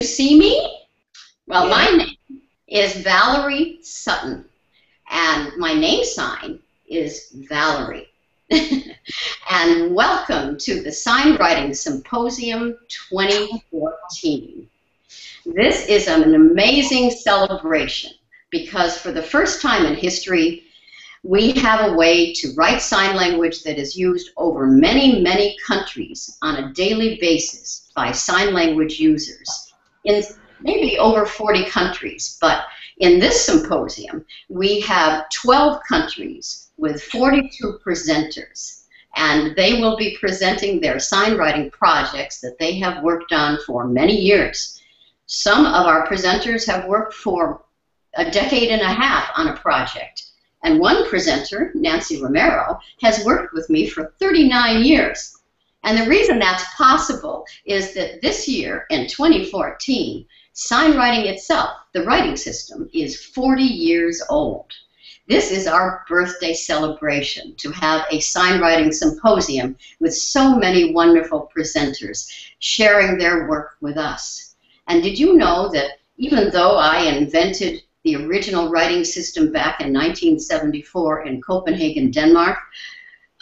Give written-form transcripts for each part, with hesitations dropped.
see me? Well, Yeah. my name is Valerie Sutton, and my name sign is Valerie. And welcome to the SignWriting Symposium 2014. This is an amazing celebration because for the first time in history, we have a way to write sign language that is used over many, many countries on a daily basis by sign language users in maybe over 40 countries. But in this symposium, we have 12 countries with 42 presenters, and they will be presenting their sign writing projects that they have worked on for many years. Some of our presenters have worked for a decade and a half on a project. And one presenter, Nancy Romero, has worked with me for 39 years. And the reason that's possible is that this year, in 2014, sign writing itself, the writing system, is 40 years old. This is our birthday celebration, to have a sign writing symposium with so many wonderful presenters sharing their work with us. And did you know that even though I invented the original writing system back in 1974 in Copenhagen, Denmark,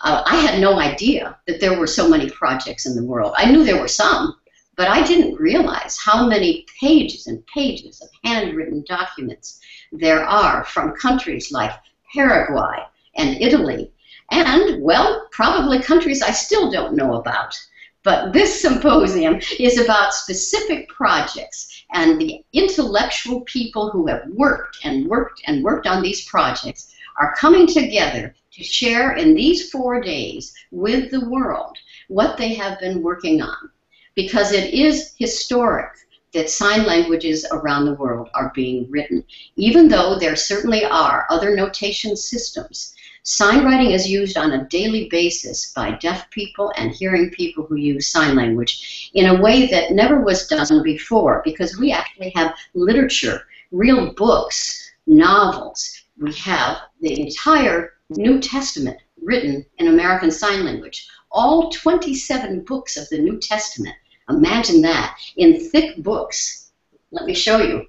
I had no idea that there were so many projects in the world. I knew there were some, but I didn't realize how many pages and pages of handwritten documents there are from countries like Paraguay and Italy, and, well, probably countries I still don't know about. But this symposium is about specific projects, and the intellectual people who have worked and worked and worked on these projects are coming together to share in these 4 days with the world what they have been working on. Because it is historic that sign languages around the world are being written. Even though there certainly are other notation systems, sign writing is used on a daily basis by deaf people and hearing people who use sign language in a way that never was done before, because we actually have literature, real books, novels. We have the entire New Testament written in American Sign Language. All 27 books of the New Testament. Imagine that, in thick books. Let me show you.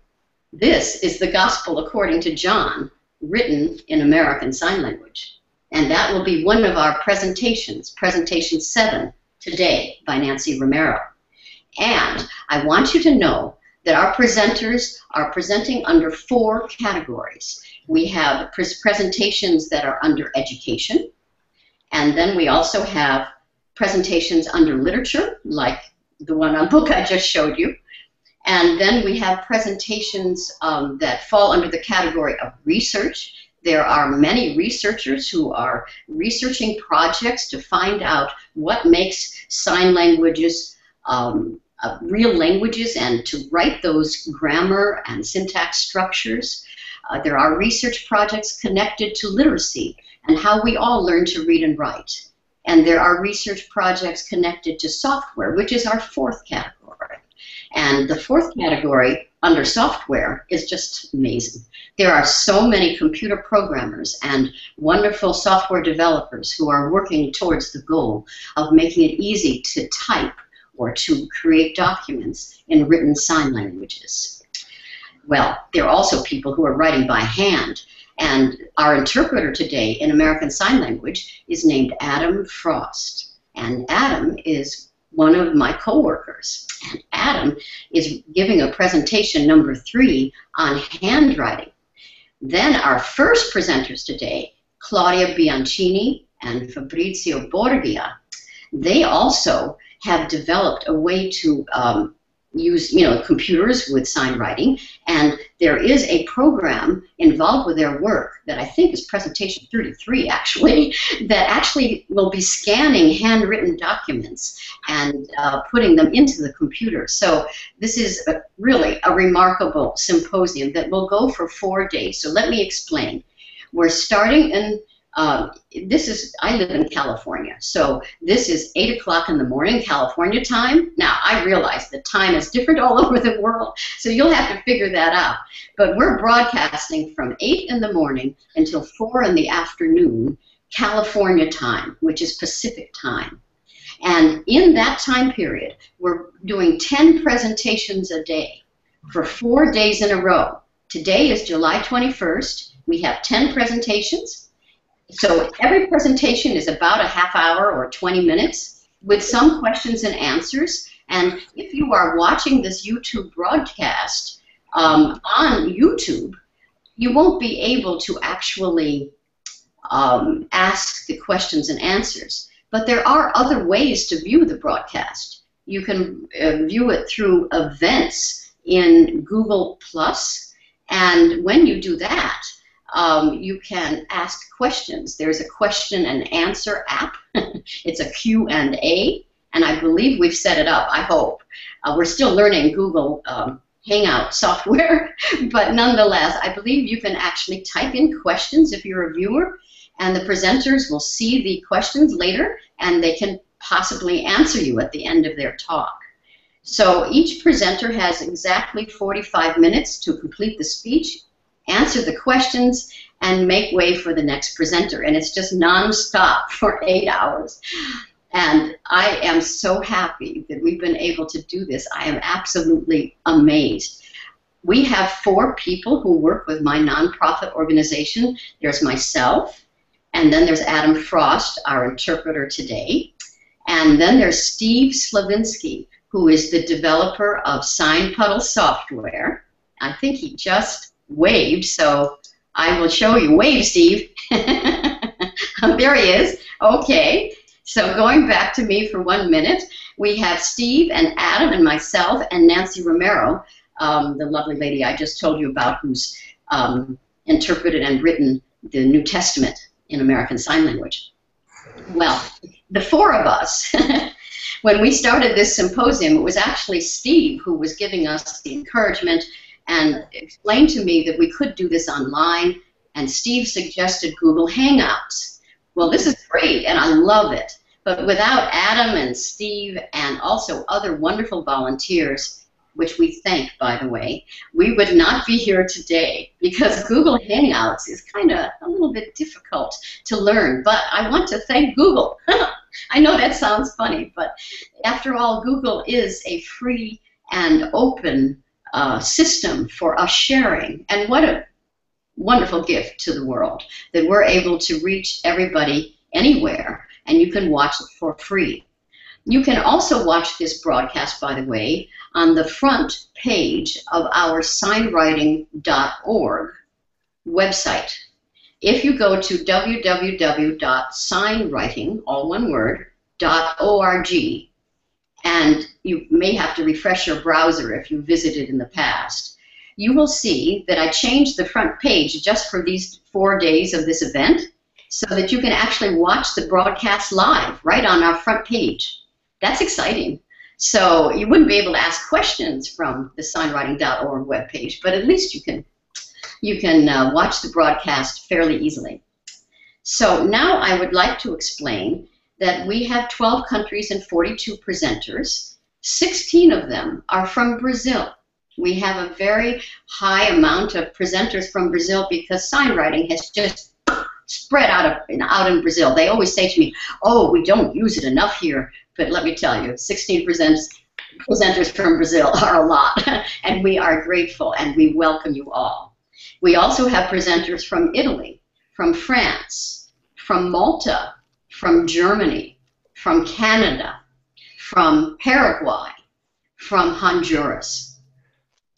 This is the Gospel according to John, written in American Sign Language. And that will be one of our presentations, Presentation 7, today by Nancy Romero. And I want you to know that our presenters are presenting under 4 categories. We have presentations that are under education, and then we also have presentations under literature, like the one on book I just showed you. And then we have presentations that fall under the category of research. There are many researchers who are researching projects to find out what makes sign languages real languages and to write those grammar and syntax structures. There are research projects connected to literacy and how we all learn to read and write. And there are research projects connected to software, which is our 4th category. And the 4th category under software is just amazing. There are so many computer programmers and wonderful software developers who are working towards the goal of making it easy to type or to create documents in written sign languages. Well, there are also people who are writing by hand. And our interpreter today in American Sign Language is named Adam Frost. And Adam is one of my coworkers. And Adam is giving a presentation number 3 on handwriting. Then our first presenters today, Claudia Bianchini and Fabrizio Borgia, they also have developed a way to use computers with sign writing, and there is a program involved with their work that I think is presentation 33 actually, that actually will be scanning handwritten documents and putting them into the computer. So this is really a remarkable symposium that will go for 4 days. So let me explain. We're starting in I live in California, so this is 8 o'clock in the morning, California time. Now, I realize that time is different all over the world, so you'll have to figure that out. But we're broadcasting from 8 in the morning until 4 in the afternoon, California time, which is Pacific time. And in that time period, we're doing 10 presentations a day. for 4 days in a row. Today is July 21st. We have 10 presentations. So every presentation is about a half hour or 20 minutes with some questions and answers. And if you are watching this YouTube broadcast on YouTube, you won't be able to actually ask the questions and answers. But there are other ways to view the broadcast. You can view it through events in Google+, and when you do that, you can ask questions. There's a question and answer app. It's a Q&A, and I believe we've set it up, I hope. We're still learning Google Hangout software, but nonetheless, I believe you can actually type in questions if you're a viewer, and the presenters will see the questions later, and they can possibly answer you at the end of their talk. So each presenter has exactly 45 minutes to complete the speech, answer the questions, and make way for the next presenter. And it's just non-stop for 8 hours. And I am so happy that we've been able to do this. I am absolutely amazed. We have 4 people who work with my nonprofit organization. There's myself, and then there's Adam Frost, our interpreter today. And then there's Steve Slavinsky, who is the developer of SignPuddle software. I think he just waved, so I will show you. Wave, Steve. There he is. Okay. So going back to me for 1 minute, we have Steve and Adam and myself and Nancy Romero, the lovely lady I just told you about, who's interpreted and written the New Testament in American Sign Language. Well, the 4 of us, when we started this symposium, it was actually Steve who was giving us the encouragement and explained to me that we could do this online, and Steve suggested Google Hangouts. Well, this is great, and I love it, but without Adam and Steve and also other wonderful volunteers, which we thank, by the way, we would not be here today, because Google Hangouts is kind of a little bit difficult to learn, but I want to thank Google. I know that sounds funny, but after all, Google is a free and open system for us sharing, and what a wonderful gift to the world that we're able to reach everybody anywhere, and you can watch it for free. You can also watch this broadcast, by the way, on the front page of our SignWriting.org website. If you go to www.signwriting, all one word, .org, and you may have to refresh your browser if you visited in the past, you will see that I changed the front page just for these 4 days of this event so that you can actually watch the broadcast live right on our front page. That's exciting. So you wouldn't be able to ask questions from the signwriting.org webpage, but at least you can watch the broadcast fairly easily. So now I would like to explain that we have 12 countries and 42 presenters. 16 of them are from Brazil. We have a very high amount of presenters from Brazil because sign writing has just spread out in Brazil. They always say to me, oh, we don't use it enough here. But let me tell you, 16 presenters from Brazil are a lot, and we are grateful, and we welcome you all. We also have presenters from Italy, from France, from Malta, from Germany, from Canada, from Paraguay, from Honduras.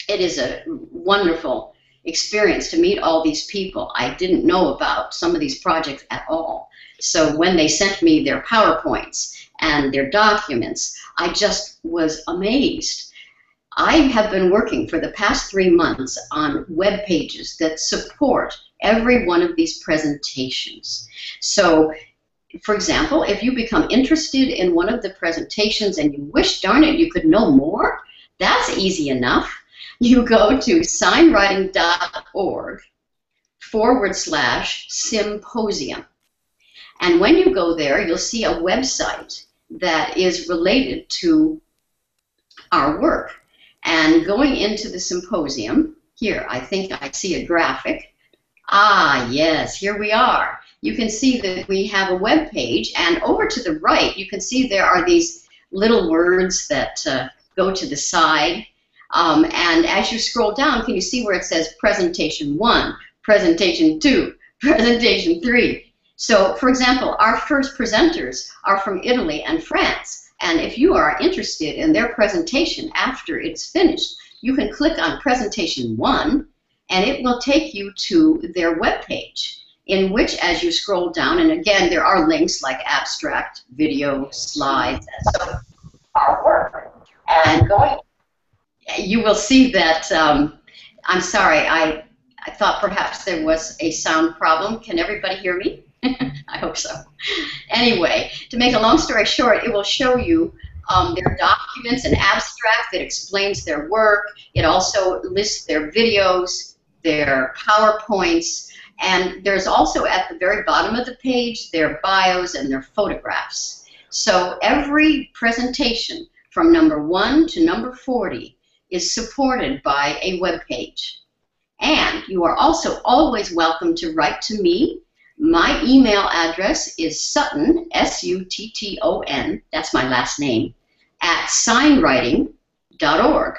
It is a wonderful experience to meet all these people. I didn't know about some of these projects at all. So when they sent me their PowerPoints and their documents, I just was amazed. I have been working for the past 3 months on web pages that support every one of these presentations. So, for example, if you become interested in one of the presentations and you wish, darn it, you could know more, that's easy enough. You go to signwriting.org/symposium. And when you go there, you'll see a website that is related to our work. And going into the symposium, here, I think I see a graphic. Ah, yes, here we are. You can see that we have a web page, and over to the right, you can see there are these little words that go to the side. And as you scroll down, can you see where it says Presentation 1, Presentation 2, Presentation 3? So, for example, our first presenters are from Italy and France. And if you are interested in their presentation after it's finished, you can click on Presentation 1, and it will take you to their webpage, in which, as you scroll down, and again, there are links like abstract, video, slides, and so our work. And you will see that, I'm sorry, I thought perhaps there was a sound problem. Can everybody hear me? I hope so. Anyway, to make a long story short, it will show you their documents, an abstract that explains their work. It also lists their videos, their PowerPoints, and there's also at the very bottom of the page their bios and their photographs. So every presentation from number 1 to number 40 is supported by a web page. And you are also always welcome to write to me. My email address is Sutton, S-U-T-T-O-N, that's my last name, at SignWriting.org.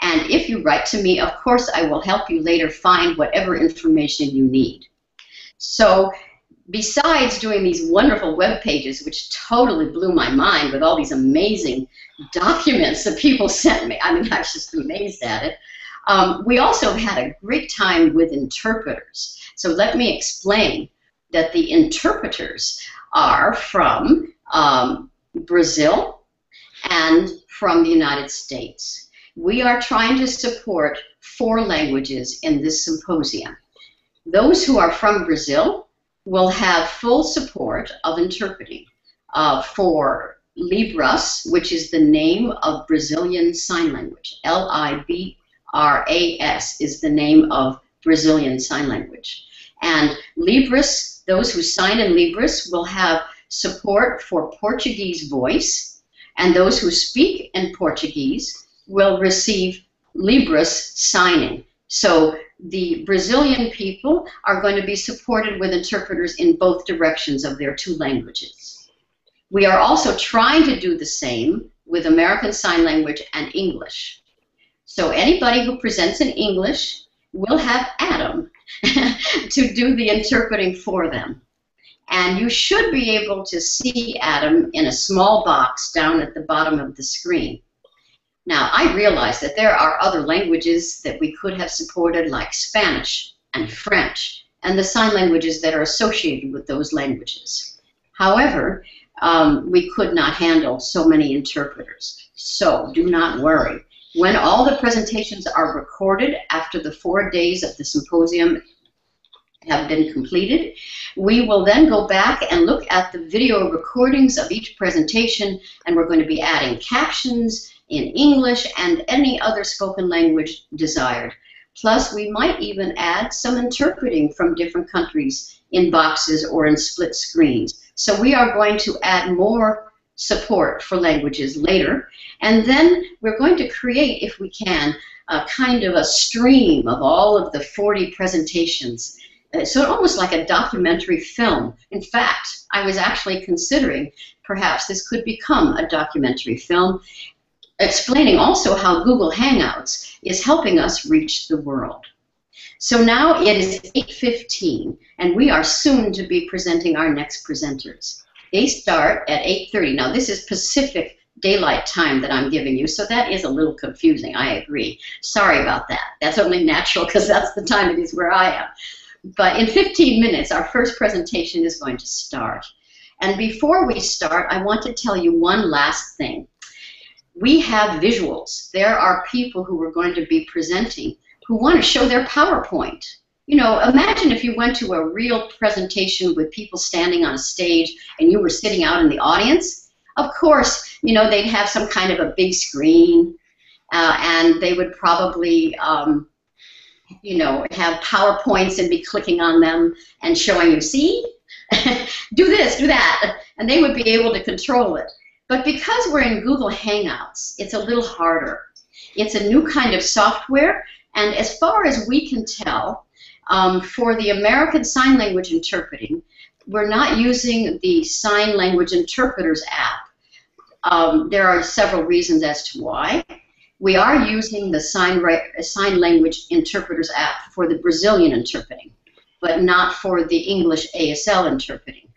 And if you write to me, of course, I will help you later find whatever information you need. So besides doing these wonderful web pages, which totally blew my mind with all these amazing documents that people sent me, I mean, I was just amazed at it, we also had a great time with interpreters. So let me explain that the interpreters are from Brazil and from the United States. We are trying to support 4 languages in this symposium. Those who are from Brazil will have full support of interpreting for Libras, which is the name of Brazilian Sign Language. L-I-B-R-A-S is the name of Brazilian Sign Language. And Libras, those who sign in Libras, will have support for Portuguese voice, and those who speak in Portuguese will receive Libras signing. So the Brazilian people are going to be supported with interpreters in both directions of their 2 languages. We are also trying to do the same with American Sign Language and English. So anybody who presents in English will have Adam to do the interpreting for them. And you should be able to see Adam in a small box down at the bottom of the screen. Now, I realize that there are other languages that we could have supported, like Spanish and French, and the sign languages that are associated with those languages. However, we could not handle so many interpreters. So do not worry. When all the presentations are recorded after the 4 days of the symposium have been completed, we will then go back and look at the video recordings of each presentation, and we're going to be adding captions in English and any other spoken language desired. Plus, we might even add some interpreting from different countries in boxes or in split screens. So we are going to add more support for languages later, and then we're going to create, if we can, a kind of a stream of all of the 40 presentations. So almost like a documentary film. In fact, I was actually considering perhaps this could become a documentary film, explaining also how Google Hangouts is helping us reach the world. So now it is 8:15, and we are soon to be presenting our next presenters. They start at 8:30. Now this is Pacific Daylight Time that I'm giving you, so that is a little confusing, I agree. Sorry about that. That's only natural because that's the time it is where I am. But in 15 minutes, our first presentation is going to start. And before we start, I want to tell you one last thing. We have visuals. There are people who are going to be presenting who want to show their PowerPoint. You know, imagine if you went to a real presentation with people standing on a stage and you were sitting out in the audience. Of course, you know, they'd have some kind of a big screen, and they would probably you know, have PowerPoints and be clicking on them and showing you, see, do this, do that, and they would be able to control it. But because we're in Google Hangouts, it's a little harder. It's a new kind of software, and as far as we can tell, for the American Sign Language interpreting, we're not using the Sign Language Interpreters app. There are several reasons as to why. We are using the sign language interpreters app for the Brazilian interpreting, but not for the English ASL interpreting.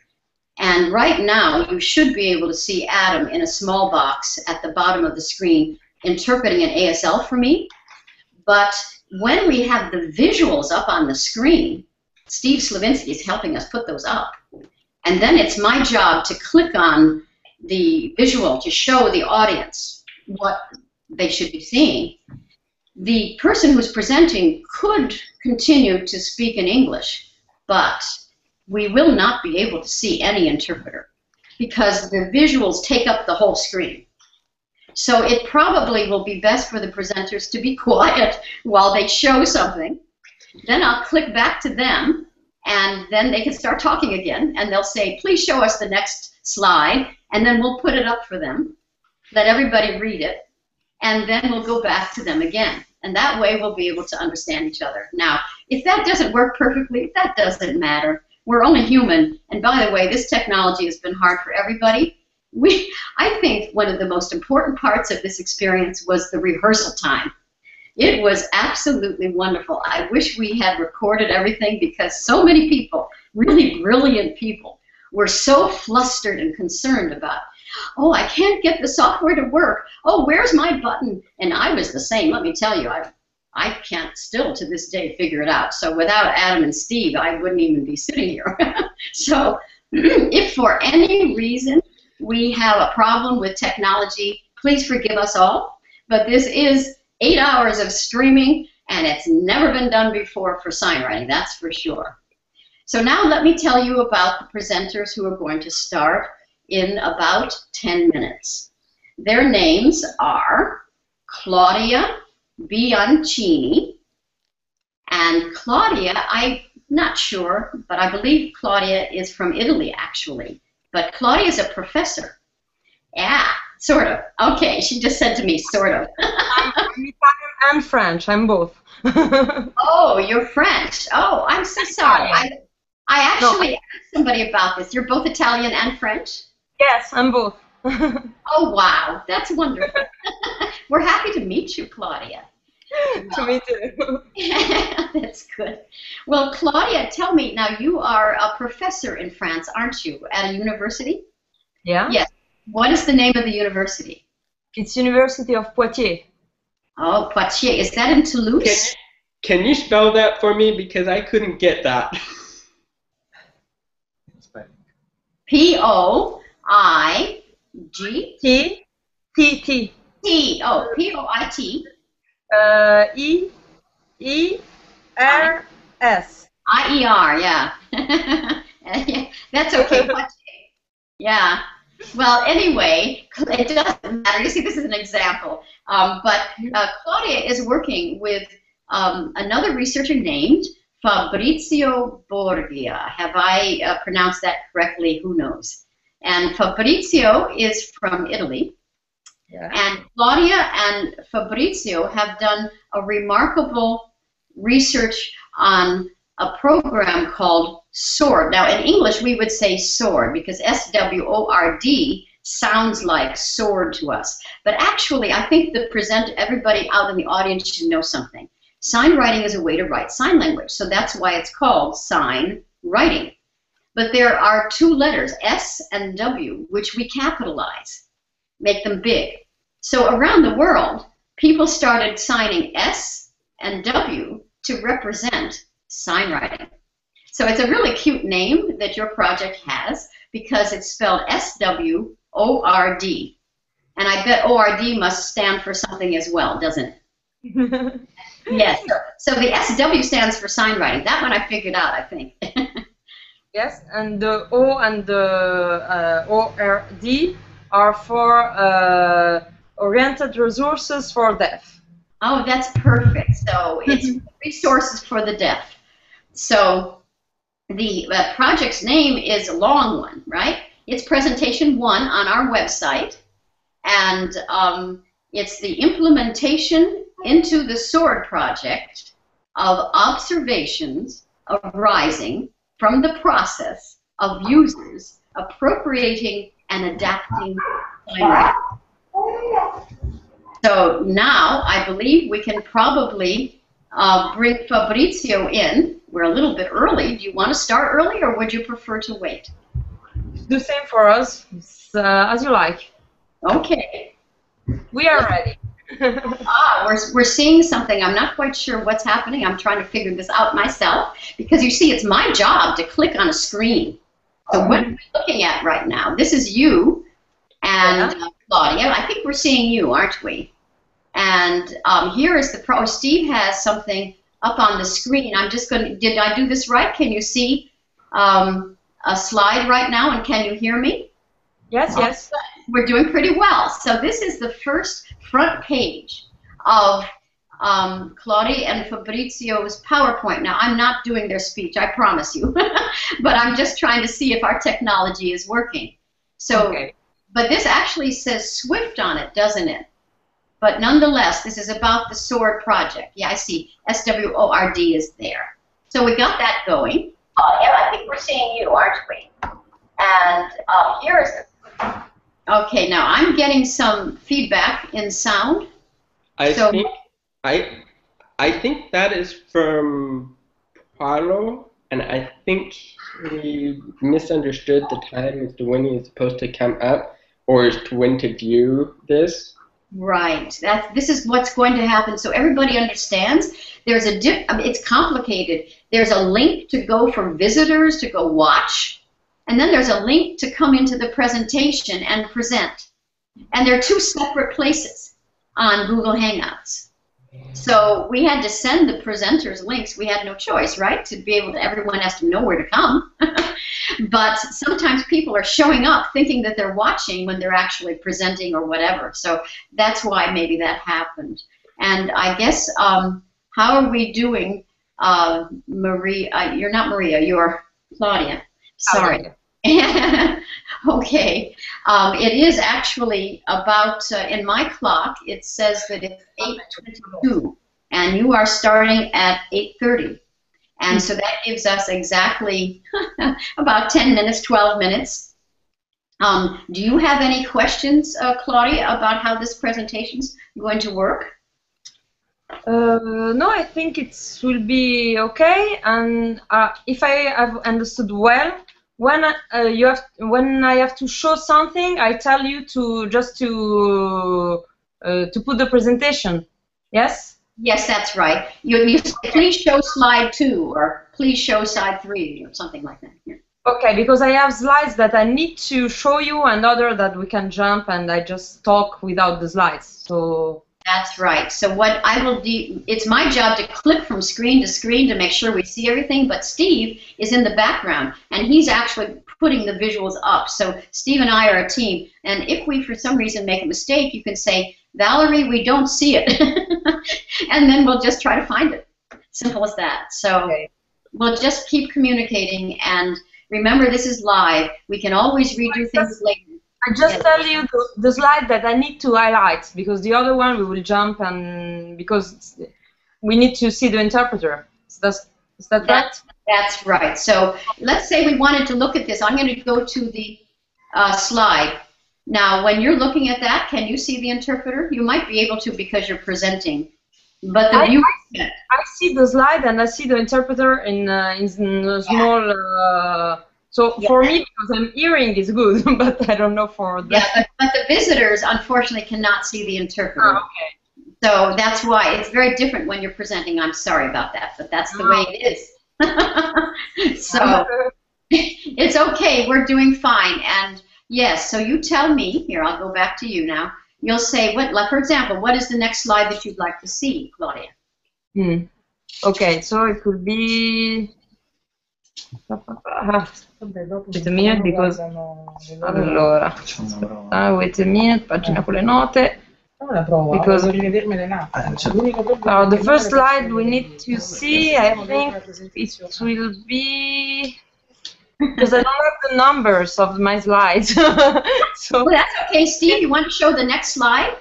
And right now, you should be able to see Adam in a small box at the bottom of the screen interpreting an ASL for me. But when we have the visuals up on the screen, Steve Slavinsky is helping us put those up. And then it's my job to click on the visual to show the audience what they should be seeing. The person who's presenting could continue to speak in English, but we will not be able to see any interpreter because the visuals take up the whole screen. So it probably will be best for the presenters to be quiet while they show something. Then I'll click back to them, and then they can start talking again, and they'll say, please show us the next slide, and then we'll put it up for them, let everybody read it, and then we'll go back to them again. And that way we'll be able to understand each other. Now, if that doesn't work perfectly, that doesn't matter. We're only human, and by the way, this technology has been hard for everybody. I think one of the most important parts of this experience was the rehearsal time. It was absolutely wonderful. I wish we had recorded everything because so many people, really brilliant people, were so flustered and concerned about, oh, I can't get the software to work. Oh, where's my button? And I was the same. Let me tell you, I can't still to this day figure it out. So without Adam and Steve, I wouldn't even be sitting here. So if for any reason we have a problem with technology, please forgive us all. But this is 8 hours of streaming, and it's never been done before for SignWriting, that's for sure. So now let me tell you about the presenters who are going to start in about 10 minutes. Their names are Claudia Bianchini, and Claudia, I'm not sure, but I believe Claudia is from Italy, actually. But Claudia is a professor. Yeah, sort of. Okay, she just said to me, sort of. I'm Italian and French. I'm both. Oh, you're French. Oh, I'm so sorry. I actually asked somebody about this. You're both Italian and French? Yes, I'm both. Oh, wow. That's wonderful. We're happy to meet you, Claudia. To me too. That's good. Well, Claudia, tell me, now you are a professor in France, aren't you, at a university? Yeah. Yes. What is the name of the university? It's University of Poitiers. Oh, Poitiers. Is that in Toulouse? Can you spell that for me? Because I couldn't get that. P-O-I-G? T. Oh, P-O-I-T. E-R-S. I-E-R, yeah. That's okay. Yeah. Well, anyway, it doesn't matter. You see, this is an example. But Claudia is working with another researcher named Fabrizio Borgia. Have I pronounced that correctly? Who knows? And Fabrizio is from Italy. Yeah. And Claudia and Fabrizio have done a remarkable research on a program called SWORD. Now, in English, we would say SWORD because S-W-O-R-D sounds like sword to us. But actually, I think everybody out in the audience should know something. SignWriting is a way to write sign language, so that's why it's called SignWriting. But there are two letters, S and W, which we capitalize, make them big. So around the world, people started signing S and W to represent SignWriting. So it's a really cute name that your project has because it's spelled S-W-O-R-D. And I bet O-R-D must stand for something as well, doesn't it? Yes. So the S-W stands for SignWriting. That one I figured out, I think. Yes, and the O and the O-R-D are for oriented resources for deaf. Oh, that's perfect. So it's resources for the deaf. So the project's name is a long one, right? It's presentation 1 on our website, and it's the implementation into the SWORD project of observations arising from the process of users appropriating and adapting SignWriting. So now I believe we can probably bring Fabrizio in. We're a little bit early. Do you want to start early, or would you prefer to wait? The same for us. It's, as you like. Okay. We are ready. We're seeing something. I'm not quite sure what's happening. I'm trying to figure this out myself because you see, it's my job to click on a screen. So what are we looking at right now? This is you and Claudia. I think we're seeing you, aren't we? And here is the pro. Steve has something up on the screen. I'm just going to, did I do this right? Can you see a slide right now, and can you hear me? Yes, yes. We're doing pretty well. So this is the first front page of Claudia and Fabrizio's PowerPoint. Now, I'm not doing their speech, I promise you, but I'm just trying to see if our technology is working. So, but this actually says Swift on it, doesn't it? But nonetheless, this is about the SWORD project. Yeah, I see SWORD is there. So we got that going. Yeah, I think we're seeing you, aren't we? And here is the... Okay, now I'm getting some feedback in sound. I think that is from Paulo, and I think we misunderstood the time as to when he's supposed to come up, or as to when to view this. Right. This is what's going to happen, so everybody understands. There's a it's complicated. There's a link to go for visitors to go watch. And then there's a link to come into the presentation and present. And they're two separate places on Google Hangouts. So we had to send the presenters links. We had no choice, right? To be able to, everyone has to know where to come. But sometimes people are showing up thinking that they're watching when they're actually presenting or whatever. So that's why maybe that happened. And I guess, how are we doing, Maria? You're not Maria, you're Claudia. Sorry. Okay. It is actually about, in my clock, it says that it's 8:22, and you are starting at 8:30. And so that gives us exactly about 10 minutes, 12 minutes. Do you have any questions, Claudia, about how this presentation's going to work? No, I think it will be okay. And if I have understood well, when I have to show something, I tell you to just to put the presentation. Yes. Yes, that's right. You say, please show slide 2 or please show slide 3 or something like that. Yeah. Okay, because I have slides that I need to show you and other that we can jump and I just talk without the slides. So. That's right. So what I will do, it's my job to click from screen to screen to make sure we see everything, but Steve is in the background, and he's actually putting the visuals up. So Steve and I are a team, and if we, for some reason, make a mistake, you can say, Valerie, we don't see it, and then we'll just try to find it. Simple as that. So we'll just keep communicating, and remember, this is live. We can always redo things later. I just tell you the slide that I need to highlight, because the other one we will jump, and because we need to see the interpreter. Is that right? That's right. So let's say we wanted to look at this. I'm going to go to the slide. Now, when you're looking at that, can you see the interpreter? You might be able to because you're presenting. But the view. I see the slide and I see the interpreter in small. So for me, because I'm hearing, is good, but I don't know for the... Yeah, but the visitors, unfortunately, cannot see the interpreter. Oh, okay. So that's why it's very different when you're presenting. I'm sorry about that, but that's the way it is. So it's okay. We're doing fine. And yes, so you tell me, here, I'll go back to you now. You'll say, like, for example, what is the next slide that you'd like to see, Claudia? Okay, so it could be... Wait a minute, because allora wait a minute, pagina con le note, because the first slide we need to see, I think it will be, because I don't have the numbers of my slides. So well, that's okay. Steve, you want to show the next slide?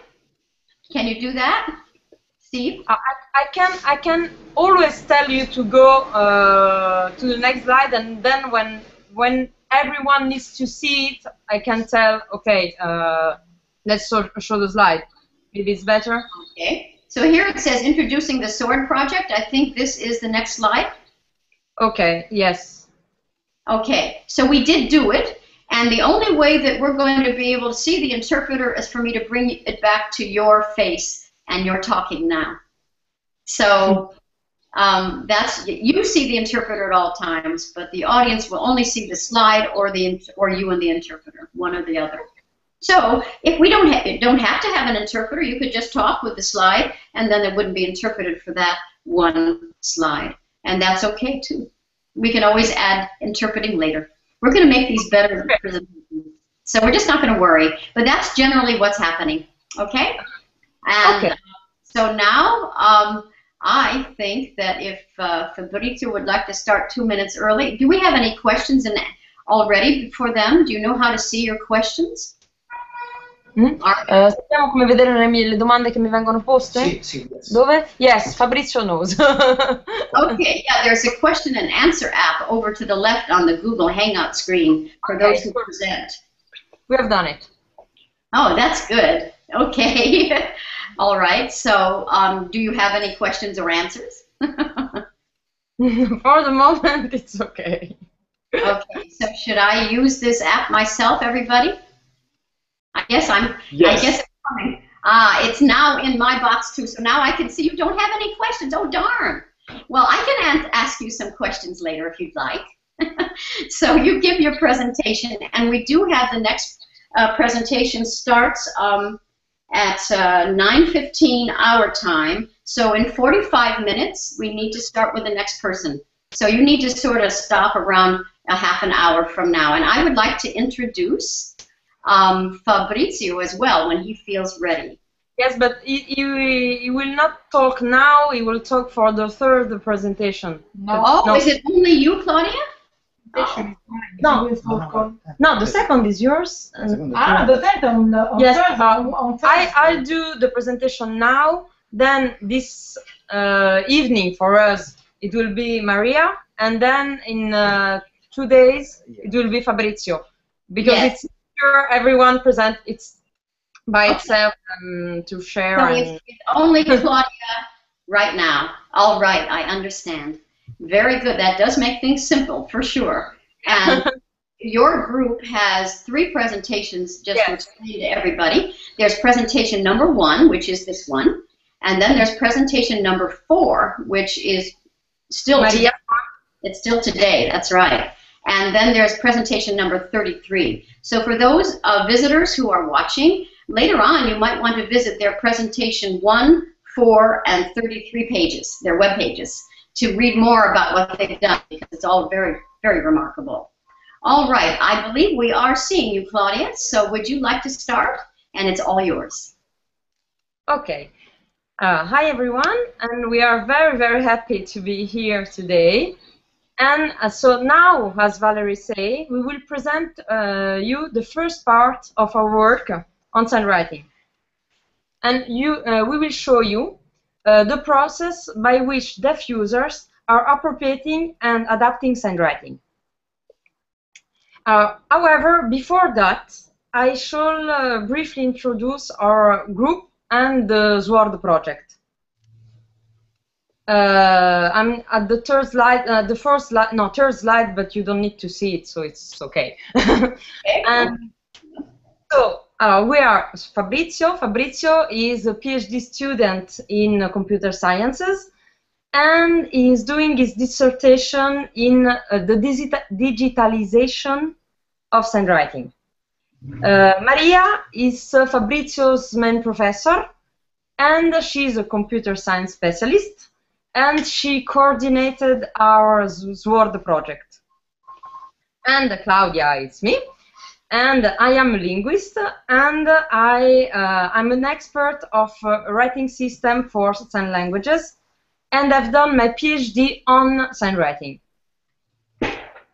Can you do that, Steve? I can always tell you to go to the next slide, and then when everyone needs to see it, I can tell, okay, let's show the slide. Maybe it's better. Okay. So here it says introducing the sword project. I think this is the next slide. Okay, yes. Okay, so we did do it, and the only way that we're going to be able to see the interpreter is for me to bring it back to your face, and you're talking now. So that's, you see the interpreter at all times, but the audience will only see the slide or you and the interpreter, one or the other. So if we don't have to have an interpreter, you could just talk with the slide, and then it wouldn't be interpreted for that one slide, and that's okay too. We can always add interpreting later. We're going to make these better presentations, so we're just not going to worry. But that's generally what's happening. Okay. And okay. So now I think that if Fabrizio would like to start 2 minutes early, do we have any questions already for them? Do you know how to see your questions? Sappiamo come vedere le domande che mi vengono poste? Sì, yes. Dove? Yes, Fabrizio knows. Okay, yeah, there's a question and answer app over to the left on the Google Hangout screen for those who present. We have done it. Oh, that's good. Okay. All right. So, do you have any questions or answers? For the moment, it's okay. Okay. So, should I use this app myself, everybody? Yes. I guess it's coming. It's now in my box too. So now I can see you don't have any questions. Oh, darn. Well, I can ask you some questions later if you'd like. So you give your presentation, and we do have the next presentation starts at 9:15 our time. So in 45 minutes, we need to start with the next person. So you need to sort of stop around a half an hour from now. And I would like to introduce Fabrizio as well when he feels ready. Yes, but he will not talk now. He will talk for the third presentation. No. Oh, no. Is it only you, Claudia? Oh. No, the second is yours. The second on yes, Thursday. I'll do the presentation now. Then this evening for us, it will be Maria, and then in 2 days it will be Fabrizio, because it's sure everyone present it's by itself to share. So it's only Claudia right now. All right, I understand. Very good. That does make things simple, for sure. And your group has 3 presentations, just to explain to everybody. There's presentation number 1, which is this one. And then there's presentation number 4, which is still today. It's still today, that's right. And then there's presentation number 33. So for those visitors who are watching, later on you might want to visit their presentation 1, 4, and 33 pages, their web pages, to read more about what they've done, because it's all very, very remarkable. All right, I believe we are seeing you, Claudia, so would you like to start? And it's all yours. Okay. Hi, everyone, and we are very, very happy to be here today. And so now, as Valerie said, we will present you the first part of our work on SignWriting. And we will show you the process by which deaf users are appropriating and adapting SignWriting. However, before that, I shall briefly introduce our group and the SWORD project. I'm at the third slide, third slide, but you don't need to see it, so it's okay. And so we are Fabrizio. Fabrizio is a PhD student in computer sciences, and he is doing his dissertation in the digitalization of SignWriting. Maria is Fabrizio's main professor, and she's a computer science specialist, and she coordinated our SWORD project. And Claudia is me, and I am a linguist, and I'm an expert of writing system for sign languages, and I've done my PhD on SignWriting.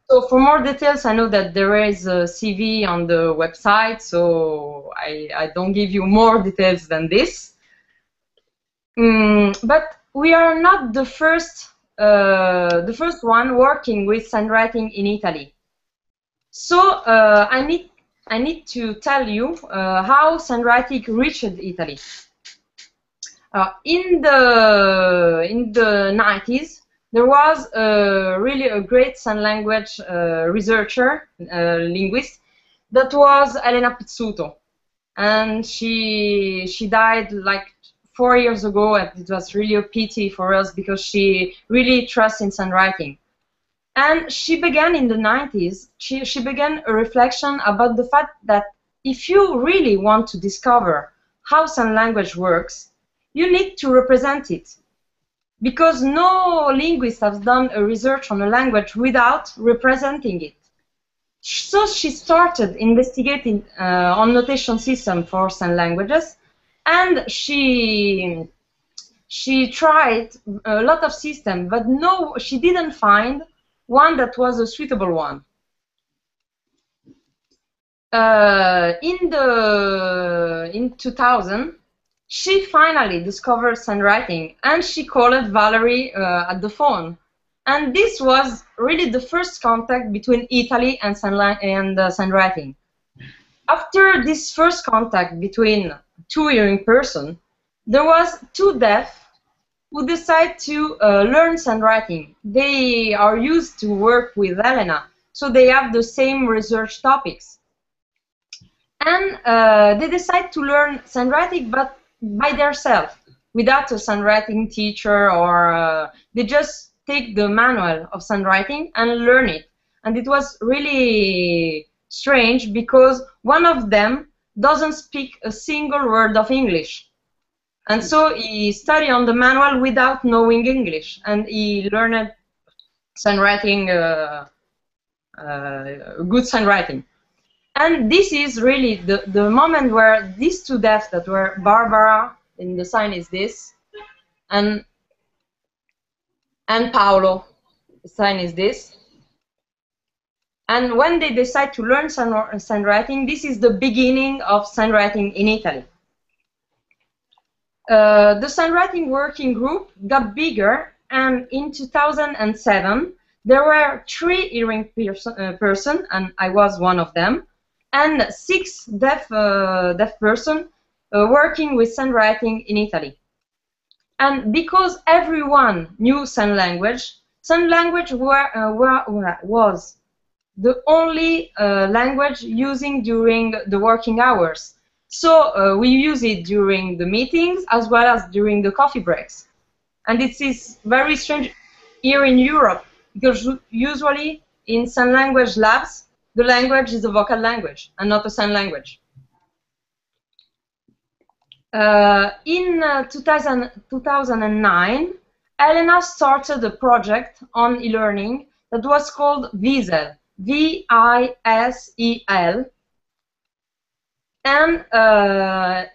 So for more details, I know that there is a CV on the website, so I don't give you more details than this. But we are not the first one working with SignWriting in Italy. So I need to tell you how SignWriting reached Italy. In the 90s, there was really a great sign language researcher, linguist, that was Elena Pizzuto, and she died like 4 years ago, and it was really a pity for us because she really trusts in SignWriting. And she began in the 90s, she began a reflection about the fact that if you really want to discover how sign language works, you need to represent it. Because no linguist has done a research on a language without representing it. So she started investigating on notation system for sign languages, and she tried a lot of systems, but no, she didn't find one that was a suitable one. In 2000, she finally discovered SignWriting, and she called Valerie at the phone. And this was really the first contact between Italy and SignWriting. After this first contact between two hearing persons, there was two deaf who decided to learn SignWriting. They are used to work with Elena, so they have the same research topics. And they decide to learn SignWriting, but by themselves, without a SignWriting teacher, or they just take the manual of SignWriting and learn it. And it was really strange because one of them doesn't speak a single word of English. And so he studied on the manual without knowing English, and he learned SignWriting, good SignWriting. And this is really the moment where these two deaf that were Barbara, and the sign is this, and Paolo, the sign is this. And when they decide to learn SignWriting, this is the beginning of SignWriting in Italy. The SignWriting working group got bigger, and in 2007, there were 3 hearing persons, and I was one of them, and 6 deaf persons working with SignWriting in Italy. And because everyone knew sign language was the only language using during the working hours. So we use it during the meetings as well as during the coffee breaks. And it is very strange here in Europe, because usually in sign language labs, the language is a vocal language and not a sign language. In 2009, Elena started a project on e-learning that was called VISEL, V-I-S-E-L, and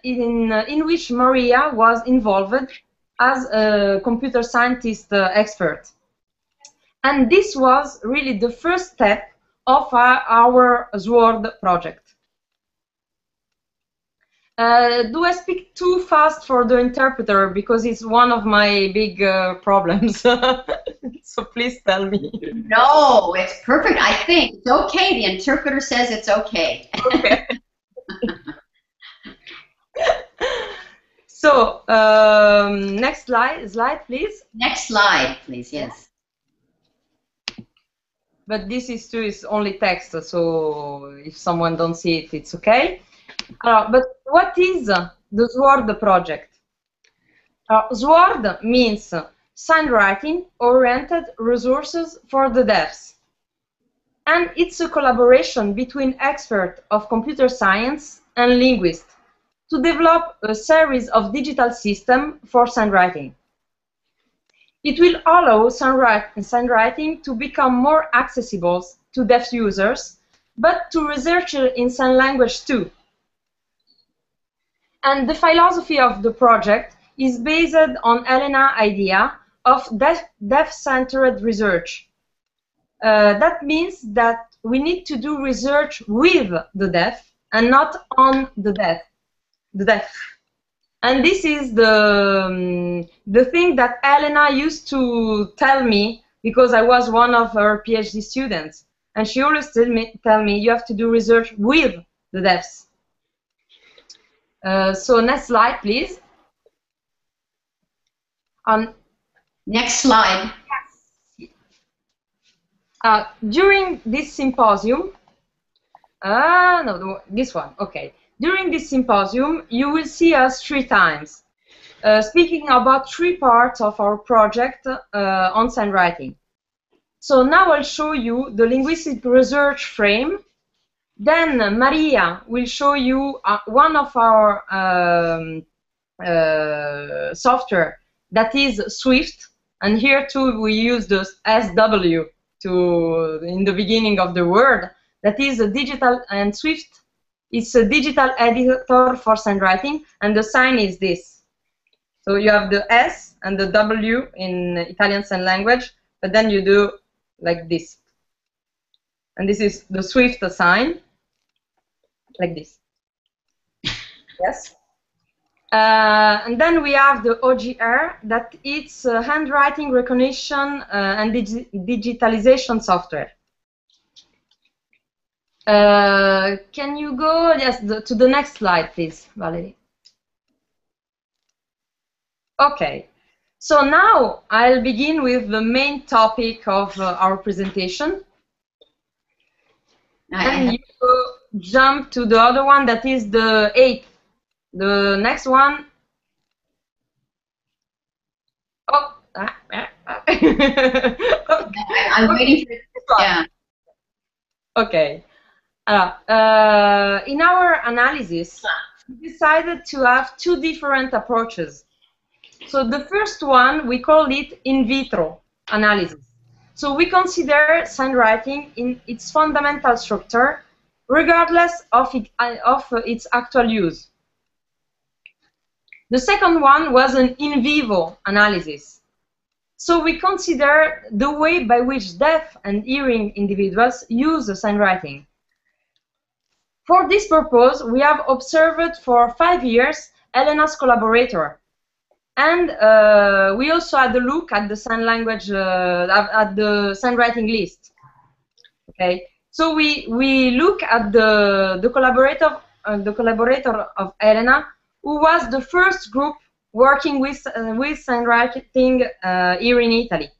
in which Maria was involved as a computer scientist expert. And this was really the first step of our SWORD project. Do I speak too fast for the interpreter? Because it's one of my big problems. So please tell me. No, it's perfect. I think it's okay. The interpreter says it's okay. Okay. So, next slide, please. Next slide, please, yes. But this is only text, so if someone don't see it, it's okay. But what is the SWORD project? SWORD means SignWriting Oriented Resources for the Deafs. And it's a collaboration between experts of computer science and linguists to develop a series of digital systems for SignWriting. It will allow SignWriting to become more accessible to deaf users, but to researchers in sign language too. And the philosophy of the project is based on Elena's idea of deaf-centered research. That means that we need to do research with the deaf and not on the deaf. And this is the thing that Elena used to tell me, because I was one of her PhD students. And she always tell me you have to do research with the deafs. So next slide, please. Next slide. During this symposium, no, this one, okay. During this symposium, you will see us 3 times, speaking about 3 parts of our project on SignWriting. So now I'll show you the linguistic research frame. Then Maria will show you one of our software that is Swift, and here too we use the SW in the beginning of the word. That is a digital, and Swift is a digital editor for SignWriting, and the sign is this. So you have the S and the W in Italian Sign Language, but then you do like this. And this is the Swift sign, like this. Yes. And then we have the OGR, that it's handwriting recognition and digitalization software. Can you go to the next slide, please, Valerie? Okay. So now I'll begin with the main topic of our presentation. And you jump to the other one, that is the 8th. The next one. Oh. I'm waiting for it. Yeah. Okay. In our analysis, we decided to have 2 different approaches. So the first one, we call it in vitro analysis. So we consider SignWriting in its fundamental structure, regardless of its actual use. The second one was an in vivo analysis. So we consider the way by which deaf and hearing individuals use SignWriting. For this purpose, we have observed for 5 years Elena's collaborator. And we also had a look at the sign language, at the SignWriting list. Okay, so we look at the collaborator of Elena, who was the first group working with SignWriting here in Italy.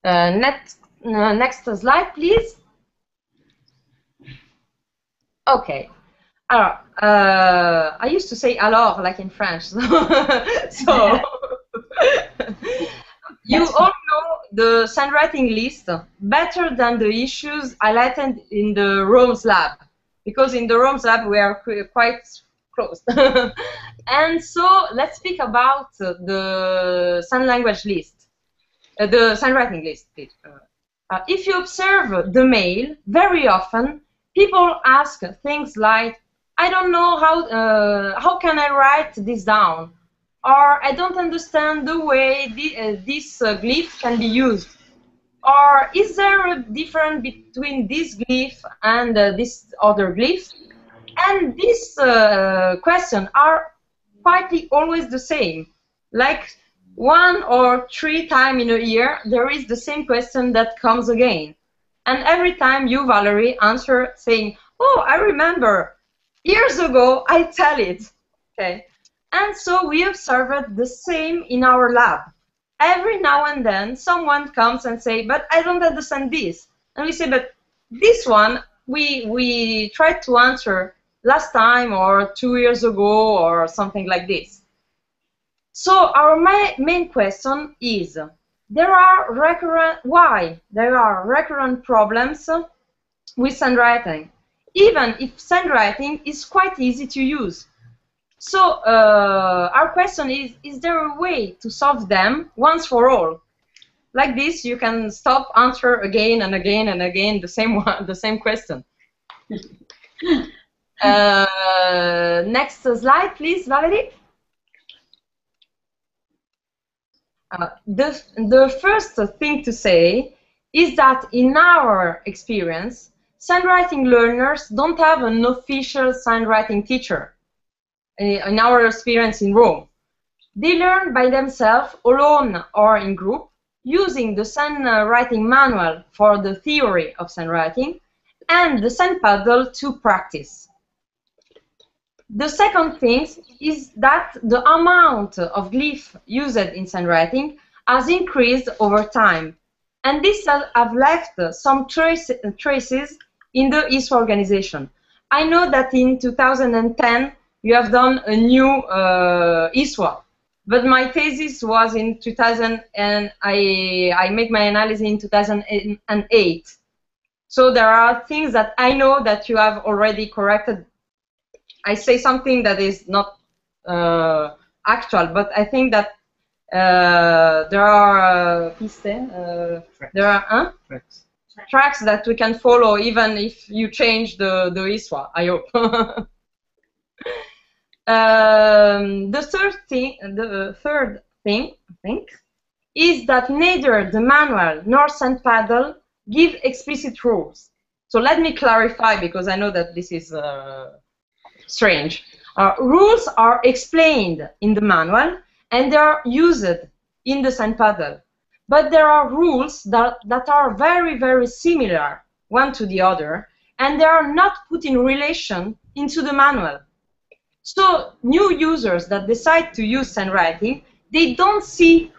Next slide, please. Okay. I used to say alors, like in French. So you all know the SignWriting list better than the issues highlighted in the Rome's lab, because in the Rome's lab we are quite close. And so let's speak about the sign language list, the SignWriting list. If you observe the mail, very often people ask things like, I don't know how can I write this down, or I don't understand the way this glyph can be used, or is there a difference between this glyph and this other glyph? And these questions are quite always the same. Like 1 or 3 times in a year, there is the same question that comes again. And every time you, Valerie, answer saying, oh, I remember. Years ago, I tell it. Okay, and so we observed the same in our lab. Every now and then, someone comes and say, "But I don't understand this," and we say, "But this one, we tried to answer last time or 2 years ago or something like this." So our main question is: why there are recurrent problems with SignWriting, even if SignWriting is quite easy to use. So our question is there a way to solve them once for all? Like this, you can stop, answer again and again and again the same question. Next slide, please, Valerie. The first thing to say is that in our experience, SignWriting learners don't have an official SignWriting teacher. In our experience in Rome, they learn by themselves, alone or in group, using the SignWriting manual for the theory of SignWriting and the SignPaddle to practice. The second thing is that the amount of glyph used in SignWriting has increased over time. And this have left some traces in the ISWA organization. I know that in 2010 you have done a new ISWA, but my thesis was in 2000 and I make my analysis in 2008. So there are things that I know that you have already corrected. I say something that is not actual, but I think that there are tracks that we can follow even if you change the ISWA, I hope. The third thing, I think, is that neither the manual nor SignPaddle give explicit rules. So let me clarify, because I know that this is strange. Rules are explained in the manual and they are used in the SignPaddle. But there are rules that are very, very similar one to the other, and they are not put in relation into the manual. So new users that decide to use SignWriting, they don't see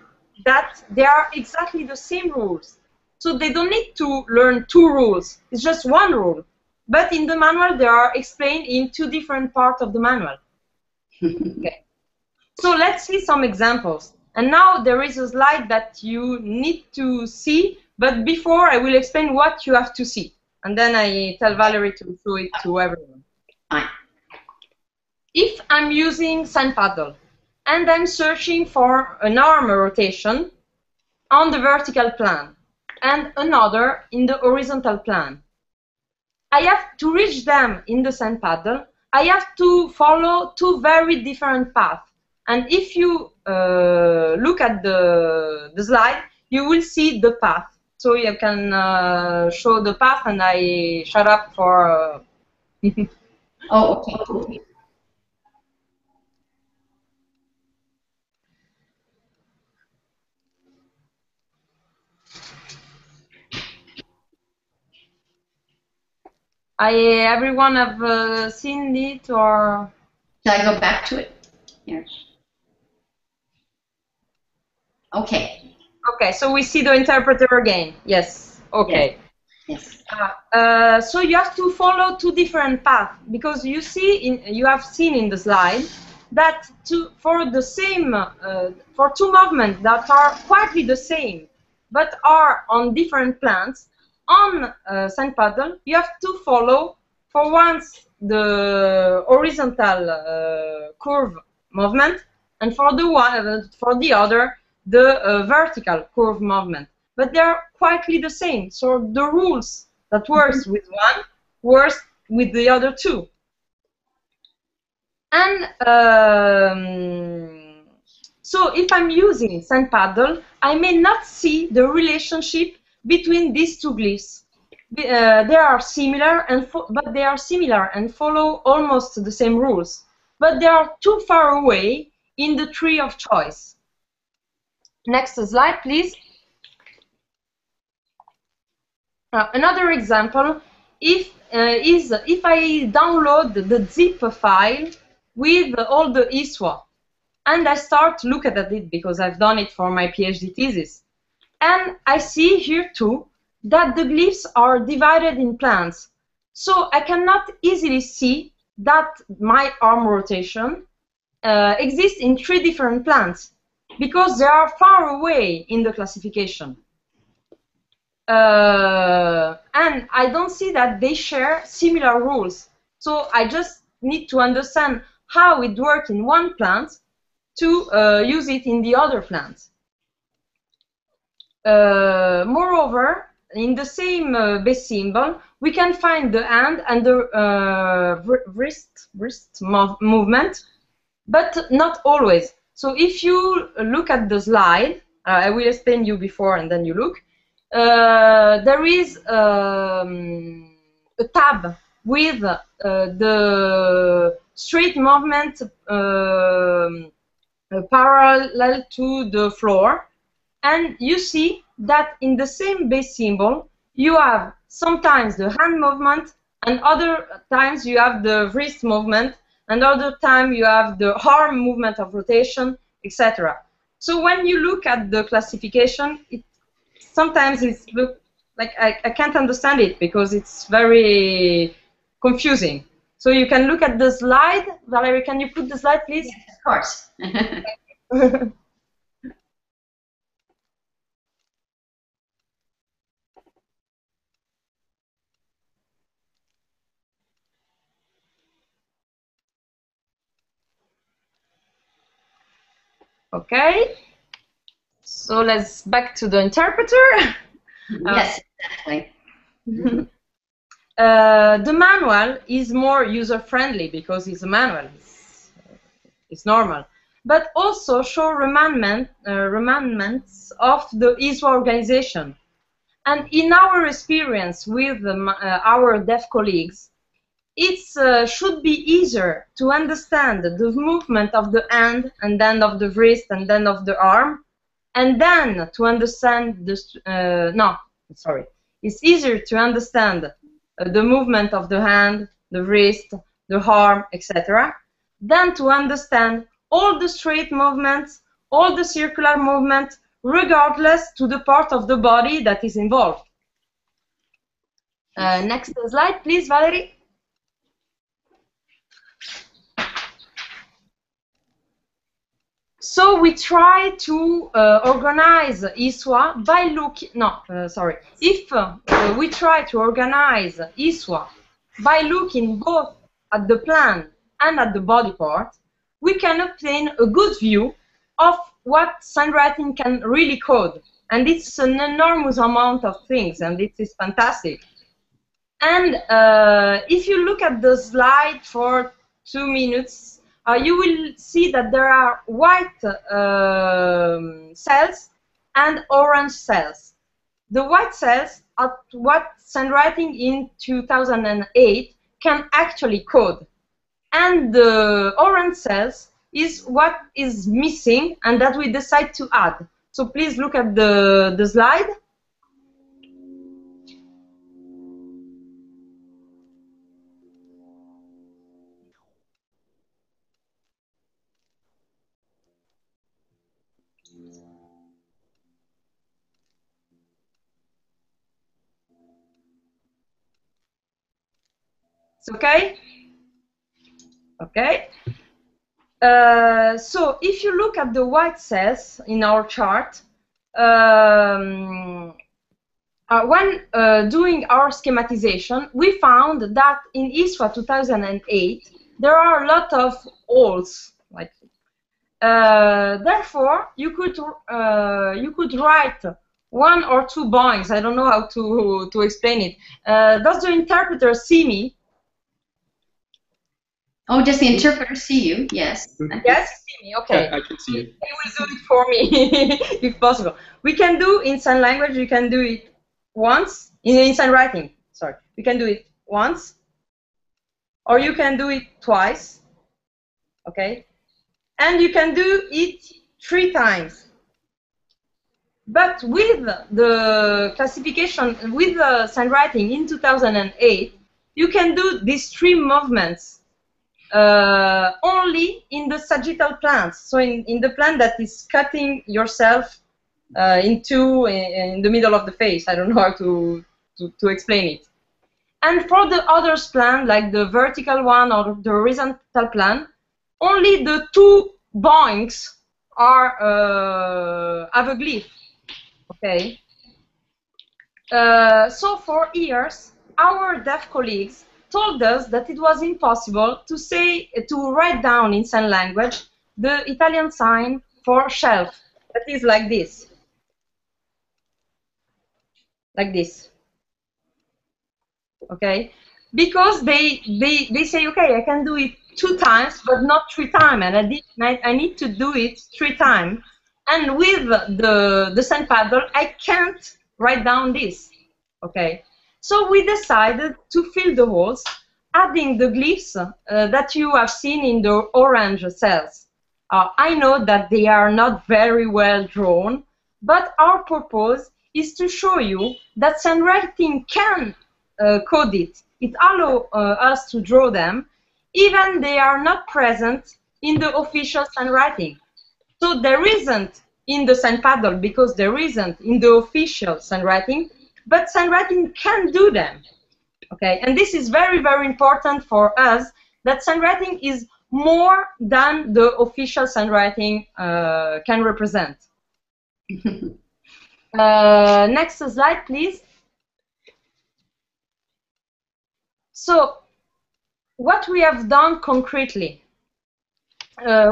that they are exactly the same rules. So they don't need to learn two rules. It's just one rule. But in the manual, they are explained in two different parts of the manual. Okay. So let's see some examples. And now there is a slide that you need to see, but before I will explain what you have to see. And then I tell Valerie to show it to everyone. Fine. If I'm using SignPaddle and I'm searching for an arm rotation on the vertical plane and another in the horizontal plane, I have to reach them in the SignPaddle. I have to follow two very different paths. And if you look at the slide, you will see the path. So you can show the path, and I shut up for... Oh, okay. Everyone have seen it, or? Should I go back to it? Here. Okay. Okay, so we see the interpreter again. Yes. Okay. Yes. So you have to follow two different paths, because you have seen in the slide that for two movements that are quite the same but are on different planes, on SignPaddle you have to follow for once the horizontal curve movement, and for the other the vertical curve movement. But they are quite the same. So the rules that works with one works with the other two. And so if I'm using SignPaddle, I may not see the relationship between these two glyphs. They are similar, but they are similar and follow almost the same rules. But they are too far away in the tree of choice. Next slide, please. Another example is if I download the zip file with all the ISWA, and I start to look at it because I've done it for my PhD thesis, and I see here too that the glyphs are divided in planes. So I cannot easily see that my arm rotation exists in three different planes, because they are far away in the classification. And I don't see that they share similar rules. So I just need to understand how it works in one plant to use it in the other plants. Moreover, in the same base symbol, we can find the hand and the wrist movement, but not always. So if you look at the slide, I will explain you before and then you look. There is a tab with the straight movement parallel to the floor, and you see that in the same base symbol you have sometimes the hand movement and other times you have the wrist movement, and other time you have the arm movement of rotation, etc. So when you look at the classification, sometimes it's look like I can't understand it because it's very confusing. So you can look at the slide. Valerie, can you put the slide, please? Yes, of course. Okay. So let's back to the interpreter. Yes, exactly. The manual is more user-friendly because it's a manual. It's normal. But also show remandments of the ISWA organization. And in our experience with our deaf colleagues, it should be easier to understand the movement of the hand and then of the wrist and then of the arm, and then to understand it's easier to understand the movement of the hand, the wrist, the arm, etc., than to understand all the straight movements, all the circular movements, regardless to the part of the body that is involved. Next slide, please, Valerie. So we try to organize ISWA by looking. If we try to organize ISWA by looking both at the plan and at the body part, we can obtain a good view of what SignWriting can really code. And it's an enormous amount of things, and it is fantastic. And if you look at the slide for 2 minutes, you will see that there are white cells and orange cells. The white cells are what SignWriting in 2008 can actually code. And the orange cells is what is missing and that we decide to add. So please look at the slide. It's okay? Okay. So if you look at the white cells in our chart, when doing our schematization, we found that in ISWA 2008 there are a lot of holes. Therefore, you could write 1 or 2 boings. I don't know how to explain it. Does the interpreter see me? Oh, does the interpreter see you? Yes. Yes, you see me. Okay. I can see you. He will do it for me, if possible. We can do in sign language. You can do it once in SignWriting. Sorry, we can do it once, or you can do it twice. Okay, and you can do it 3 times. But with the classification, with the SignWriting in 2008, you can do these 3 movements only in the sagittal plans. So in the plan that is cutting yourself in the middle of the face. I don't know how to explain it. And for the others plan, like the vertical one or the horizontal plan, only the 2 boings are have a glyph. Okay. So for years, our deaf colleagues told us that it was impossible to write down in sign language the Italian sign for shelf. That is like this. Like this. Okay? Because they say, okay, I can do it 2 times, but not 3 times, and I need to do it 3 times. And with the sand paddle, I can't write down this. Okay? So we decided to fill the holes, adding the glyphs that you have seen in the orange cells. I know that they are not very well drawn, but our purpose is to show you that SignWriting can code it. It allows us to draw them even they are not present in the official SignWriting. So there isn't in the SignPaddle because there isn't in the official SignWriting, but SignWriting can do them. Okay, and this is very, very important for us, that SignWriting is more than the official SignWriting can represent. Next slide, please. So, what we have done concretely,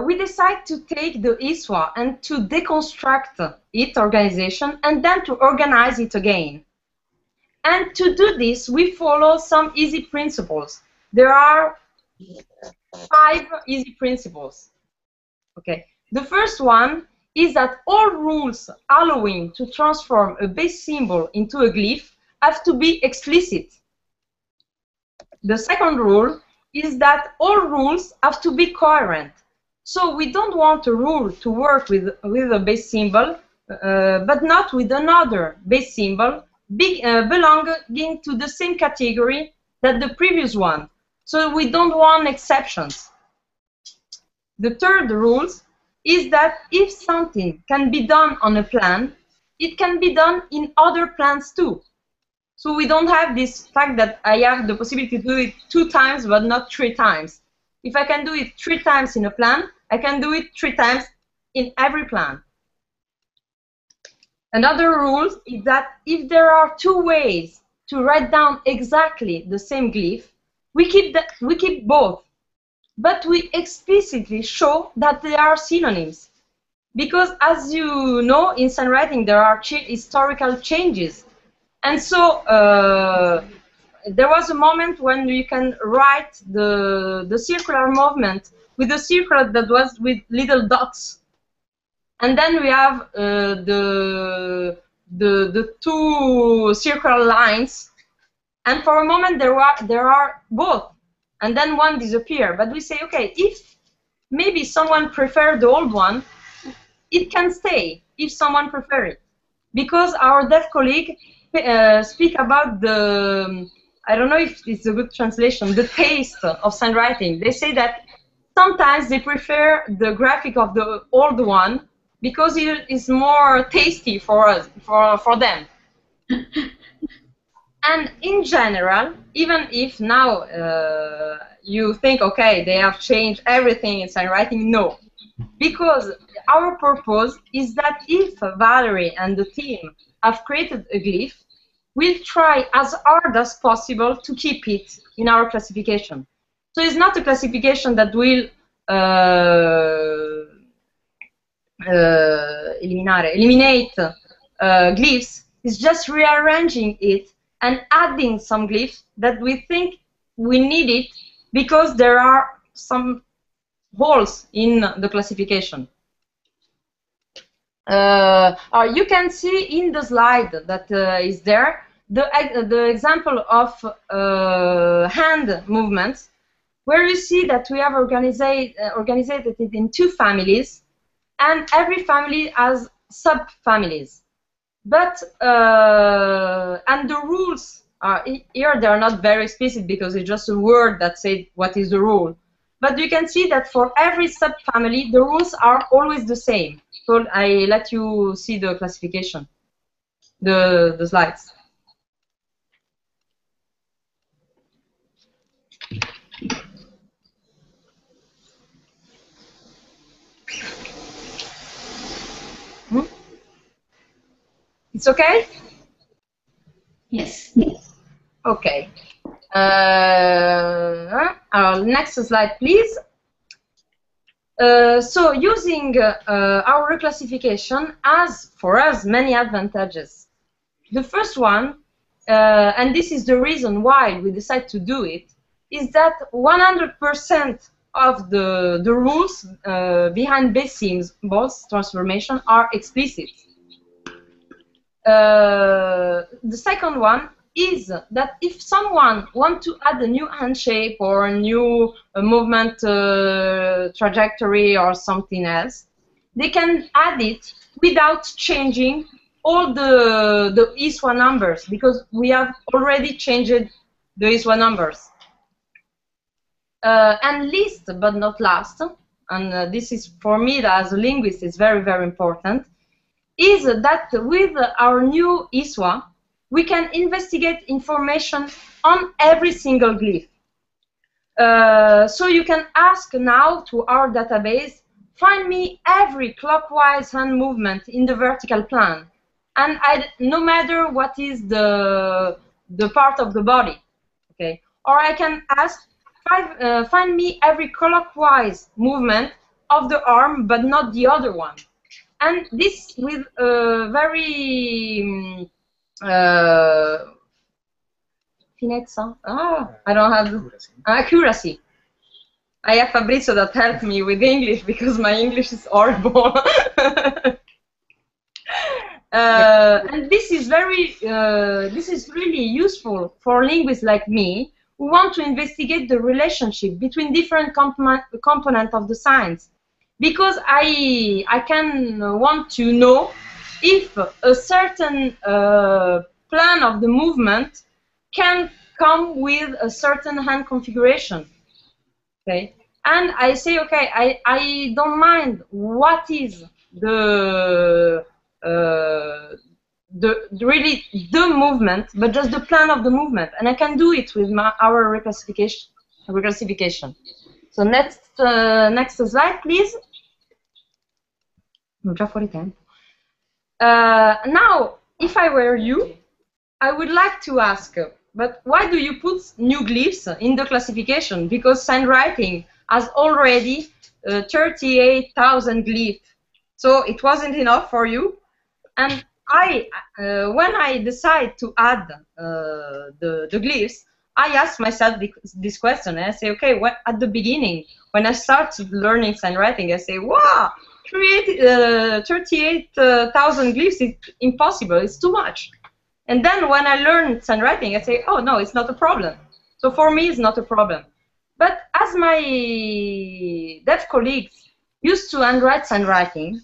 we decide to take the ISWA and to deconstruct its organization and then to organize it again. And to do this, we follow some easy principles. There are 5 easy principles. Okay. The first one is that all rules allowing to transform a base symbol into a glyph have to be explicit. The second rule is that all rules have to be coherent. So we don't want a rule to work with a base symbol, but not with another base symbol belonging to the same category that the previous one. So we don't want exceptions. The third rule is that if something can be done on a plan, it can be done in other plans too. So we don't have this fact that I have the possibility to do it 2 times but not 3 times. If I can do it 3 times in a plan, I can do it 3 times in every plan. Another rule is that if there are 2 ways to write down exactly the same glyph, we keep both, but we explicitly show that they are synonyms. Because as you know, in SignWriting there are historical changes. And so there was a moment when you can write the circular movement with a circle that was with little dots. And then we have the 2 circular lines, and for a moment there are both, and then one disappears. But we say, okay, if maybe someone prefers the old one, it can stay if someone prefers it, because our deaf colleague speak about the, I don't know if it's a good translation, the taste of SignWriting. They say that sometimes they prefer the graphic of the old one because it is more tasty for us, for them. And in general, even if now you think, okay, they have changed everything in SignWriting, no. Because our purpose is that if Valerie and the team have created a glyph, we'll try as hard as possible to keep it in our classification. So it's not a classification that will eliminate glyphs. It's just rearranging it and adding some glyphs that we think we need it because there are some holes in the classification. You can see in the slide that is there the example of hand movements, where you see that we have organized it in 2 families, and every family has sub-families. But and the rules are here, they are not very explicit because it's just a word that says what is the rule. But you can see that for every sub-family, the rules are always the same. So I let you see the classification, the slides. It's okay? Yes. Okay. Next slide, please. So using our reclassification has, for us, many advantages. The first one, and this is the reason why we decide to do it, is that 100% of the rules behind base symbols transformation are explicit. The second one is that if someone wants to add a new hand shape or a new movement trajectory or something else, they can add it without changing all the ISWA numbers, because we have already changed the ISWA numbers. And least but not last, and this is for me as a linguist is very, very important, is that with our new ISWA, we can investigate information on every single glyph. So you can ask now to our database, find me every clockwise hand movement in the vertical plane, and no matter what is the part of the body, okay? Or I can ask, find me every clockwise movement of the arm, but not the other one. And this with very finezza. I don't have accuracy. I have Fabrizio that helped me with English because my English is horrible. And this is really useful for linguists like me who want to investigate the relationship between different components of the signs. Because I can want to know if a certain plan of the movement can come with a certain hand configuration. Okay, and I say, okay, I don't mind what is really the movement, but just the plan of the movement, and I can do it with our reclassification. So next slide, please. Now, if I were you, I would like to ask, but why do you put new glyphs in the classification? Because SignWriting has already 38,000 glyphs, so it wasn't enough for you. And when I decide to add the glyphs, I ask myself this question, and I say, okay, at the beginning, when I started learning SignWriting, I say, wow, create 38,000 glyphs is impossible, it's too much. And then when I learned SignWriting, I say, oh no, it's not a problem. So for me, it's not a problem. But as my deaf colleagues used to handwrite SignWriting,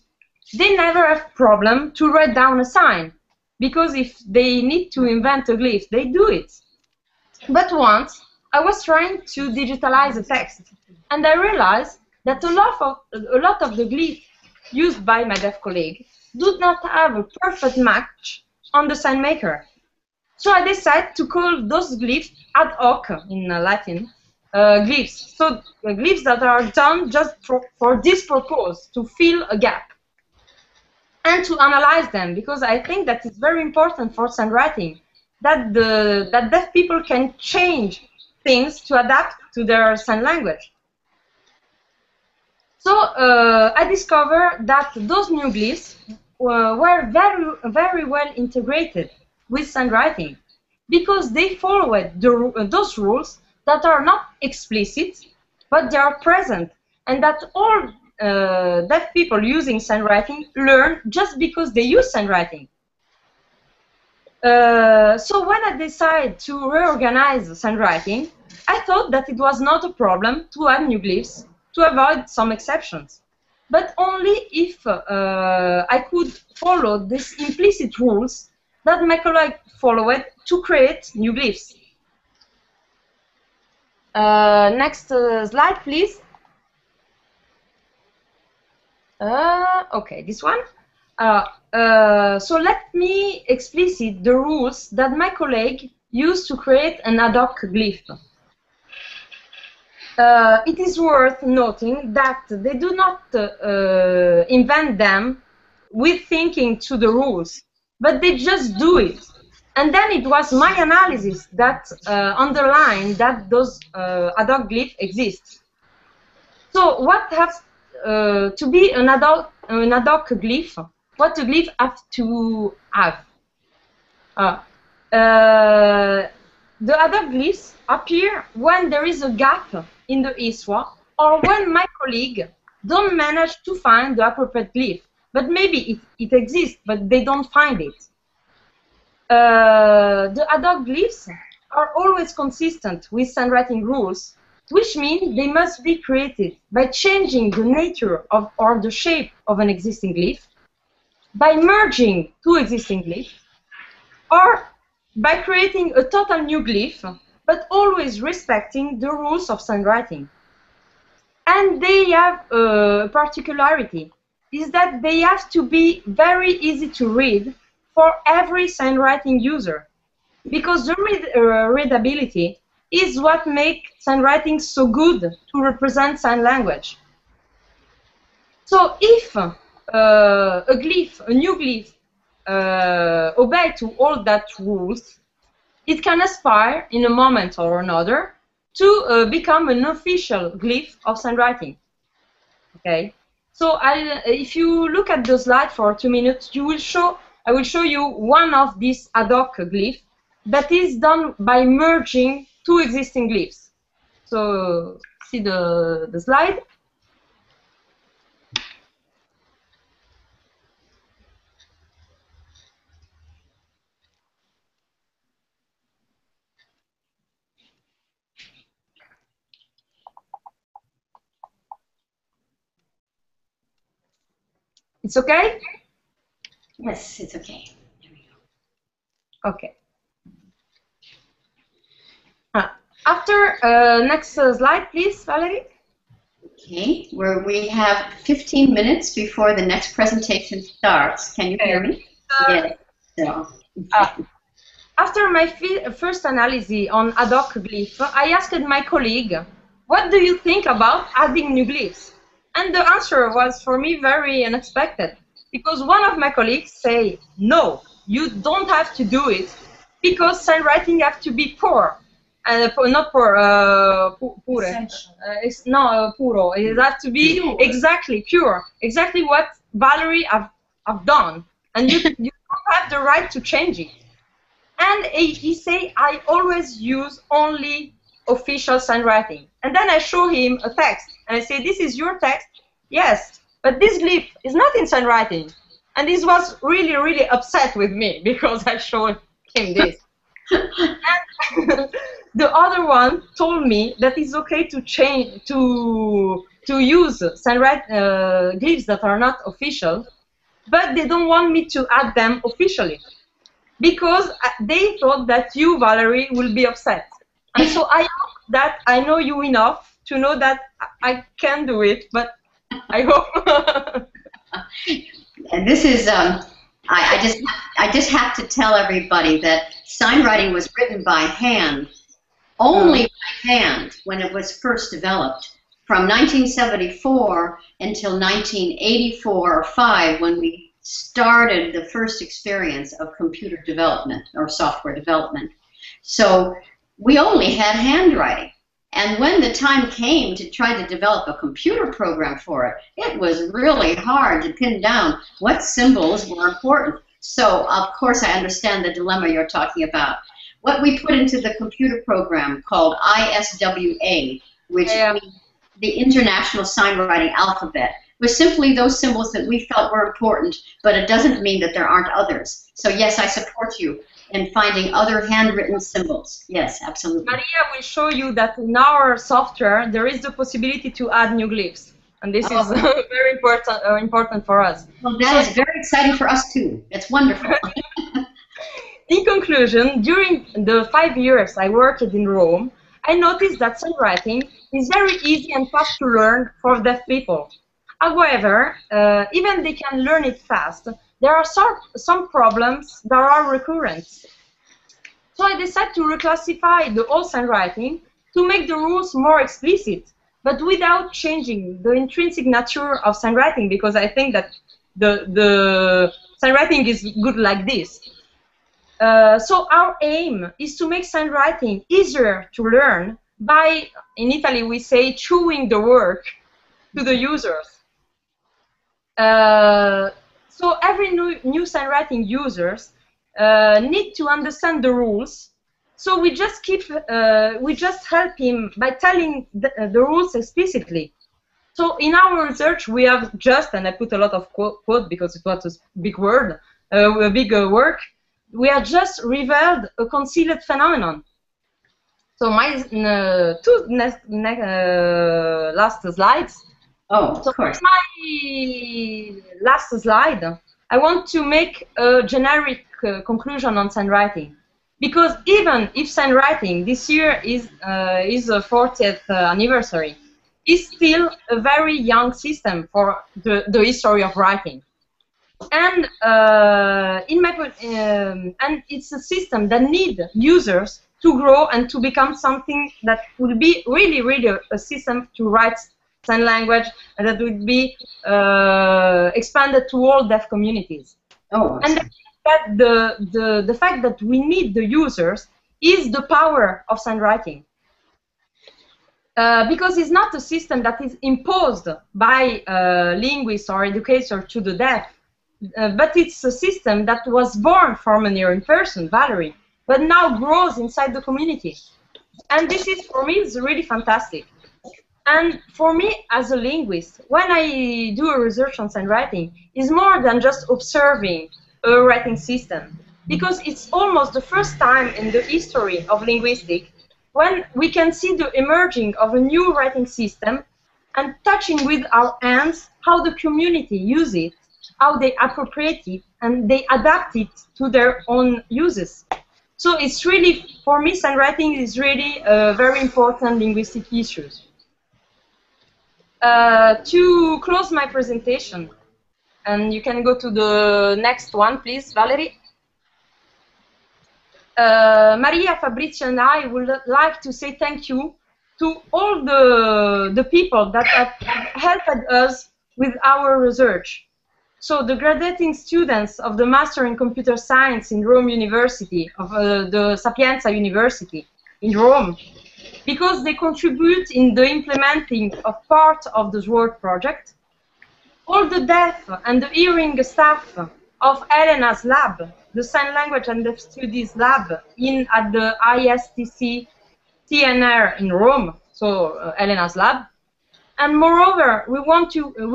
they never have problem to write down a sign, because if they need to invent a glyph, they do it. But once, I was trying to digitalize a text, and I realized that a lot of the glyphs used by my deaf colleague do not have a perfect match on the SignMaker. So I decided to call those glyphs ad hoc, in Latin, glyphs. So glyphs that are done just for this purpose, to fill a gap. And to analyze them, because I think that it's very important for SignWriting that that deaf people can change things to adapt to their sign language. So I discovered that those new glyphs were very, very well integrated with SignWriting, because they followed those rules that are not explicit, but they are present, and that all deaf people using SignWriting learn just because they use SignWriting. So when I decided to reorganize SignWriting, I thought that it was not a problem to add new glyphs to avoid some exceptions, but only if I could follow these implicit rules that my colleague followed to create new glyphs. Next slide, please. Okay, this one. So let me explicit the rules that my colleague used to create an ad hoc glyph. It is worth noting that they do not invent them with thinking to the rules, but they just do it. And then it was my analysis that underlined that those ad hoc glyphs exist. So what has to be an ad hoc glyph? What the glyph have to have? The other glyphs appear when there is a gap in the ISWA, or when my colleague don't manage to find the appropriate glyph. But maybe it exists, but they don't find it. The ad hoc glyphs are always consistent with SignWriting rules, which means they must be created by changing the nature of or the shape of an existing glyph, by merging two existing glyphs, or by creating a total new glyph but always respecting the rules of SignWriting. And they have a particularity, is that they have to be very easy to read for every SignWriting user, because the readability is what makes SignWriting so good to represent sign language. So if a new glyph, obey to all that rules, it can aspire in a moment or another to become an official glyph of SignWriting. Okay. So if you look at the slide for 2 minutes, I will show you one of these ad hoc glyphs that is done by merging two existing glyphs. So see the slide. It's okay? Yes, it's okay. There we go. Okay. After next slide, please, Valerie. Okay, where we have 15 minutes before the next presentation starts. Can you hear me? Yes. So. After my first analysis on ad hoc glyph, I asked my colleague, what do you think about adding new glyphs? And the answer was, for me, very unexpected. Because one of my colleagues say, no, you don't have to do it, because SignWriting have to be poor. Not poor, pure. It's not puro. It has to be pure. Exactly pure. Exactly what Valerie have done. And you don't have the right to change it. And he say, I always use only official SignWriting. And then I show him a text. And I say, this is your text? Yes, but this glyph is not in SignWriting. And this was really, really upset with me because I showed him this. And the other one told me that it's okay to change, to use glyphs that are not official, but they don't want me to add them officially because they thought that you, Valerie, will be upset. And so I hope that I know you enough to know that I can do it, but I hope. And this is, I just have to tell everybody that SignWriting was written by hand, only by hand, when it was first developed, from 1974 until 1984 or 5, when we started the first experience of computer development or software development. So we only had handwriting. And when the time came to try to develop a computer program for it, it was really hard to pin down what symbols were important. So, of course, I understand the dilemma you're talking about. What we put into the computer program called ISWA, which means the International Signwriting Alphabet, was simply those symbols that we felt were important, but it doesn't mean that there aren't others. So, yes, I support you in finding other handwritten symbols. Yes, absolutely. Maria will show you that in our software there is the possibility to add new glyphs, and this is very important for us. Well, that is very exciting for us too. It's wonderful. In conclusion, during the 5 years I worked in Rome, I noticed that SignWriting is very easy and fast to learn for deaf people. However, even they can learn it fast, there are some problems that are recurrent. So I decided to reclassify the whole SignWriting to make the rules more explicit, but without changing the intrinsic nature of SignWriting, because I think that the SignWriting is good like this. So our aim is to make SignWriting easier to learn by, in Italy we say, chewing the work to the users. So every new SignWriting users need to understand the rules. So we just help him by telling the rules explicitly. So in our research we have just, and I put a lot of quote because it was a big word, a big work. We have just revealed a concealed phenomenon. So my two last slides. Oh, of course. My last slide, I want to make a generic conclusion on SignWriting, Because even if SignWriting this year is the 40th anniversary, is still a very young system for the history of writing. And and it's a system that needs users to grow and to become something that will be really a system to write sign language, and that would be expanded to all deaf communities. Oh, and that the fact that we need the users is the power of SignWriting. Because it's not a system that is imposed by linguists or educators to the deaf, but it's a system that was born from an hearing person, Valerie, but now grows inside the community. And this is, for me, is really fantastic. And for me, as a linguist, when I do a research on SignWriting, it's more than just observing a writing system, because it's almost the first time in the history of linguistics when we can see the emerging of a new writing system and touching with our hands how the community use it, how they appropriate it, and they adapt it to their own uses. So it's really, for me, SignWriting is really a very important linguistic issue. To close my presentation, and you can go to the next one, please, Valerie. Maria, Fabrizio, and I would like to say thank you to all the people that have helped us with our research. So the graduating students of the Master in Computer Science in Rome University, of the Sapienza University in Rome, because they contribute in the implementing of part of the SWORD project. All the deaf and the hearing staff of Elena's lab, the Sign Language and Deaf Studies lab at the ISTC TNR in Rome, so Elena's lab. And moreover, we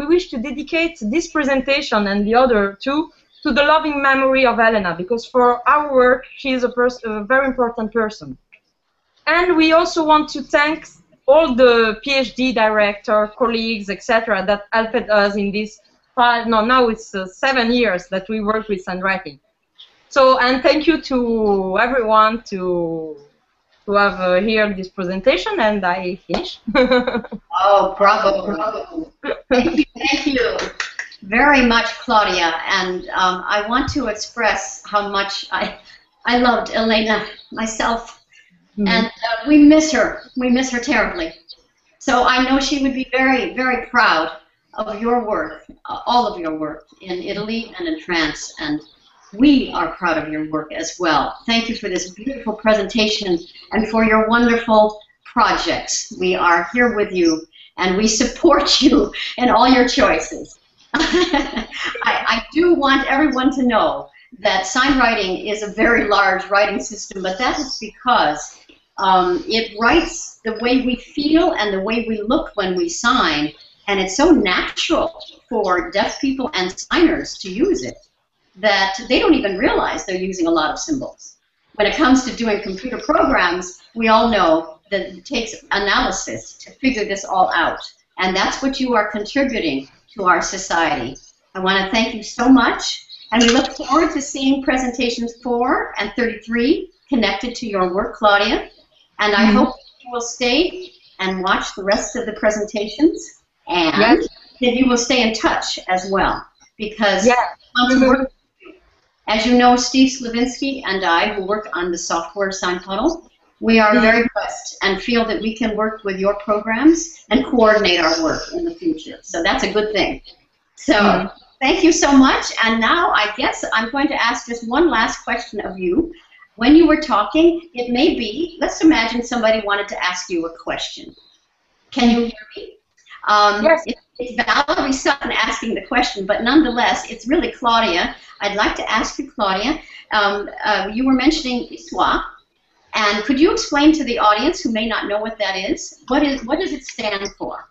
wish to dedicate this presentation and the other two to the loving memory of Elena, because for our work, she is a very important person. And we also want to thank all the PhD director, colleagues, etc., that helped us in this now it's 7 years that we work with SignWriting. So, and thank you to everyone to have heard this presentation, and I finish. Oh, bravo, bravo. Thank you very much, Claudia. And I want to express how much I loved Elena myself. And we miss her. We miss her terribly. So I know she would be very proud of your work, all of your work in Italy and in France. And we are proud of your work as well. Thank you for this beautiful presentation and for your wonderful projects. We are here with you and we support you in all your choices. I do want everyone to know that SignWriting is a very large writing system, but that is because it writes the way we feel and the way we look when we sign, and it's so natural for deaf people and signers to use it that they don't even realize they're using a lot of symbols. When it comes to doing computer programs, we all know that it takes analysis to figure this all out, and that's what you are contributing to our society. I want to thank you so much, and we look forward to seeing presentations 4 and 33 connected to your work, Claudia, and I hope you will stay and watch the rest of the presentations, and that you will stay in touch as well, because as you know, Steve Slavinsky and I, who work on the software Sign Puddle, we are very blessed and feel that we can work with your programs and coordinate our work in the future. So that's a good thing. So thank you so much. And now I guess I'm going to ask just one last question of you. When you were talking, it may be, let's imagine somebody wanted to ask you a question. Can you hear me? Yes. It's Valerie Sutton asking the question, but nonetheless, it's really Claudia. I'd like to ask you, Claudia, you were mentioning ISWA, and could you explain to the audience who may not know what that is? What does it stand for?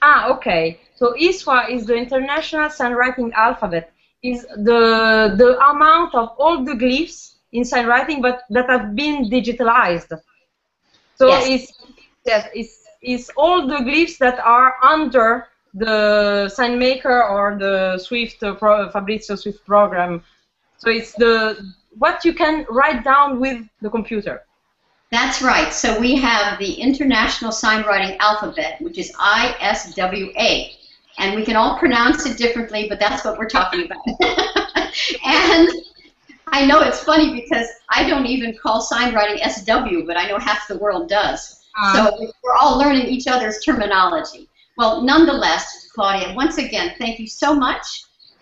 Okay. So ISWA is the International SignWriting Alphabet. Is the amount of all the glyphs in SignWriting, but that have been digitalized. So it's all the glyphs that are under the SignMaker or the Swift Fabrizio Swift program. So it's what you can write down with the computer. That's right. So we have the International Sign Writing Alphabet, which is ISWA. And we can all pronounce it differently, but that's what we're talking about. And I know it's funny because I don't even call sign writing SW, but I know half the world does. So we're all learning each other's terminology. Well, nonetheless, Claudia, once again, thank you so much.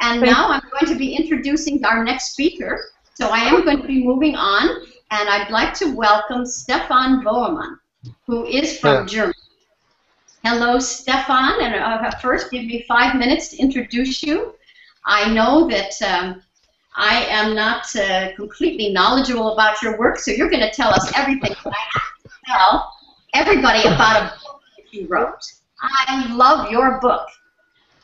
And now I'm going to be introducing our next speaker. So I am going to be moving on, and I'd like to welcome Stefan Boermann, who is from Germany. Hello, Stefan, and first give me 5 minutes to introduce you. I know that I am not completely knowledgeable about your work, so you're going to tell us everything that I have to tell everybody about a book that you wrote. I love your book.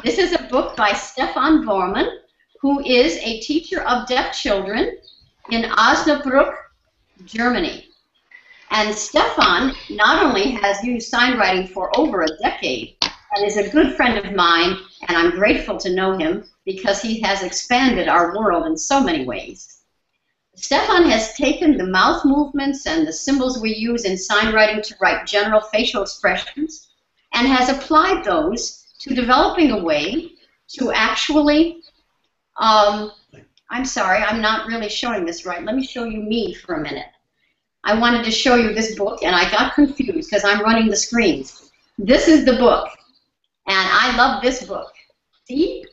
This is a book by Stefan Boermann, who is a teacher of deaf children in Osnabrück, Germany. And Stefan not only has used sign writing for over a decade and is a good friend of mine, and I'm grateful to know him because he has expanded our world in so many ways. Stefan has taken the mouth movements and the symbols we use in sign writing to write general facial expressions and has applied those to developing a way to actually, I'm sorry, I'm not really showing this right. Let me show you me for a minute. I wanted to show you this book, and I got confused because I'm running the screens. This is the book, and I love this book. See?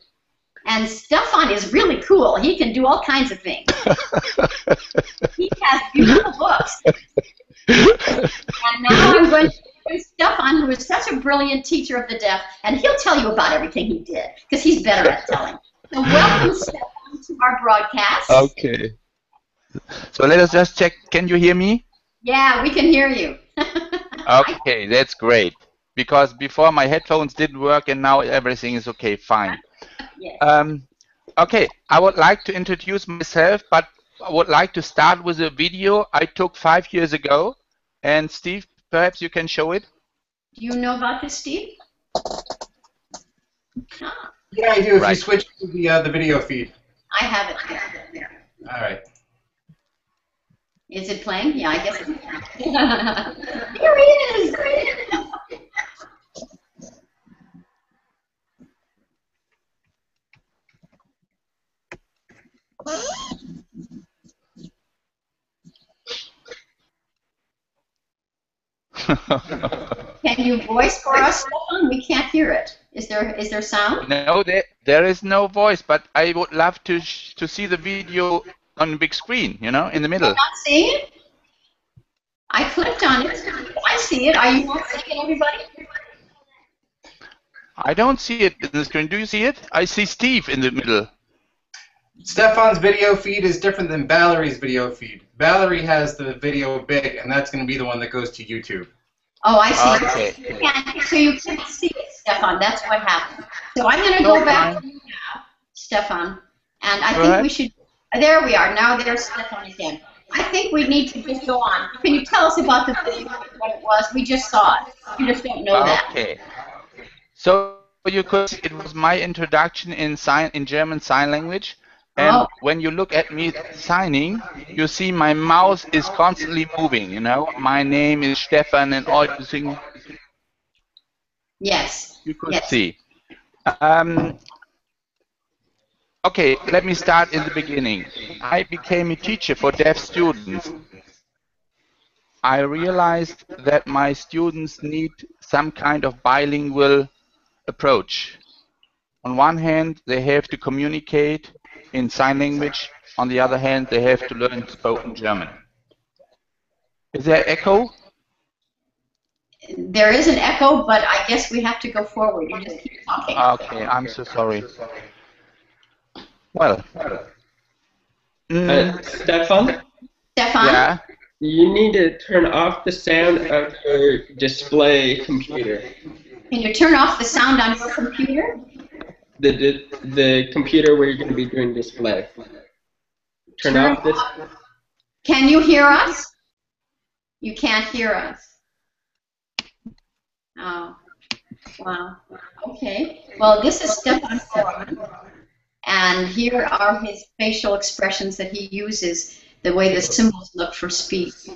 And Stefan is really cool. He can do all kinds of things. He has beautiful books. And now I'm going to introduce Stefan, who is such a brilliant teacher of the deaf, and he'll tell you about everything he did, because he's better at telling. So welcome, Stefan, to our broadcast. Okay. So let us just check. Can you hear me? Yeah, we can hear you. Okay, that's great. Because before my headphones didn't work and now everything is okay, fine. Yes. Okay, I would like to introduce myself, but I would like to start with a video I took 5 years ago. And Steve, perhaps you can show it? Do you know about this, Steve? Ah. Yeah, I do. If you switch to the video feed. I have it there. All right. Is it playing? Yeah, I guess it's playing. Here he is! Can you voice for us, Stefan? We can't hear it. Is there sound? No, there is no voice, but I would love to see the video on the big screen, you know, in the middle. You're not seeing it? I clicked on it. I see it. Are you not seeing it, everybody? I don't see it in the screen. Do you see it? I see Steve in the middle. Stefan's video feed is different than Valerie's video feed. Valerie has the video big, and that's going to be the one that goes to YouTube. Oh, I see. Okay. So you can't see it, Stefan. That's what happened. So I'm going to go back to you now, Stefan, and I think we should. There we are. Now there's Stefan again. I think we need to just go on. Can you tell us about the video, what it was? We just saw it. You just don't know that. Okay. So you could see it was my introduction in German Sign Language. And when you look at me signing, you see my mouth is constantly moving, you know. My name is Stefan and all you things. Yes. You could see. Okay, let me start in the beginning. I became a teacher for deaf students. I realized that my students need some kind of bilingual approach. On one hand, they have to communicate in sign language. On the other hand, they have to learn spoken German. Is there echo? There is an echo, but I guess we have to go forward. You just keep talking. Okay, I'm so sorry. Well. Stefan? Stefan? Yeah? You need to turn off the sound of your display computer. Can you turn off the sound on your computer? The computer where you're going to be doing display. Turn off this. Can you hear us? You can't hear us. Oh, wow. Okay. Well, this is Stefan Boermann, And here are his facial expressions that he uses, the way the symbols look for speech.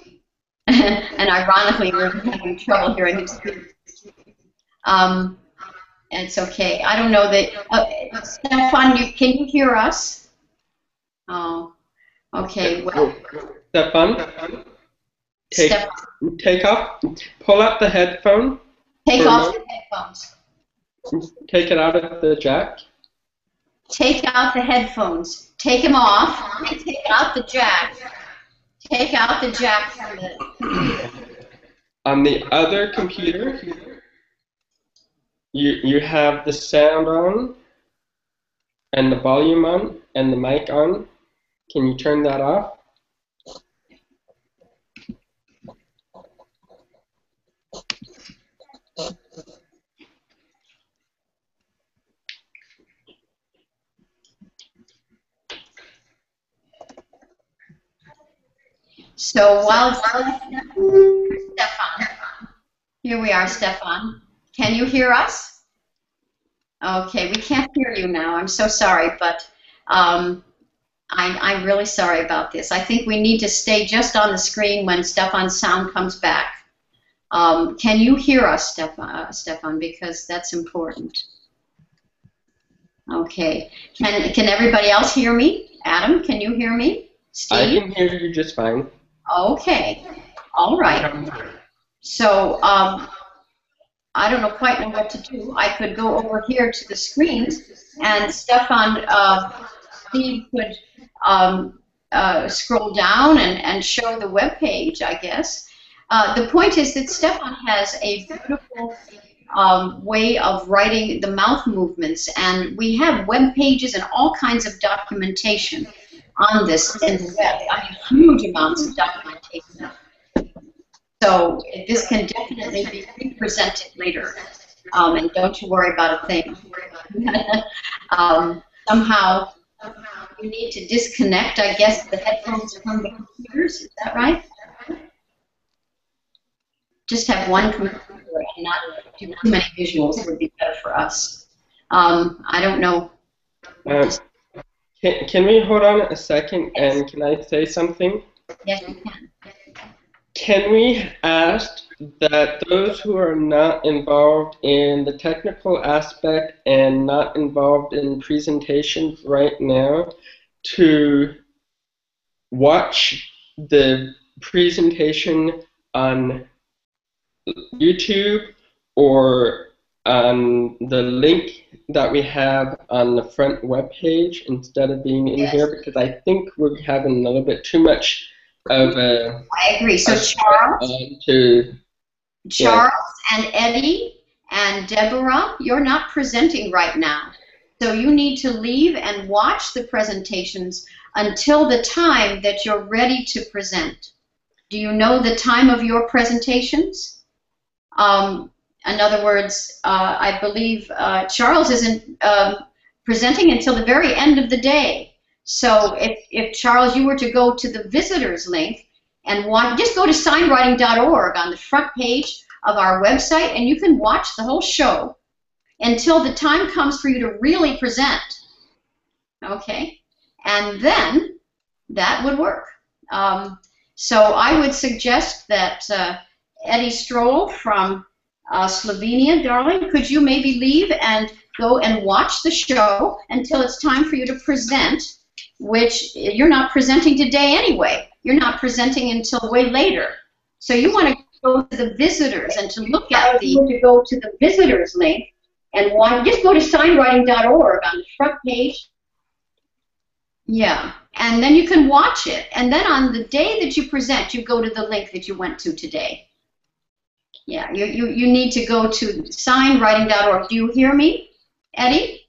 And ironically, we're having trouble hearing him speak. It's okay. I don't know that. Stefan, can you hear us? Oh, okay. Well, Stefan, pull out the headphone. Take off the headphones. Take it out of the jack. Take out the headphones. Take them off. And take out the jack. Take out the jack from the computer. On the other computer, you have the sound on, and the volume on, and the mic on. Can you turn that off? So while Stefan, here we are, Stefan. Can you hear us? Okay, we can't hear you now. I'm so sorry, but I'm really sorry about this. I think we need to stay just on the screen when Stefan's sound comes back. Can you hear us, Stefan? Because that's important. Okay. Can everybody else hear me? Adam, can you hear me? Steve? I can hear you just fine. Okay. All right. So I don't quite know what to do. I could go over here to the screens, and Stefan, Steve could scroll down and show the web page, I guess. The point is that Stefan has a beautiful way of writing the mouth movements, and we have web pages and all kinds of documentation on this in the web. I mean, huge amounts of documentation. So this can definitely be represented later, and don't you worry about a thing. Somehow you need to disconnect, I guess, the headphones from the computers. Is that right? Just have one computer and not do too many visuals would be better for us. I don't know. Can we hold on a second, and can I say something? Yes, you can. Can we ask that those who are not involved in the technical aspect and not involved in presentations right now to watch the presentation on YouTube or on the link that we have on the front web page instead of being in here, because I think we're having a little bit too much of a... I agree. So Charles and Eddie and Deborah, you're not presenting right now. So you need to leave and watch the presentations until the time that you're ready to present. Do you know the time of your presentations? In other words, I believe Charles isn't presenting until the very end of the day. So if Charles, you were to go to the visitors link and just go to SignWriting.org on the front page of our website, and you can watch the whole show until the time comes for you to really present. Okay? And then that would work. So I would suggest that Eddie Stroll from Slovenia, darling, could you maybe leave and go and watch the show until it's time for you to present, which you're not presenting today anyway. You're not presenting until way later. So you want to go to the visitors and to look at to go to the visitors link and just go to SignWriting.org on the front page. Yeah, and then you can watch it. And then on the day that you present, you go to the link that you went to today. Yeah, you need to go to SignWriting.org. Do you hear me, Eddie?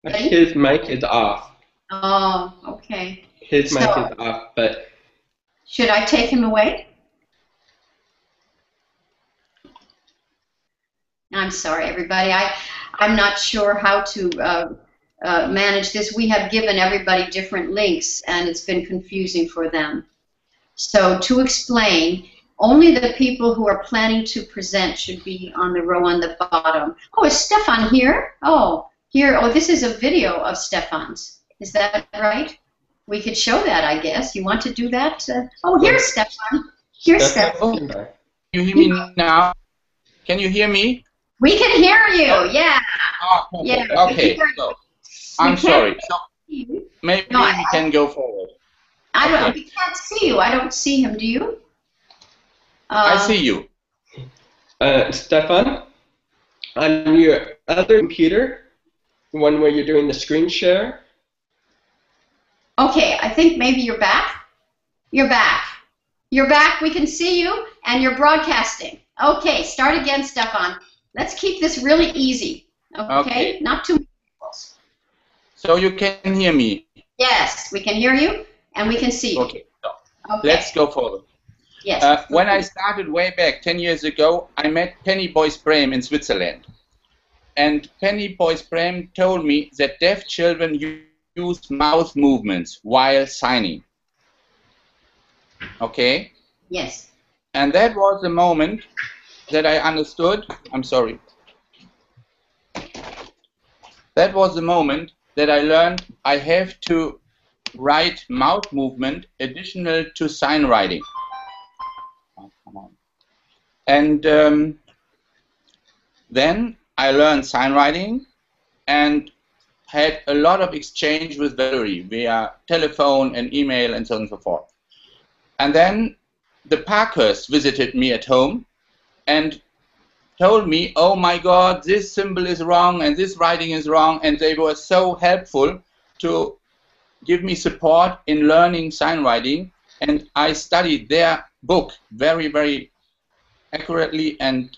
His mic is off. Oh, okay. His mic is off, but... Should I take him away? I'm sorry, everybody. I'm not sure how to manage this. We have given everybody different links, and it's been confusing for them. So to explain, Only the people who are planning to present should be on the row on the bottom. Oh, is Stefan here? Oh, here. Oh, this is a video of Stefan's. Is that right? We could show that, I guess. You want to do that? Oh, here's Stefan. Here's Stefan. Can you hear me now? Can you hear me? We can hear you. Yeah. Oh, Yeah. okay. So, I'm sorry. So maybe No, we can go forward. I don't. We can't see you. I don't see him. Do you? I see you. Stefan, on your other computer, the one where you're doing the screen share. Okay, I think maybe you're back. You're back. You're back. We can see you, and you're broadcasting. Okay, start again, Stefan. Let's keep this really easy. Okay? Not too many people. So you can hear me. Yes, we can hear you, and we can see you. Okay. So let's go forward. Yes. When I started way back 10 years ago, I met Penny Boyce-Brame in Switzerland. And Penny Boyce-Brame told me that deaf children use mouth movements while signing. Okay? Yes. And that was the moment that I understood. I'm sorry. That was the moment that I learned I have to write mouth movement additional to sign writing. Oh, come on. And then I learned sign writing and had a lot of exchange with Valerie via telephone and email and so on and so forth. And then the Parkers visited me at home and told me, oh my God, this symbol is wrong and this writing is wrong, and they were so helpful to give me support in learning sign writing, and I studied their book very, very accurately and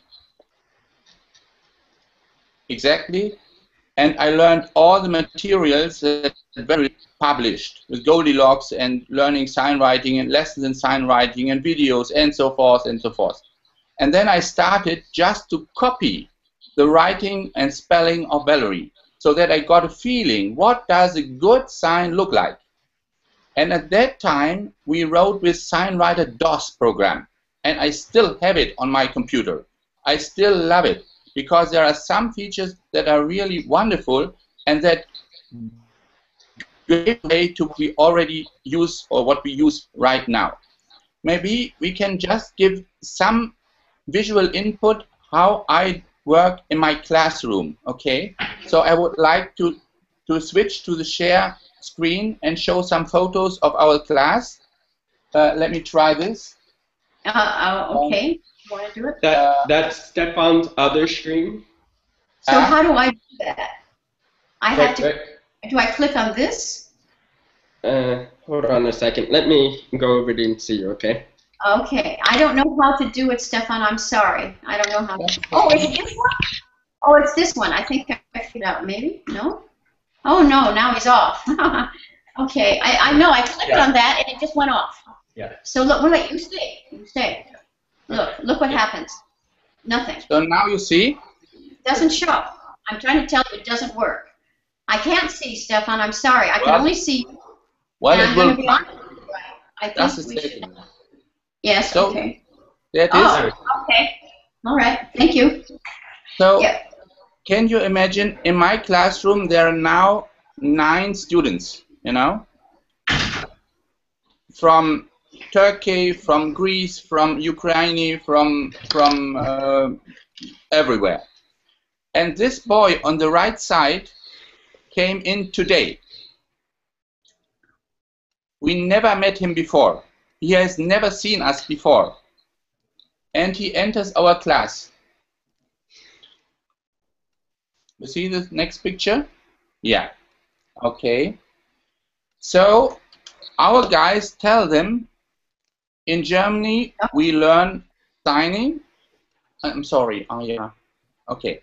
exactly, and I learned all the materials that were published with Goldilocks and learning sign writing and lessons in sign writing and videos and so forth and so forth. And then I started just to copy the writing and spelling of Valerie so that I got a feeling, what does a good sign look like? And at that time, we wrote with SignWriter DOS program, and I still have it on my computer. I still love it because there are some features that are really wonderful and that give way to what we already use or what we use right now. Maybe we can just give some visual input how I work in my classroom, okay? So I would like to switch to the share screen and show some photos of our class. Let me try this. Okay. You want to do it? That's Stefan's other screen. So how do I do that? I have to. Do I click on this? Hold on a second. Let me go over it and see, okay? Okay. I don't know how to do it, Stefan. I'm sorry. I don't know how to. Oh, is it this one? Oh, it's this one. I think I figured out. Maybe? No? Oh, no. Now he's off. Okay. I know. I clicked on that and it just went off. Yeah. So look, wait, you stay. You stay. Look what happens. Nothing. So now you see? It doesn't show. I'm trying to tell you it doesn't work. I can't see, Stefan. I'm sorry. I can only see you. Well, it will. I that's think the we should. setting. Yes. So, okay. That is. Okay. All right. Thank you. So, yeah. Can you imagine? In my classroom, there are now 9 students. You know, from Turkey, from Greece, from Ukraine, from everywhere. And this boy on the right side came in today. We never met him before. He has never seen us before. And he enters our class. You see the next picture? Yeah. Okay. So our guys tell them, in Germany we learn signing. I'm sorry. Oh yeah. Okay.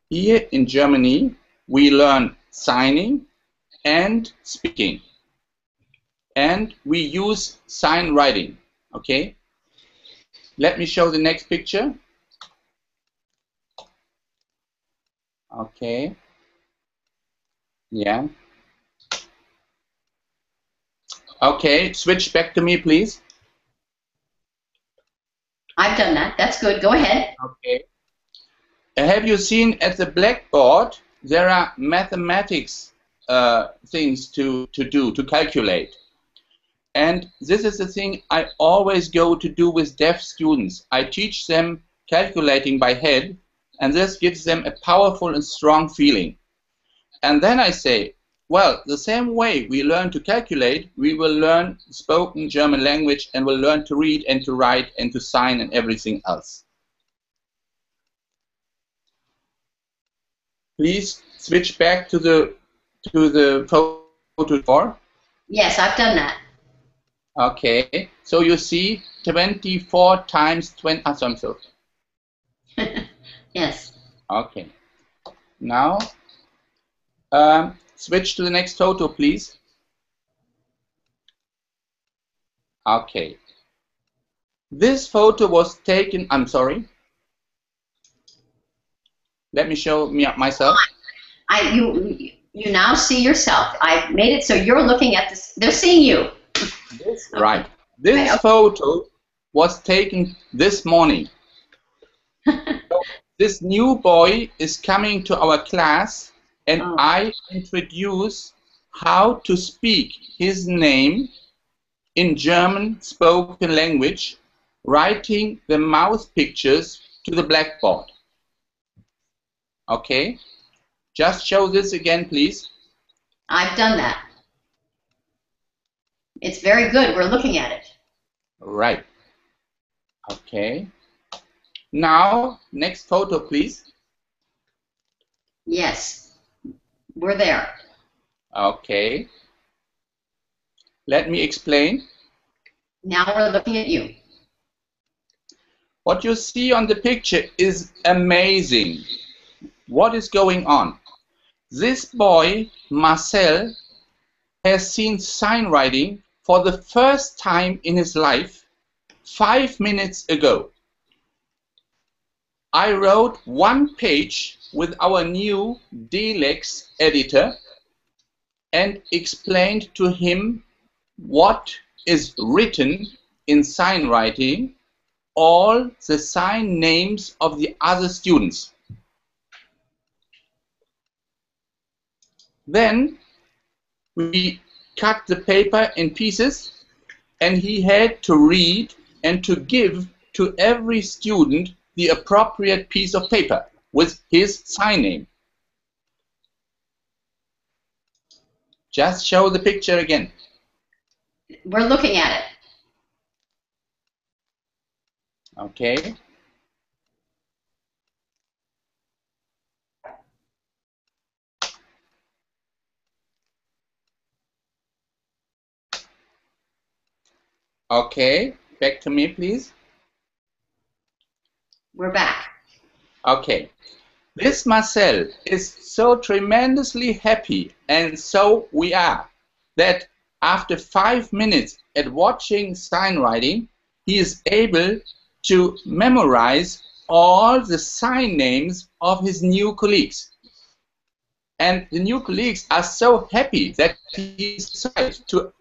Here in Germany we learn signing and speaking. And we use sign writing. Okay. Let me show the next picture. Okay. Yeah. Okay, switch back to me, please. I've done that. That's good. Go ahead. Okay. Have you seen at the blackboard there are mathematics things to do, to calculate? And this is the thing I always go to do with deaf students. I teach them calculating by head, and this gives them a powerful and strong feeling. And then I say, well, the same way we learn to calculate, we will learn spoken German language and will learn to read and to write and to sign and everything else. Please switch back to the photo 4. Yes, I've done that. Okay, so you see 24 times 20. So. Yes. Okay. Now, switch to the next photo, please. Okay. This photo was taken. I'm sorry. Let me show myself. You now see yourself. I made it so you're looking at this. They're seeing you. Right. This photo was taken this morning. So this new boy is coming to our class, and I introduce how to speak his name in German spoken language, writing the mouth pictures to the blackboard. Okay? Just show this again, please. I've done that. It's very good. We're looking at it. Right. Okay. Now, next photo, please. Yes. We're there. Okay. Let me explain. Now we're looking at you. What you see on the picture is amazing. What is going on? This boy, Marcel, has seen sign writing for the first time in his life 5 minutes ago. I wrote 1 page with our new DLEX editor and explained to him what is written in sign writing, all the sign names of the other students. Then we cut the paper in pieces, and he had to read and to give to every student the appropriate piece of paper with his sign name. Just show the picture again. We're looking at it. Okay. Okay, back to me, please. We're back. Okay. This Marcel is so tremendously happy, and so we are, that after 5 minutes at watching sign writing, he is able to memorize all the sign names of his new colleagues. And the new colleagues are so happy that he decided to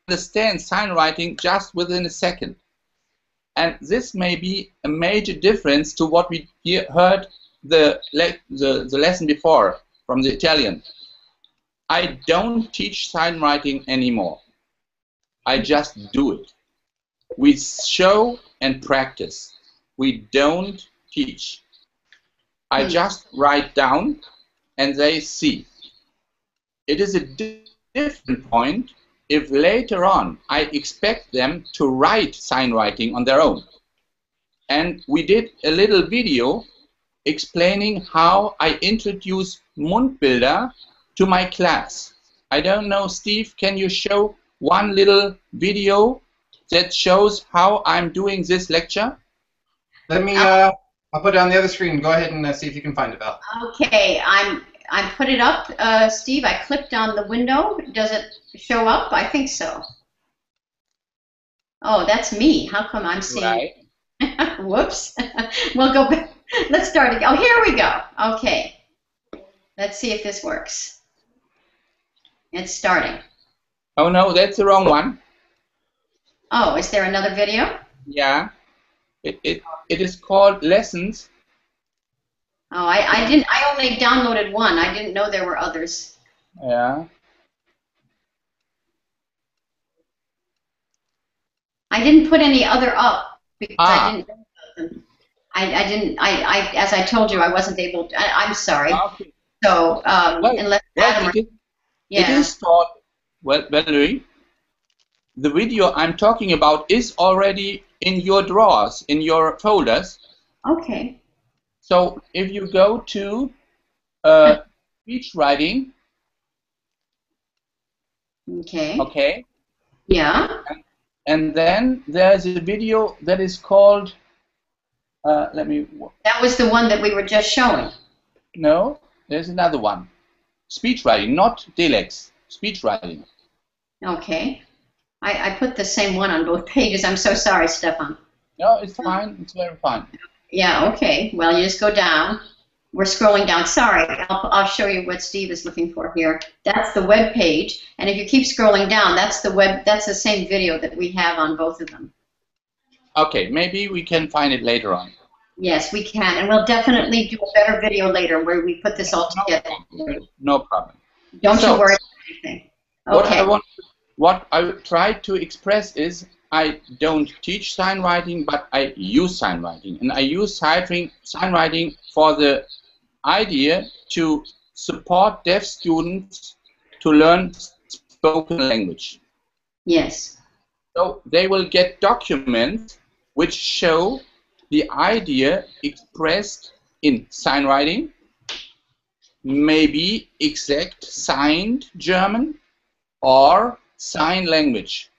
understand sign writing just within a second. And this may be a major difference to what we heard the lesson before from the Italian. I don't teach sign writing anymore. I just do it. We show and practice. We don't teach. I just write down and they see. It is a different point if later on I expect them to write sign writing on their own. And we did a little video explaining how I introduce Mundbilder to my class. I don't know, Steve, can you show one little video that shows how I'm doing this lecture? Let me, I'll put it on the other screen. Go ahead and see if you can find it, Val. Okay, I put it up, Steve. I clicked on the window. Does it show up? I think so. Oh, that's me. How come I'm seeing? Right. Whoops. We'll go back. Let's start again. Oh, here we go. Okay. Let's see if this works. It's starting. Oh no, that's the wrong one. Oh, is there another video? Yeah. It is called Lessons. Oh, I didn't. I only downloaded one. I didn't know there were others. Yeah. I didn't put any other up because I Ah. didn't know about them. I didn't. As I told you, I wasn't able to. I'm sorry. Okay. So unless Adam. It is taught. Well, Valerie, the video I'm talking about is already in your drawers, in your folders. Okay. So if you go to speech writing. Okay. Okay. Yeah. And then there's a video that is called. Let me. That was the one that we were just showing. No, there's another one. Speech writing, not Delex. Speech writing. Okay. I put the same one on both pages. I'm so sorry, Stefan. No, it's fine. It's very fine. Yeah, okay. Well, you just go down. We're scrolling down. Sorry, I'll show you what Steve is looking for here. That's the web page, and if you keep scrolling down, that's the same video that we have on both of them. Okay, maybe we can find it later on. Yes, we can, and we'll definitely do a better video later where we put this all together. No problem. Don't you worry about anything. Okay. What I tried to express is I don't teach sign writing, but I use sign writing, and I use sign writing for the idea to support deaf students to learn spoken language. Yes. So they will get documents which show the idea expressed in sign writing, maybe exact signed German or sign language.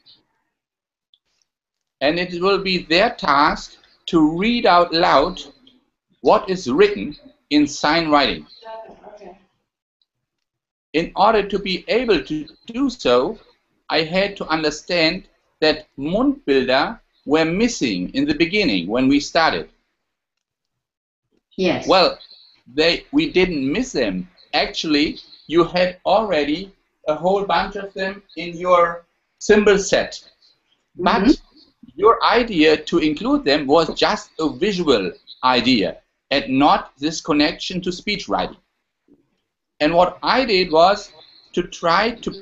And it will be their task to read out loud what is written in sign writing. In order to be able to do so, I had to understand that Mundbilder were missing in the beginning when we started. Yes. Well, we didn't miss them. Actually, you had already a whole bunch of them in your symbol set. But your idea to include them was just a visual idea and not this connection to speech writing. And what I did was to try to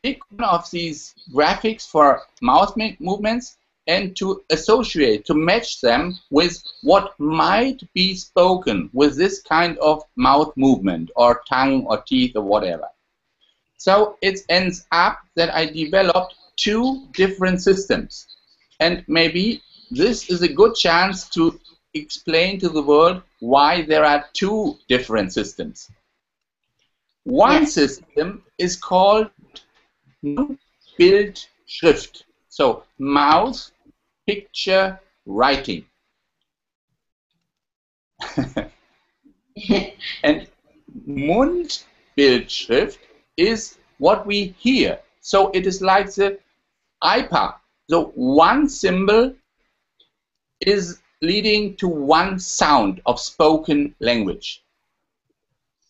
pick one of these graphics for mouth movements and to associate, to match them with what might be spoken with this kind of mouth movement or tongue or teeth or whatever. So it ends up that I developed two different systems. And maybe this is a good chance to explain to the world why there are two different systems. One system is called Bildschrift, so mouth picture writing. And Mundbildschrift is what we hear. So it is like the iPad. So one symbol is leading to one sound of spoken language.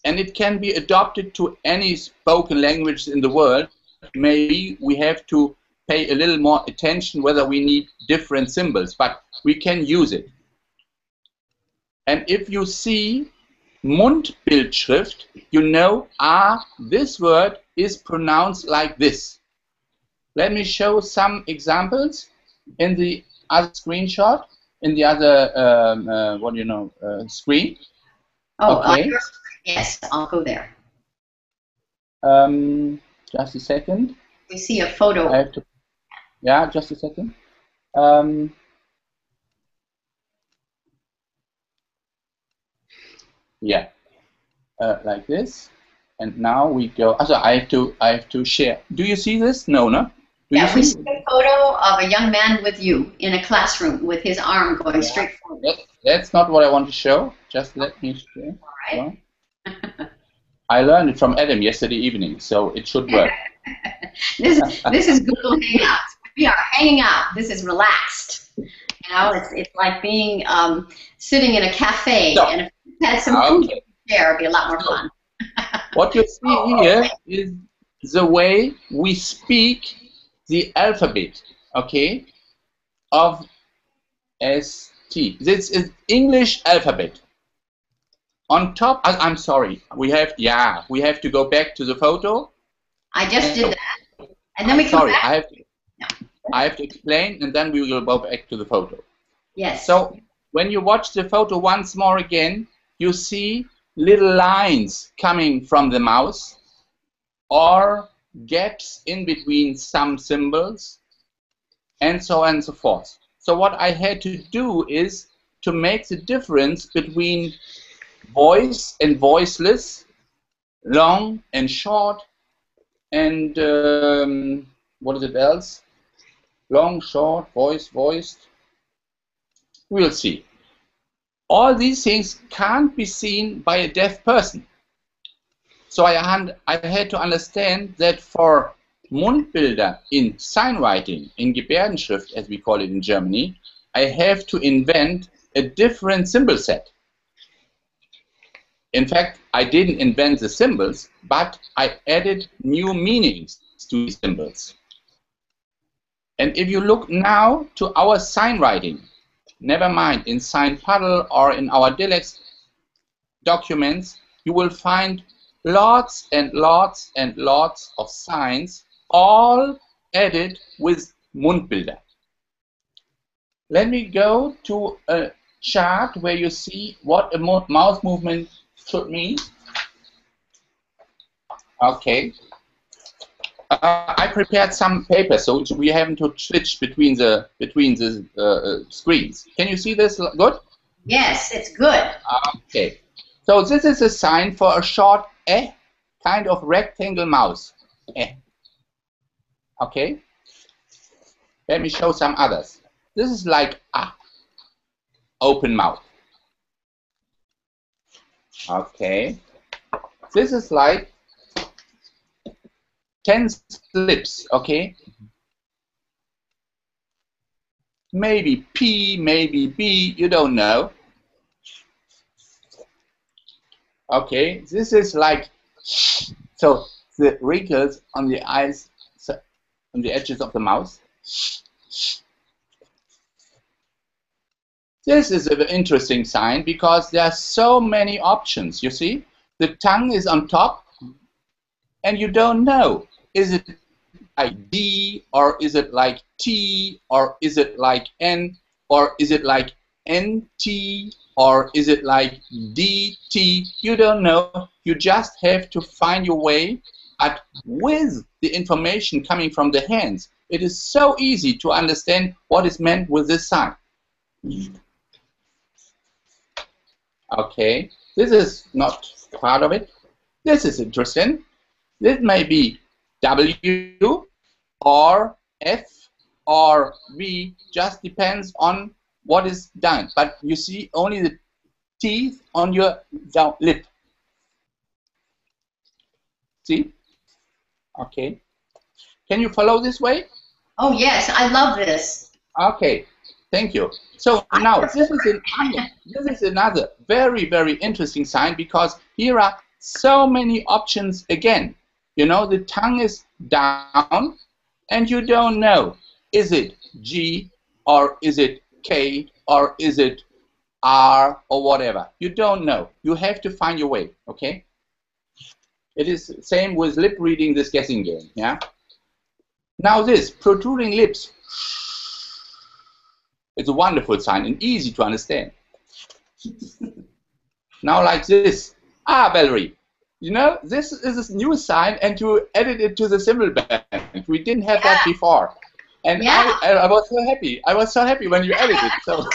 And it can be adopted to any spoken language in the world. Maybe we have to pay a little more attention whether we need different symbols, but we can use it. And if you see Mundbildschrift, you know, this word is pronounced like this. Let me show some examples in the other screenshot, in the other, screen. Oh, okay. Yes, I'll go there. Just a second. We see a photo. I have to, yeah, just a second. Yeah, like this. And now we go. Also, I have to share. Do you see this? No. Yeah, we see a photo of a young man with you in a classroom with his arm going straight forward. That's not what I want to show. Just let me share. All right. I learned it from Adam yesterday evening, so it should work. This is Google Hangouts. We are hanging out. This is relaxed. You know, it's like being sitting in a cafe, and if you had some food there, it'd be a lot more fun. What you see here is the way we speak the alphabet, okay, of S, T. This is English alphabet. On top, I'm sorry, we have to go back to the photo. I just did that. And then we come sorry, back. I have to explain, and then we will go back to the photo. Yes. So when you watch the photo once more again, you see little lines coming from the mouse or gaps in between some symbols and so on and so forth. So what I had to do is to make the difference between voice and voiceless, long and short, and what is it else? Long, short, voice, voiced. We'll see. All these things can't be seen by a deaf person. So I had to understand that for Mundbilder in SignWriting, in Gebärdenschrift as we call it in Germany, I have to invent a different symbol set. In fact, I didn't invent the symbols, but I added new meanings to these symbols. And if you look now to our SignWriting, never mind in SignPuddle or in our Dilex documents, you will find lots and lots and lots of signs, all added with Mundbilder. Let me go to a chart where you see what a mouse movement should mean. Okay. I prepared some paper, so we haven't to switch between the screens. Can you see this good? Yes, it's good. Okay. So this is a sign for a short kind of rectangle mouse. Okay. Let me show some others. This is like open mouth. Okay. This is like tense lips. Okay. Maybe P, maybe B, you don't know. Okay, this is like, so the wrinkles on the eyes, on the edges of the mouth. This is an interesting sign because there are so many options, you see? The tongue is on top and you don't know. Is it like D, or is it like T, or is it like N, or is it like NT, or is it like DT? You don't know. You just have to find your way. But with the information coming from the hands, it is so easy to understand what is meant with this sign. Okay, this is not part of it. This is interesting. This may be W or F or V, just depends on what is done. But you see only the teeth on your lip. See? Okay. Can you follow this way? Oh yes, I love this. Okay, thank you. So now this is another very, very interesting sign because here are so many options again. You know, the tongue is down and you don't know, is it G or is it K or is it R or whatever. You don't know. You have to find your way, okay? It is the same with lip reading, this guessing game, yeah? Now this, protruding lips. It's a wonderful sign and easy to understand. Now like this. Valerie, you know, this is a new sign and you added it to the symbol bank. We didn't have that before. And I was so happy. I was so happy when you added it. So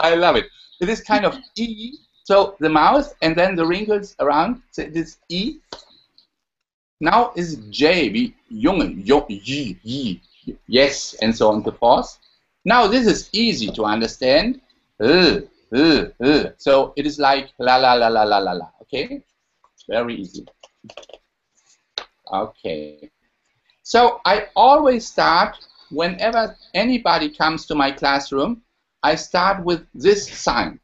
I love it. It is kind of E. So the mouth and then the wrinkles around. So it is E. Now is J. Jungen, J, yes, and so on and so forth. Now this is easy to understand. So it is like la la la la la la la. Okay, very easy. Okay. So I always start, whenever anybody comes to my classroom, I start with this sign.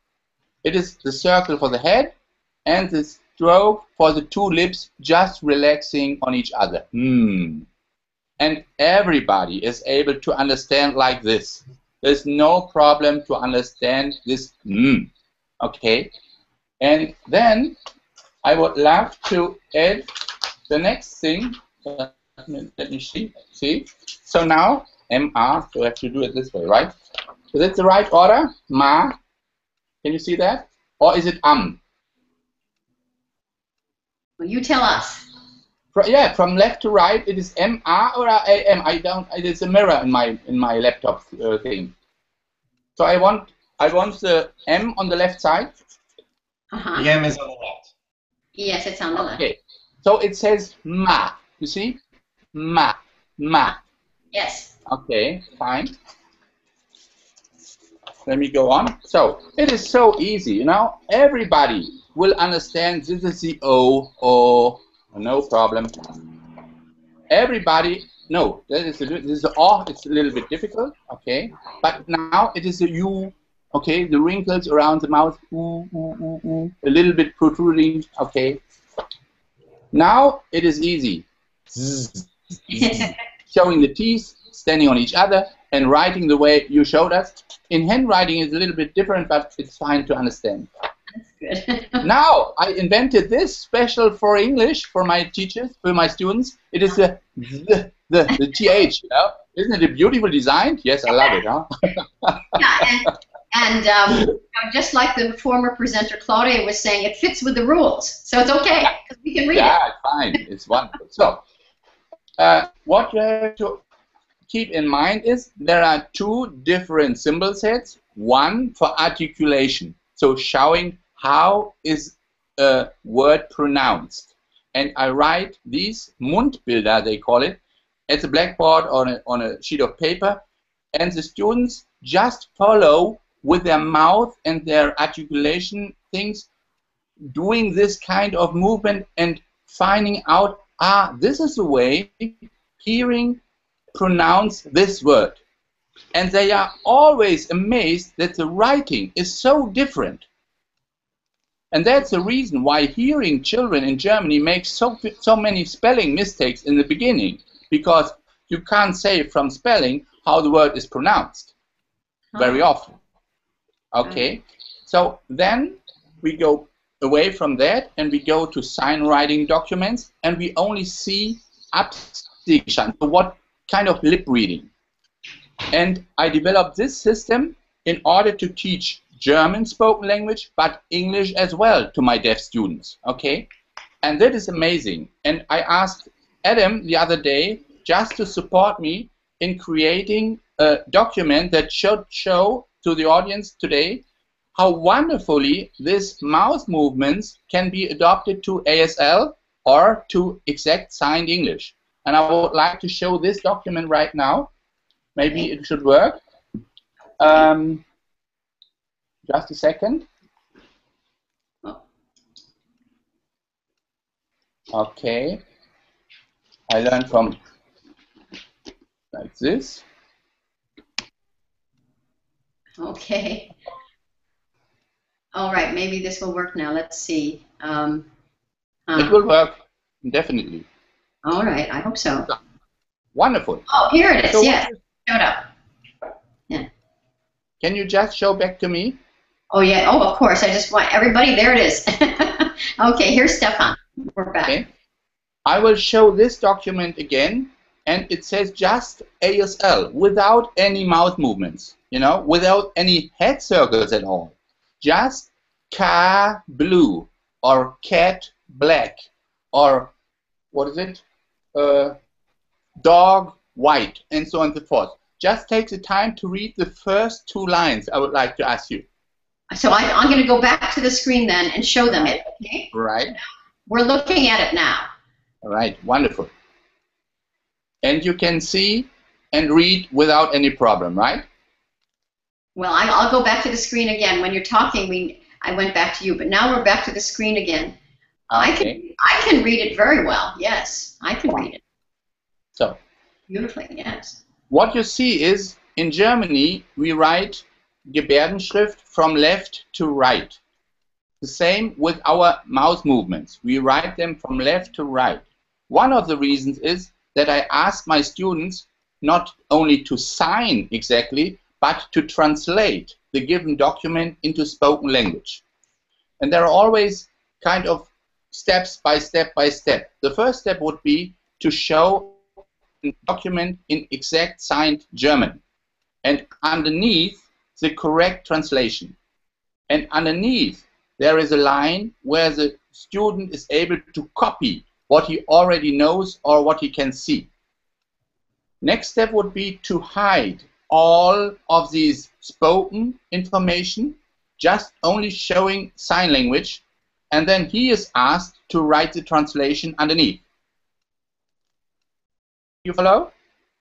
It is the circle for the head and the stroke for the two lips just relaxing on each other. And everybody is able to understand like this. there's no problem to understand this okay? And then I would love to add the next thing. Let me see. So now, MR, so I have to do it this way, right? Is it the right order? Ma. Can you see that? Or is it Well, you tell us. Yeah, from left to right, it is MR or AM. I don't. It is a mirror in my laptop thing. So I want the M on the left side. The M is on the left. Yes, it's on the left. Okay. So it says ma. You see? Ma. Yes. Okay, fine. Let me go on. So it is so easy, you know. Everybody will understand this is the O, no problem. Everybody, no, this is the O. It's a little bit difficult, okay. But now it is a U, okay. The wrinkles around the mouth, a little bit protruding, okay. Now it is easy. Showing the teeth, standing on each other, and writing the way you showed us. In handwriting, it's a little bit different, but it's fine to understand. That's good. Now, I invented this special for English, for my teachers, for my students. It is the TH, you know? Isn't it a beautiful design? Yes, I love it, huh? Yeah, and just like the former presenter Claudia was saying, it fits with the rules, so it's okay, because we can read it. Yeah, it's fine. It's wonderful. So, what you have to keep in mind is there are two different symbol sets. One for articulation, so showing how is a word pronounced. And I write these Mundbilder, they call it, at the blackboard on a sheet of paper, and the students just follow with their mouth and their articulation things, doing this kind of movement and finding out, this is the way hearing pronounce this word. And they are always amazed that the writing is so different. And that's the reason why hearing children in Germany make so many spelling mistakes in the beginning, because you can't say from spelling how the word is pronounced very often. Okay, so then we go away from that and we go to sign writing documents, and we only see Absichern, so what kind of lip reading. And I developed this system in order to teach German spoken language, but English as well to my deaf students, okay? And that is amazing. And I asked Adam the other day just to support me in creating a document that should show to the audience today how wonderfully these mouth movements can be adopted to ASL or to exact signed English. And I would like to show this document right now. Maybe it should work. Just a second. Okay. I learned from like this. Okay. All right, maybe this will work now. Let's see. It will work, definitely. All right, I hope so. Wonderful. Oh, here it is. So yes, showed up. Yeah. Can you just show back to me? Oh yeah. Oh, of course. I just want everybody. There it is. Okay, here's Stefan. We're back. Okay. I will show this document again, and it says just ASL without any mouth movements. You know, without any head circles at all. Just car blue or cat black or what is it? Dog white, and so on and so forth. Just take the time to read the first two lines. I would like to ask you. So I'm going to go back to the screen then and show them it. Okay. Right. We're looking at it now. All right. Wonderful. And you can see and read without any problem, right? Well, I'll go back to the screen again. When you're talking, I went back to you, but now we're back to the screen again. Okay. I can read it very well. Yes, I can read it. So. Beautifully, yes. What you see is, in Germany, we write Gebärdenschrift from left to right. The same with our mouth movements. We write them from left to right. One of the reasons is that I ask my students not only to sign exactly, but to translate the given document into spoken language. And there are always kind of steps by step by step. The first step would be to show a document in exact signed German, and underneath the correct translation. And underneath there is a line where the student is able to copy what he already knows or what he can see. Next step would be to hide all of these spoken information, just only showing sign language, and then he is asked to write the translation underneath. You follow?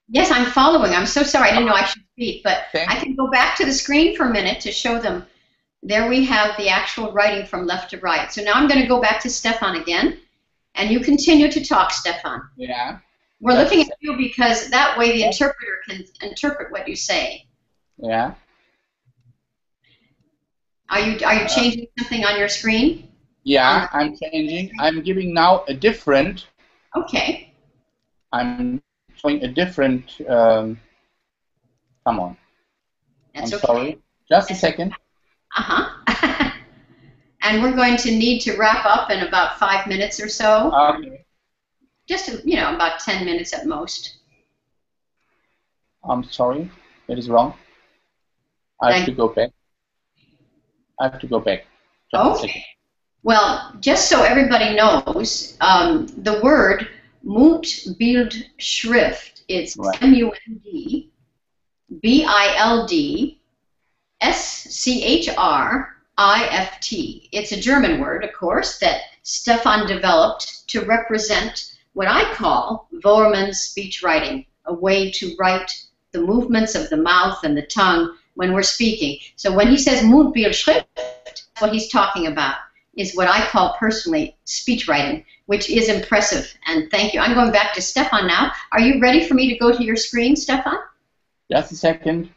Yes, I'm following. I'm so sorry. I didn't know I should speak, but I can go back to the screen for a minute to show them. There we have the actual writing from left to right. So now I'm going to go back to Stefan again, and you continue to talk, Stefan. Yeah. We're looking at you because that way the interpreter can interpret what you say. Yeah. Are you changing something on your screen? Yeah, I'm changing. I'm giving now a different. Okay. I'm showing a different. Come on. That's I'm okay. sorry. Just a second. Uh-huh. And we're going to need to wrap up in about 5 minutes or so. Okay. Just, you know, about 10 minutes at most. I'm sorry. That is wrong. I have to go back. I have to go back. Just a second. Well, just so everybody knows, the word Multbildschrift, it's M-U-N-D, B-I-L-D-S-C-H-R-I-F-T. It's a German word, of course, that Stefan developed to represent what I call Voerman's speech writing, a way to write the movements of the mouth and the tongue when we're speaking. So when he says Multbildschrift, what he's talking about is what I call personally speech writing, which is impressive. And thank you. I'm going back to Stefan now. Are you ready for me to go to your screen, Stefan? Just a second.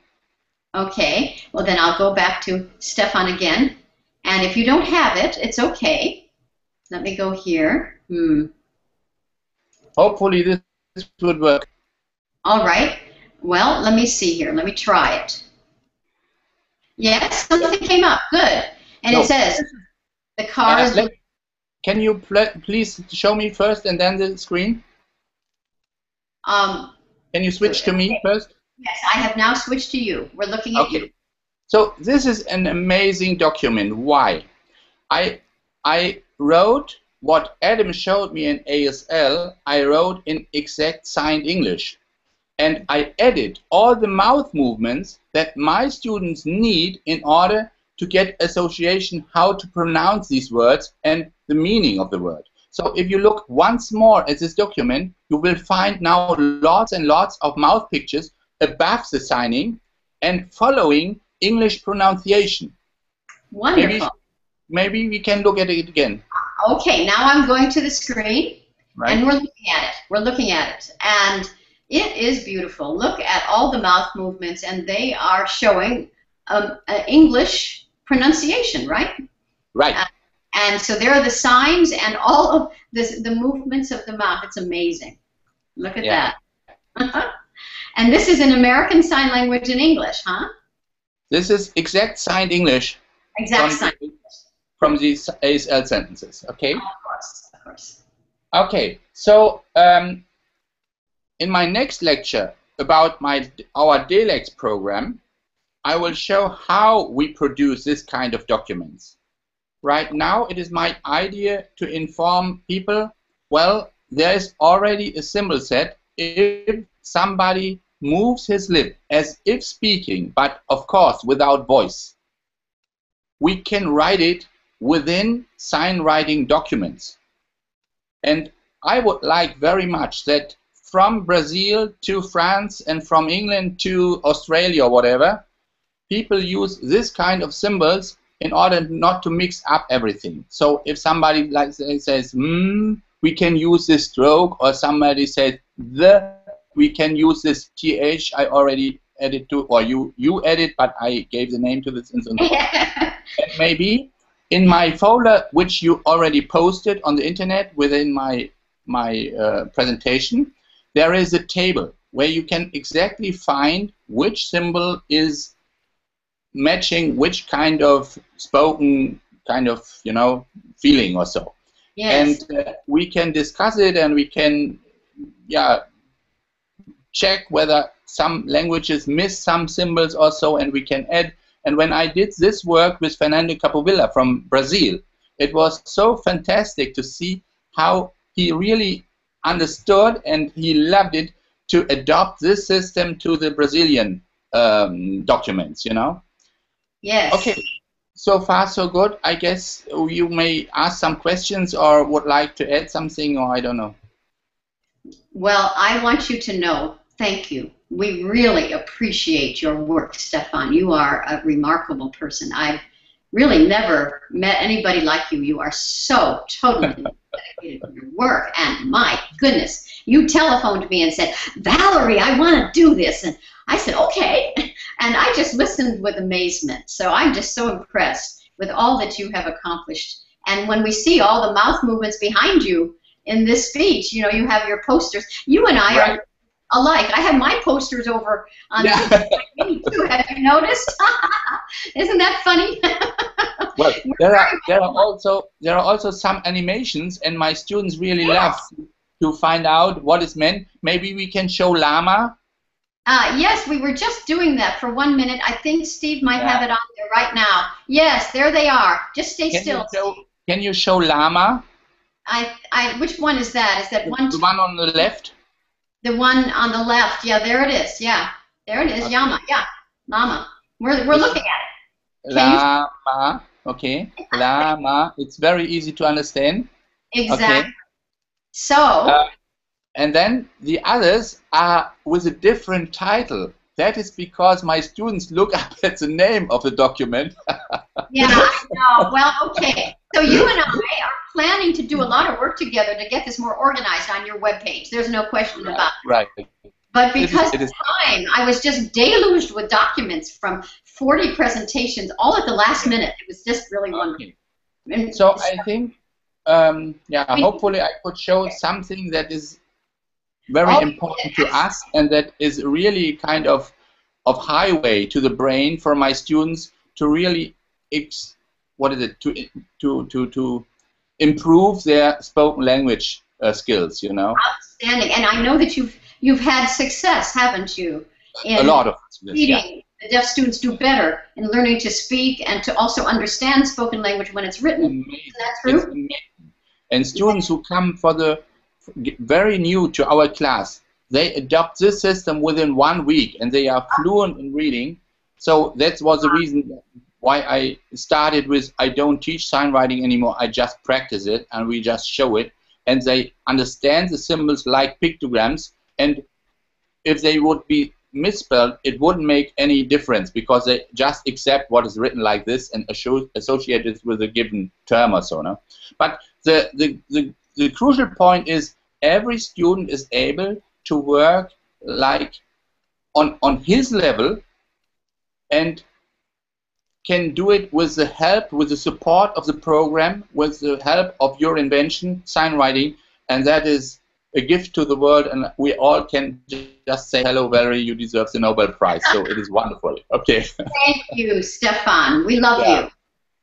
Okay. Well, then I'll go back to Stefan again. And if you don't have it, it's okay. Let me go here. Hopefully this would work. All right. Well, let me see here. Let me try it. Yes, something came up. Good. And it says, the car is... Can you please show me first and then the screen? Can you switch to me first? Yes, I have now switched to you. We're looking at you. So this is an amazing document. Why? I wrote what Adam showed me in ASL, I wrote in exact signed English. And I added all the mouth movements that my students need in order to get association how to pronounce these words and the meaning of the word. So if you look once more at this document, you will find now lots and lots of mouth pictures above the signing and following English pronunciation. Wonderful. Maybe we can look at it again. Okay, now I'm going to the screen, and we're looking at it. We're looking at it, and it is beautiful. Look at all the mouth movements, and they are showing English pronunciation, right? Right. And so there are the signs and all of the movements of the mouth. It's amazing. Look at that. And this is an American Sign Language in English, huh? This is exact signed English. Exact signed English. From these ASL sentences, okay? Of course, of course. Okay, so in my next lecture about our DELEX program, I will show how we produce this kind of documents. Right now, it is my idea to inform people, well, there is already a symbol set if somebody moves his lip as if speaking, but of course without voice. We can write it within sign writing documents. And I would like very much that from Brazil to France and from England to Australia or whatever, people use this kind of symbols in order not to mix up everything. So if somebody like says we can use this stroke, or somebody says we can use this th. I already added to, or you added, but I gave the name to this instance. Maybe in my folder, which you already posted on the internet within my presentation, there is a table where you can exactly find which symbol is matching which kind of spoken kind of, you know, feeling or so. Yes. And we can discuss it, and we can, yeah, check whether some languages miss some symbols or so, and we can add. And when I did this work with Fernando Capovilla from Brazil, it was so fantastic to see how he really understood and he loved it to adopt this system to the Brazilian documents, you know. Yes. Okay, so far so good. I guess you may ask some questions or would like to add something, or I don't know. Well, I want you to know, thank you. We really appreciate your work, Stefan. You are a remarkable person. I've really never met anybody like you. You are so totally dedicated to your work, and my goodness, you telephoned me and said, Valerie, I want to do this, and I said, okay, and I just listened with amazement. So I'm just so impressed with all that you have accomplished. And when we see all the mouth movements behind you in this speech, you know, you have your posters. You and I are alike. I have my posters over on me too. Have you noticed? Isn't that funny? Well, there are also some animations, and my students really love to find out what is meant. Maybe we can show llama. Yes, we were just doing that for 1 minute. I think Steve might have it on there right now. Yes, there they are. Just stay still. Can you show llama? Which one is that? Is that one? The one on the left. The one on the left. Yeah, there it is. Yeah, there it is. Okay. Llama. Yeah, llama. We're looking at it. Llama. Okay. Llama. It's very easy to understand. Exactly. Okay. So. And then the others are with a different title. That is because my students look up at the name of the document. Yeah, I know. Well, okay. So you and I are planning to do a lot of work together to get this more organized on your webpage. There's no question about it. Right. But because of time, I was just deluged with documents from 40 presentations, all at the last minute. It was just really wonderful. And so I think, hopefully I could show something that is very important to us, and that is really kind of highway to the brain for my students to really to improve their spoken language skills, you know. Outstanding. And I know that you've had success, haven't you? In a lot of teaching the deaf students do better in learning to speak and to also understand spoken language when it's written. Is that true? And students who come for the very new to our class, they adopt this system within 1 week, and they are fluent in reading. So that was the reason why I started with, I don't teach sign writing anymore, I just practice it, and we just show it, and they understand the symbols like pictograms, and if they would be misspelled, it wouldn't make any difference, because they just accept what is written like this and associate it with a given term or so. No? But the crucial point is every student is able to work like on his level, and can do it with the help, with the support of the program, with the help of your invention, sign writing, and that is a gift to the world, and we all can just say, hello, Valerie, you deserve the Nobel Prize. So it is wonderful. Okay. Thank you, Stefan. We love you.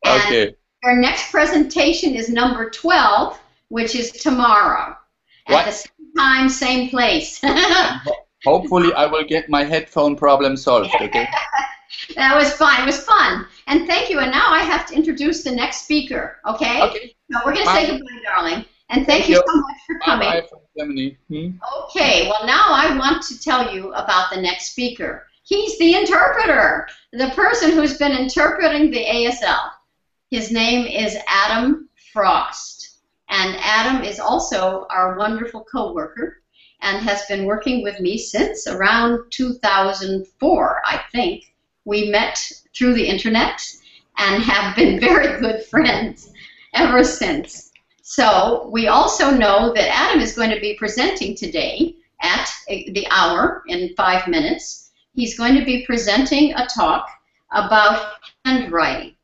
And okay. Our next presentation is number 12, which is tomorrow. At the same time, same place. Hopefully I will get my headphone problem solved, okay? That was fun. It was fun. And thank you. And now I have to introduce the next speaker, okay? Okay. So we're going to say goodbye, darling. And thank you so much for coming. Bye from Germany. Okay, well now I want to tell you about the next speaker. He's the interpreter, the person who's been interpreting the ASL. His name is Adam Frost. And Adam is also our wonderful co-worker and has been working with me since around 2004, I think. We met through the internet and have been very good friends ever since. So we also know that Adam is going to be presenting today at the hour in 5 minutes. He's going to be presenting a talk about handwriting,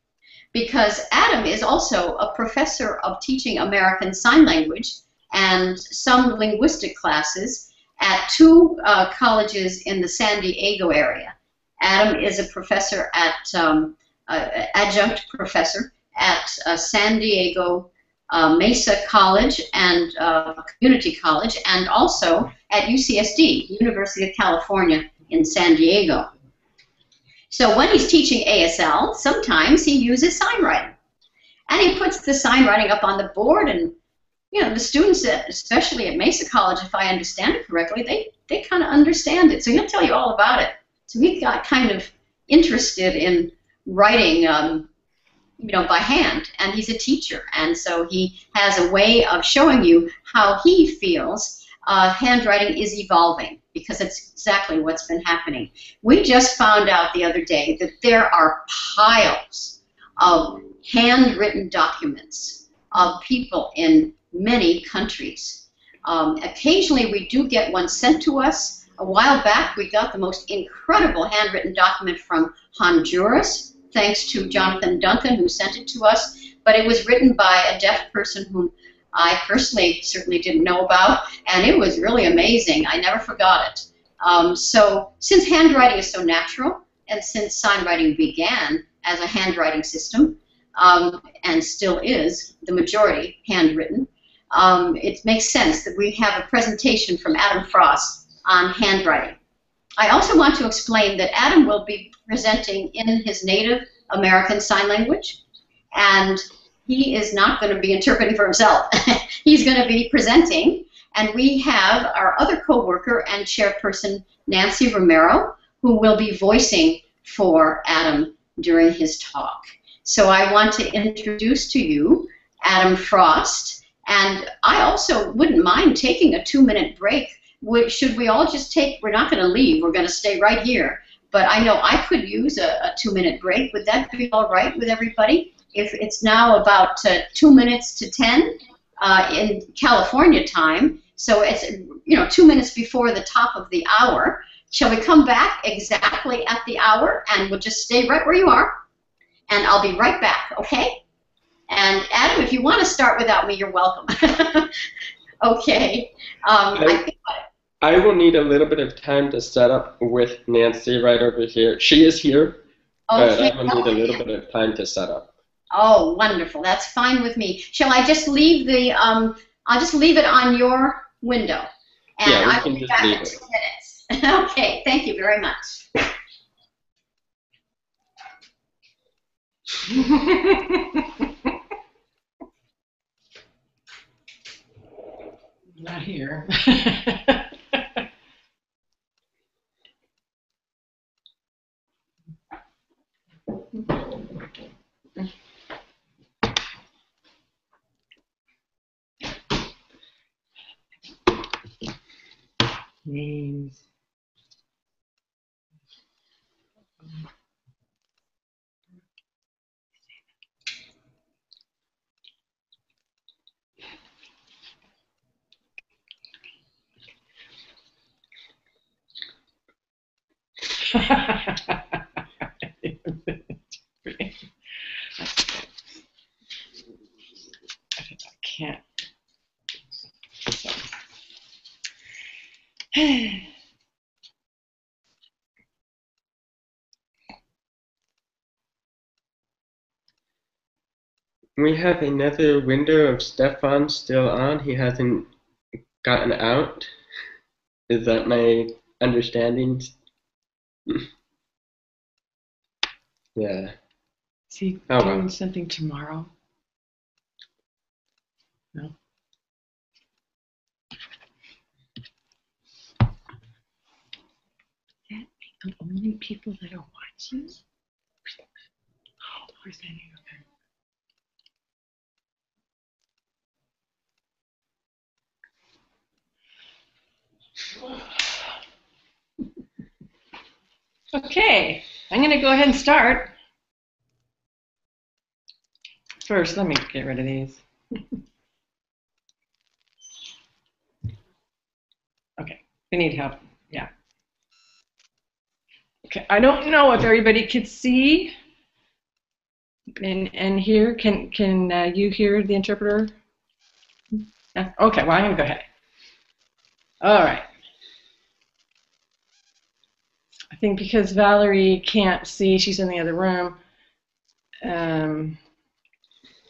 because Adam is also a professor of teaching American Sign Language and some linguistic classes, at two colleges in the San Diego area. Adam is a professor at, adjunct professor at San Diego Mesa College and Community College, and also at UCSD, University of California in San Diego. So when he's teaching ASL, sometimes he uses SignWriting. And he puts the SignWriting up on the board, and the students, especially at Mesa College, if I understand it correctly, they kind of understand it. So he'll tell you all about it. So he got kind of interested in writing, by hand, and he's a teacher, and so he has a way of showing you how he feels handwriting is evolving, because it's exactly what's been happening. We just found out the other day that there are piles of handwritten documents of people in many countries. Occasionally we do get one sent to us. A while back we got the most incredible handwritten document from Honduras, thanks to Jonathan Duncan, who sent it to us, but it was written by a deaf person whom I personally certainly didn't know about, and it was really amazing. I never forgot it. So since handwriting is so natural, and since SignWriting began as a handwriting system, and still is the majority handwritten, it makes sense that we have a presentation from Adam Frost on handwriting. I also want to explain that Adam will be presenting in his native American Sign Language, and he is not going to be interpreting for himself. He's going to be presenting, and we have our other co-worker and chairperson, Nancy Romero, who will be voicing for Adam during his talk. So I want to introduce to you Adam Frost, and I also wouldn't mind taking a 2-minute break. Should we all just take, we're not going to leave, we're going to stay right here, but I know I could use a 2-minute break. Would that be all right with everybody? If it's now about 2 minutes to 10 in California time, so it's 2 minutes before the top of the hour. Shall we come back exactly at the hour, and we'll just stay right where you are, and I'll be right back, okay? And Adam, if you want to start without me, you're welcome. Okay. I will need a little bit of time to set up with Nancy right over here. She is here, but I will need a little bit of time to set up. Oh, wonderful. That's fine with me. Shall I just leave the, I'll just leave it on your window. And yeah, we I can will be just back leave in it. 2 minutes. Okay, thank you very much. Not here. Names. I can't. We have another window of Stefan still on. He hasn't gotten out. Is that my understanding? Yeah. Is he Oh, doing well. something tomorrow? No. That the only people that are watching? Where's that? Okay, I'm going to go ahead and start. First, let me get rid of these. Okay, we need help. Yeah. Okay, I don't know if everybody could see and hear. Can you hear the interpreter? Yeah. Okay, well, I'm going to go ahead. All right. I think because Valerie can't see, she's in the other room, I'm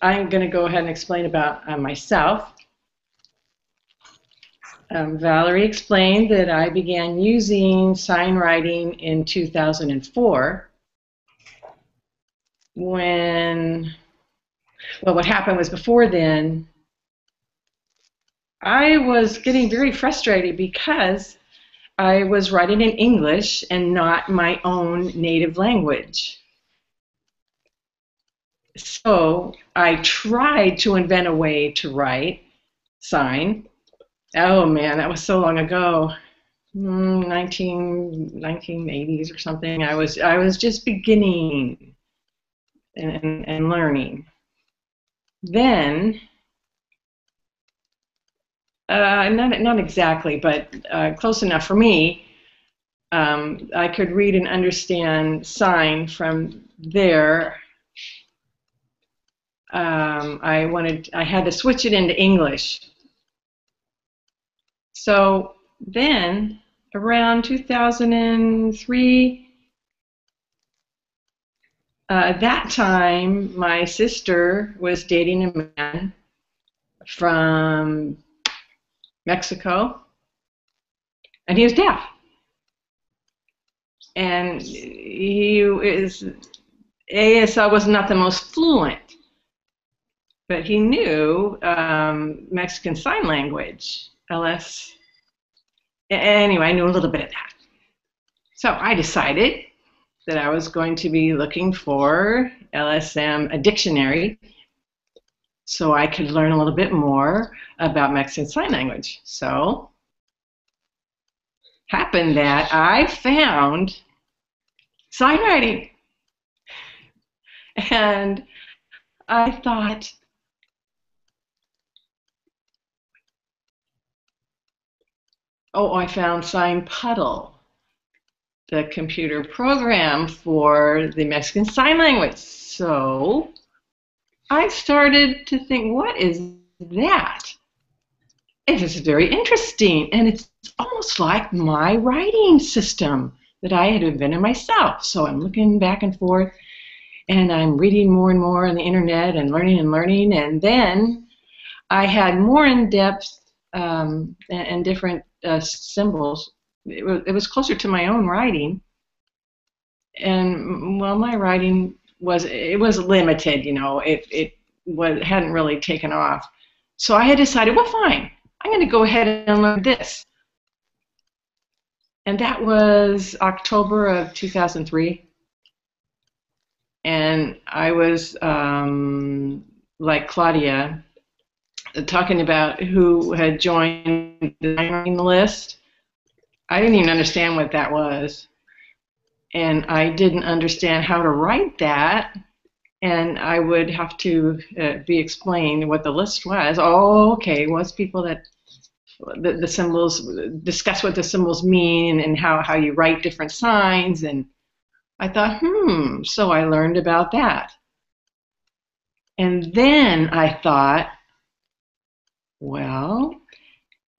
going to go ahead and explain about myself. Valerie explained that I began using sign writing in 2004 when, well, what happened was before then, I was getting very frustrated because I was writing in English and not my own native language. So I tried to invent a way to write sign. Oh man, that was so long ago, 1980s or something. I was just beginning and learning. Then, not exactly, but close enough for me. I could read and understand sign from there. I had to switch it into English. So then, around 2003, that time, my sister was dating a man from Mexico, and he was deaf. And his ASL was not the most fluent, but he knew Mexican Sign Language, LS. Anyway, I knew a little bit of that. So I decided that I was going to be looking for LSM, a dictionary, so I could learn a little bit more about Mexican Sign Language. So happened that I found sign writing. And I thought, oh, I found Sign Puddle, the computer program for the Mexican Sign Language. So I started to think, what is that? It is very interesting, and it's almost like my writing system that I had invented myself. So I'm looking back and forth, and I'm reading more and more on the internet and learning, and then I had more in-depth and different symbols. It was closer to my own writing, and well, my writing was limited. You know, it hadn't really taken off. So I had decided, well, fine, I'm going to go ahead and learn this. And that was October of 2003. And I was, like Claudia, talking about who had joined the sign list. I didn't even understand what that was. And I didn't understand how to write that. And I would have to be explained what the list was. Oh, okay, well, it's people that the symbols, discuss what the symbols mean and how you write different signs. And I thought, so I learned about that. And then I thought, well,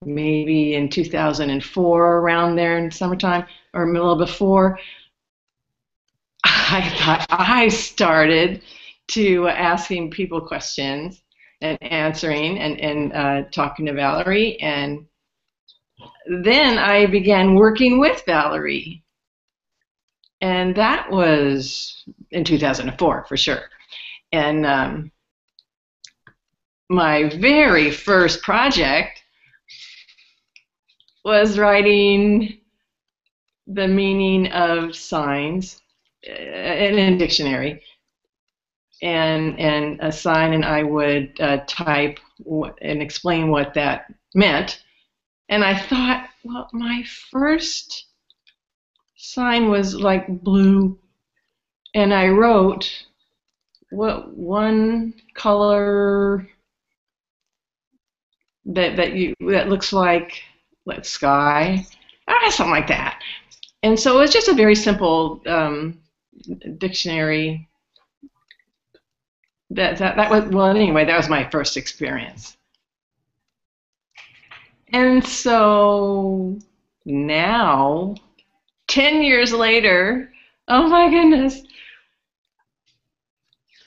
maybe in 2004, around there in summertime, or a little before, I thought I started to asking people questions and answering and talking to Valerie. And then I began working with Valerie. And that was in 2004, for sure. And my very first project was writing the meaning of signs in a dictionary. And a sign, and I would type and explain what that meant. And I thought, well, my first sign was like blue, and I wrote what one color that looks like sky, something like that. And so it was just a very simple dictionary. That was, well, anyway, that was my first experience. And so now, 10 years later, oh my goodness,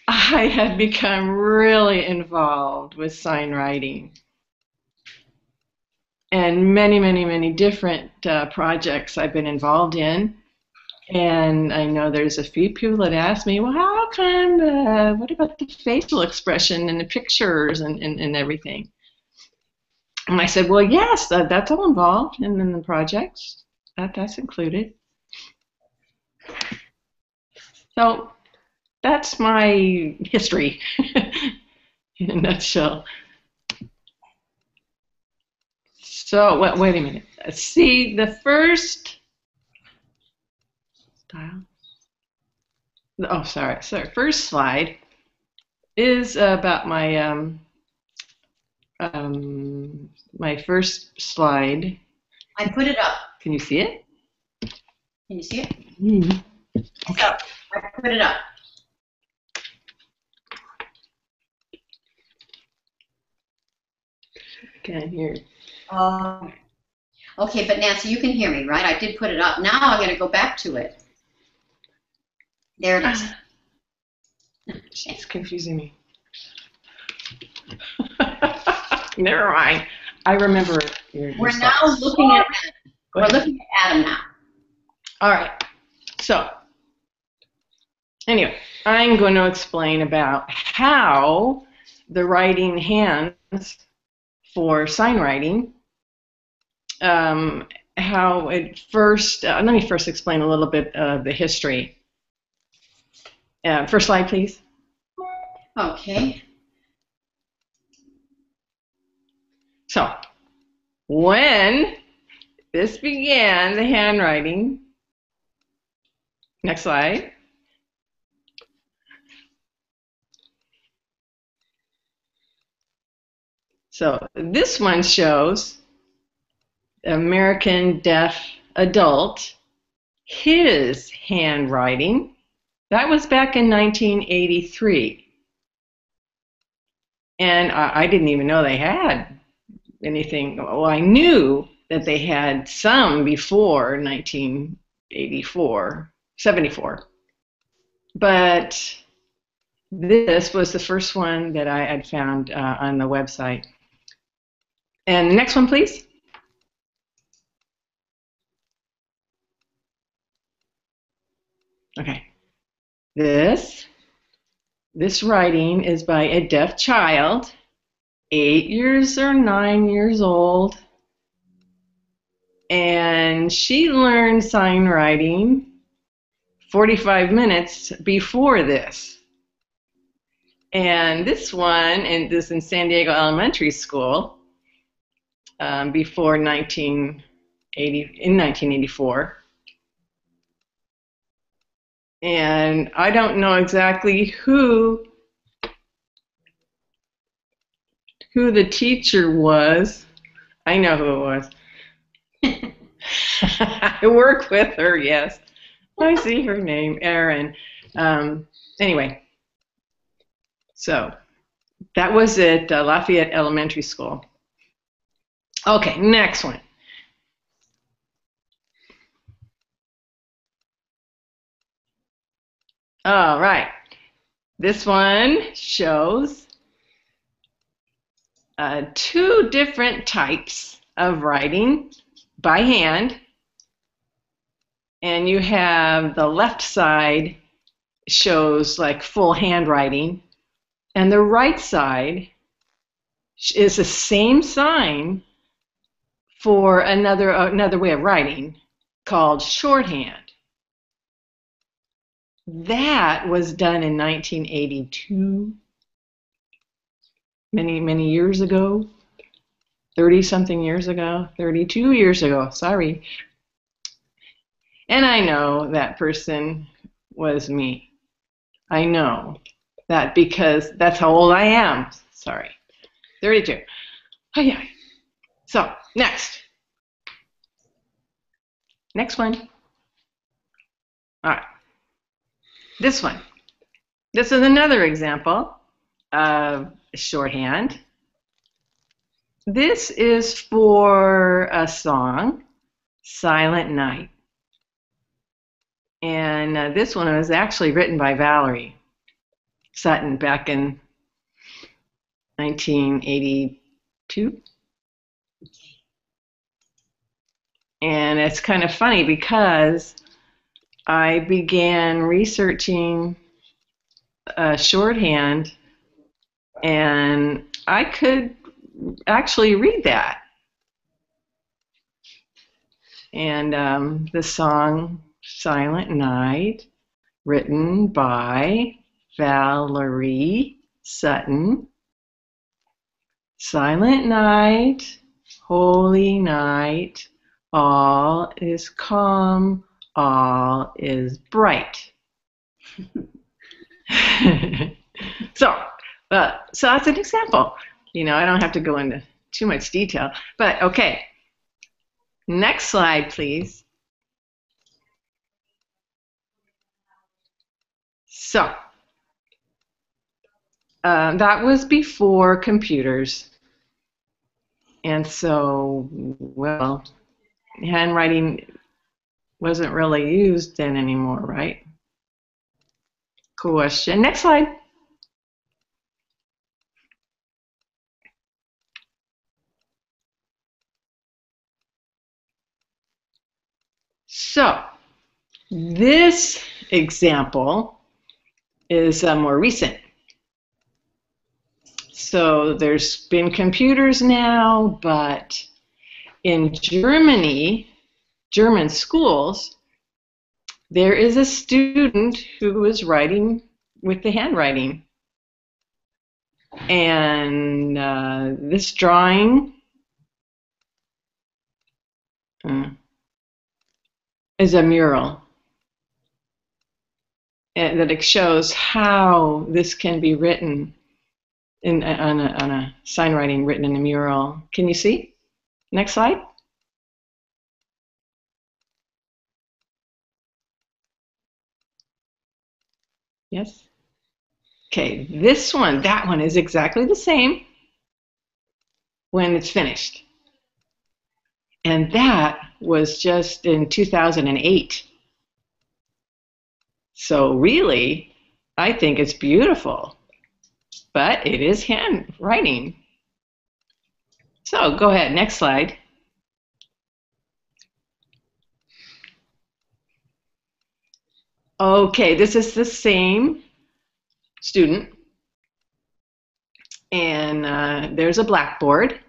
I had become really involved with sign writing. And many, many, many different projects I've been involved in. And I know there's a few people that ask me, well, how come, what about the facial expression and the pictures and everything? And I said, well, yes, that's all involved in the projects. That's included. So that's my history in a nutshell. So, wait a minute. See, the first style. Oh, sorry. First slide is about my my first slide. I put it up. Can you see it? Can you see it? Mm. Okay. So, I put it up. Can't hear. Okay, but Nancy, you can hear me, right? I did put it up. Now I'm going to go back to it. There it is. It's confusing me. Never mind. I remember it. We're now looking at looking at Adam now. All right. So, anyway, I'm going to explain about how the writing hands for sign writing, how it first, let me first explain a little bit of the history. First slide, please. Okay. So, when this began, the handwriting, next slide. So this one shows American deaf adult, his handwriting. That was back in 1983. And I didn't even know they had anything. Well, I knew that they had some before 1984, 74. But this was the first one that I had found on the website. And the next one, please. Okay. This writing is by a deaf child, 8 years or 9 years old. And she learned sign writing 45 minutes before this. And this one, and this in San Diego Elementary School, before 1984. And I don't know exactly who the teacher was. I know who it was. I work with her, yes. I see her name, Erin. Anyway, so that was at Lafayette Elementary School. Okay, next one. All right. This one shows two different types of writing by hand. And you have the left side shows like full handwriting, and the right side is the same sign for another way of writing called shorthand. That was done in 1982, many years ago, 30-something years ago, 32 years ago, sorry. And I know that person was me. I know that because that's how old I am. Sorry, 32. Oh yeah. So, next one. All right. This one. This is another example of shorthand. This is for a song, Silent Night. And this one was actually written by Valerie Sutton back in 1982. And it's kind of funny because I began researching shorthand, and I could actually read that. And the song Silent Night, written by Valerie Sutton. Silent night, holy night, all is calm, all is bright. So that's an example. You know, I don't have to go into too much detail, but okay. Next slide, please. So that was before computers. And so, well, handwriting wasn't really used then anymore, right? Question. Next slide. So, this example is more recent. So there's been computers now, but in Germany, German schools, there is a student who is writing with the handwriting. And this drawing is a mural. And that it shows how this can be written on a sign writing written in a mural. Can you see? Next slide. Yes? Okay, this one, that one is exactly the same when it's finished. And that was just in 2008. So really, I think it's beautiful, but it is handwriting. So go ahead, next slide. Okay, this is the same student, and there's a blackboard,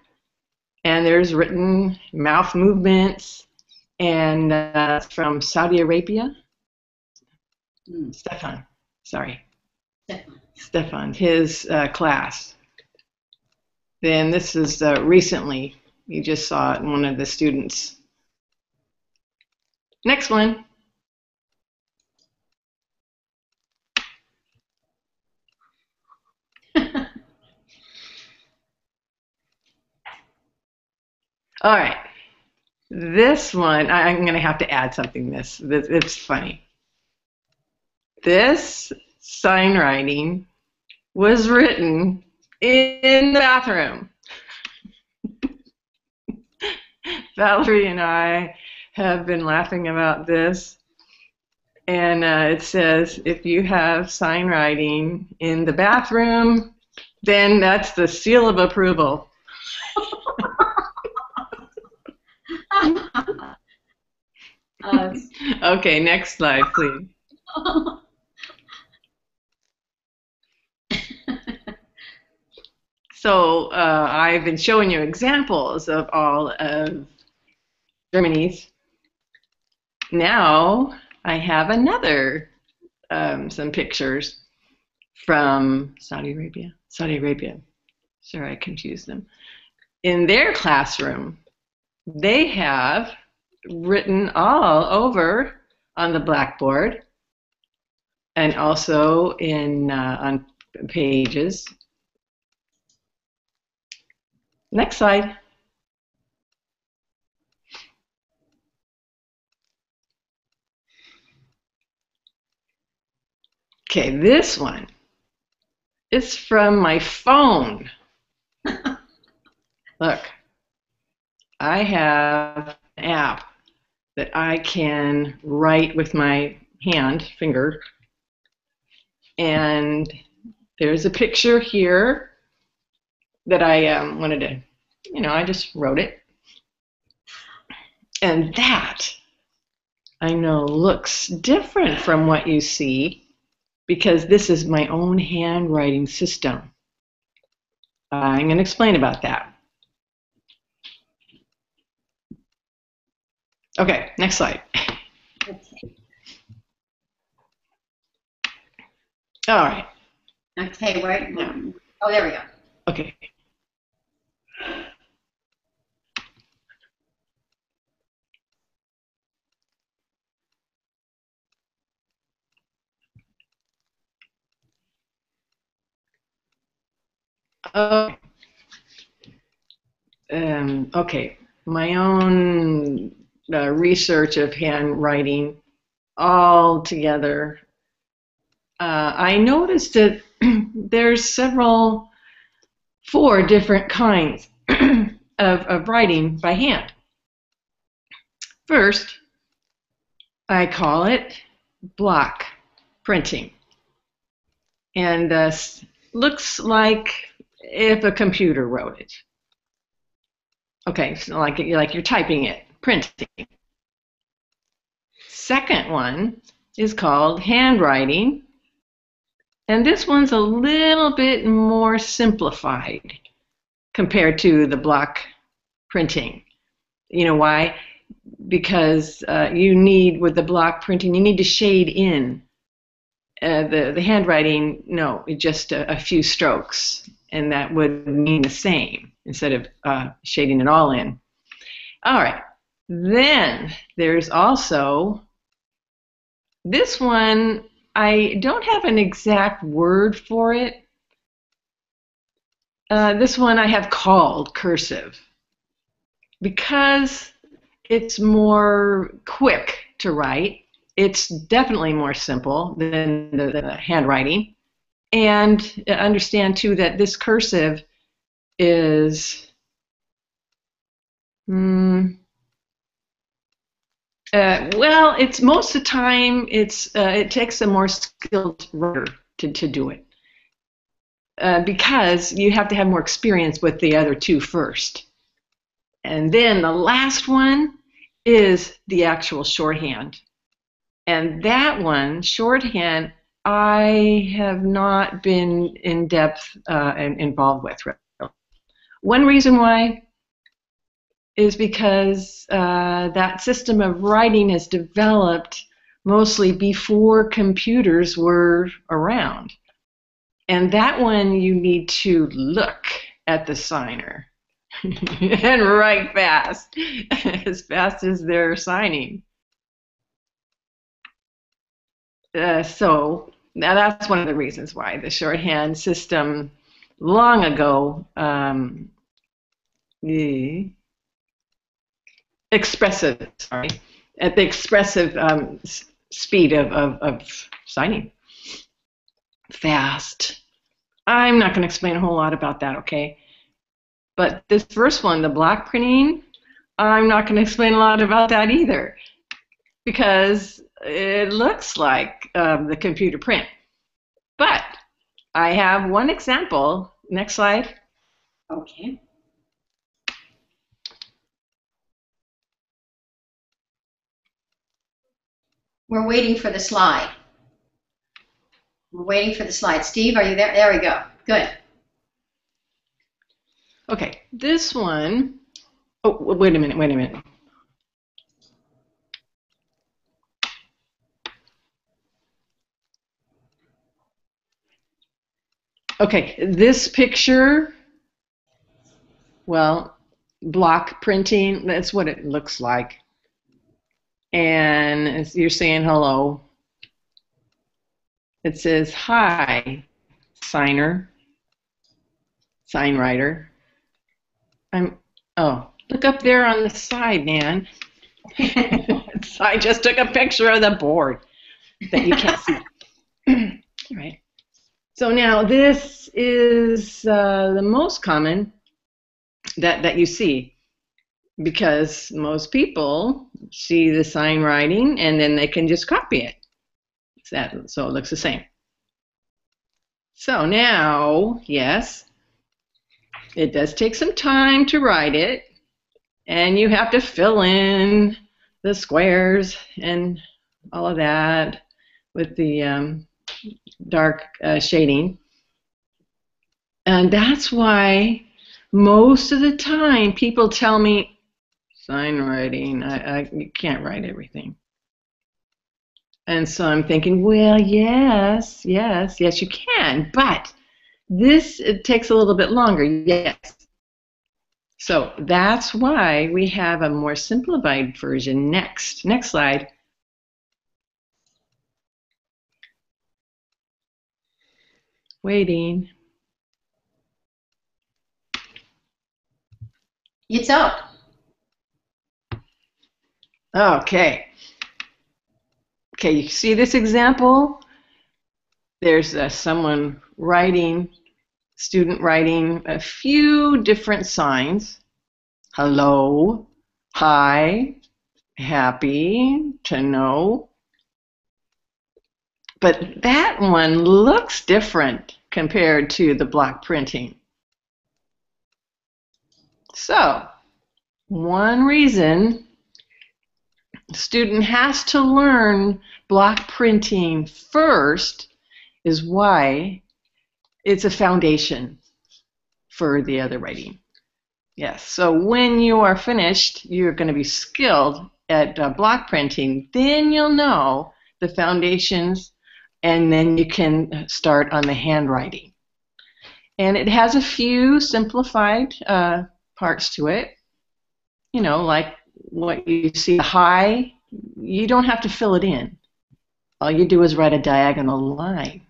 and there's written mouth movements, and from Saudi Arabia. Stefan, sorry. Stefan, his class. Then this is recently, you just saw it in one of the students. Next one. All right, this one, I'm going to have to add something. It's funny. This sign writing was written in the bathroom. Valerie and I have been laughing about this, and it says, if you have sign writing in the bathroom, then that's the seal of approval. Okay, next slide, please. So I've been showing you examples of all of Germany's. Now I have another, some pictures from Saudi Arabia. Sorry, I confused them. In their classroom, they have written all over on the blackboard and also in on pages. Next slide. Okay, this one is from my phone. Look, I have an app that I can write with my finger. And there's a picture here that I wanted to, I just wrote it. And that, I know, looks different from what you see because this is my own handwriting system. I'm going to explain about that. Okay, next slide. Okay. All right. Okay, wait. Oh, there we go. Okay. Okay, my own research of handwriting all together. I noticed that there's 4 different kinds of writing by hand. First, I call it block printing. And looks like if a computer wrote it. Okay, so like you're typing it, printing. Second one is called handwriting. And this one's a little bit more simplified compared to the block printing. You know why? Because you need, with the block printing, you need to shade in. The handwriting, no, just a few strokes, and that would mean the same instead of shading it all in. All right, then there's also this one. I don't have an exact word for it. This one I have called cursive because it's more quick to write. It's definitely more simple than the handwriting. And understand, too, that this cursive is, well, it's most of the time, it takes a more skilled writer to do it. Because you have to have more experience with the other 2 first. And then the last one is the actual shorthand. And that one, shorthand, I have not been in depth and involved with. One reason why is because that system of writing is developed mostly before computers were around. And that one you need to look at the signer and write fast, as fast as they're signing. So now that's one of the reasons why the shorthand system long ago, the expressive speed of signing. Fast. I'm not going to explain a whole lot about that, okay? But this first one, the block printing, I'm not going to explain a lot about that either, because it looks like the computer print. But I have one example. Next slide. Okay. We're waiting for the slide. We're waiting for the slide. Steve, are you there? There we go. Good. Okay, this one. Oh, wait a minute. Okay, this picture, well, block printing, that's what it looks like. And you're saying hello. It says, hi, signer, sign writer. Oh, look up there on the side, Nan. I just took a picture of the board that you can't see. All right. So now this is the most common that you see, because most people see the sign writing and then they can just copy it. So it looks the same. So now, yes, it does take some time to write it, and you have to fill in the squares and all of that with the dark shading. And that's why most of the time people tell me, sign writing, you can't write everything. And so I'm thinking, well, yes, you can, but it takes a little bit longer, yes. So that's why we have a more simplified version next. Next slide. Waiting. It's up. Okay. Okay, you see this example? There's someone writing, student writing a few different signs. Hello, hi, happy, to know. But that one looks different compared to the block printing. So, one reason the student has to learn block printing first is why it's a foundation for the other writing. Yes, so when you are finished, you're going to be skilled at block printing. Then you'll know the foundations, and then you can start on the handwriting. And it has a few simplified parts to it. You know, like what you see, the high, you don't have to fill it in. All you do is write a diagonal line.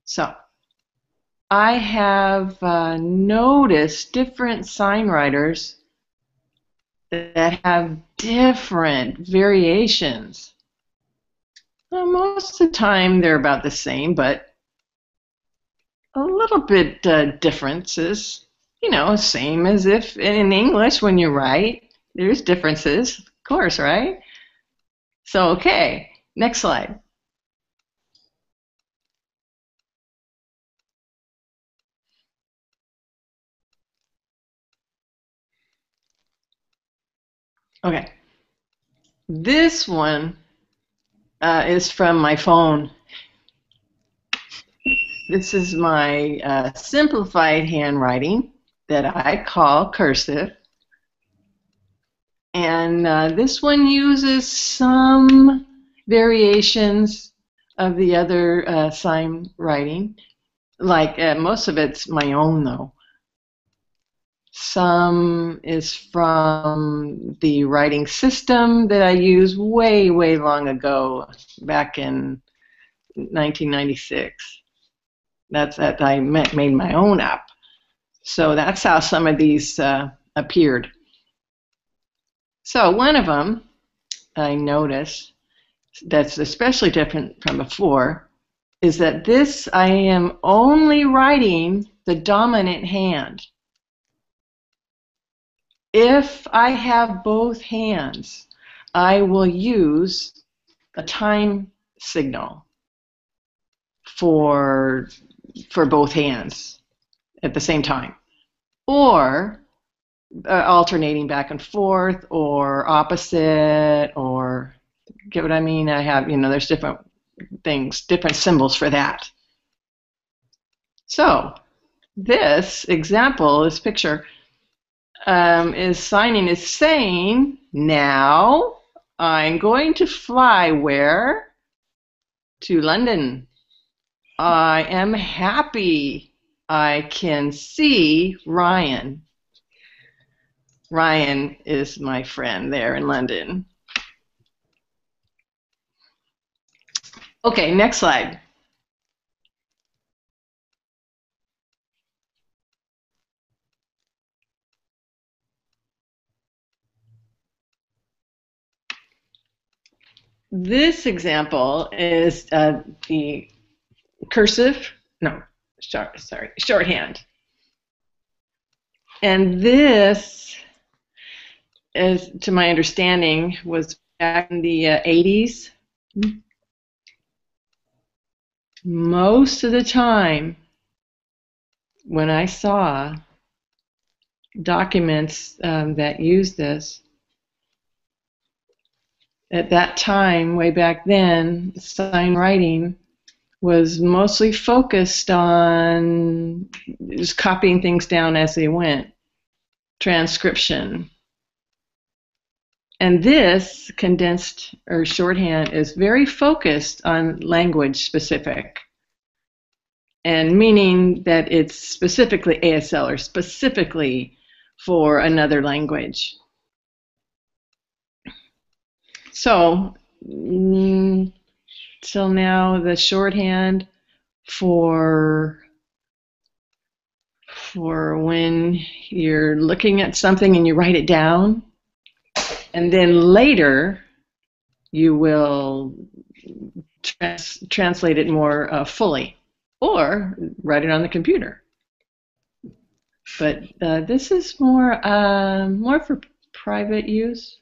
So, I have noticed different sign writers that have different variations. Well, most of the time they're about the same, but a little bit differences. You know, same as if in English when you write, there's differences, of course, right? So, okay, next slide. Okay, this one is from my phone. This is my simplified handwriting that I call cursive. And this one uses some variations of the other sign writing. Like most of it's my own, though. Some is from the writing system that I used way, way long ago, back in 1996. That's that I made my own up. So that's how some of these appeared. So one of them I noticed that's especially different from before is that this I am only writing the dominant hand. If I have both hands, I will use a time signal for both hands at the same time, or alternating back and forth, or opposite, or get what I mean? I have, you know, there's different things, different symbols for that. So this example, this picture, is saying, now I'm going to fly where? To London. I am happy. I can see Ryan. Ryan is my friend there in London. Okay, next slide. This example is the cursive, no, shorthand. And this, is, to my understanding, was back in the 80s. Most of the time, when I saw documents that use this, at that time, way back then, SignWriting was mostly focused on just copying things down as they went, transcription. And this condensed or shorthand is very focused on language specific, and meaning that it's specifically ASL or specifically for another language. So, till now, the shorthand for when you're looking at something and you write it down, and then later you will translate it more fully, or write it on the computer. But this is more for private use.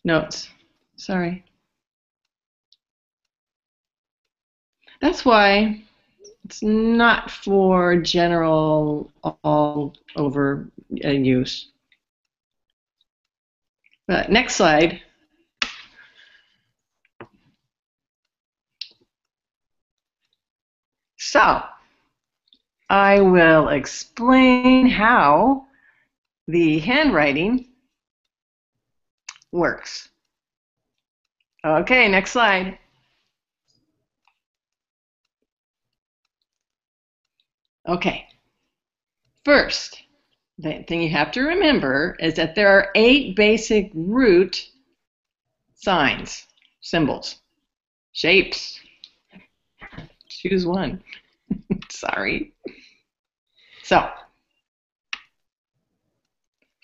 Notes. Sorry. That's why it's not for general all over use. But next slide. So I will explain how the handwriting works. Okay, next slide. Okay, first, the thing you have to remember is that there are 8 basic root signs, symbols, shapes. Choose one. Sorry. So,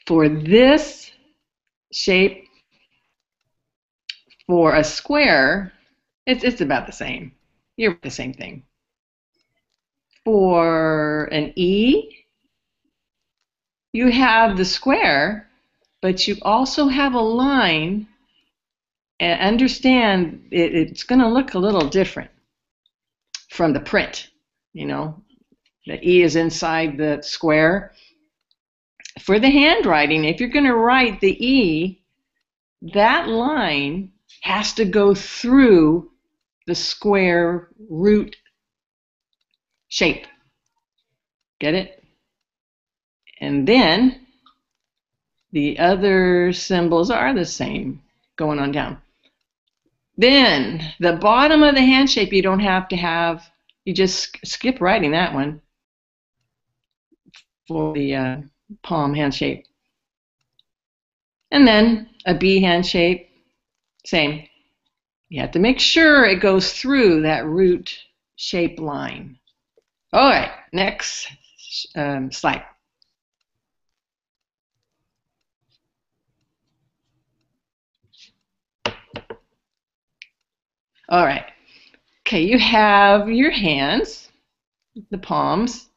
for this shape, for a square, it's about the same. You're the same thing. For an E, you have the square, but you also have a line, and understand it's going to look a little different from the print. You know, the E is inside the square. For the handwriting, if you're going to write the E, that line has to go through the square root shape. Get it? And then the other symbols are the same going on down. Then the bottom of the hand shape you don't have to have, you just skip writing that one for the palm hand shape. And then a B hand shape, same. You have to make sure it goes through that root shape line. All right, next slide. All right. Okay, you have your hands, the palms,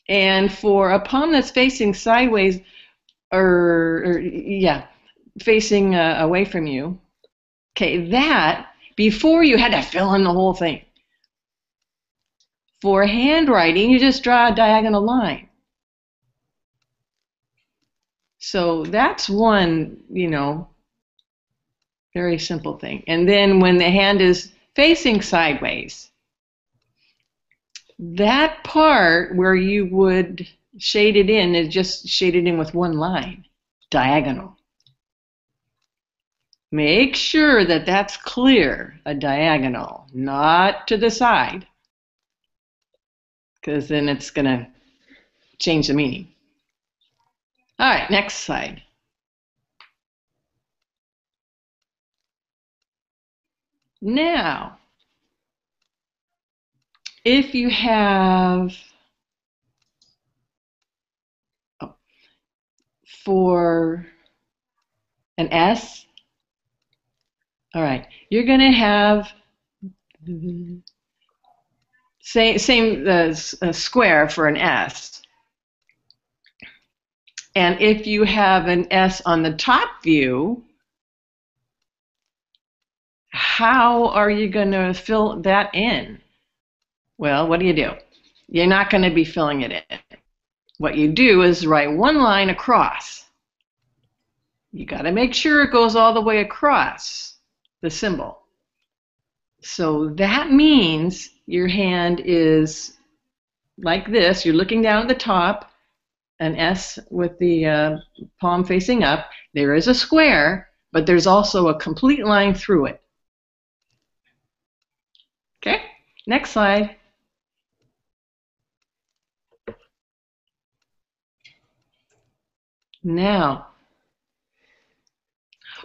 and for a palm that's facing sideways, facing away from you, okay, that, before you had to fill in the whole thing. For handwriting, you just draw a diagonal line. So that's one, very simple thing. And then when the hand is facing sideways, that part where you would shade it in is just shaded in with one line, diagonal. Make sure that that's clear, a diagonal, not to the side, because then it's going to change the meaning. All right, next slide. Now, if you have, for an S, all right, you're going to have same square for an S. And if you have an S on the top view, how are you going to fill that in? Well, what do? You're not going to be filling it in. What you do is write one line across. You got to make sure it goes all the way across the symbol. So that means your hand is like this. You're looking down at the top, an S with the palm facing up. There is a square, but there's also a complete line through it. Okay, next slide. Now,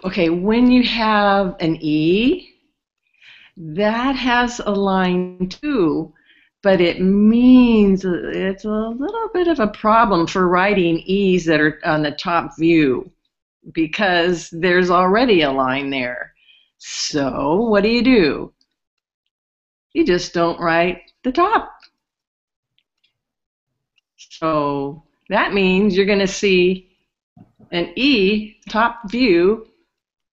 okay, when you have an E, that has a line too, but it means it's a little bit of a problem for writing E's that are on the top view because there's already a line there. So what do? You just don't write the top. So that means you're going to see an E top view,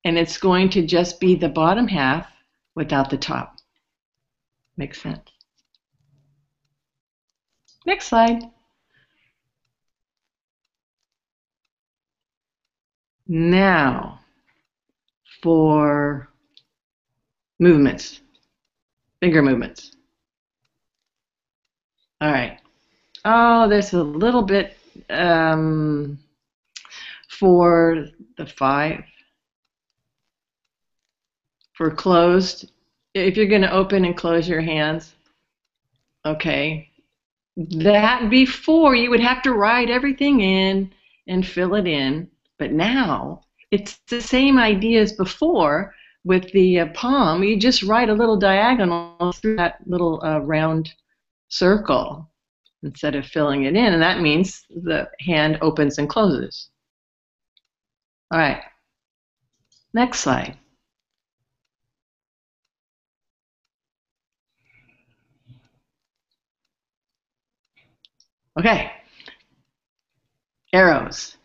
and it's going to just be the bottom half without the top. Makes sense? Next slide. Now, for movements, finger movements. All right. Oh, there's a little bit for the 5. For closed, if you're going to open and close your hands, okay, that before you would have to write everything in and fill it in, but now it's the same idea as before with the palm. You just write a little diagonal through that little round circle instead of filling it in, and that means the hand opens and closes. All right, next slide. Okay, arrows.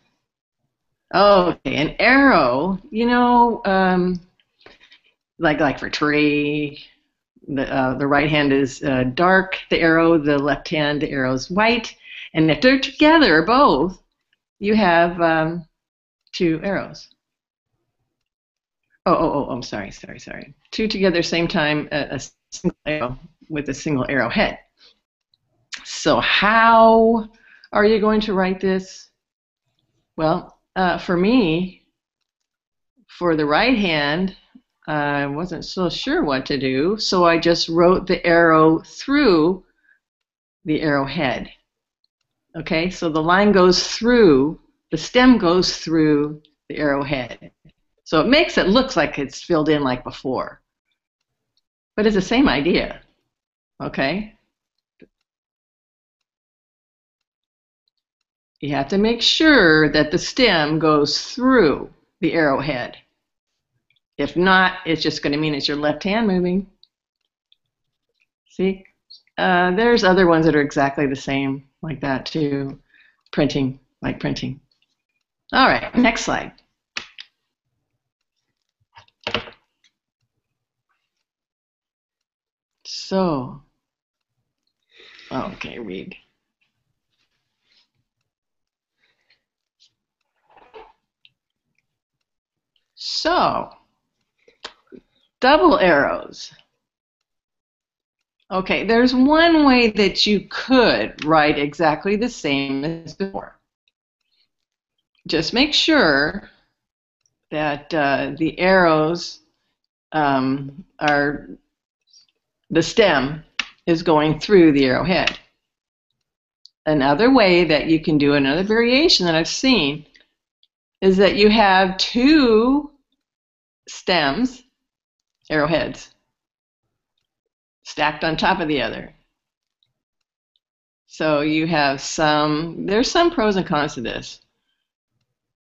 Okay, an arrow, you know, like for tree, the right hand is dark, the arrow, the left hand, the arrow's white, and if they're together, both, you have 2 arrows. I'm sorry. 2 together, same time, a single arrow with a single arrowhead. So how are you going to write this? Well, for me, for the right hand, I wasn't so sure what to do, so I just wrote the arrow through the arrowhead. Okay, so the line goes through, the stem goes through the arrowhead. So it makes it look like it's filled in like before. But it's the same idea. Okay? You have to make sure that the stem goes through the arrowhead. If not, it's just going to mean it's your left hand moving. See? There's other ones that are exactly the same, like that too. Printing, like printing. All right, next slide. So, okay, read. So, double arrows. Okay, there's one way that you could write exactly the same as before. Just make sure that the arrows are, the stem is going through the arrowhead. Another way that you can do, another variation that I've seen, is that you have 2 stems, arrowheads, stacked on top of the other. So you have there's some pros and cons to this.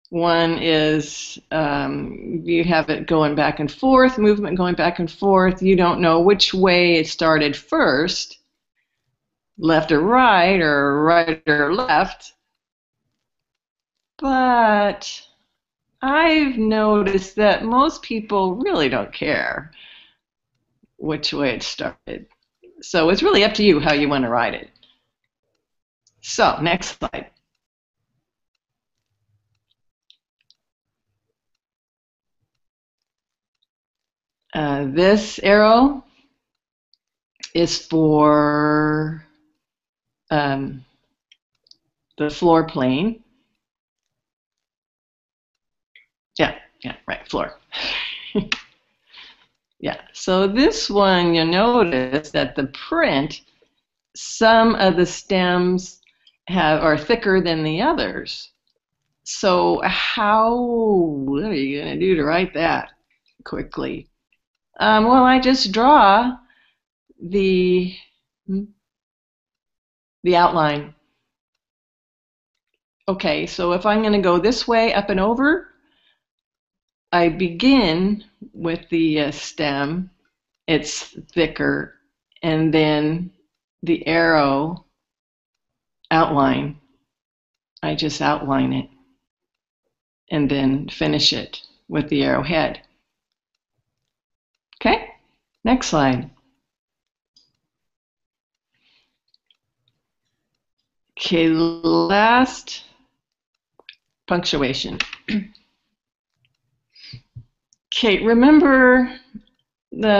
One is you have it going back and forth, movement going back and forth. You don't know which way it started first, left or right or left. but I've noticed that most people really don't care which way it started. So it's really up to you how you want to write it. So, next slide. This arrow is for the floor plane. Yeah, right, floor. Yeah, so this one, you'll notice that the print, some of the stems are thicker than the others. So what are you going to do to write that quickly? Well, I just draw the outline. Okay, so if I'm going to go this way up and over, I begin with the stem, it's thicker, and then the arrow outline, I just outline it and then finish it with the arrowhead. Okay, next slide. Okay, last punctuation. Okay, remember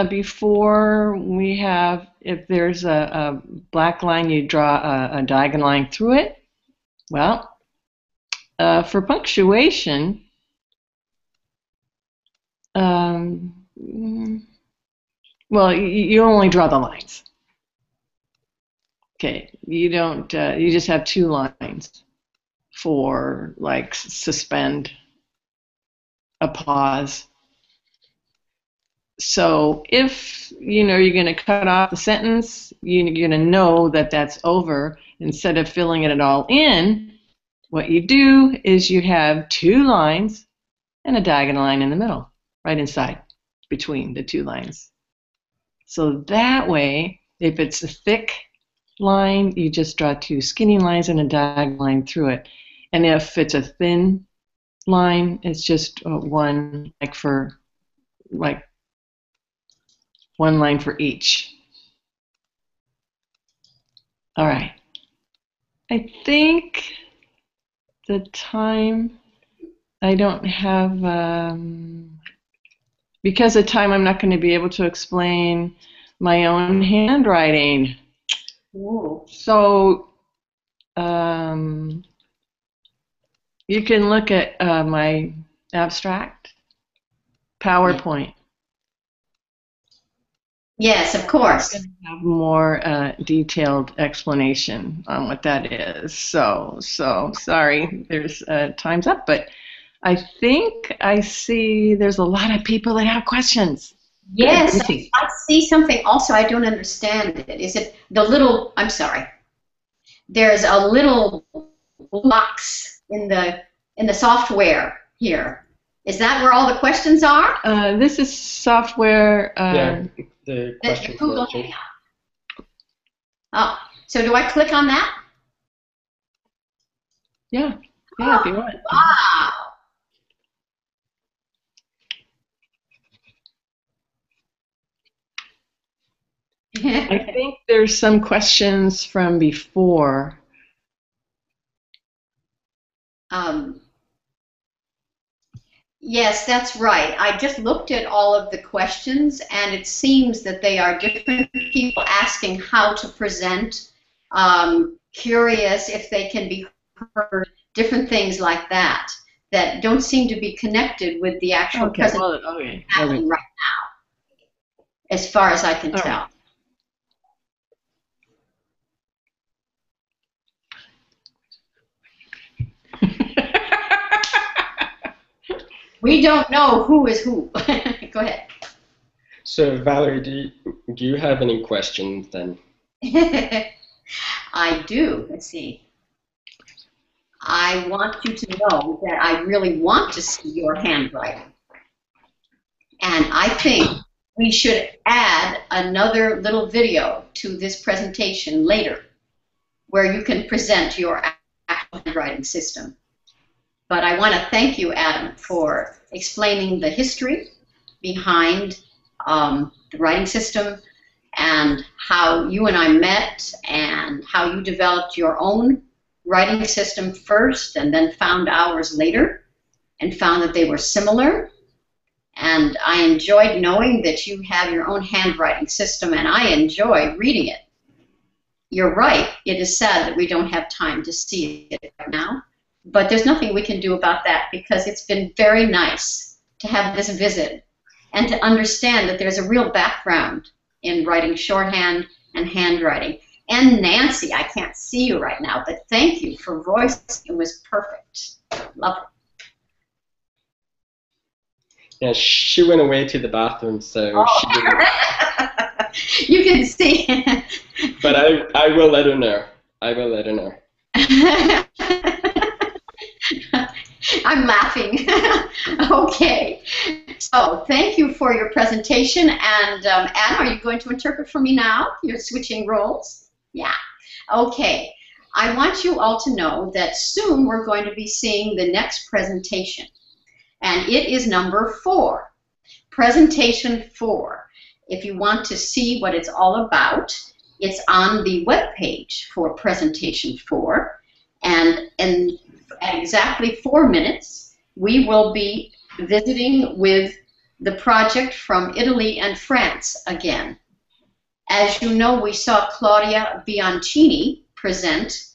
before we have, if there's a black line, you draw a diagonal line through it. Well, for punctuation, well, you only draw the lines. Okay, you don't, you just have 2 lines for like suspend, a pause. So if you're going to cut off the sentence, you're going to know that that's over. Instead of filling it all in, what you do is you have 2 lines and a diagonal line in the middle, right inside, between the 2 lines. So that way, if it's a thick line, you just draw 2 skinny lines and a diagonal line through it. And if it's a thin line, it's just one, like 1 line for each. All right. I think the time, I don't have, because of time, I'm not going to be able to explain my own handwriting. Ooh. So you can look at my abstract PowerPoint. Yes, of course. I'm going to have more detailed explanation on what that is. So sorry, there's time's up, but I think I see there's a lot of people that have questions. Yes, I see something also I don't understand it. Is it the little, I'm sorry, there's a little box in the software here. Is that where all the questions are? This is software. Yeah, the questions. Google Hangout. Oh, so do I click on that? Yeah, if you want. Wow. I think there's some questions from before. Yes, that's right. I just looked at all of the questions, and it seems that they are different people asking how to present, curious if they can be heard, different things like that, that don't seem to be connected with the actual presentation happening right now, as far as I can tell. We don't know who is who. Go ahead. So, Valerie, do you have any questions then? I do. Let's see. I want you to know that I really want to see your handwriting. And I think we should add another little video to this presentation later where you can present your actual handwriting system. But I want to thank you, Adam, for explaining the history behind the writing system and how you and I met and how you developed your own writing system first and then found ours later and found that they were similar. And I enjoyed knowing that you have your own handwriting system, and I enjoyed reading it. You're right, it is sad that we don't have time to see it right now, but there's nothing we can do about that because it's been very nice to have this visit and to understand that there's a real background in writing shorthand and handwriting. And Nancy, I can't see you right now, but thank you for voicing. It was perfect. Love it. Yeah, she went away to the bathroom, so she didn't. You can see. But I will let her know. I will let her know. I'm laughing. Okay. So thank you for your presentation. And Adam, are you going to interpret for me now? You're switching roles? Yeah. Okay. I want you all to know that soon we're going to be seeing the next presentation. And it is number 4. Presentation 4. If you want to see what it's all about, it's on the web page for presentation 4. And at exactly 4 minutes, we will be visiting with the project from Italy and France again. As you know, we saw Claudia Bianchini present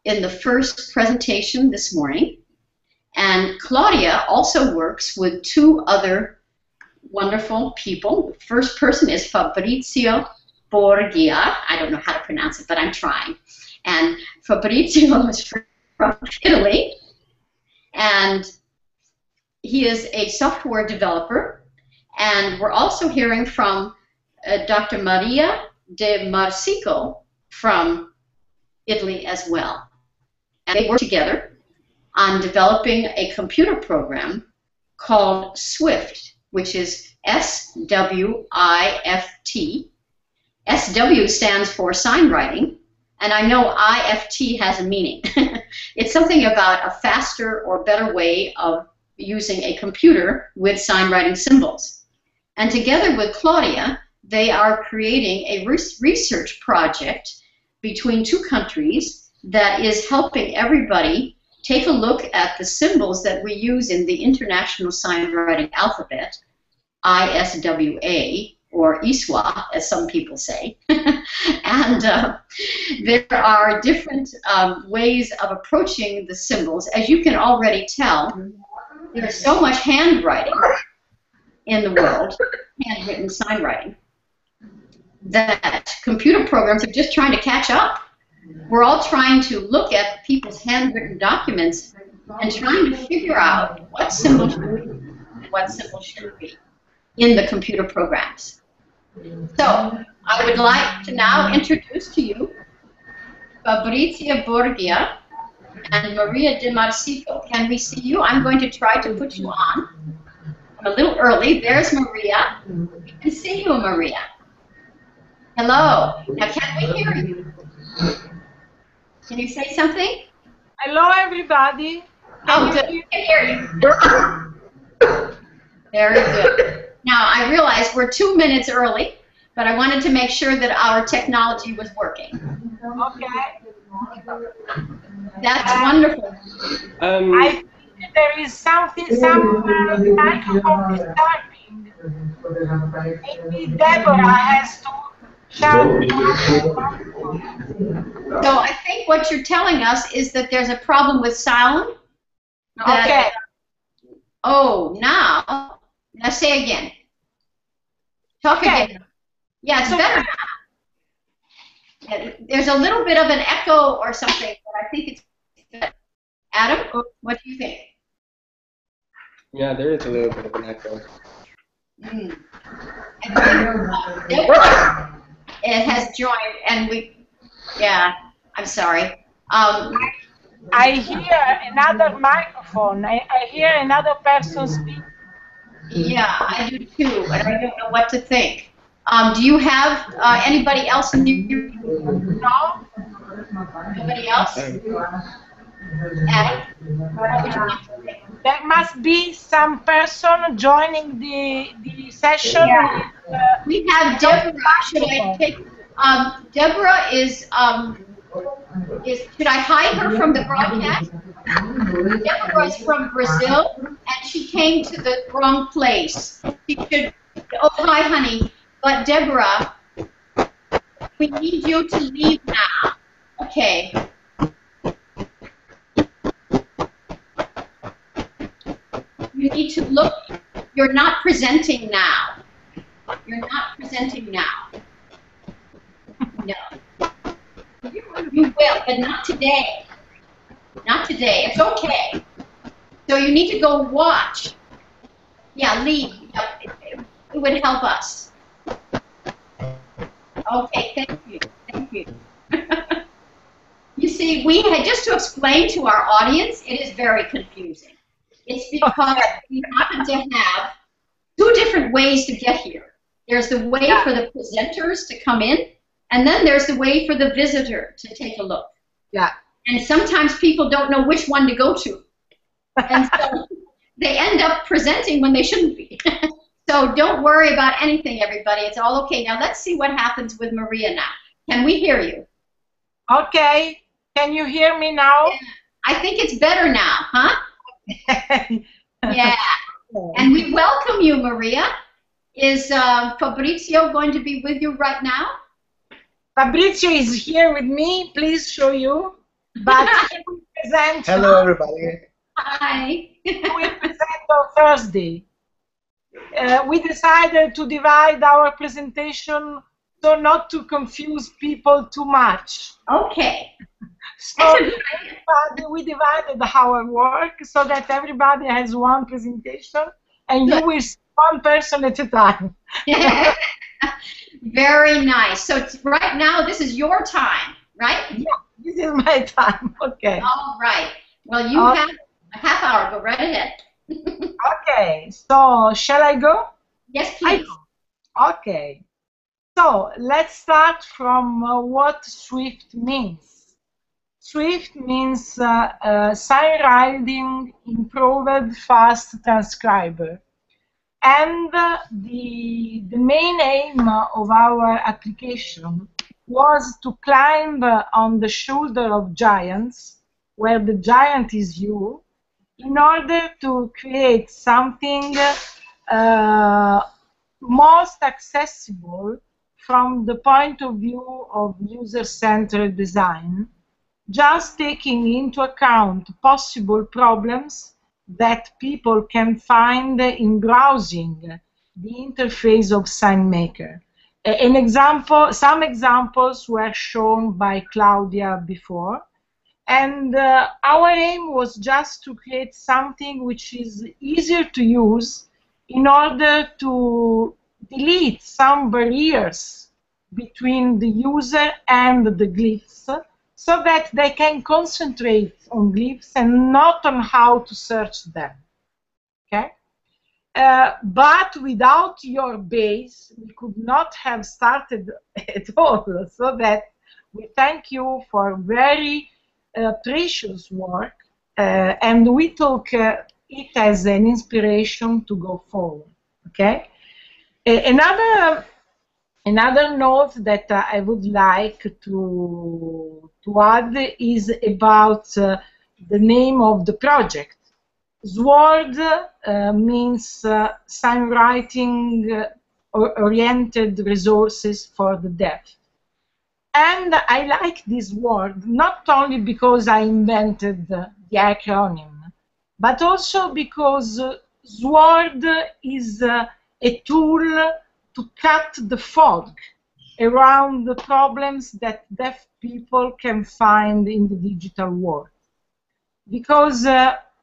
in the first presentation this morning. And Claudia also works with 2 other wonderful people. The first person is Fabrizio Borgia. I don't know how to pronounce it, but I'm trying. And Fabrizio is from Italy. And he is a software developer. And we're also hearing from Dr. Maria de Marsico from Italy as well. And they work together on developing a computer program called Swift, which is S-W-I-F-T. SW stands for SignWriting, and I know IFT has a meaning. It's something about a faster or better way of using a computer with SignWriting symbols. And together with Claudia, they are creating a research project between 2 countries that is helping everybody take a look at the symbols that we use in the International Signwriting Alphabet, ISWA, or ISWA, as some people say. And there are different ways of approaching the symbols. As you can already tell, there's so much handwriting in the world, handwritten signwriting, that computer programs are just trying to catch up. We're all trying to look at people's handwritten documents and trying to figure out what symbols should be and what symbols should be in the computer programs. So I would like to now introduce to you Fabrizio Borgia and Maria de Marsico. Can we see you? I'm going to try to put you on. I'm a little early. There's Maria. We can see you, Maria. Hello. Now, can we hear you? Can you say something? Hello, everybody. Oh, good. I can hear you. Very good. Now, I realize we're 2 minutes early, but I wanted to make sure that our technology was working. Okay. That's wonderful. I think there is something, some microphone is typing. Maybe Deborah has to shout. So I think what you're telling us is that there's a problem with sound. Okay. Oh, now say again. Talk again. Yeah, it's better now. There's a little bit of an echo or something, but I think it's good. Adam, what do you think? Yeah, there is a little bit of an echo. It has joined, and yeah, I'm sorry. I hear another microphone. I hear another person speak. Yeah, I do too, but I don't know what to think. Do you have anybody else in your? No? Nobody else? And what would you like to say? There must be some person joining the session. Yeah. We have Deborah. Should I take? Deborah is. Should I hide her from the broadcast? Deborah is from Brazil, and she came to the wrong place. She should. Oh, hi, honey. But Deborah, we need you to leave now. Okay. You need to look. You're not presenting now. You're not presenting now. No. You will, but not today. Not today. It's okay. So you need to go watch. Yeah, leave. It would help us. Okay, thank you. Thank you. You see, we had just to explain to our audience, it is very confusing. It's because we happen to have two different ways to get here. There's the way for the presenters to come in, and then there's the way for the visitor to take a look. Yeah. And sometimes people don't know which one to go to. And so they end up presenting when they shouldn't be. So don't worry about anything, everybody. It's all okay. Now let's see what happens with Maria now. Can we hear you? Okay. Can you hear me now? Yeah. I think it's better now, huh? Yeah. And we welcome you, Maria. Is Fabrizio going to be with you right now? Fabrizio is here with me. Please show you. But he will present. Hello, everybody. Hi. He will present on Thursday. We decided to divide our presentation so not to confuse people too much. Okay. So we divided our work so that everybody has one presentation, and you will see one person at a time. Very nice. So right now, this is your time, right? Yeah, this is my time. Okay. All right. Well, you have a half hour. Go right ahead. Okay. So shall I go? Yes, please. Okay. So let's start from what Swift means. Swift means SignWriting Improved Fast Transcriber. And the main aim of our application was to climb on the shoulder of giants, where the giant is you, in order to create something most accessible from the point of view of user-centered design, just taking into account possible problems that people can find in browsing the interface of SignMaker. Some examples were shown by Claudia before, and our aim was just to create something which is easier to use in order to delete some barriers between the user and the glyphs, so that they can concentrate on glyphs and not on how to search them. Okay? But without your base, we could not have started at all. So that we thank you for very precious work, and we took it as an inspiration to go forward. Okay? Another note that I would like to add is about the name of the project. SWORD means SignWriting Oriented Resources for the Deaf. And I like this word not only because I invented the acronym, but also because SWORD is a tool to cut the fog around the problems that deaf people can find in the digital world. Because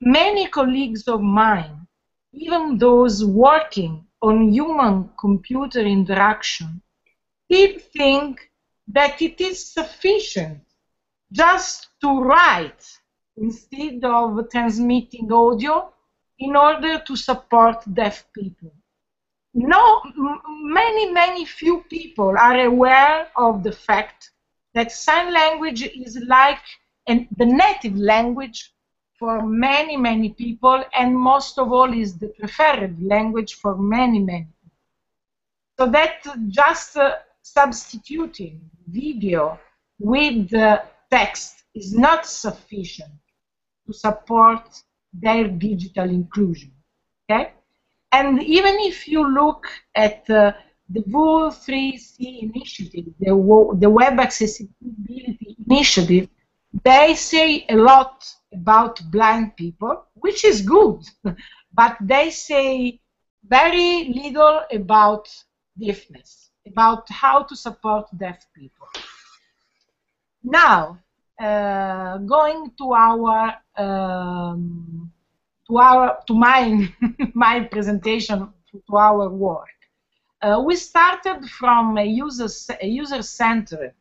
many colleagues of mine, even those working on human-computer interaction, still think that it is sufficient just to write instead of transmitting audio in order to support deaf people. No, many few people are aware of the fact that sign language is like the native language for many, many people, and most of all is the preferred language for many, many people. So that just substituting video with text is not sufficient to support their digital inclusion. Okay? And even if you look at the WUL 3C initiative, the Web Accessibility Initiative, they say a lot about blind people, which is good, but they say very little about deafness, about how to support deaf people. Now, going to my presentation, to our work. We started from a user-centered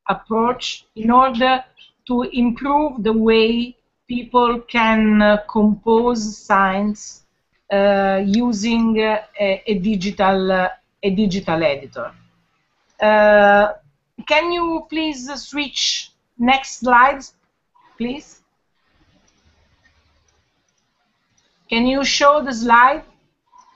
approach in order to improve the way people can compose signs using a digital editor. Can you please switch next slides, please? Can you show the slide?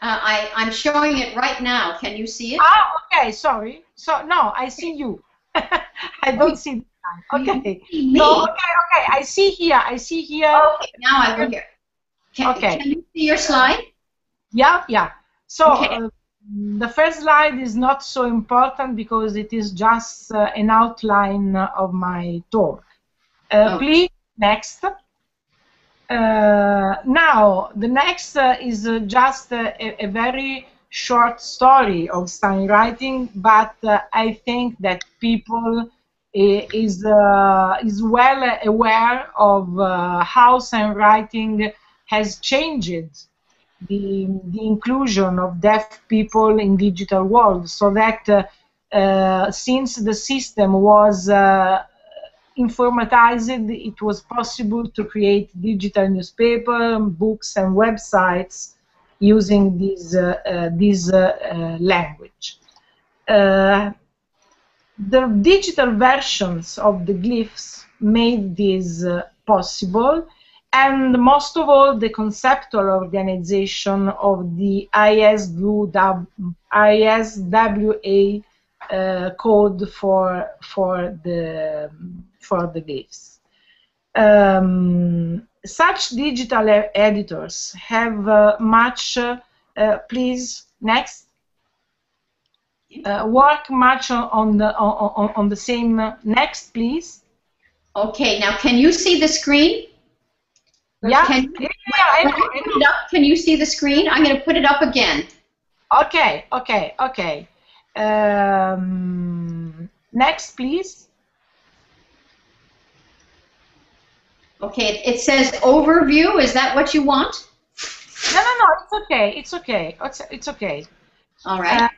I'm showing it right now. Can you see it? Ah, okay, sorry. So, no, I see you. I don't see the slide. Okay. No, okay. I see here. Okay, now I go here. Can you see your slide? Yeah. So, the first slide is not so important because it is just an outline of my talk. Please, next. Now, the next is just a very short story of SignWriting, but I think that people is well aware of how SignWriting has changed the inclusion of deaf people in digital world, so that since the system was informatized, it was possible to create digital newspaper, books, and websites using this language. The digital versions of the glyphs made this possible, and most of all, the conceptual organization of the ISWA code for the glyphs. Such digital editors have much, please, next, work much on the same, next, please. Okay, now can you see the screen? Yeah. Can you see the screen? I'm going to put it up again. Okay. Next, please. Okay, it says overview. Is that what you want? No, it's okay. All right.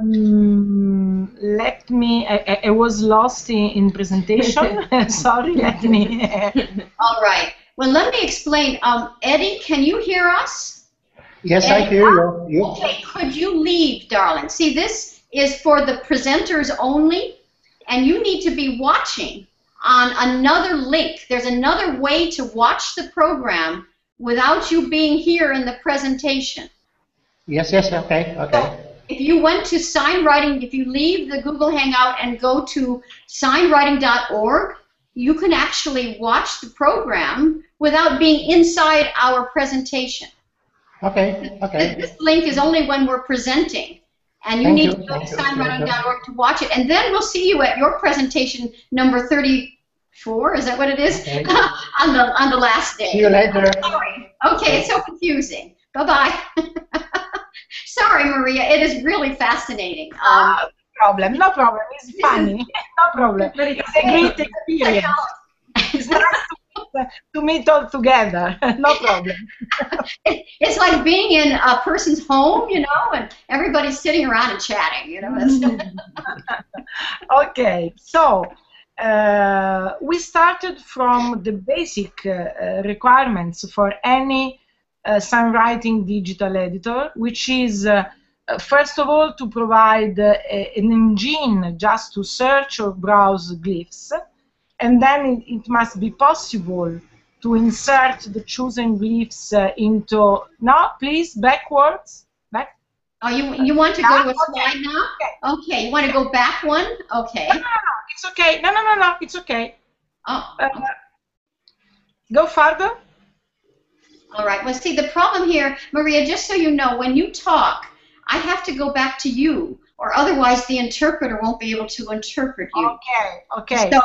Let me. I was lost in presentation. Sorry. Let me. All right. Well, let me explain. Eddie, can you hear us? Yes, Eddie? I hear you. Okay. Could you leave, darling? See, this is for the presenters only, and you need to be watching on another link. There's another way to watch the program without you being here in the presentation. Yes, okay. So if you went to SignWriting, if you leave the Google Hangout and go to signwriting.org, you can actually watch the program without being inside our presentation. Okay. This link is only when we're presenting. And you need to go to signwriting.org to watch it. And then we'll see you at your presentation number 34. Is that what it is? Okay. on the last day. See you later. Sorry. Okay, it's so confusing. Bye-bye. Sorry, Maria. It is really fascinating. No problem. It's funny. No problem. It's a great experience. It's nice to meet all together. No problem. It's like being in a person's home, you know, and everybody's sitting around and chatting, you know. Okay, so we started from the basic requirements for any SignWriting digital editor, which is first of all to provide an engine just to search or browse glyphs. and then it must be possible to insert the chosen glyphs into, no, please, backwards. Back. Oh, you want to go to a slide now? Okay, you want to go back one? Okay. No, it's okay. No, it's okay. Oh. Go further. All right. Well, see, the problem here, Maria, just so you know, when you talk, I have to go back to you, or otherwise the interpreter won't be able to interpret you. Okay. So,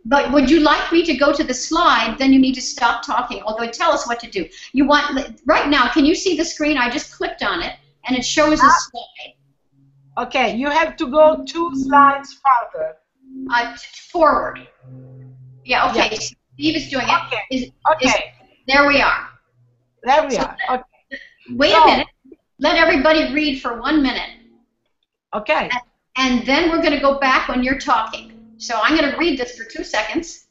but would you like me to go to the slide? Then you need to stop talking, although tell us what to do. You want, right now, can you see the screen? I just clicked on it, and it shows a slide. Okay, you have to go 2 slides further. Forward. Yeah, okay. Yeah. Steve is doing it. Okay. There we are. There we are. Okay. Wait a minute. Let everybody read for 1 minute. Okay. And then we're going to go back when you're talking. So I'm going to read this for 2 seconds.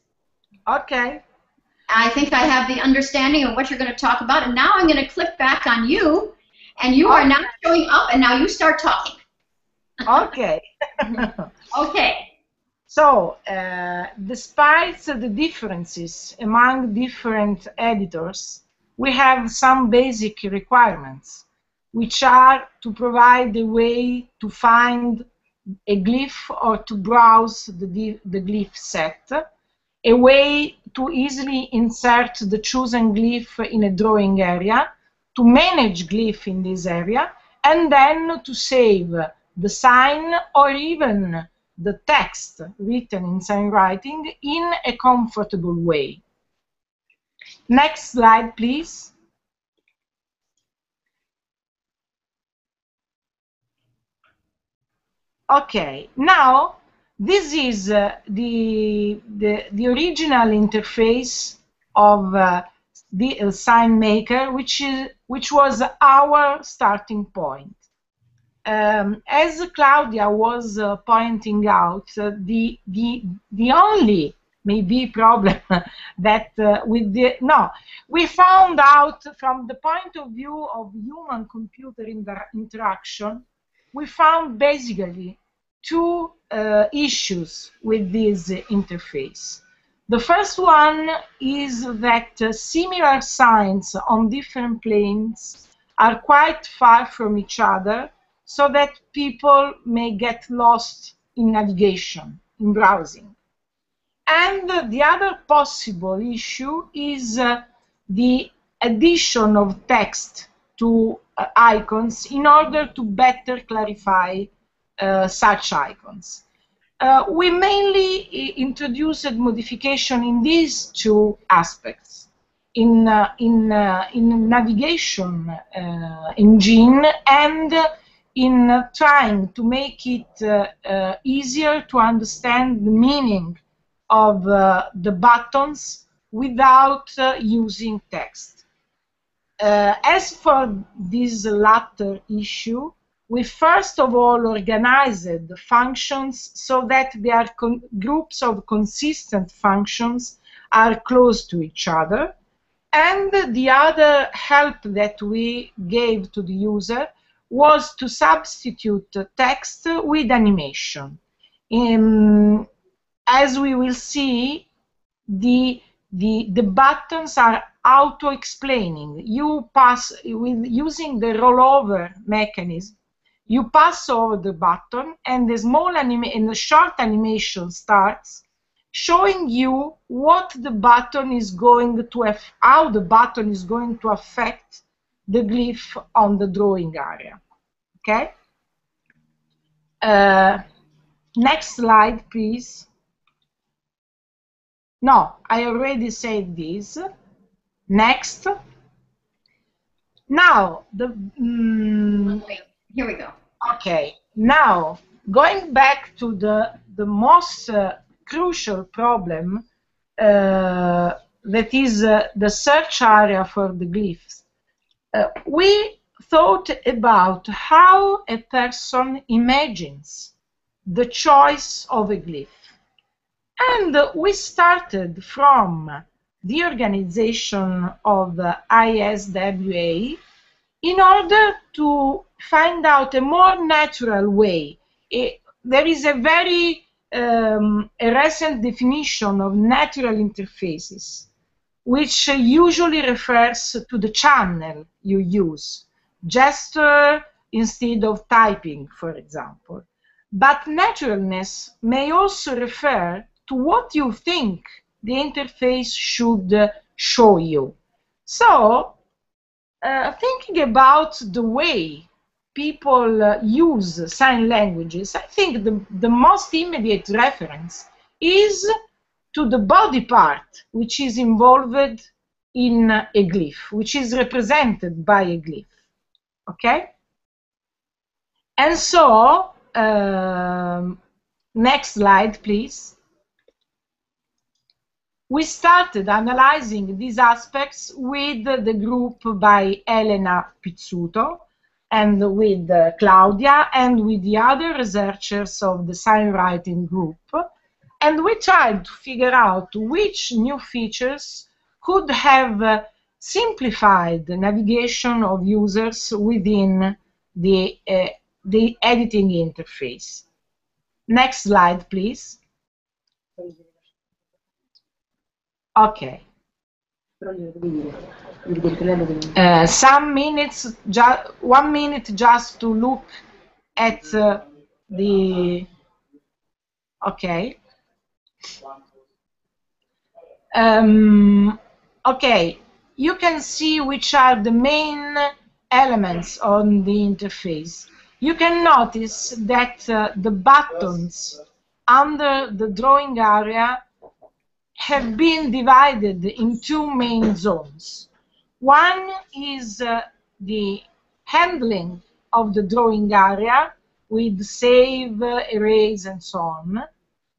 Okay. I think I have the understanding of what you're going to talk about. And now I'm going to click back on you. And you are now showing up. And now you start talking. Okay. Okay. So, despite the differences among different editors, we have some basic requirements, which are to provide a way to find a glyph or to browse the glyph set, a way to easily insert the chosen glyph in a drawing area, to manage glyph in this area, and then to save the sign or even the text written in SignWriting in a comfortable way. Next slide, please. Okay, now this is the original interface of the SignMaker, which was our starting point. As Claudia was pointing out, the only maybe problem that we found out from the point of view of human-computer interaction, we found basically 2 issues with this interface. The first one is that similar signs on different planes are quite far from each other, so that people may get lost in navigation, in browsing. And the other possible issue is the addition of text to icons in order to better clarify such icons. We mainly introduced modification in these 2 aspects. In navigation engine and in trying to make it easier to understand the meaning of the buttons without using text. As for this latter issue, we first of all organized the functions so that they are groups of consistent functions are close to each other. And the other help that we gave to the user was to substitute text with animation. As we will see, the buttons are auto-explaining. You pass, using the rollover mechanism, you pass over the button, and the short animation starts, showing you what the button is going to how the button is going to affect the glyph on the drawing area. Okay? Next slide, please. No, I already said this. Next. Now, here we go. Okay. Now, going back to the most crucial problem, that is the search area for the glyphs. We thought about how a person imagines the choice of a glyph. And we started from the organization of ISWA in order to find out a more natural way. There is a very a recent definition of natural interfaces, which usually refers to the channel you use, gesture instead of typing, for example. But naturalness may also refer to what you think the interface should show you. So, thinking about the way people use sign languages, I think the most immediate reference is to the body part, which is involved in a glyph, which is represented by a glyph. Okay? And so, next slide, please. We started analyzing these aspects with the group by Elena Pizzuto and with Claudia and with the other researchers of the SignWriting group. And we tried to figure out which new features could have simplified the navigation of users within the editing interface. Next slide, please. Okay. Some minutes, 1 minute just to look at the... Okay. Okay, you can see which are the main elements on the interface. You can notice that the buttons under the drawing area have been divided in two main zones. One is the handling of the drawing area with save, erase, and so on.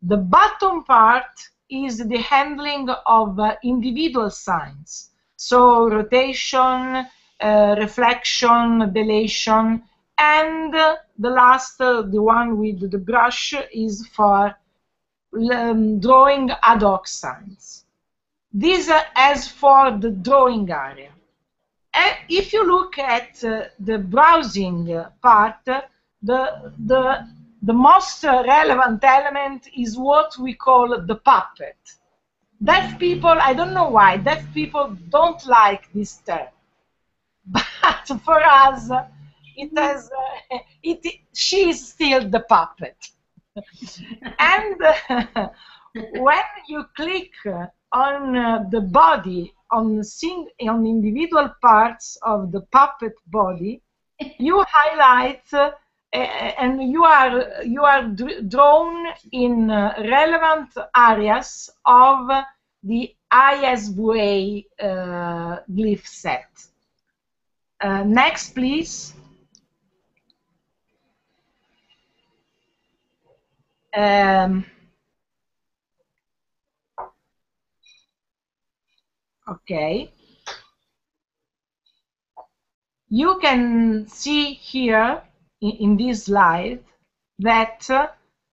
The bottom part is the handling of individual signs, so rotation, reflection, deletion, and the last, the one with the brush, is for drawing ad hoc signs. This as for the drawing area. And if you look at the browsing part, the most relevant element is what we call the puppet. Deaf people, I don't know why, deaf people don't like this term. But for us, she is still the puppet. And when you click on the body, on individual parts of the puppet body, you highlight and you are drawn in relevant areas of the ISVA glyph set. Next, please. Okay. You can see here in this slide that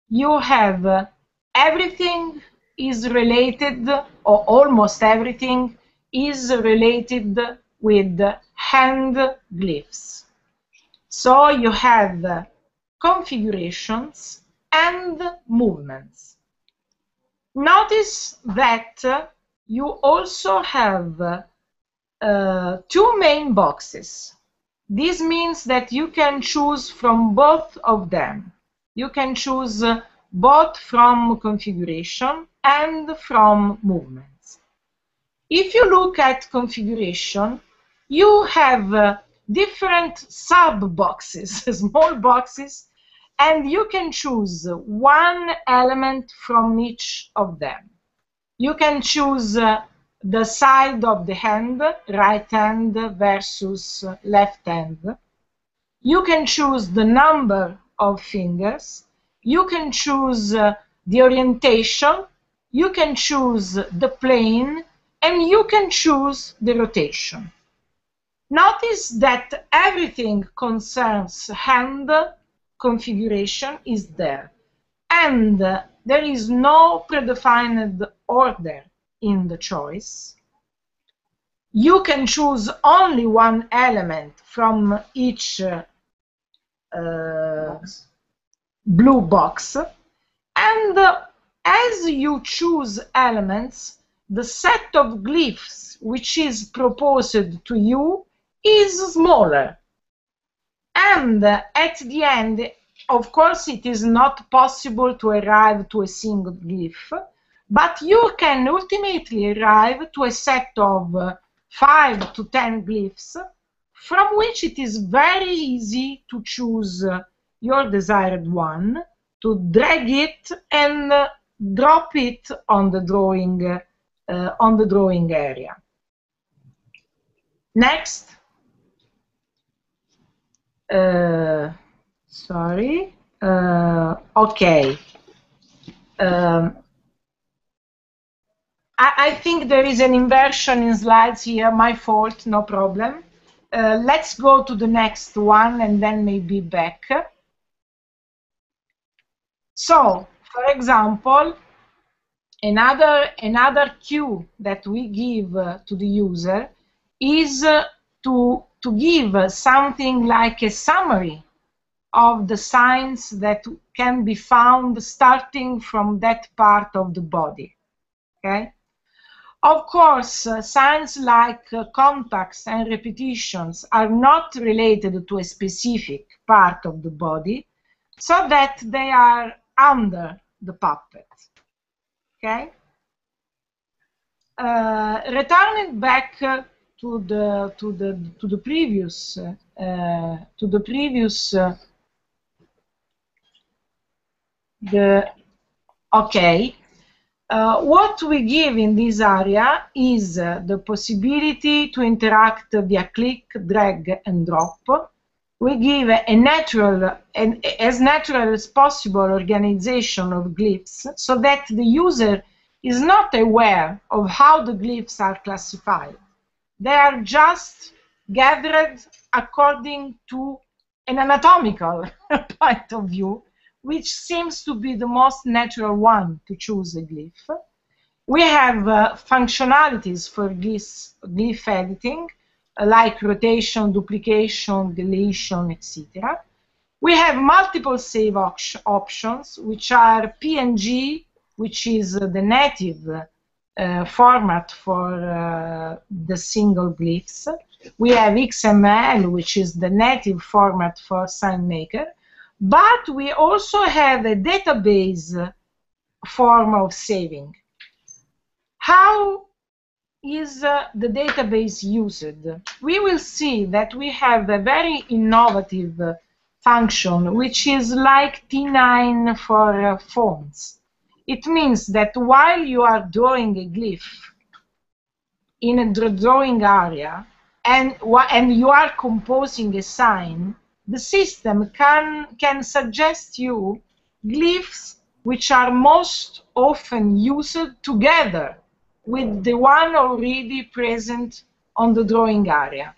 you have everything is related, or almost everything is related with hand glyphs. So you have configurations and movements. Notice that you also have two main boxes. This means that you can choose from both of them. You can choose both from configuration and from movements. If you look at configuration, you have different sub-boxes, small boxes, and you can choose one element from each of them. You can choose the side of the hand, right hand versus left hand. You can choose the number of fingers. You can choose the orientation. You can choose the plane, and you can choose the rotation. Notice that everything concerns hand configuration is there, and there is no predefined order in the choice. You can choose only one element from each blue box, And as you choose elements, the set of glyphs which is proposed to you is smaller. And at the end, of course, it is not possible to arrive to a single glyph, but you can ultimately arrive to a set of 5 to 10 glyphs, from which it is very easy to choose your desired one, to drag it and drop it on the drawing area. Next. Sorry. Okay. I think there is an inversion in slides here. My fault, no problem. Let's go to the next one and then maybe back. So, for example, another cue that we give to the user is to give something like a summary of the signs that can be found starting from that part of the body. Okay? Of course, signs like contacts and repetitions are not related to a specific part of the body, so that they are under the puppet. Okay? Returning back to the previous okay. What we give in this area is the possibility to interact via click, drag, and drop. We give a natural and as natural as possible organization of glyphs so that the user is not aware of how the glyphs are classified. They are just gathered according to an anatomical point of view, which seems to be the most natural one to choose a glyph. We have functionalities for glyph editing, like rotation, duplication, deletion, etc. We have multiple save options, which are PNG, which is the native format for the single glyphs. We have XML, which is the native format for SignMaker. But we also have a database form of saving. How is the database used? We will see that we have a very innovative function, which is like T9 for fonts. It means that while you are drawing a glyph in a drawing area and you are composing a sign, the system can suggest you glyphs which are most often used together with the one already present on the drawing area.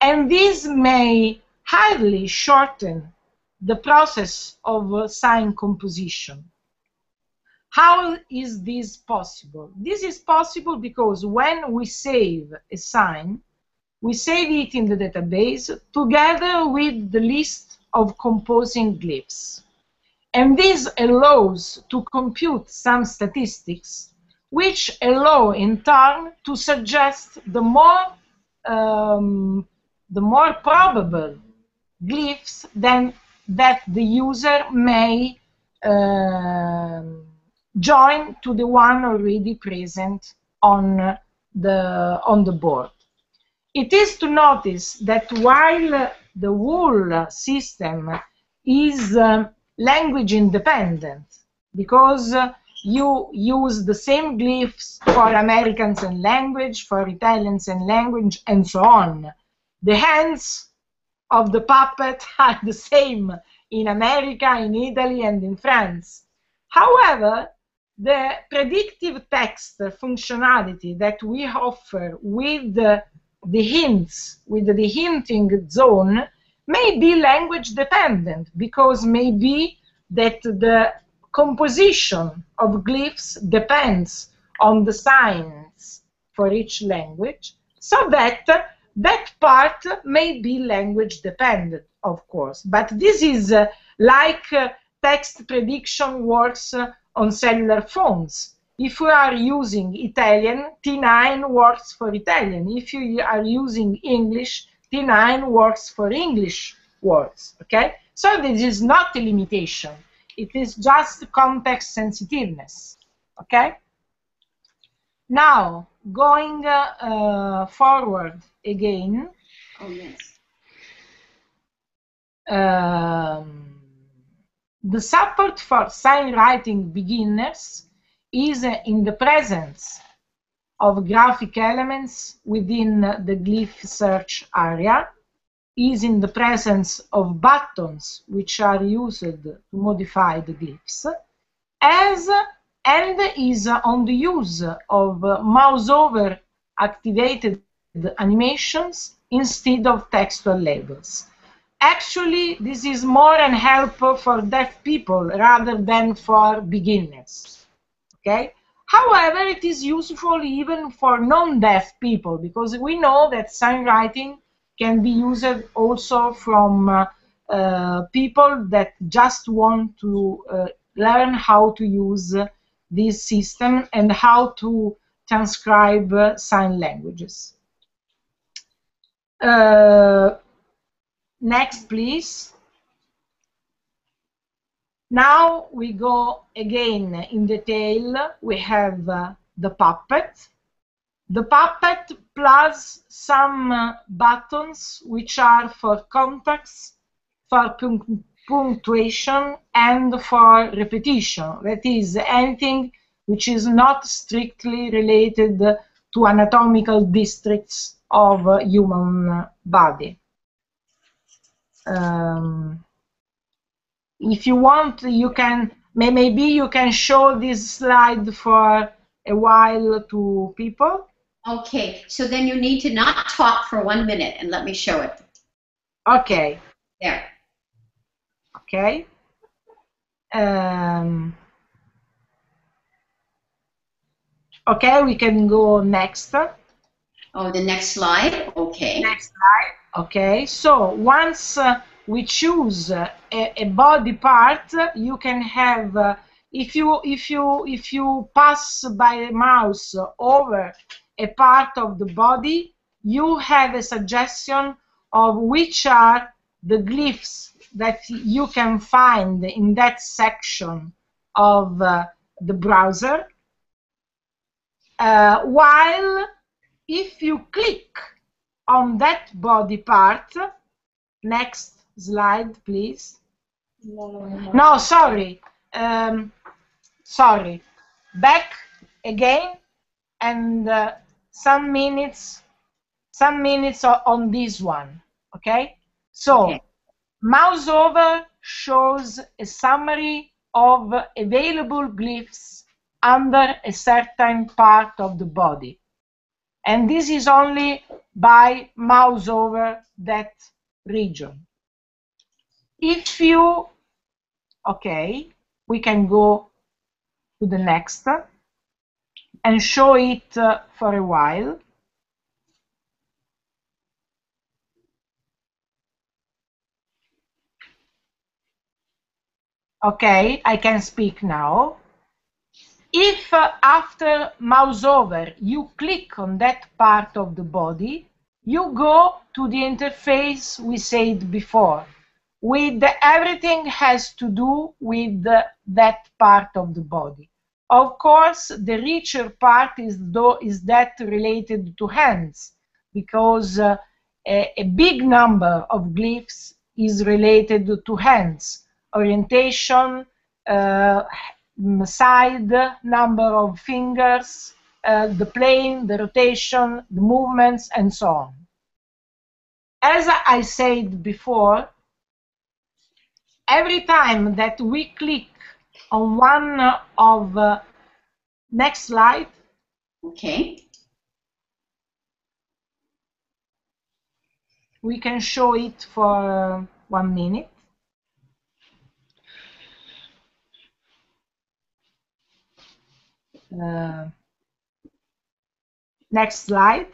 And this may highly shorten the process of sign composition. How is this possible? This is possible because when we save a sign, we save it in the database together with the list of composing glyphs. And this allows to compute some statistics, which allow in turn to suggest the more probable glyphs that the user may join to the one already present on the board. It is to notice that while the whole system is language independent, because you use the same glyphs for Americans and language, for Italians and language, and so on. The hands of the puppet are the same in America, in Italy, and in France. However, the predictive text functionality that we offer with the hints, with the hinting zone, may be language dependent, because maybe that the composition of glyphs depends on the signs for each language, so that that part may be language dependent, of course. But this is like text prediction works on cellular phones. If you are using Italian, T9 works for Italian. If you are using English, T9 works for English words. Okay? So this is not a limitation. It is just context sensitiveness. Okay? Now, going forward again. Oh, yes. The support for sign writing beginners is in the presence of graphic elements within the glyph search area, is in the presence of buttons which are used to modify the glyphs, and is on the use of mouse over activated animations instead of textual labels. Actually, this is more an help for deaf people rather than for beginners. Okay? However, it is useful even for non-deaf people, because we know that sign writing can be used also from people that just want to learn how to use this system and how to transcribe sign languages. Next, please. Now we go again in detail. We have the puppet. The puppet plus some buttons which are for contacts, for punctuation, and for repetition. That is, anything which is not strictly related to anatomical districts of human body. If you want, you can, maybe you can show this slide for a while to people. Okay, so then you need to not talk for 1 minute and let me show it. Okay. There. Okay. Okay, we can go next. Oh, the next slide? Okay. Next slide. Okay, so once we choose a body part, you can have, if you pass by a mouse over a part of the body, you have a suggestion of which are the glyphs that you can find in that section of the browser. While if you click on that body part, next slide, please. No, sorry. Sorry. Back again, and some minutes on this one. Okay. So, okay. Mouse over shows a summary of available glyphs under a certain part of the body. And this is only by mouse over that region. If you, okay, we can go to the next and show it for a while. Okay, I can speak now. If after mouse over you click on that part of the body, you go to the interface we said before, with everything has to do with that part of the body. Of course, the richer part is that related to hands, because a big number of glyphs is related to hands, orientation, side, number of fingers, the plane, the rotation, the movements, and so on. As I said before, every time that we click on one of next slide. Okay. We can show it for 1 minute. Next slide.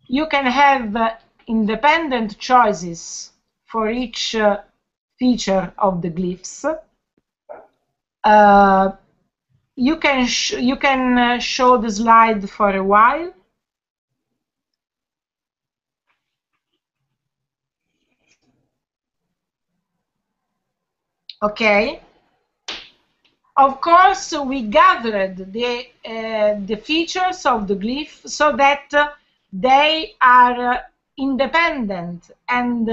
You can have independent choices for each feature of the glyphs. You can show the slide for a while. Okay. Of course, we gathered the features of the glyph so that they are independent and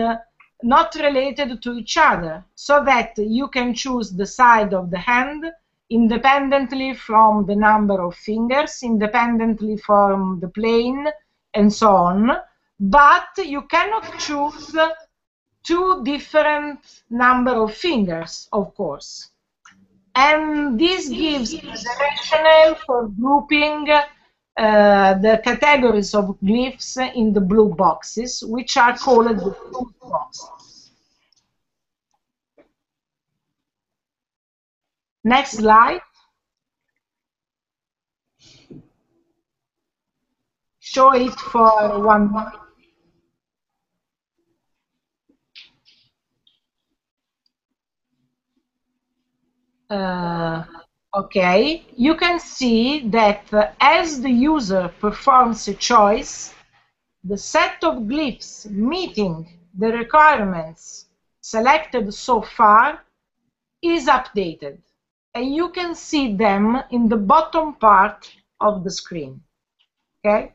not related to each other, so that you can choose the side of the hand independently from the number of fingers, independently from the plane, and so on. But you cannot choose two different number of fingers, of course. And this gives the rationale for grouping the categories of glyphs in the blue boxes, which are called the fruit boxes. Next slide. Show it for 1 minute. Okay, you can see that as the user performs a choice, the set of glyphs meeting the requirements selected so far is updated, and you can see them in the bottom part of the screen. Okay?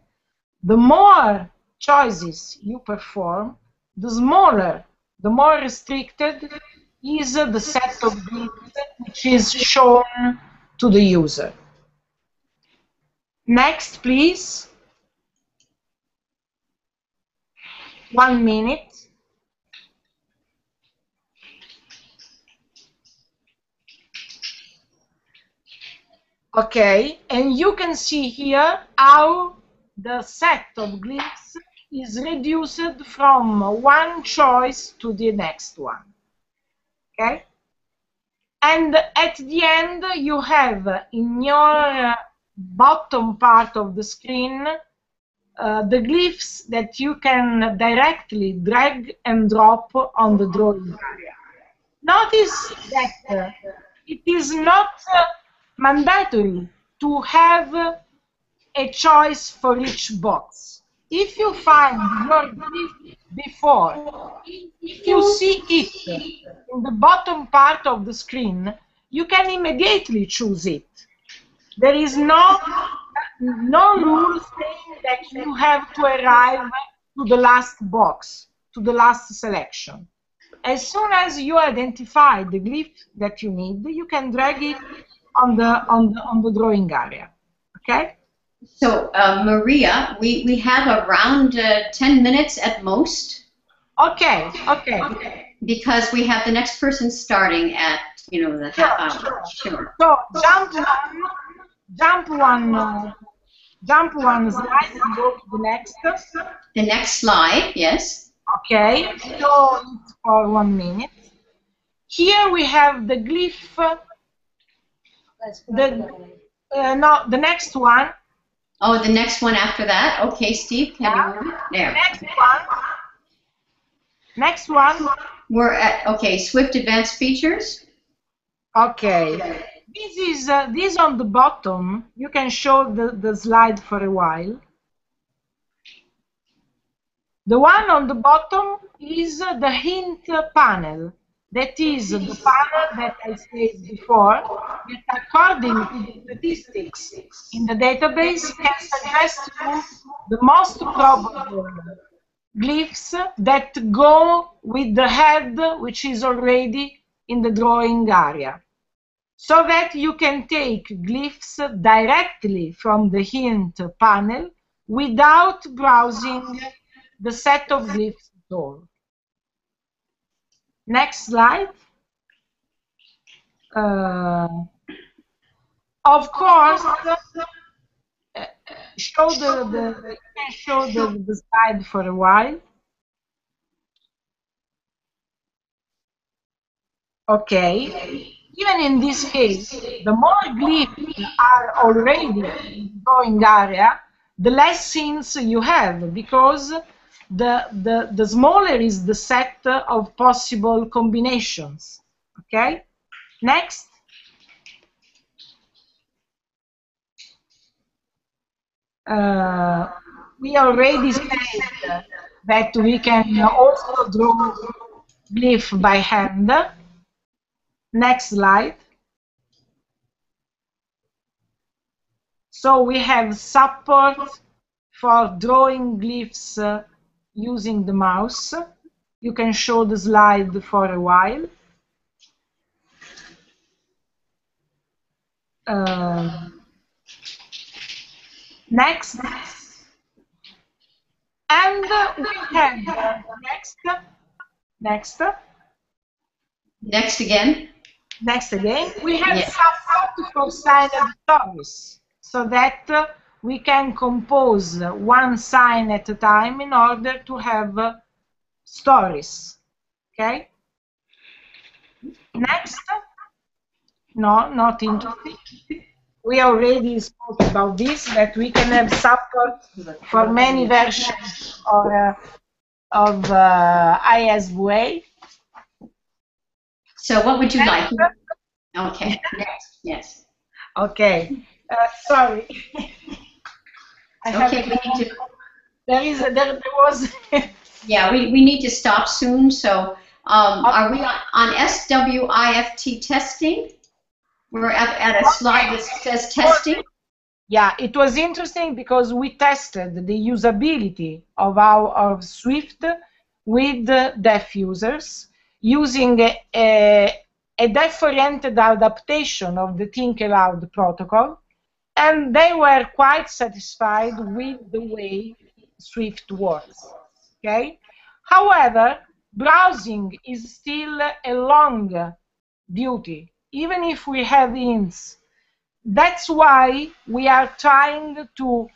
The more choices you perform, the smaller, the more restricted is the set of glyphs which is shown to the user. Next, please. 1 minute. Okay, and you can see here how the set of glyphs is reduced from one choice to the next one. Okay? And at the end, you have in your bottom part of the screen the glyphs that you can directly drag and drop on the drawing area. Notice that it is not mandatory to have a choice for each box. If you find your glyph before, if you see it in the bottom part of the screen, you can immediately choose it. There is no rule saying that you have to arrive to the last box, to the last selection. As soon as you identify the glyph that you need, you can drag it on the drawing area. Okay? So, Maria, we have around 10 minutes at most. Okay, okay. Because we have the next person starting at, the half hour. Sure. So, jump one slide and go to the next. The next slide, yes. Okay, so it's for 1 minute. Here we have the glyph. The next one. Oh, the next one after that. Okay, Steve, can you move it? There. Next one. We're at, okay, Swift Advanced Features. Okay. This on the bottom. You can show the slide for a while. The one on the bottom is the hint panel. That is the panel that I said before, that according to the statistics in the database can suggest you the most probable glyphs that go with the head which is already in the drawing area. So that you can take glyphs directly from the hint panel without browsing the set of glyphs at all. Next slide. Of course, you can show the slide for a while. Okay. Even in this case, the more glyphs are already in the drawing area, the less scenes you have, because the smaller is the set of possible combinations. Okay? Next. We already said that we can also draw glyph by hand. Next slide. So we have support for drawing glyphs using the mouse. You can show the slide for a while. Next. And we have Next again. Next again. We have support for signed stories, so that we can compose one sign at a time in order to have stories. Okay? Next. No, not interesting. We already spoke about this, that we can have support for many versions of ISWA. So what would you like? Okay, next, yes. Okay, sorry. Okay, we need to... There was... Yeah, we need to stop soon, so are we on SWIFT testing? We're at a slide that says testing. Yeah, it was interesting because we tested the usability of Swift with deaf users using a deaf-oriented adaptation of the Think Aloud protocol, and they were quite satisfied with the way Swift works. Okay? However, browsing is still a long duty, even if we have hints. That's why we are trying to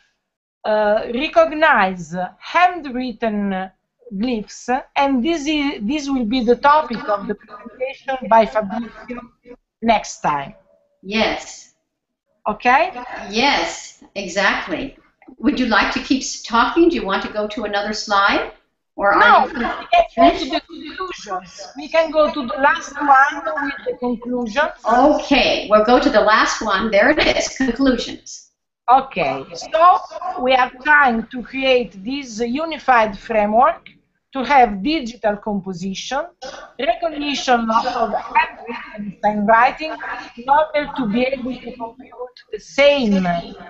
recognize handwritten glyphs, and this will be the topic of the presentation by Fabrizio next time. Yes. Okay? Yes, exactly. Would you like to keep talking? Do you want to go to another slide? Or are you... we can go to the conclusions. We can go to the last one with the conclusions. Okay, we'll go to the last one. There it is, conclusions. Okay, so we are trying to create this unified framework to have digital composition, recognition of handwritten signwriting in order to be able to compute the same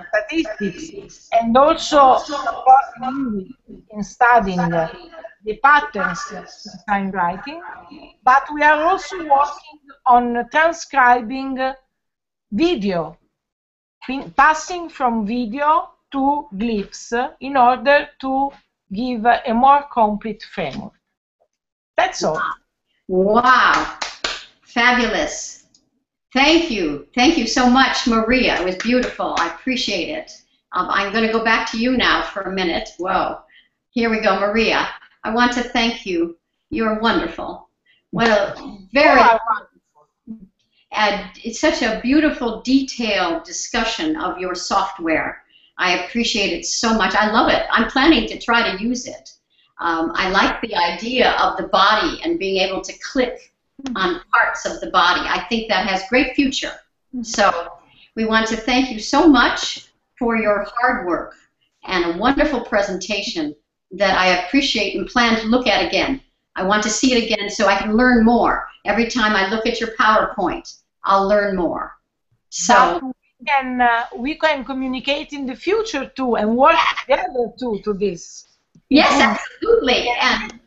statistics and also support in studying the patterns in signwriting. But we are also working on transcribing video, passing from video to glyphs in order to give a more complete framework. That's all. Wow. Fabulous. Thank you. Thank you so much, Maria. It was beautiful. I appreciate it. I'm going to go back to you now for a minute. Whoa. Here we go, Maria. I want to thank you. You're wonderful. What a very... And it's such a beautiful, detailed discussion of your software. I appreciate it so much. I love it. I'm planning to try to use it. I like the idea of the body and being able to click on parts of the body. I think that has great future. So we want to thank you so much for your hard work and a wonderful presentation that I appreciate and plan to look at again. I want to see it again so I can learn more. Every time I look at your PowerPoint, I'll learn more. So we can communicate in the future too and work together too to this. Yes, absolutely. And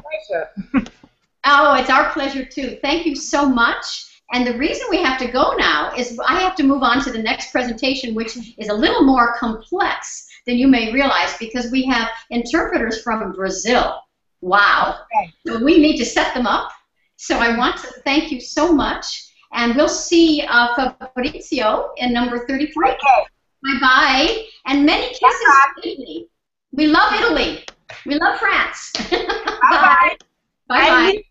oh, it's our pleasure too. Thank you so much. And the reason we have to go now is I have to move on to the next presentation, which is a little more complex than you may realize because we have interpreters from Brazil. Wow. Okay. So we need to set them up. So I want to thank you so much. And we'll see Fabrizio in number 33. Okay. Bye-bye. And many kisses to Italy. We love Italy. We love France. Bye-bye. Bye-bye.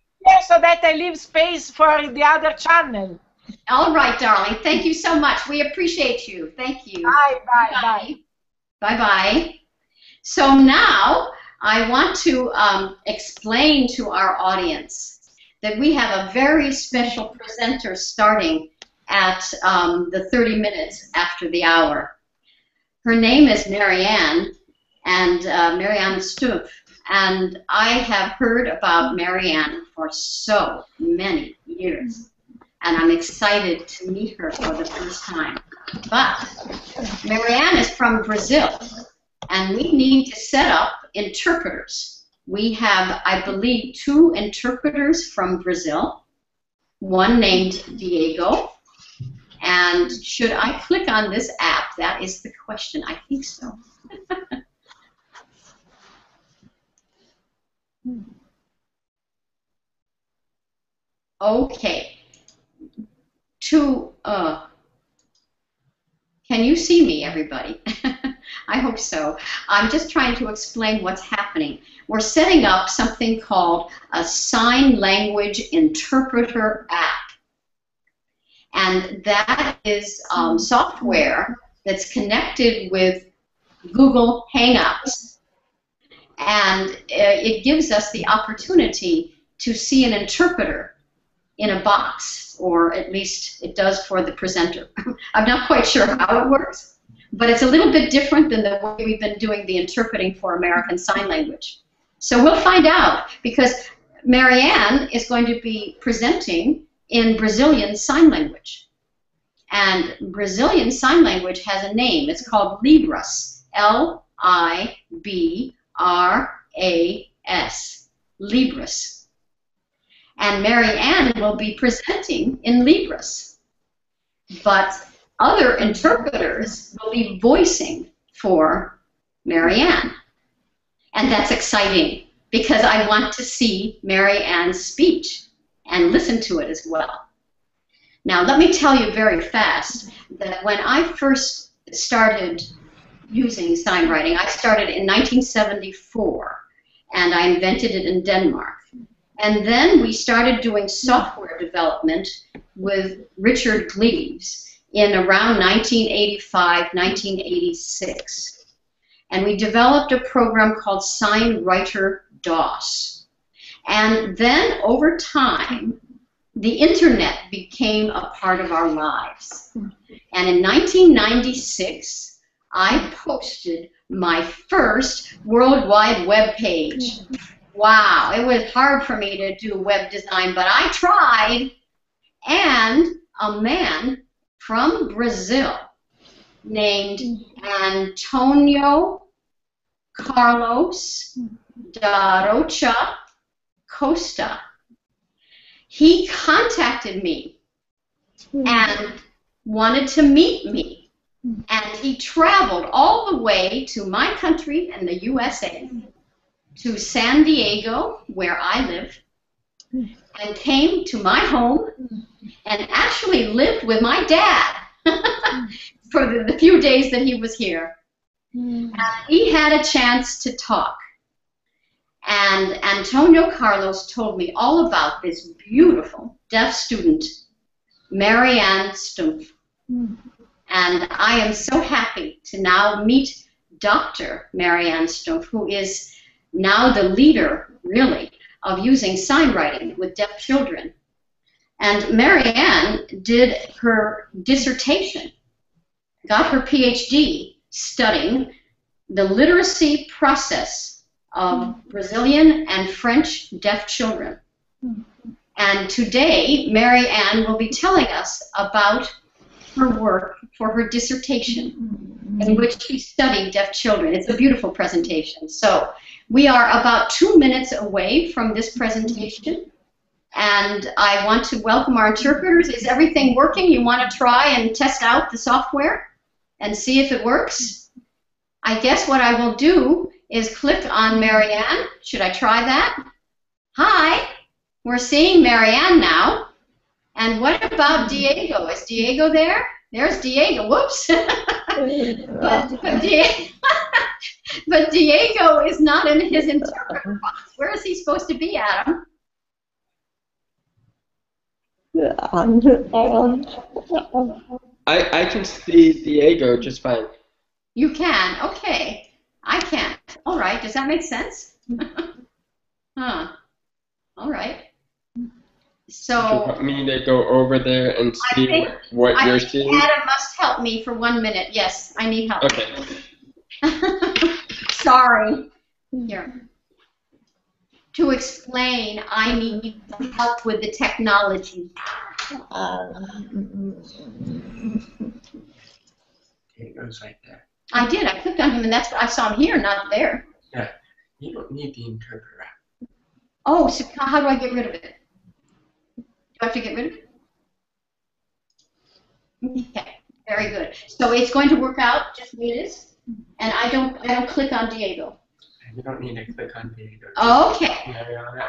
So that I leave space for the other channel. All right, darling. Thank you so much. We appreciate you. Thank you. Bye-bye. Bye-bye. So now I want to explain to our audience that we have a very special presenter starting at the 30 minutes after the hour. Her name is Marianne, and Marianne Stumpf, and I have heard about Marianne for so many years, and I'm excited to meet her for the first time. But Marianne is from Brazil, and we need to set up interpreters. We have, I believe, 2 interpreters from Brazil, one named Diego. And should I click on this app? That is the question. I think so. Okay. Can you see me, everybody? I hope so. I'm just trying to explain what's happening. We're setting up something called a sign language interpreter app. And that is software that's connected with Google Hangouts. And it gives us the opportunity to see an interpreter in a box, or at least it does for the presenter. I'm not quite sure how it works, but it's a little bit different than the way we've been doing the interpreting for American Sign Language. So we'll find out, because Marianne is going to be presenting in Brazilian Sign Language. And Brazilian Sign Language has a name. It's called Libras, L-I-B-R-A-S, Libras. And Marianne will be presenting in Libras. But other interpreters will be voicing for Marianne. And that's exciting, because I want to see Marianne's speech and listen to it as well. Now, let me tell you very fast that when I first started using sign writing, I started in 1974, and I invented it in Denmark. And then we started doing software development with Richard Gleaves in around 1985, 1986. And we developed a program called SignWriter DOS. And then over time, the internet became a part of our lives. And in 1996, I posted my first World Wide Web page. Wow, it was hard for me to do web design, but I tried. And a man from Brazil named Antonio Carlos da Rocha Costa, he contacted me and wanted to meet me. And he traveled all the way to my country and the USA, to San Diego, where I live, and came to my home and actually lived with my dad for the few days that he was here. And we had a chance to talk. And Antonio Carlos told me all about this beautiful deaf student, Marianne Stumpf. And I am so happy to now meet Dr. Marianne Stumpf, who is now the leader, really, of using sign writing with deaf children. And Marianne did her dissertation, got her PhD studying the literacy process of Brazilian and French deaf children. And today, Marianne will be telling us about her work for her dissertation, in which she studied deaf children. It's a beautiful presentation. So we are about 2 minutes away from this presentation, and I want to welcome our interpreters. Is everything working? You want to try and test out the software and see if it works? I guess what I will do is click on Marianne. Should I try that? Hi, we're seeing Marianne now. And what about Diego? Is Diego there? There's Diego. Whoops. but Diego is not in his interpreter box. Where is he supposed to be, Adam? I can see Diego just fine. You can? Okay. I can't. All right. right. Does that make sense? Huh. All right. Do you So want me to go over there and see think- what I you're think seeing? Adam must help me for 1 minute. Yes, I need help. Okay. Sorry. Here. To explain, I need help with the technology. It goes right there. I did. I clicked on him, and that's what I saw him here, not there. Yeah. You don't need the interpreter. Oh, so how do I get rid of it? Do I have to get rid of it? Okay, very good. So it's going to work out just the way it is, and I don't click on Diego. You don't need to click on Diego. Okay.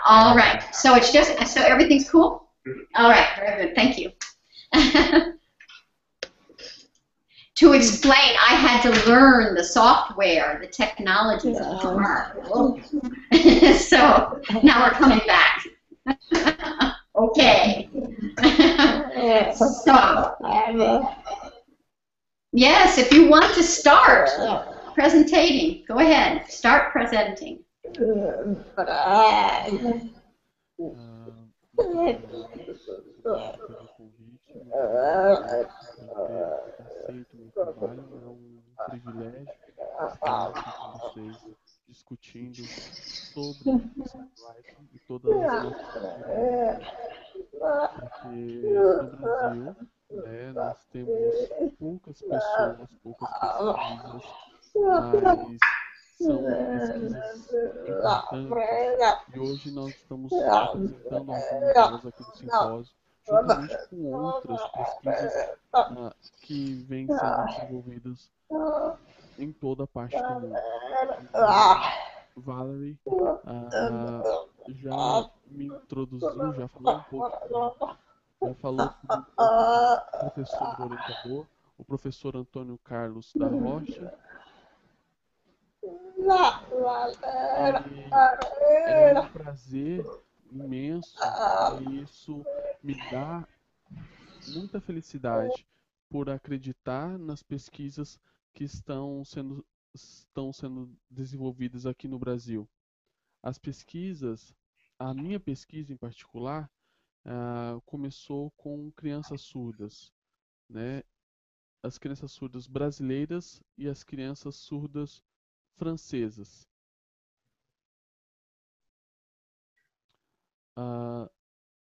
All right. So it's just so everything's cool. All right. Very good. Thank you. To explain, I had to learn the software, the technology. So now we're coming back. Okay. So, yes, if you want to start presenting, go ahead. Start presenting. Aceito meu trabalho, é privilégio estar aqui com vocês discutindo sobre SignWriting e todas as nossas porque no Brasil, né, nós temos poucas pessoas, poucas pesquisas, mas são pesquisas importantes e hoje nós estamos apresentando algumas delas aqui no simpósio, juntamente com outras pesquisas que vêm sendo desenvolvidas em toda a parte do mundo. Valerie já me introduziu, já falou um pouco, já falou sobre o professor orientador, o professor Antônio Carlos da Rocha. É um prazer imenso e isso me dá muita felicidade por acreditar nas pesquisas que estão sendo desenvolvidas aqui no Brasil. As pesquisas, a minha pesquisa em particular, começou com crianças surdas, né? As crianças surdas brasileiras e as crianças surdas francesas.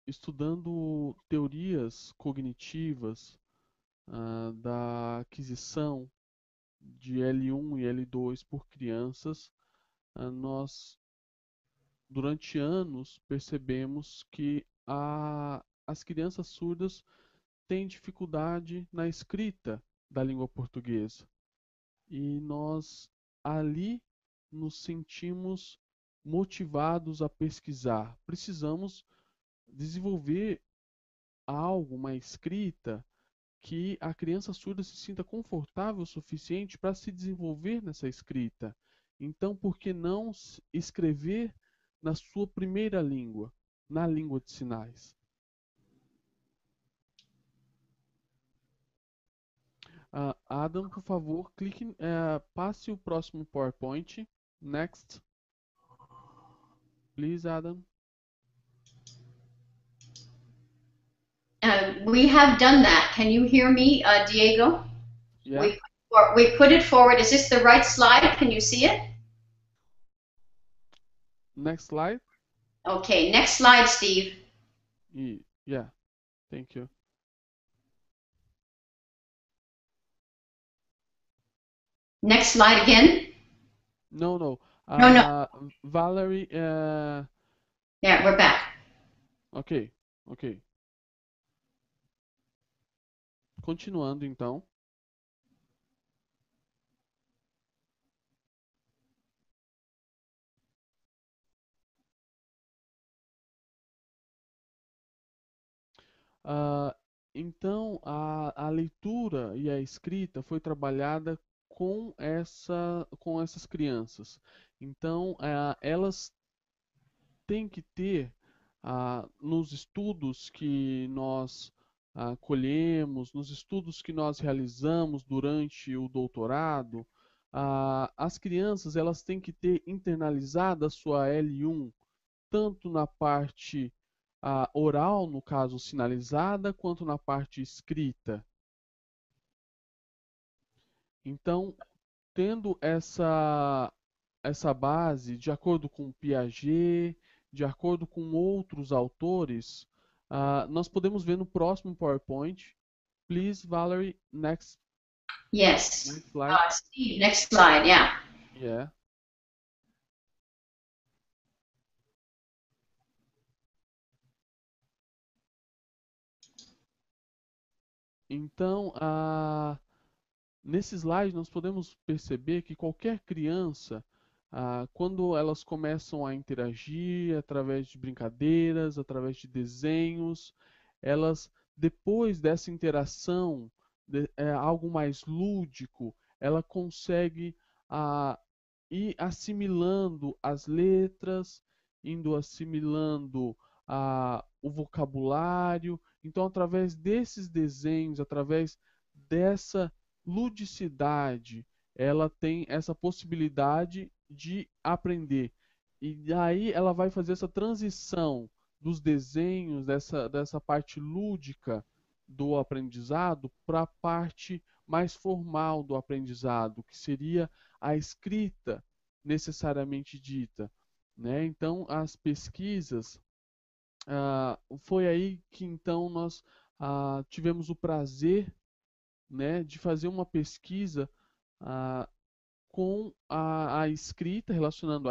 Estudando teorias cognitivas da aquisição de L1 e L2 por crianças, nós, durante anos, percebemos que as crianças surdas têm dificuldade na escrita da língua portuguesa. E nós ali nos sentimos motivados a pesquisar. Precisamos desenvolver algo, uma escrita, que a criança surda se sinta confortável o suficiente para se desenvolver nessa escrita. Então, por que não escrever na sua primeira língua, na língua de sinais? Adam, por favor, clique, passe o próximo PowerPoint. Next. Please, Adam. We have done that. Can you hear me, Diego? Yeah. We put it forward. Is this the right slide? Can you see it? Next slide. Okay, next slide, Steve. Yeah, thank you. Next slide again. No. No. Valerie. Yeah, we're back. Ok. Continuando, então. Então, a leitura e a escrita foi trabalhada com essas crianças. Então, elas têm que ter, nos estudos que nós colhemos, nos estudos que nós realizamos durante o doutorado, as crianças elas têm que ter internalizada a sua L1, tanto na parte oral, no caso sinalizada, quanto na parte escrita. Então, tendo essa base, de acordo com Piaget, de acordo com outros autores, nós podemos ver no próximo PowerPoint. Please, Valerie, next Yes. slide. Steve, next slide, yeah. Yeah. Então, nesse slide nós podemos perceber que qualquer criança, quando elas começam a interagir através de brincadeiras, através de desenhos, elas, depois dessa interação, algo mais lúdico, ela consegue ir assimilando as letras, indo assimilando o vocabulário. Então, através desses desenhos, através dessa ludicidade, ela tem essa possibilidade de aprender. E aí ela vai fazer essa transição dos desenhos, dessa parte lúdica do aprendizado, para a parte mais formal do aprendizado, que seria a escrita necessariamente dita, né? Então, as pesquisas, foi aí que então nós tivemos o prazer, né, de fazer uma pesquisa com a escrita, relacionando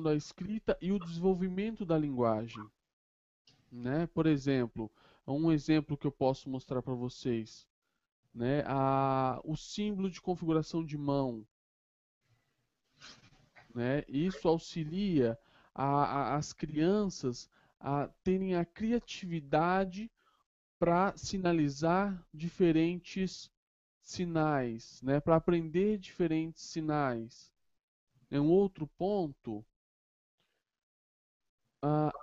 a escrita e o desenvolvimento da linguagem, né? Por exemplo, um exemplo que eu posso mostrar para vocês, né? O símbolo de configuração de mão, né? Isso auxilia as crianças a terem a criatividade para sinalizar diferentes sinais, né? Para aprender diferentes sinais. Um outro ponto,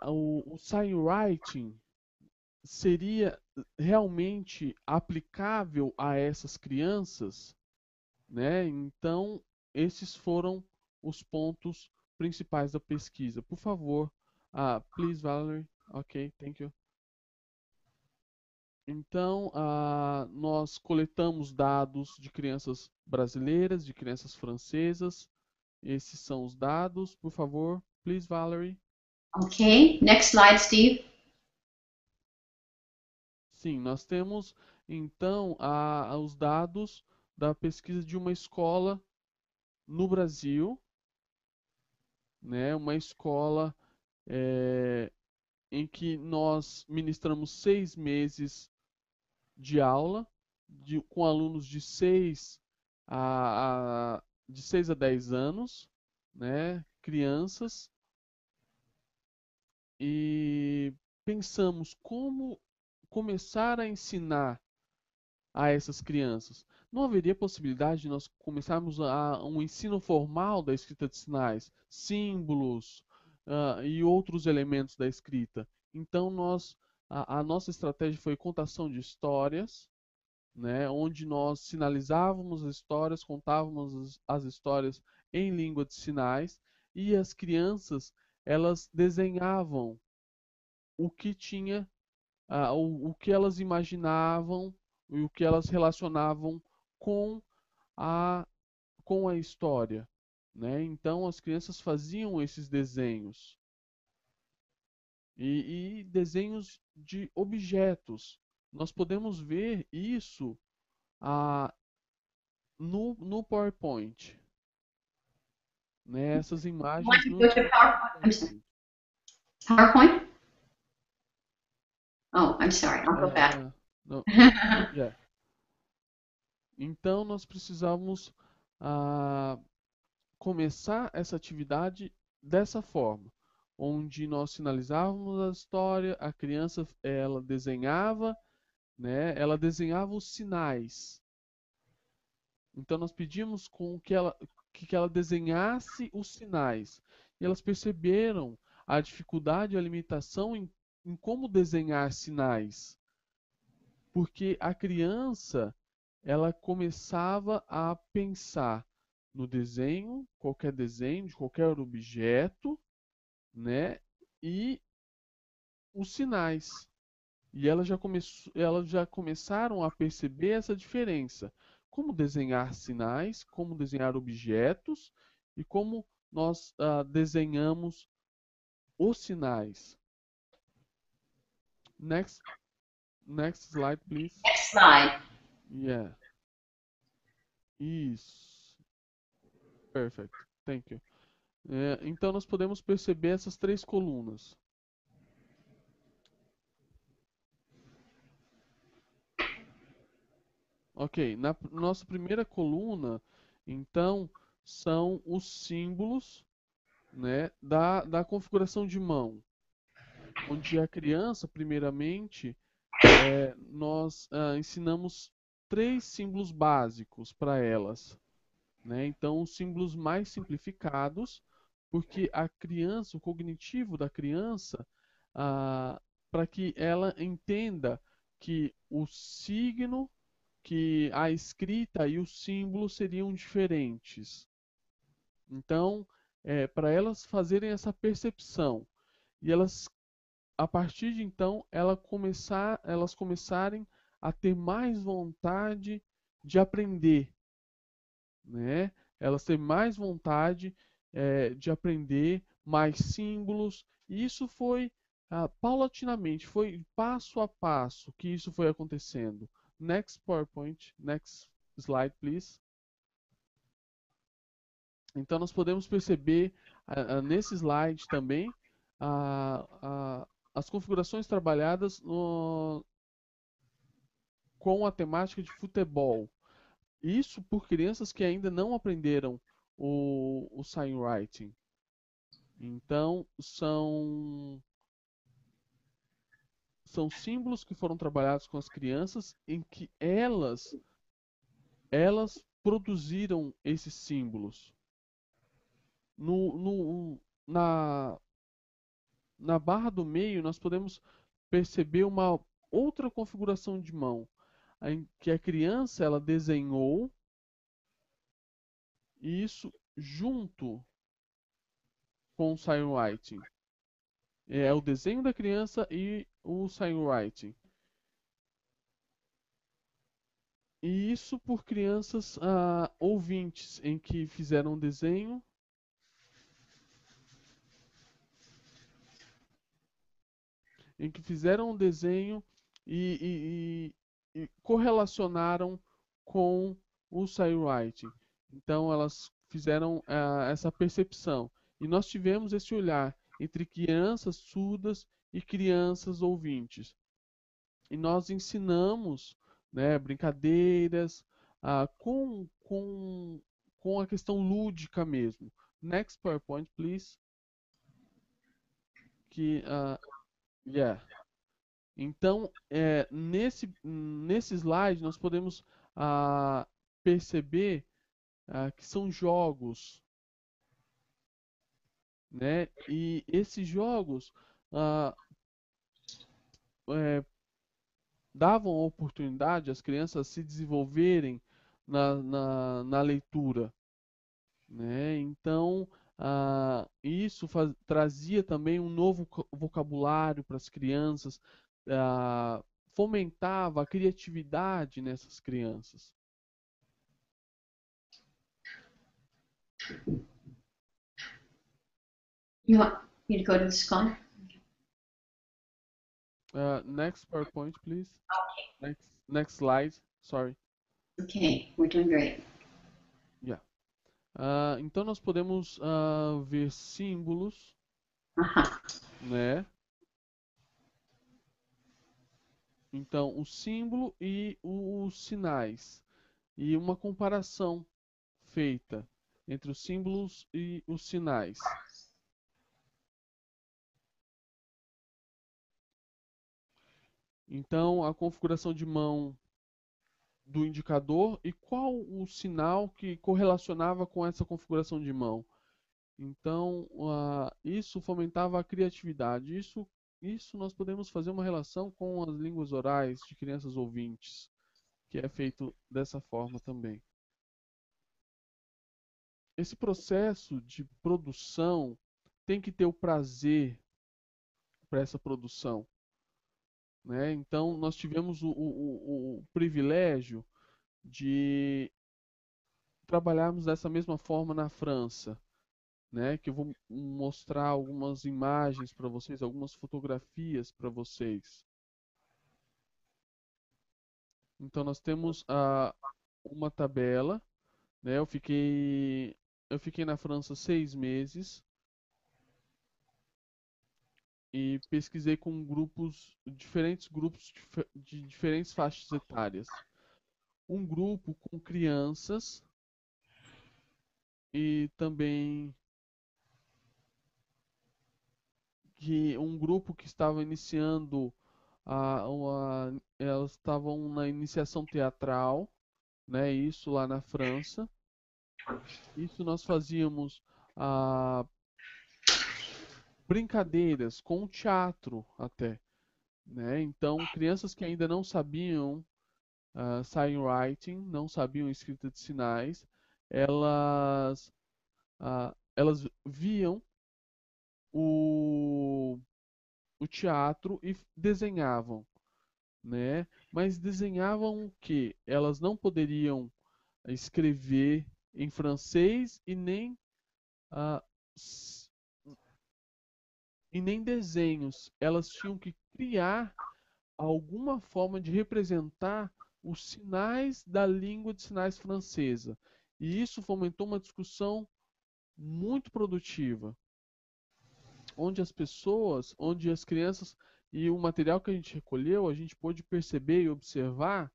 o SignWriting seria realmente aplicável a essas crianças, né? Então, esses foram os pontos principais da pesquisa. Por favor, please, Valerie. Ok, thank you. Então, nós coletamos dados de crianças brasileiras, de crianças francesas. Esses são os dados. Por favor, please, Valerie. Okay, next slide, Steve. Sim, nós temos então os dados da pesquisa de uma escola no Brasil, né? Uma escola em que nós ministramos 6 meses de aula com alunos de 6 a 10 anos, né? Crianças, e pensamos como começar a ensinar a essas crianças. Não haveria possibilidade de nós começarmos um ensino formal da escrita de sinais, símbolos, e outros elementos da escrita. Então, a nossa estratégia foi contação de histórias, né, onde nós sinalizávamos as histórias, contávamos as histórias em língua de sinais, e as crianças elas desenhavam o que tinha, o que elas imaginavam e o que elas relacionavam com a, com a história, né? Então as crianças faziam esses desenhos e desenhos de objetos. Nós podemos ver isso no PowerPoint, né? Essas imagens no PowerPoint? PowerPoint? Oh, I'm sorry. I'll go back. No. Yeah. Então nós precisávamos começar essa atividade dessa forma, onde nós sinalizávamos a história, a criança ela desenhava, né? Ela desenhava os sinais. Então nós pedimos que ela desenhasse os sinais. E elas perceberam a dificuldade, a limitação em em como desenhar sinais, porque a criança ela começava a pensar no desenho, qualquer desenho de qualquer objeto, né? E os sinais. E elas já começaram a perceber essa diferença. Como desenhar sinais, como desenhar objetos e como nós desenhamos os sinais. Next slide, please. Next slide. Yeah. Isso. Perfect. Thank you. Então nós podemos perceber essas três colunas. Ok, na nossa primeira coluna, então, são os símbolos, né, da configuração de mão. Onde a criança, primeiramente, nós ensinamos três símbolos básicos para elas, né? Então, os símbolos mais simplificados, porque a criança, o cognitivo da criança, para que ela entenda que o signo, que a escrita e o símbolo seriam diferentes. Então, para elas fazerem essa percepção e elas, a partir de então, elas começarem a ter mais vontade de aprender, né? Elas têm mais vontade de aprender mais símbolos. E isso foi paulatinamente, foi passo a passo que isso foi acontecendo. Next PowerPoint, next slide, please. Então nós podemos perceber nesse slide também as configurações trabalhadas com a temática de futebol. Isso por crianças que ainda não aprenderam o SignWriting. Então, são símbolos que foram trabalhados com as crianças em que elas produziram esses símbolos. Na barra do meio, nós podemos perceber uma outra configuração de mão, em que a criança ela desenhou isso junto com o SignWriting. É o desenho da criança e o SignWriting. E isso por crianças ouvintes, em que fizeram um desenho e correlacionaram com o SignWriting. Então elas fizeram essa percepção. E nós tivemos esse olhar entre crianças surdas e crianças ouvintes. E nós ensinamos, né, brincadeiras com a questão lúdica mesmo. Next PowerPoint, please. Yeah. Então, nesse slide, nós podemos perceber que são jogos, né? E esses jogos davam a oportunidade às crianças se desenvolverem na leitura, né? Então, isso trazia também um novo vocabulário para as crianças, fomentava a criatividade nessas crianças. You want me to go to the slide? Next PowerPoint, please. Okay. Next slide. Sorry. Okay, we're doing great. Yeah. Então nós podemos ver símbolos, né? Então, o símbolo e os sinais. E uma comparação feita entre os símbolos e os sinais. Então, a configuração de mão do indicador e qual o sinal que correlacionava com essa configuração de mão. Então, isso fomentava a criatividade. Isso isso nós podemos fazer uma relação com as línguas orais de crianças ouvintes, que é feito dessa forma também. Esse processo de produção tem que ter o prazer para essa produção, né? Então, nós tivemos o privilégio de trabalharmos dessa mesma forma na França, né? Que eu vou mostrar algumas imagens para vocês, algumas fotografias para vocês. Então, nós temos uma tabela, né? Eu fiquei na França 6 meses e pesquisei com diferentes grupos de diferentes faixas etárias. Um grupo com crianças e também um grupo que estava iniciando elas estavam na iniciação teatral, né? Isso lá na França. Isso nós fazíamos brincadeiras com o teatro até, né? Então, crianças que ainda não sabiam SignWriting, não sabiam escrita de sinais, elas viam o teatro e desenhavam, né? Mas desenhavam o quê? Elas não poderiam escrever em francês ah, e nem desenhos. Elas tinham que criar alguma forma de representar os sinais da língua de sinais francesa. E isso fomentou uma discussão muito produtiva, onde as crianças e o material que a gente recolheu, a gente pôde perceber e observar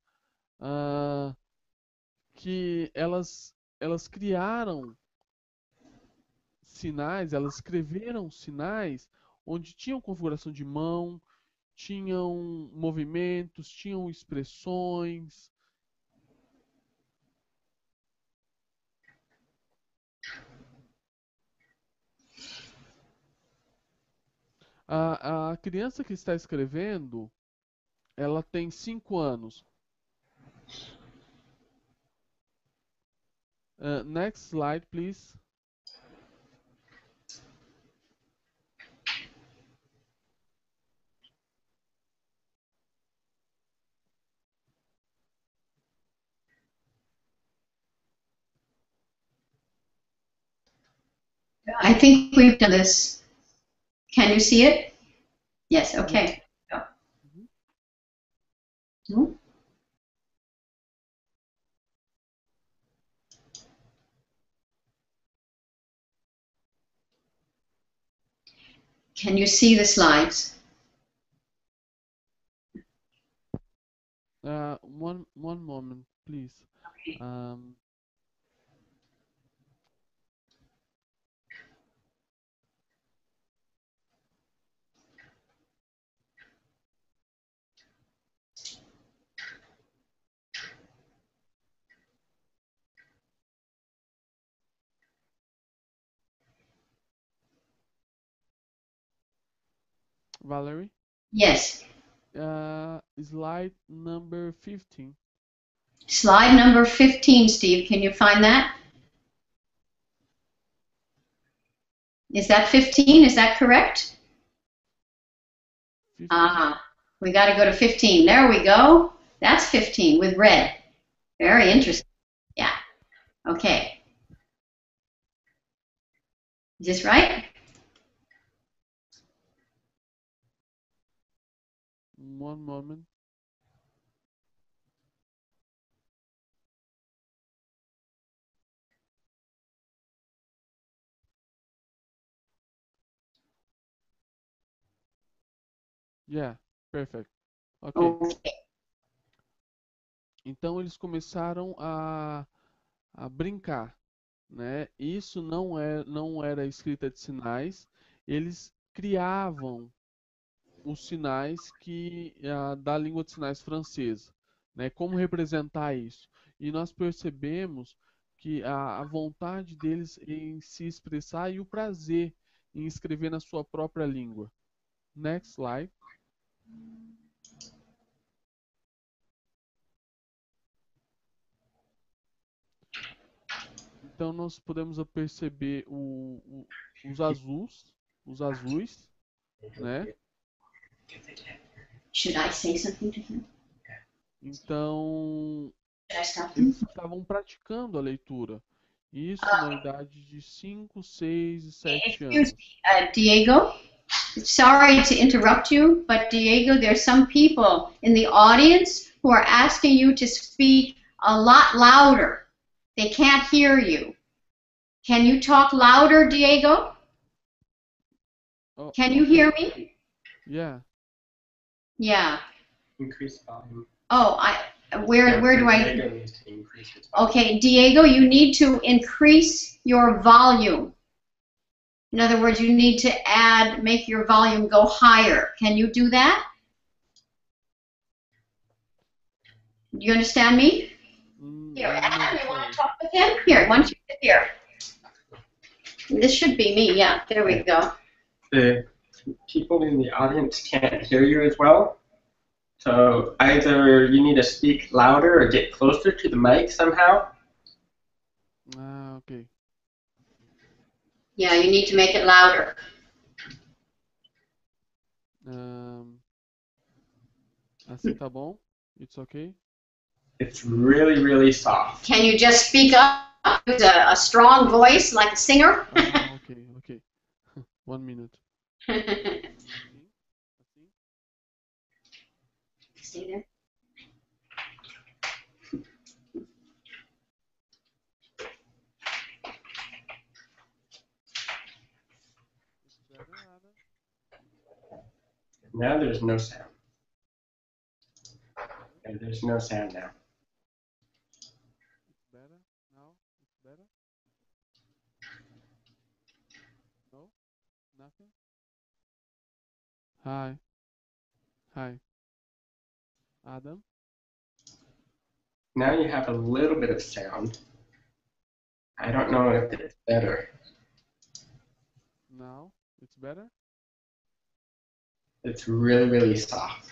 que elas criaram sinais, elas escreveram sinais onde tinham configuração de mão, tinham movimentos, tinham expressões. A criança que está escrevendo, ela tem 5 anos. Next slide, please. I think we've done this. Can you see it? Yes, okay. No? Can you see the slides? One moment, please. Valerie? Yes. Slide number 15. Slide number 15, Steve. Can you find that? Is that 15? Is that correct? 15. We got to go to 15. There we go. That's 15 with red. Very interesting. Yeah. Okay. Is this right? One moment. Yeah, perfect. Ok. Então eles começaram a brincar, né? Isso não era escrita de sinais. Eles criavam os sinais da língua de sinais francesa, né? Como representar isso? E nós percebemos que a vontade deles em se expressar e o prazer em escrever na sua própria língua. Next slide. Então nós podemos perceber os azuis, né? Should I say something to him? Então Should I stop him? eles estavam praticando a leitura. Isso na idade de 5, 6 e 7 anos. Excuse me, Diego. Sorry to interrupt you, but Diego, there's some people in the audience who are asking you to speak a lot louder. They can't hear you. Can you talk louder, Diego? Oh, Can you hear me? Yeah. Yeah. Increase volume. Oh, where do I? Diego needs to increase his volume. Okay, Diego, you need to increase your volume. In other words, you need to make your volume go higher. Can you do that? Do you understand me? Here, Adam, you want to talk with him? Here, why don't you sit here? This should be me, yeah, there we go. The people in the audience can't hear you as well. So either you need to speak louder or get closer to the mic somehow. Okay. Yeah, you need to make it louder. Assim tá bom? It's okay? It's really, really soft. Can you just speak up? Use a strong voice like a singer? Okay. 1 minute. Stay there. Now there's no sound. Okay, there's no sound now. It's better? Now? It's better? No? Nothing? Hi. Adam? Now you have a little bit of sound. I don't know if it's better. Now? It's better? It's really, really soft.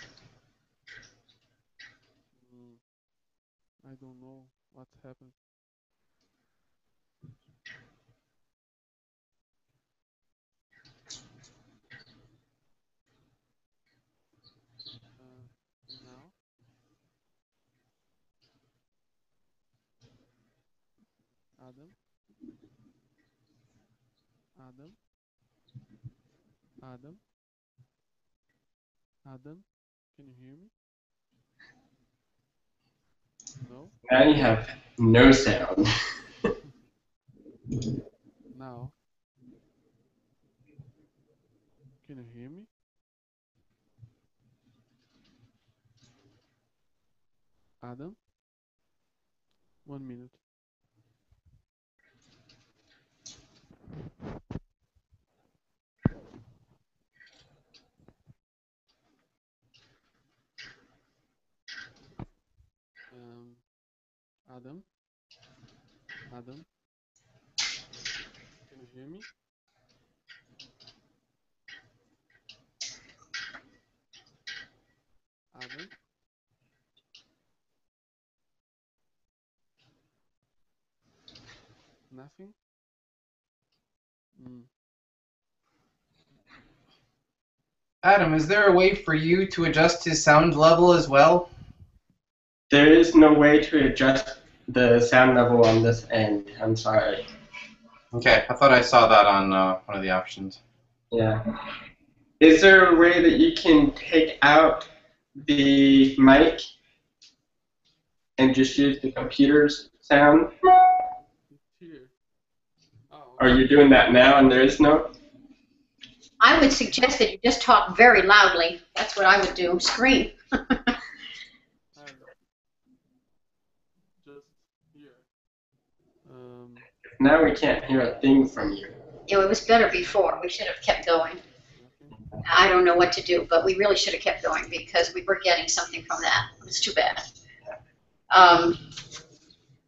I don't know what happened. Now? Adam? Adam? Can you hear me? No? Now you have no sound. Now? Can you hear me? Adam? 1 minute. Adam? Can you hear me? Adam? Nothing? Adam, is there a way for you to adjust his sound level as well? There is no way to adjust the sound level on this end. I'm sorry. Okay, I thought I saw that on one of the options. Yeah. Is there a way that you can take out the mic and just use the computer's sound? Here. Oh. Are you doing that now and there is no? I would suggest that you just talk very loudly. That's what I would do. Scream. Just here. Now we can't hear a thing from you. It was better before. We should have kept going. I don't know what to do, but we really should have kept going because we were getting something from that. It's too bad.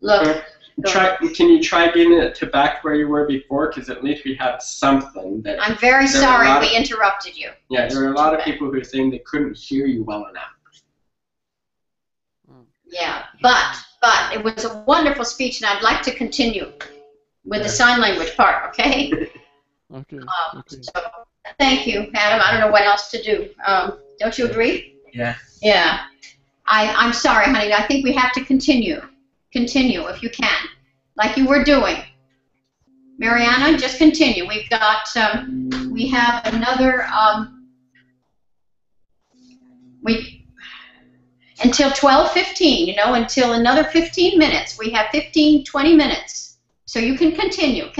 Look, Can you try getting it to back where you were before? Because at least we have something. I'm very sorry we interrupted you. Yeah, there are a lot of people who are saying they couldn't hear you well enough. Yeah, but it was a wonderful speech, and I'd like to continue with the sign language part, okay? Okay. So, thank you, Adam. I don't know what else to do. Don't you agree? Yeah. Yeah. I'm sorry, honey. I think we have to continue. Continue, if you can, like you were doing. Mariana, just continue. We've got, we have another, until 12:15, you know, until another 15 minutes. We have 15, 20 minutes. So you can continue.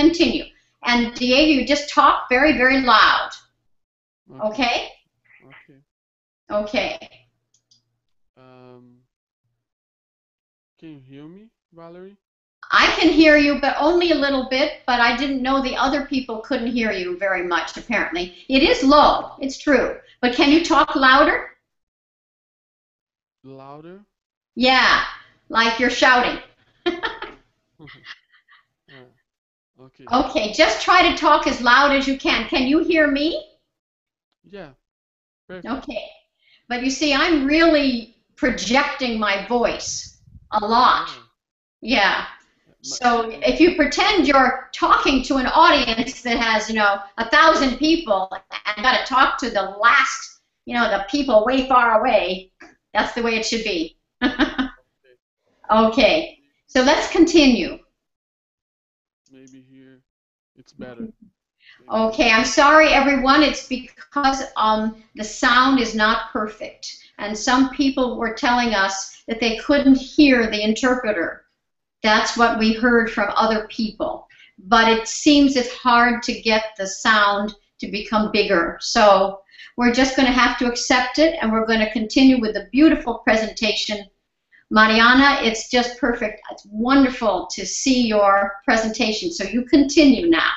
And Diego, you just talk very, very loud. Okay? Okay. Can you hear me, Valerie? I can hear you, but only a little bit, but I didn't know the other people couldn't hear you very much, apparently. It is low, it's true. But can you talk louder? Louder? Yeah, like you're shouting. Okay. Okay, just try to talk as loud as you can. Can you hear me? Yeah. Perfect. Okay. But you see, I'm really projecting my voice a lot. Yeah. So if you pretend you're talking to an audience that has, you know, 1,000 people and got to talk to the last, you know, the people way far away, that's the way it should be. Okay. So let's continue. Maybe here it's better. Okay, I'm sorry everyone, it's because the sound is not perfect. And some people were telling us that they couldn't hear the interpreter. That's what we heard from other people. But it seems it's hard to get the sound to become bigger. So we're just going to have to accept it, and we're going to continue with the beautiful presentation. Mariana, it's just perfect. It's wonderful to see your presentation. So you continue now.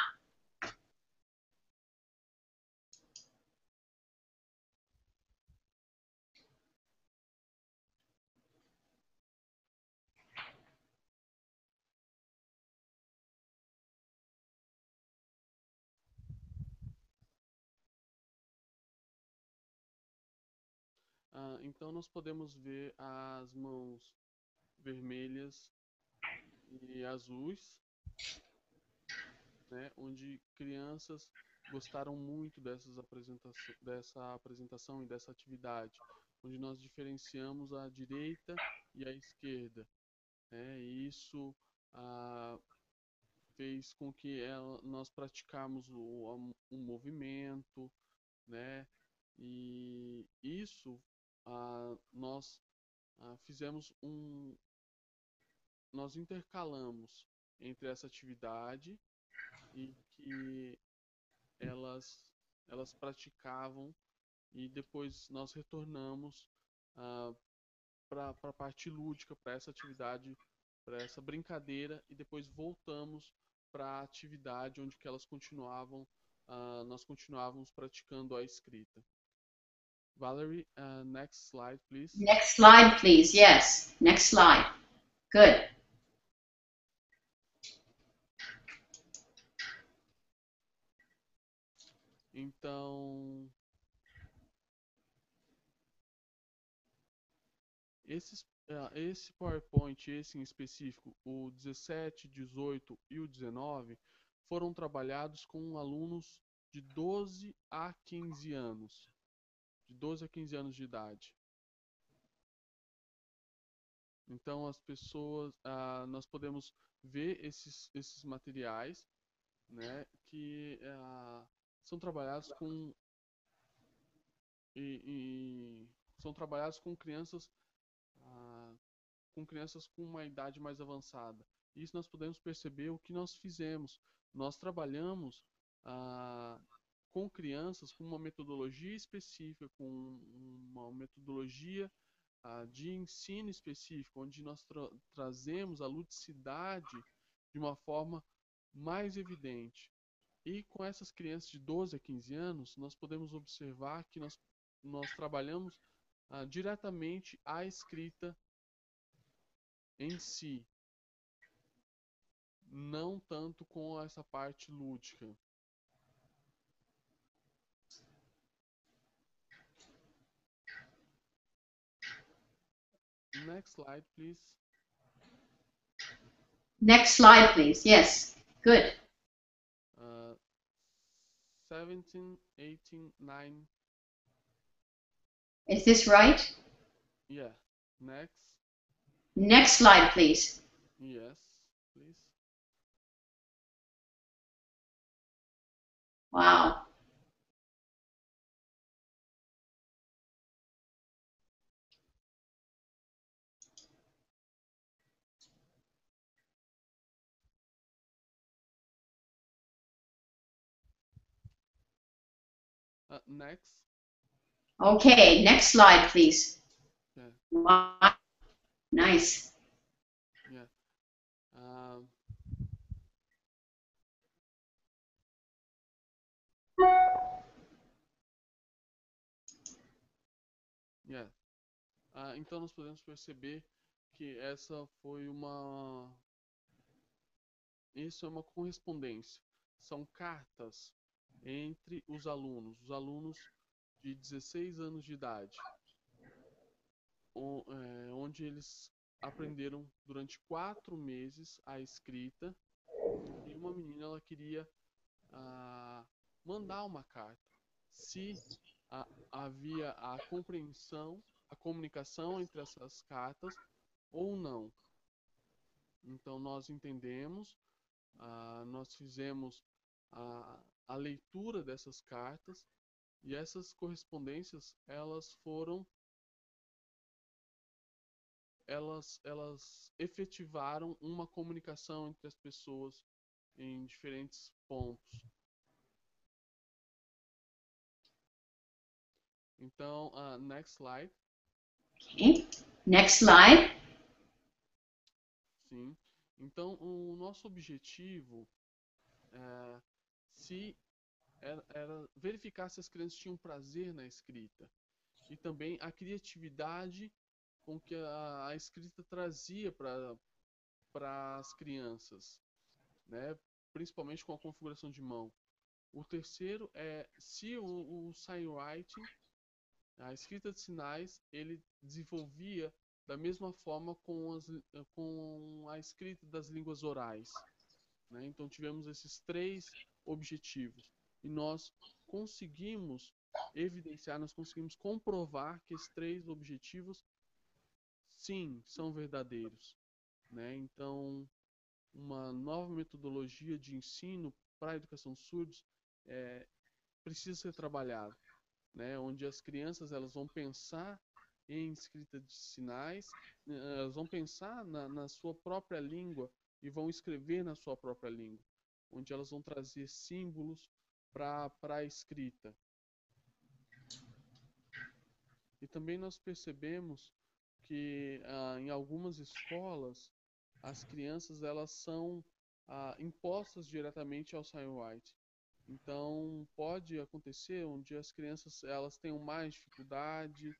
Então nós podemos ver as mãos vermelhas e azuis, né, onde crianças gostaram muito dessa apresentação e dessa atividade, onde nós diferenciamos a direita e a esquerda, né, e isso fez com que nós praticamos o movimento, né, e isso nós fizemos nós intercalamos entre essa atividade e que elas praticavam, e depois nós retornamos para a parte lúdica, para essa atividade, para essa brincadeira, e depois voltamos para a atividade onde que nós continuávamos praticando a escrita. Valerie, next slide, please. Next slide, please. Yes, next slide. Good. Então, esse PowerPoint, esse em específico, o 17, 18 e o 19, foram trabalhados com alunos de 12 a 15 anos. De 12 a 15 anos de idade. Então as pessoas, nós podemos ver esses materiais, né, que são trabalhados com crianças com uma idade mais avançada. Isso nós podemos perceber o que nós fizemos. Nós trabalhamos com crianças com uma metodologia específica, com uma metodologia de ensino específico, onde nós trazemos a ludicidade de uma forma mais evidente. E com essas crianças de 12 a 15 anos, nós podemos observar que nós trabalhamos diretamente a escrita em si. não tanto com essa parte lúdica. Next slide, please. Next slide, please. Yes, good. 17, 18, 9. Is this right? Yeah. Next. Next slide, please. Yes, please. Wow. Next. Okay, next slide, please. Yeah. Wow. Nice. Yeah. Yeah. Então nós podemos perceber que isso é uma correspondência. São cartas entre os alunos de 16 anos de idade, onde eles aprenderam durante 4 meses a escrita, e uma menina ela queria mandar uma carta. Se havia a compreensão, a comunicação entre essas cartas ou não. Então nós entendemos, nós fizemos a leitura dessas cartas, e essas correspondências elas efetivaram uma comunicação entre as pessoas em diferentes pontos. Então, next slide. Okay. Next slide. Sim. Então, o nosso objetivo era verificar se as crianças tinham prazer na escrita e também a criatividade com que a escrita trazia para as crianças, né? Principalmente com a configuração de mão. O terceiro é se o SignWriting, a escrita de sinais, ele desenvolvia da mesma forma com a escrita das línguas orais, né? Então tivemos esses 3 objetivos e nós conseguimos evidenciar, nós conseguimos comprovar que esses 3 objetivos, sim, são verdadeiros, né? Então, uma nova metodologia de ensino para a educação de surdos precisa ser trabalhada, né? Onde as crianças elas vão pensar em escrita de sinais, elas vão pensar na sua própria língua e vão escrever na sua própria língua, onde elas vão trazer símbolos para a escrita. E também nós percebemos que em algumas escolas as crianças elas são impostas diretamente ao SignWriting. Então pode acontecer onde as crianças elas tenham mais dificuldade,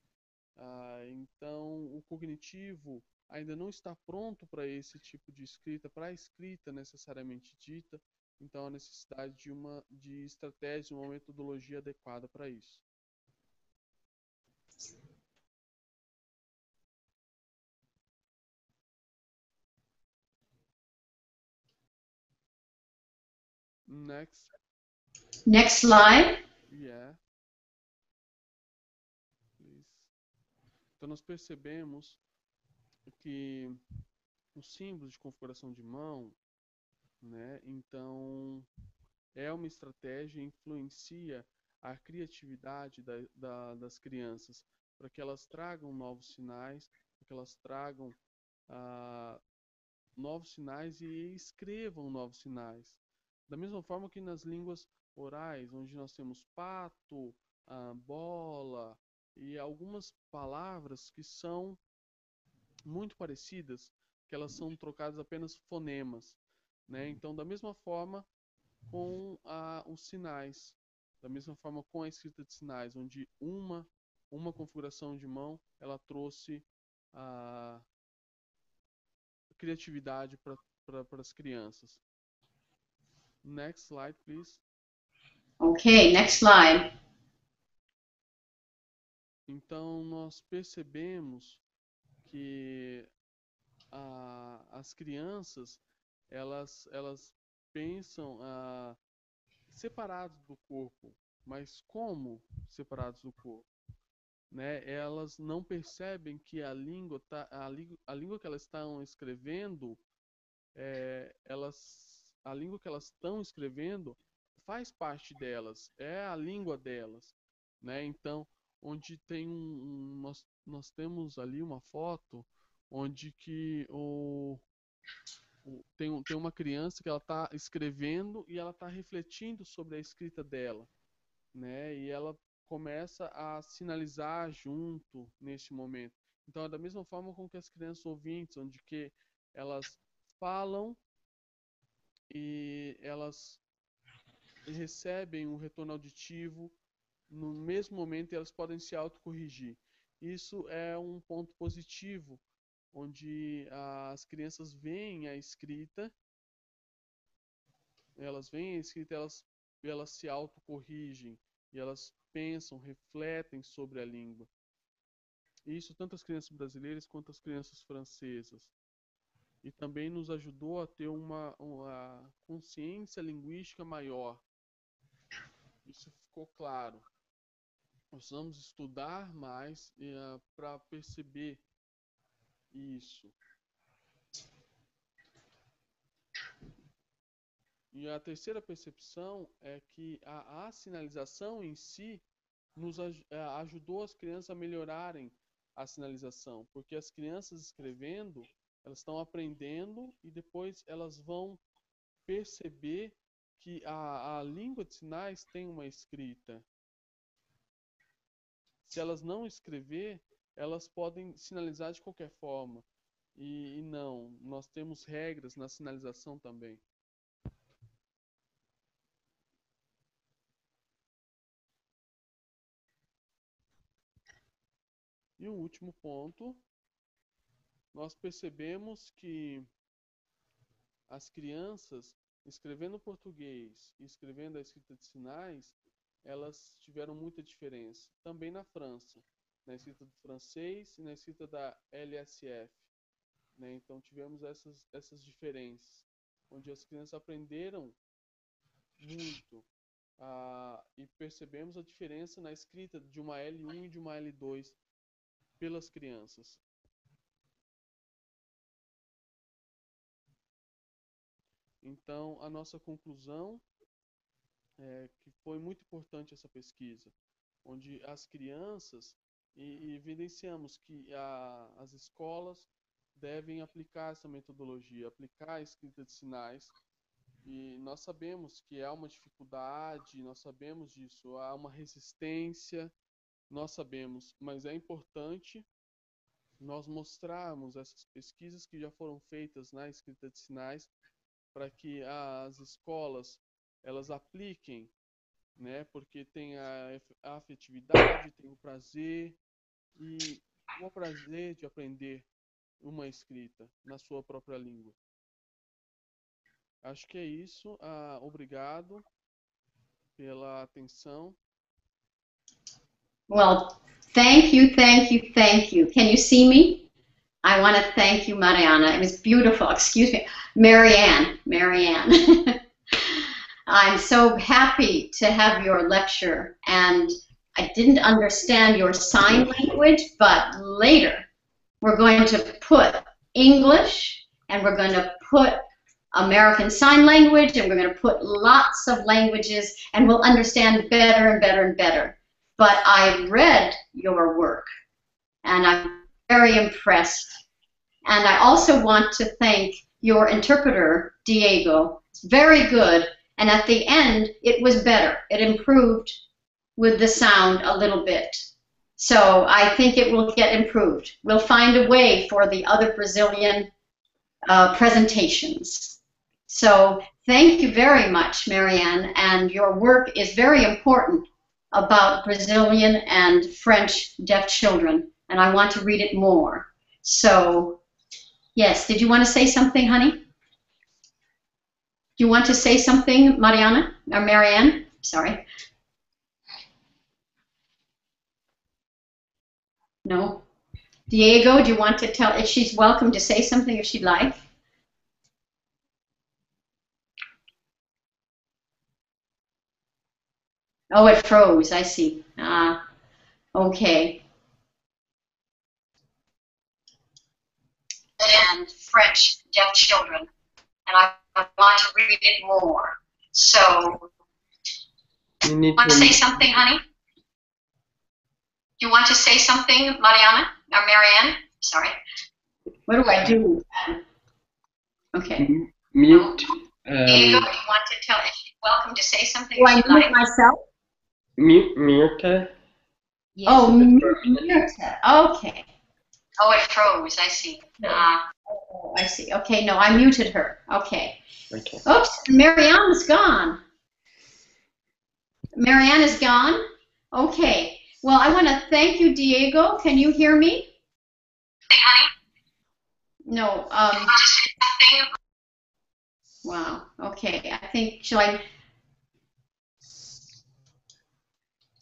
então o cognitivo ainda não está pronto para esse tipo de escrita, para a escrita necessariamente dita. Então há necessidade de estratégia, uma metodologia adequada para isso. Next slide. Yeah. Please. Então nós percebemos que os símbolos de configuração de mão, né? Então é uma estratégia, influencia a criatividade das crianças para que elas tragam novos sinais, para que elas tragam novos sinais e escrevam novos sinais. Da mesma forma que nas línguas orais, onde nós temos pato, bola e algumas palavras que são muito parecidas, que elas são trocadas apenas fonemas, né? Então, da mesma forma com os sinais, da mesma forma com a escrita de sinais, onde uma configuração de mão ela trouxe a criatividade para as crianças. Next slide, please. Okay, next slide. Então, nós percebemos que as crianças, elas pensam separados do corpo. Mas como separados do corpo? Né? Elas não percebem que a língua que elas estão escrevendo, a língua que elas estão escrevendo faz parte delas, é a língua delas, né? Então, onde tem nós temos ali uma foto onde que tem uma criança que ela está escrevendo e ela está refletindo sobre a escrita dela, né? E ela começa a sinalizar junto neste momento. Então, é da mesma forma com que as crianças ouvintes, onde que elas falam e elas recebem um retorno auditivo no mesmo momento e elas podem se autocorrigir. Isso é um ponto positivo, onde as crianças veem a escrita, elas se autocorrigem e elas pensam, refletem sobre a língua. Isso tanto as crianças brasileiras quanto as crianças francesas. E também nos ajudou a ter uma consciência linguística maior. Isso ficou claro. Nós vamos estudar mais para perceber isso. E a terceira percepção é que a sinalização em si nos ajudou as crianças a melhorarem a sinalização, porque as crianças escrevendo, elas estão aprendendo e depois elas vão perceber que a língua de sinais tem uma escrita. Se elas não escrever, elas podem sinalizar de qualquer forma. E não, nós temos regras na sinalização também. E um último ponto, nós percebemos que as crianças, escrevendo português e escrevendo a escrita de sinais, elas tiveram muita diferença. Também na França, na escrita do francês e na escrita da LSF. Né? Então tivemos essas diferenças, onde as crianças aprenderam muito. E percebemos a diferença na escrita de uma L1 e de uma L2 pelas crianças. Então, a nossa conclusão é que foi muito importante essa pesquisa, onde as crianças, e evidenciamos que as escolas devem aplicar essa metodologia, aplicar a escrita de sinais, e nós sabemos que há uma dificuldade, nós sabemos disso, há uma resistência, nós sabemos, mas é importante nós mostrarmos essas pesquisas que já foram feitas na escrita de sinais para que as escolas elas apliquem, né? Porque tem a afetividade, tem o prazer e o prazer de aprender uma escrita na sua própria língua. Acho que é isso. Obrigado pela atenção. Well, thank you, thank you, thank you. Can you see me? I want to thank you, Mariana. It was beautiful. Excuse me. Marianne. I'm so happy to have your lecture, and I didn't understand your sign language, but later we're going to put English, and we're going to put American Sign Language, and we're going to put lots of languages, and we'll understand better and better and better. But I read your work, and I'm very impressed. And I also want to thank your interpreter, Diego. It's very good. And at the end, it was better. It improved with the sound a little bit. So I think it will get improved. We'll find a way for the other Brazilian presentations. So thank you very much, Marianne. And your work is very important about Brazilian and French deaf children. And I want to read it more. So, yes, did you want to say something, honey? you want to say something, Mariana? Or Marianne? Sorry. No? Diego, do you want to tell if she's welcome to say something if she'd like? Oh, it froze. I see. Okay. And French deaf children, and I want to read it more. So, You need want to say something, honey? Do you want to say something, Mariana or Marianne? Sorry. What do I do? Okay. Mute. Diego, do you want to tell? If she's welcome to say something. Do I mute myself? Mute Mirta. Yes. Oh, Mirta. Okay. Oh, it froze. I see. Oh, I see. Okay, no, I muted her. Okay. Okay. Oops, Marianne's gone. Marianne is gone? Okay. Well, I want to thank you, Diego. Can you hear me? Hey, honey? No. Wow. Okay. I think, shall I?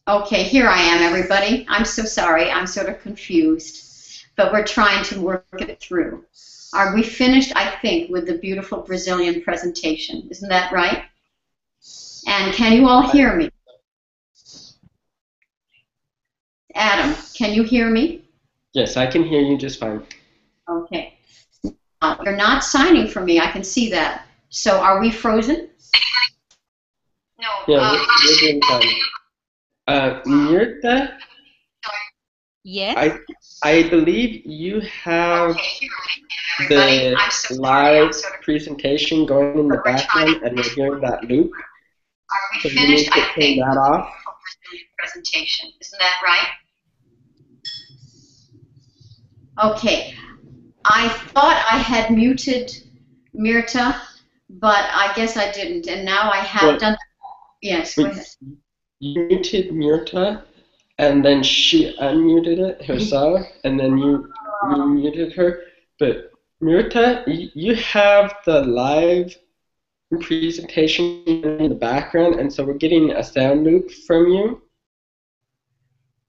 Okay, here I am, everybody. I'm so sorry. I'm sort of confused, but we're trying to work it through. Are we finished, I think, with the beautiful Brazilian presentation? Isn't that right? And can you all hear me? Adam, can you hear me? Yes, I can hear you just fine. Okay. You're not signing for me. I can see that. So are we frozen? No. Yeah, we're doing fine. Mirta? Yes? I believe you have the live presentation going in the background and we're hearing that loop. So you need to turn that off. Presentation. Isn't that right? Okay. I thought I had muted Mirta, but I guess I didn't, and now I have done. Yes, go ahead. You muted Mirta, and then she unmuted it herself, and then you muted her. But Mirta, you have the live presentation in the background, and so we're getting a sound loop from you.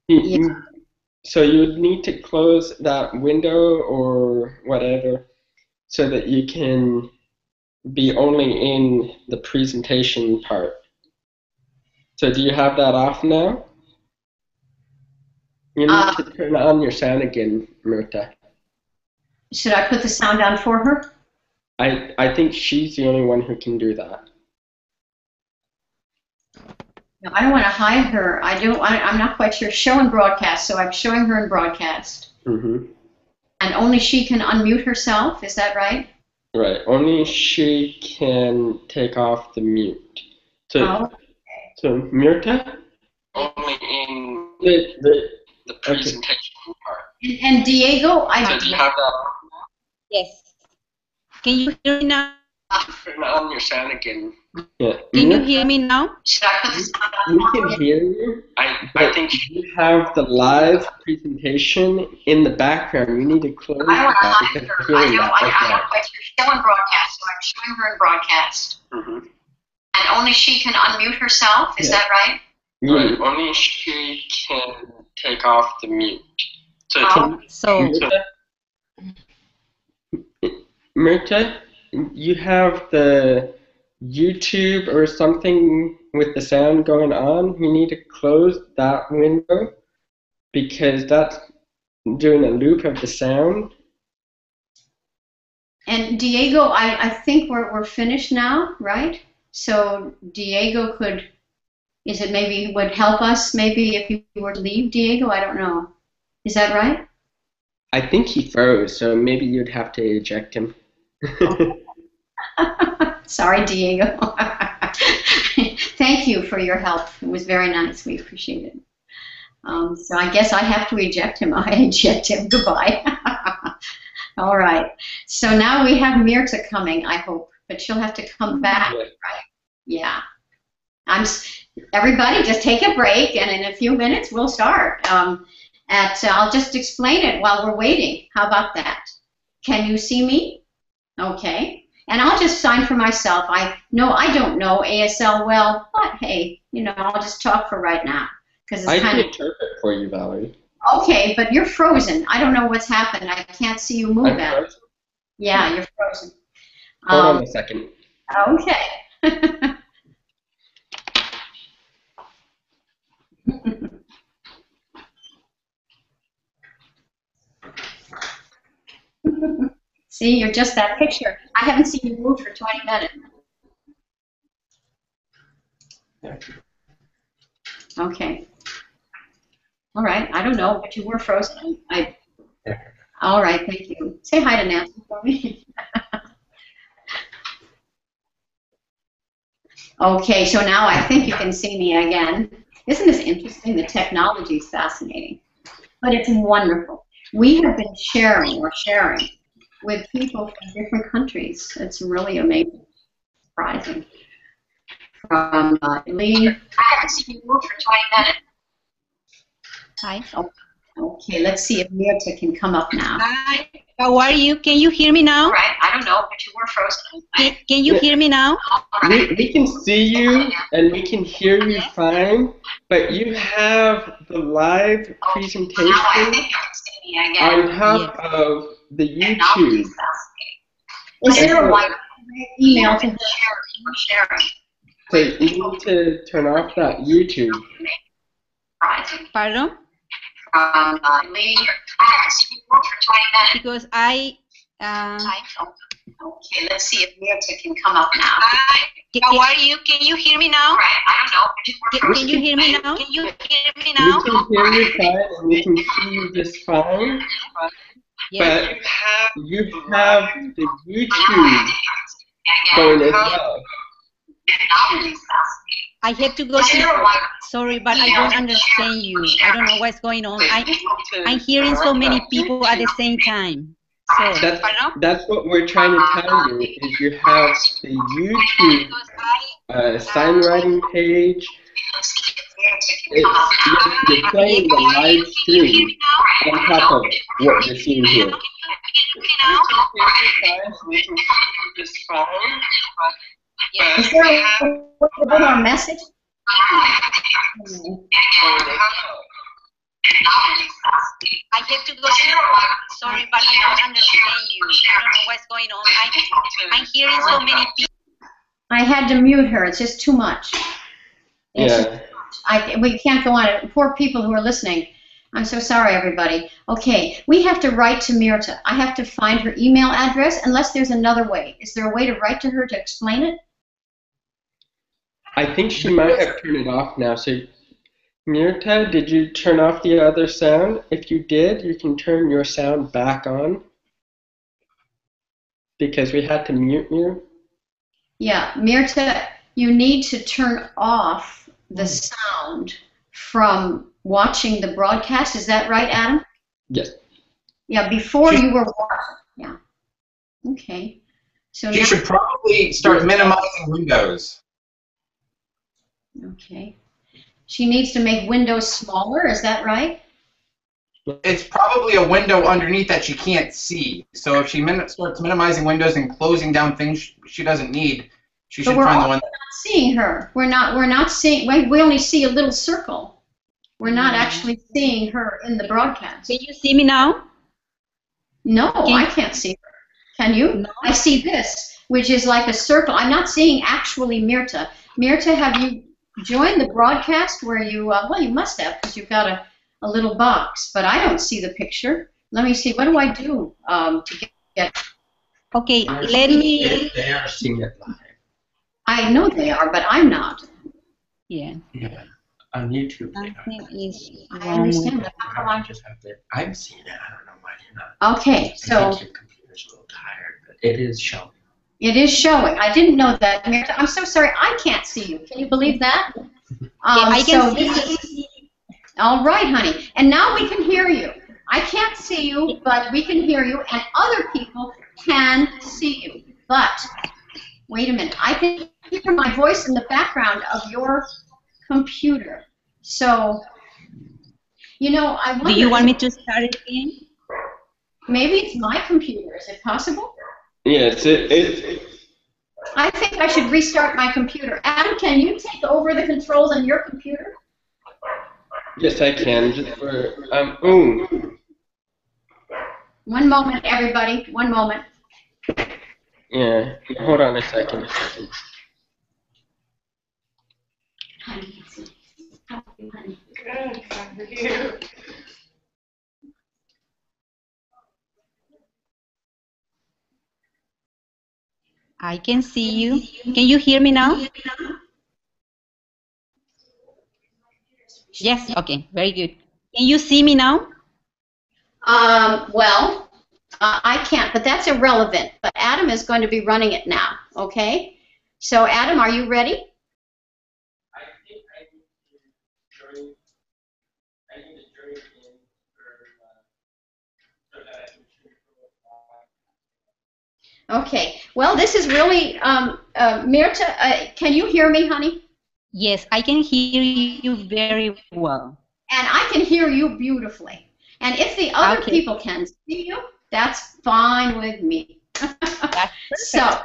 Yes. So you would need to close that window or whatever so that you can be only in the presentation part. So do you have that off now? You need to turn on your sound again, Mirta. Should I put the sound on for her? I think she's the only one who can do that. No, I don't want to hide her. I'm not quite sure. Show and broadcast. So I'm showing her in broadcast. Mm-hmm. And only she can unmute herself. Is that right? Right. Only she can take off the mute. So, so Mirta, only in the presentation part. And Diego, So do you have that on? Yes. Can you hear me now? Turn on your sound again. Yeah. Can you hear me now? Should I put the sound on? We can hear you. I think you have the live presentation in the background. You need to close I don't want to that hide because her. we're hearing that. I'm not quite sure. Show and broadcast. So I'm showing her in broadcast. Mm-hmm. And only she can unmute herself. Is that right? Right. Only she can take off the mute. So, Mirta, you have the YouTube or something with the sound going on. You need to close that window because that's doing a loop of the sound. And Diego, I think we're finished now, right? So Diego could, is it maybe would help us maybe if you were to leave, Diego? I don't know. Is that right? I think he froze, so maybe you'd have to eject him. Sorry, Diego. Thank you for your help. It was very nice. We appreciate it. So I guess I have to eject him. I eject him. Goodbye. All right. So now we have Mirta coming, I hope, but she'll have to come back, right? Yeah. Everybody just take a break, and in a few minutes we'll start. I'll just explain it while we're waiting. How about that? Can you see me? Okay. And I'll just sign for myself. I don't know ASL well, but hey, I'll just talk for right now. Because I can interpret for you, Valerie. Okay, but you're frozen. I don't know what's happened. I can't see you move that. Frozen? Yeah, you're frozen. Hold on a second. Okay. See, you're just that picture. I haven't seen you move for 20 minutes. Okay. All right. I don't know, but you were frozen. All right. Thank you. Say hi to Nancy for me. Okay. So now I think you can see me again. Isn't this interesting? The technology is fascinating, but it's wonderful. We have been sharing with people from different countries. It's really amazing, surprising. From Lee. I haven't seen you move for 20 minutes. Hi. Oh, okay, let's see if Mirta can come up now. Hi. How are you? Can you hear me now? All right. I don't know, but you were frozen. Can you hear me now? We can see you and we can hear you fine, but you have the live presentation on top of the YouTube. Is there a email to share? So you need to turn off that YouTube. Pardon? Because Okay, let's see if Mirta can come up now. Hi. How are you? Can you hear me now? Right, I don't know. Can you hear me now? Can you hear me We now? can hear you fine and we can see you just fine, Yes. but you have the YouTube going as well. I have to go to. Sorry, but I don't understand you. I don't know what's going on. I'm hearing so many people at the same time. So That's what we're trying to tell you, is you have the YouTube SignWriting page. You're playing the live stream on top of what you're seeing here. Is there a way to put our message? I have to go to. Sorry, but I don't understand you. I don't know what's going on. I'm hearing so many people. I had to mute her. It's just too much. Yeah. We can't go on. Poor people who are listening. I'm so sorry, everybody. Okay, we have to write to Mirta. I have to find her email address, unless there's another way. Is there a way to write to her to explain it? I think she might have turned it off now. So, Mirta, did you turn off the other sound? If you did, you can turn your sound back on, because we had to mute you. Yeah, Mirta, you need to turn off the sound from watching the broadcast. Is that right, Adam? Yes. Yeah, before you were watching. Yeah. Okay. So you should probably start minimizing windows. Okay. She needs to make windows smaller. Is that right? It's probably a window underneath that she can't see. So if she starts minimizing windows and closing down things she doesn't need, she should find the one. We're not seeing her. We're not seeing. We only see a little circle. We're not actually seeing her in the broadcast. Can you see me now? No, I can't see her. Can you? No. I see this, which is like a circle. I'm not seeing actually Mirta. Mirta, have you joined the broadcast where you? Well, you must have, because you've got a little box, but I don't see the picture. Let me see. What do I do to get? Okay, let me. They are seeing it live. I know they are, but I'm not. Yeah. Yeah. On YouTube. Something is I wrong. understand that. How come I'm seeing it. I don't know why you're not. Okay, so I think your computer's a little tired, but it is showing. it is showing. I didn't know that, Mirta. I'm so sorry. I can't see you. Can you believe that? I can see. All right, honey. And now we can hear you. I can't see you, but we can hear you, and other people can see you. But wait a minute. I can hear my voice in the background of your computer. So, I wonder. Do you want me to start it again? Maybe it's my computer. Is it possible? Yes, I think I should restart my computer. Adam, can you take over the controls on your computer? Yes, I can. Just for One moment, everybody. One moment. Yeah. Hold on a second. I can see you. Can you hear me now? Yes, okay, very good. Can you see me now? Well, I can't, but that's irrelevant. But Adam is going to be running it now, okay? So, Adam, are you ready? I think I need to join in so that I can Okay. Well, this is really, Mirta, can you hear me, honey? Yes, I can hear you very well. And I can hear you beautifully. And if the other people can see you, that's fine with me. So,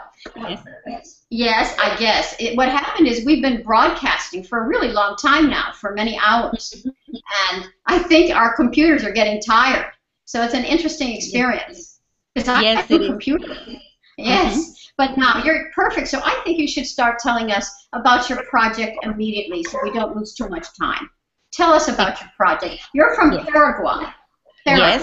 yes, I guess. What happened is we've been broadcasting for a really long time now, for many hours. And I think our computers are getting tired. So it's an interesting experience. Because I have a computer. Yes, but now you're perfect. So I think you should start telling us about your project immediately so we don't lose too much time. Tell us about your project. You're from Paraguay. Yes.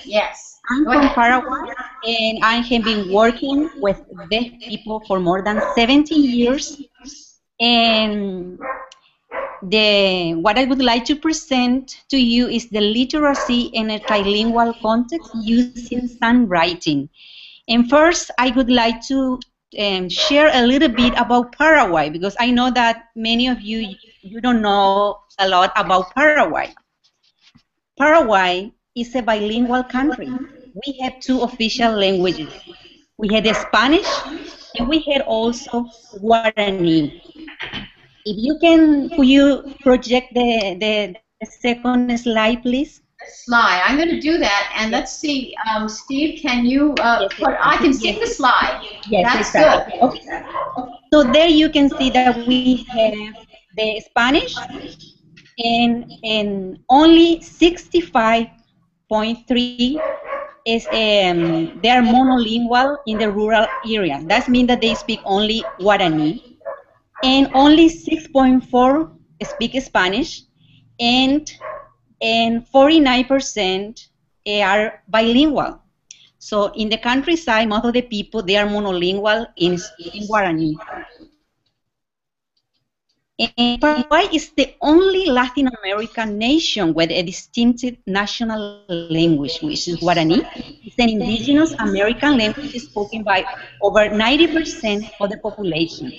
Yes. I'm from Paraguay, and I have been working with deaf people for more than 70 years. And what I would like to present to you is the literacy in a trilingual context using SignWriting. And first, I would like to share a little bit about Paraguay, because I know that many of you don't know a lot about Paraguay. Paraguay is a bilingual country. We have 2 official languages. We had Spanish, and we had also Guarani. If you can, could you project the second slide, please? Slide. I'm going to do that, and let's see, Steve, can you I can see the slide. Yes, that's good. Okay. So there you can see that we have the Spanish, and only 65.3 is they are monolingual in the rural areas. That means that they speak only Guarani, and only 6.4 speak Spanish, and 49% are bilingual. So in the countryside, most of the people, they are monolingual in Guarani. And Paraguay is the only Latin American nation with a distinctive national language, which is Guarani. It's an indigenous American language spoken by over 90% of the population.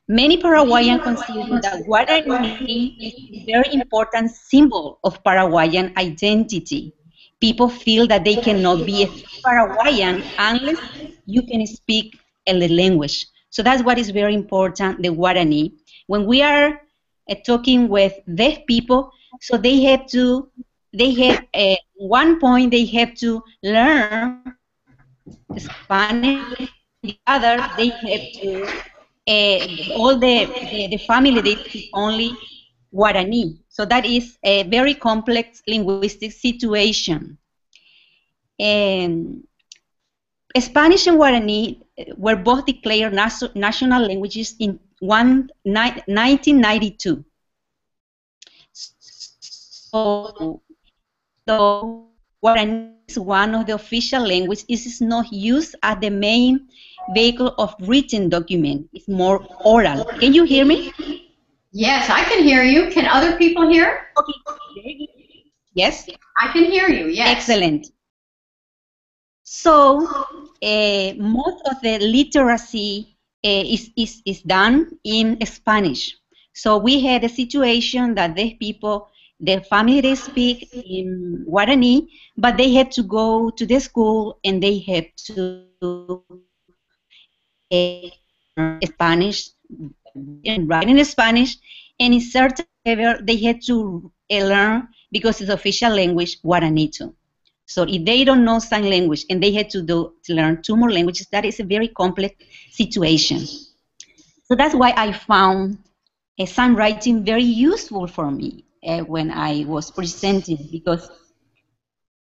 Many Paraguayans consider that Guarani is a very important symbol of Paraguayan identity. People feel that they cannot be a Paraguayan unless you can speak a language. So that's what is very important, the Guarani. When we are talking with deaf people, so they have one point they have to learn Spanish, the other they have to all the family, they speak only Guarani. So that is a very complex linguistic situation. Spanish and Guarani were both declared national languages in 1992. So Guarani is one of the official languages. It is not used as the main vehicle of written document. It's more oral. Can you hear me? Yes, I can hear you. Can other people hear? Okay. Yes? I can hear you, yes. Excellent. So, most of the literacy is done in Spanish. So we had a situation that these people, their family, they speak in Guarani, but they had to go to the school and they had to Spanish and write in Spanish, and in certain level they had to learn, because it's official language, Guarani too. So if they don't know sign language and they had to learn 2 more languages, that is a very complex situation. So that's why I found sign writing very useful for me when I was presenting, because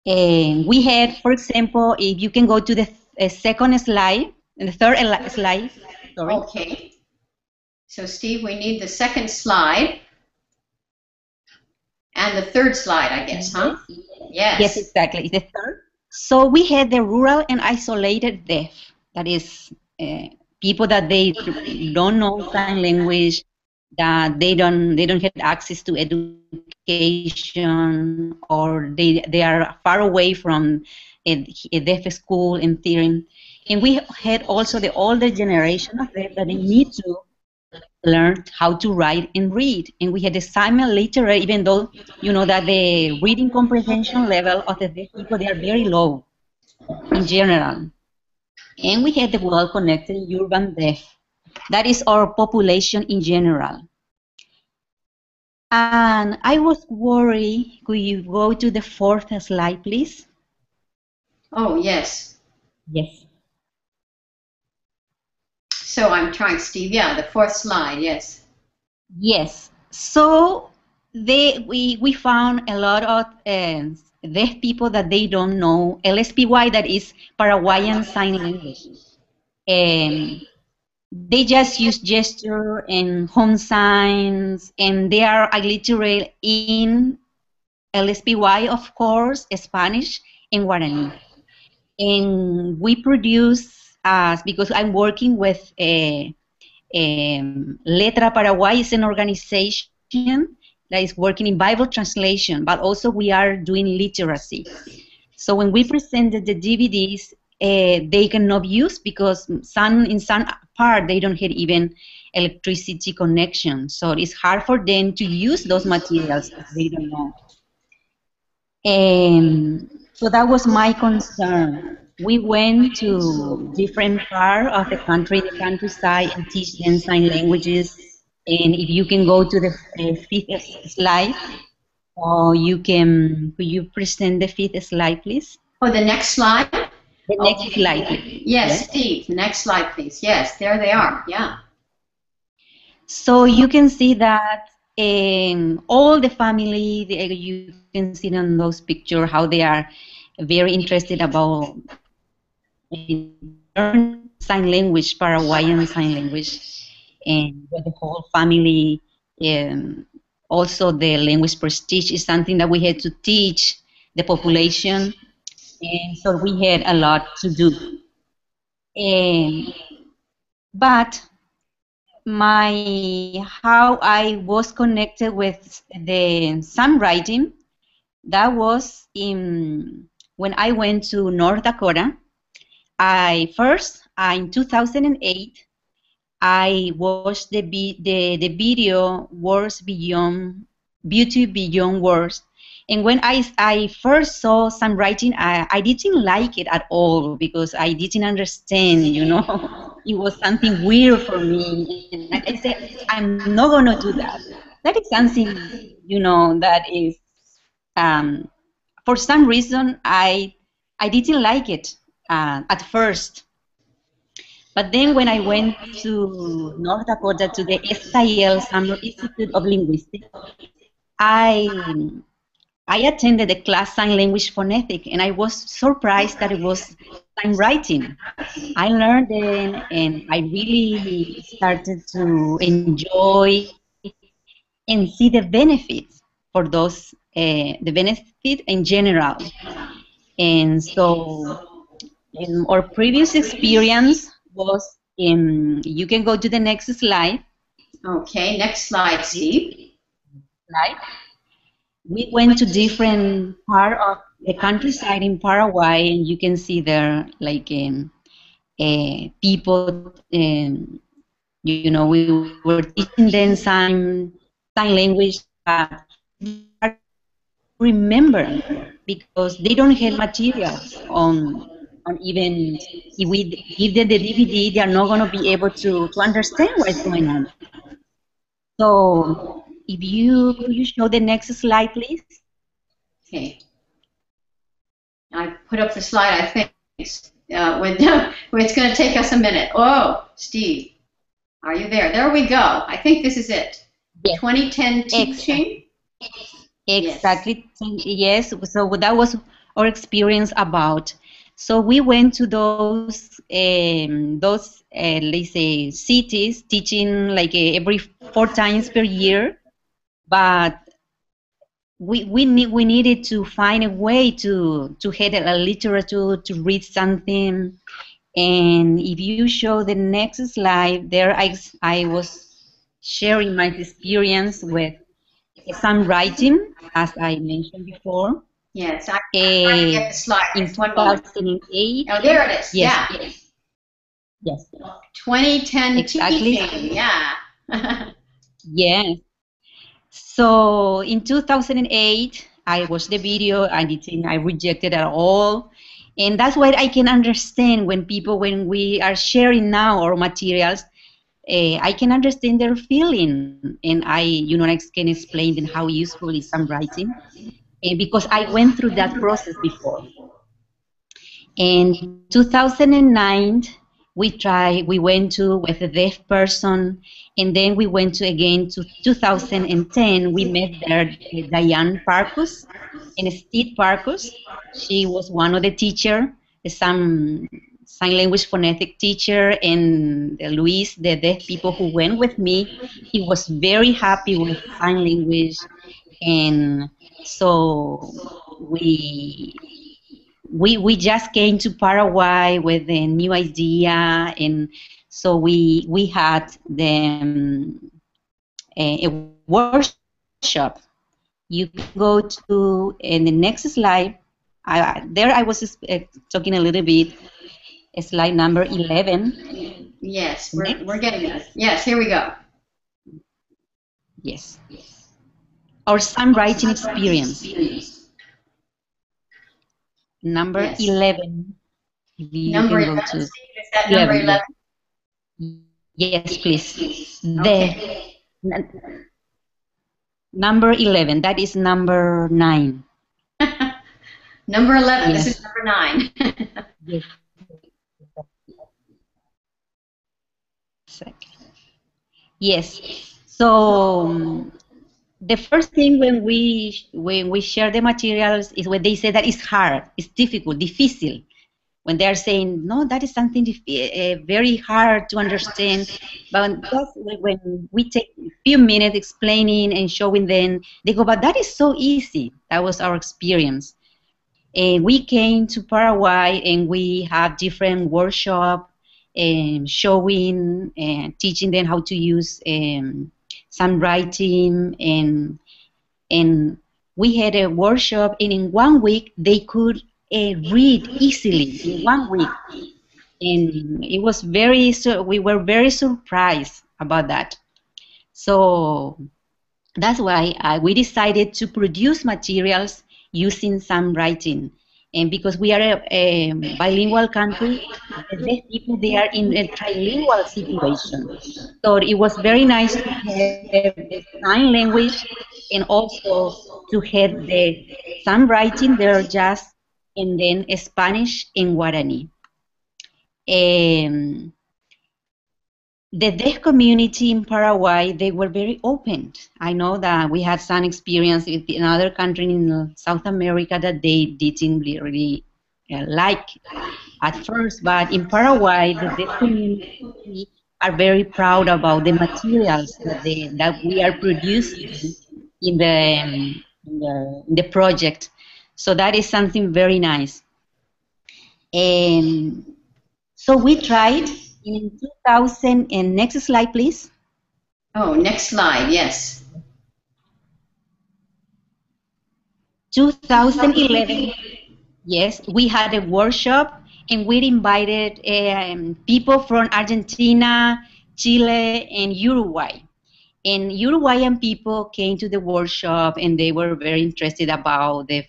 we had, for example, if you can go to the second slide, and the third slide, sorry. Okay. So Steve, we need the second slide. And the third slide, I guess, huh? Yes. Yes, exactly. The third. So we had the rural and isolated deaf. That is people that they don't know sign language, that they don't have access to education, or they are far away from a deaf school in theory. And we had also the older generation of deaf that they need to learn how to write and read. And we had the Simon literate, even though you know that the reading comprehension level of the deaf people, they are very low in general. And we had the well-connected urban deaf. That is our population in general. And I was worried, could you go to the 4th slide, please? Oh, yes. Yes. So I'm trying, Steve. Yeah, the 4th slide, yes. Yes. So we found a lot of deaf people that they don't know LSPY, that is Paraguayan Sign Language. They just use gesture and home signs, and they are illiterate in LSPY, of course, Spanish, and Guarani. And we produce, because I'm working with Letra Paraguay, is an organization that is working in Bible translation, but also we are doing literacy. So when we presented the DVDs, they cannot use because in some part they don't have even electricity connection. So it's hard for them to use those materials if they don't know. So that was my concern. We went to different parts of the country, the countryside, and teach them sign languages. And if you can go to the 5th slide, or could you present the 5th slide, please? Oh, the next slide? The next slide, please. Yes, Steve, next slide, please. Yes, there they are, yeah. So you can see that all the family, you can see on those pictures how they are very interested about learning sign language, Paraguayan sign language, and with the whole family. Also, the language prestige is something that we had to teach the population, and so we had a lot to do. But how I was connected with the SignWriting, that was when I went to North Dakota. In 2008, I watched the video Words Beyond Beauty Beyond Words. And when I first saw SignWriting, I didn't like it at all because I didn't understand, you know. It was something weird for me. And I said, I'm not going to do that. That is something, you know, that is, for some reason, I didn't like it at first. But then when I went to North Dakota to the SIL, Summer Institute of Linguistics, I attended a class sign language phonetic, and I was surprised that it was SignWriting. I learned it, and I really started to enjoy and see the benefits for those, the benefit in general. And so, in our previous experience was you can go to the next slide. Okay, next slide, Steve. Slide. We went to different part of the countryside in Paraguay, and you can see there like people, you know, we were teaching them sign language. Remember, because they don't have materials on even if we give them the DVD, they are not going to be able to understand what's going on. So, could you show the next slide, please? Okay. I put up the slide, I think. It's going to take us a minute. Oh, Steve, are you there? There we go. I think this is it. Yes. 2010 teaching. Exactly. Yes. So that was our experience about. So we went to those let's say cities, teaching like every 4 times per year, but we needed to find a way to have a literature to read something. And if you show the next slide, there I was sharing my experience with some writing, as I mentioned before. Yes, I'm trying to get the slide. In 2008. Oh, there it is. Yes, Yeah. Yes. 2010 exactly. teaching. Yeah. Yes. So in 2008, I watched the video. I rejected it at all. And that's why I can understand when we are sharing now our materials, I can understand their feeling, and I can explain them how useful is some writing, because I went through that process before. In 2009, we went with a deaf person, and then we went again to 2010. We met there Diane Parkus and Steve Parkus. She was one of the teacher, some sign language phonetic teacher, and Luis, the deaf people who went with me. He was very happy with sign language, and so we just came to Paraguay with a new idea, and so we had a workshop. You can go to in the next slide. I was talking a little bit. Slide number 11. Yes, we're getting there. Yes, here we go. Yes. Our some writing experience. Number 11. Number 11. To is that number 11? Yes, please. Okay. Number 11. That is number 9. Number 11. Yes. This is number 9. Yes. Yes. So the first thing when we share the materials is when they say that it's hard, it's difficult, difícil. When they are saying no, that is something very hard to understand. But when we take a few minutes explaining and showing them, they go, but that is so easy. That was our experience. And we came to Paraguay and we have different workshops and showing and teaching them how to use some writing, and we had a workshop, and in 1 week they could read easily in 1 week, and it was we were very surprised about that. So that's why we decided to produce materials using some writing. And because we are a bilingual country, the deaf people, they are in a trilingual situation. So it was very nice to have the sign language and also to have some writing there just, and then Spanish and Guarani. The deaf community in Paraguay, they were very open. I know that we had some experience with another country in South America that they didn't really like at first, but in Paraguay, the deaf community are very proud about the materials that we are producing in the project. So that is something very nice. So we tried in 2000, and next slide, please. Oh, next slide, yes. 2011, yes, we had a workshop, and we invited people from Argentina, Chile, and Uruguay. And Uruguayan people came to the workshop, and they were very interested about the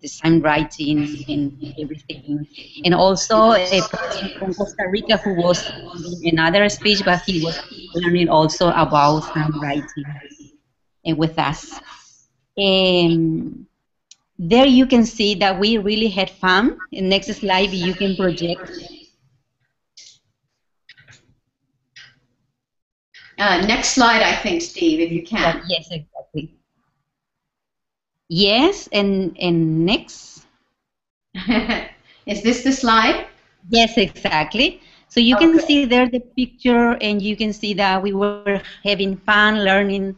sign writing and everything. And also a person from Costa Rica who was in another speech, but he was learning also about sign writing with us. there you can see that we really had fun. In next slide, you can project. Next slide, I think, Steve, if you can. Yes, exactly. Yes, and next. Is this the slide? Yes, exactly. So you can see there the picture, and you can see that we were having fun learning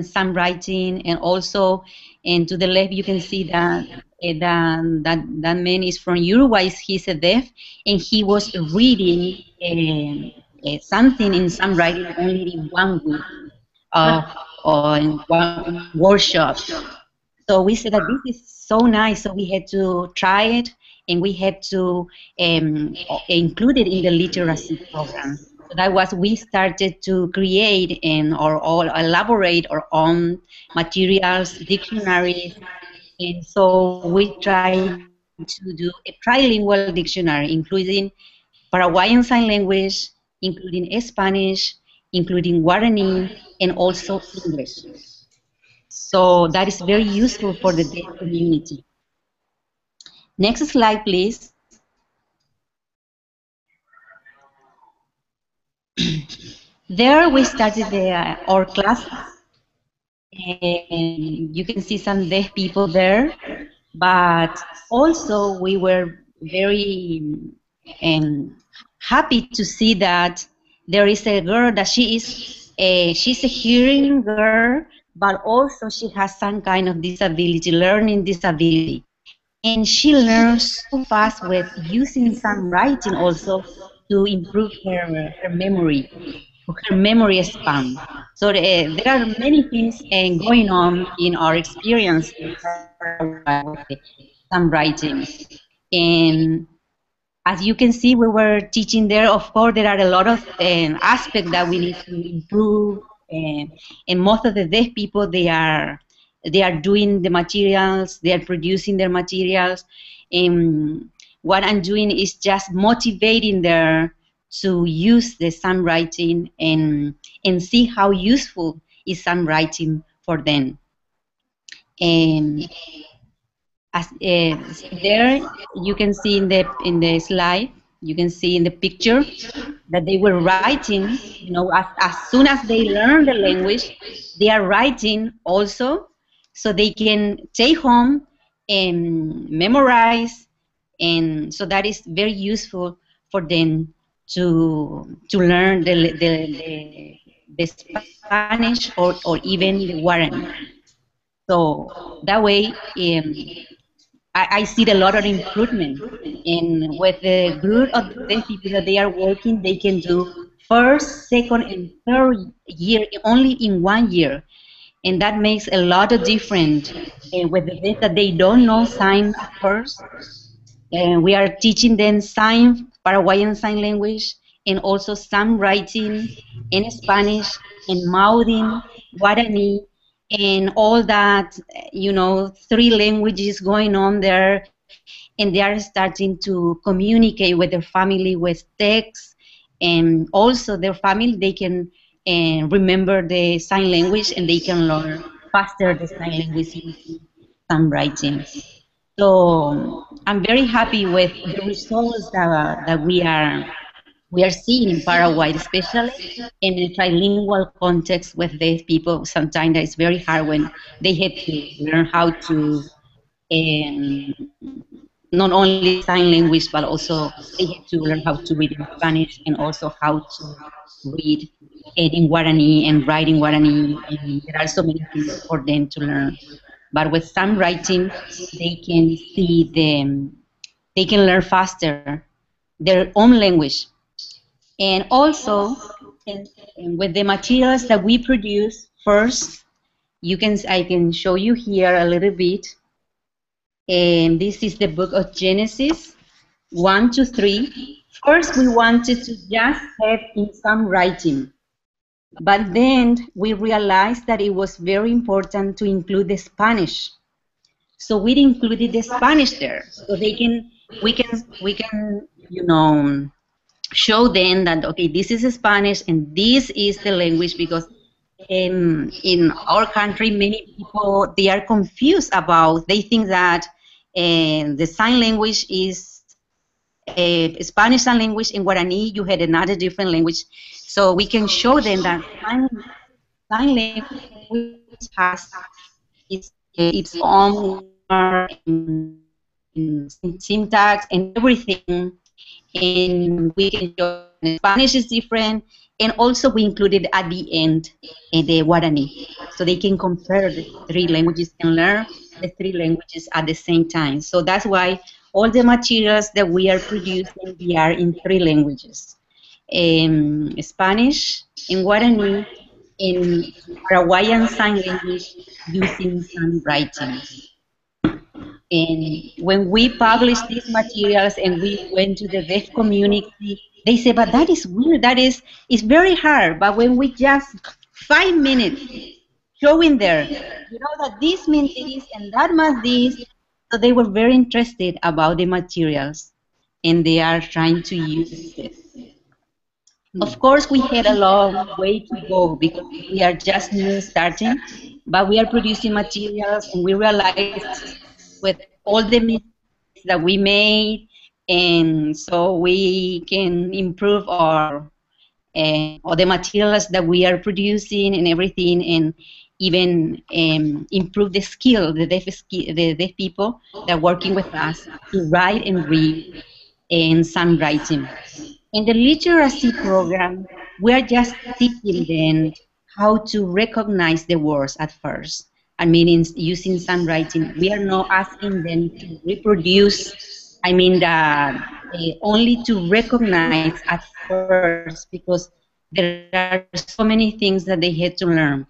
some writing, and also, and to the left you can see that that man is from Uruguay. He's a deaf, and he was reading something in some writing only in 1 week or in one workshop. So we said that this is so nice, so we had to try it, and we had to include it in the literacy program. So that was, we started to create or elaborate our own materials, dictionaries, and so we tried to do a trilingual dictionary, including Paraguayan Sign Language, including Spanish, including Guarani, and also English. So that is very useful for the deaf community. Next slide, please. There we started our class, and you can see some deaf people there, but also we were very happy to see that there is a girl that she's a hearing girl, but also she has some kind of disability, learning disability. And she learns so fast with using some writing also to improve her memory span. So there are many things going on in our experience in Paraguay with some writing. And as you can see, we were teaching there. Of course, there are a lot of aspects that we need to improve, and most of the deaf people, they are doing the materials, they are producing their materials. And what I'm doing is just motivating them to use the SignWriting and see how useful is SignWriting for them. And as there you can see in the slide, you can see in the picture that they were writing, you know, as soon as they learn the language, they are writing also, so they can take home and memorize, and so that is very useful for them to learn the Spanish or even the Guarani. So that way, I see a lot of improvement. And with the group of the people that they are working, they can do first, second, and third year only in 1 year. And that makes a lot of difference with the things that they don't know sign at first. And we are teaching them Paraguayan Sign Language, and also some writing in Spanish and mouthing, Guarani, and all that, you know, 3 languages going on there. And they are starting to communicate with their family with text, and also their family, they can remember the sign language, and they can learn faster the sign language using some writing. So I'm very happy with the results that we are seeing in Paraguay, especially in a trilingual context with these people. Sometimes that is very hard when they have to learn how to not only sign language, but also they have to learn how to read in Spanish, and also how to read in Guarani and write in Guarani. And there are so many things for them to learn. But with some writing, they can see they can learn faster their own language. And also, with the materials that we produce, first, I can show you here a little bit. And this is the book of Genesis, 1 to 3. First, we wanted to just have in some writing. But then we realized that it was very important to include the Spanish. So we included the Spanish there, so we can you know, show them that, okay, this is Spanish and this is the language, because in our country, many people, they are confused about, they think that the sign language is Spanish sign language. In Guarani, you had another different language. So we can show them that sign language has its own grammar and syntax and everything. And we can show Spanish is different, and also we included at the end the Guarani, so they can compare the three languages and learn the three languages at the same time. So that's why all the materials that we are producing, they are in three languages: Spanish, in Guarani, in Paraguayan Sign Language, using SignWriting. And when we published these materials and we went to the deaf community, they say, but that is weird, it's very hard. But when we just 5 minutes showing there, you know that this means this and that means this, so they were very interested about the materials and they are trying to use it. Of course, we had a long way to go because we are just new starting, but we are producing materials and we realized with all the mistakes that we made, and so we can improve our all the materials that we are producing and everything, and even improve the skill, the deaf people that are working with us to write and read and SignWriting. In the literacy program, we are just teaching them how to recognize the words at first. I mean, using SignWriting, we are not asking them to reproduce, I mean, only to recognize at first, because there are so many things that they had to learn.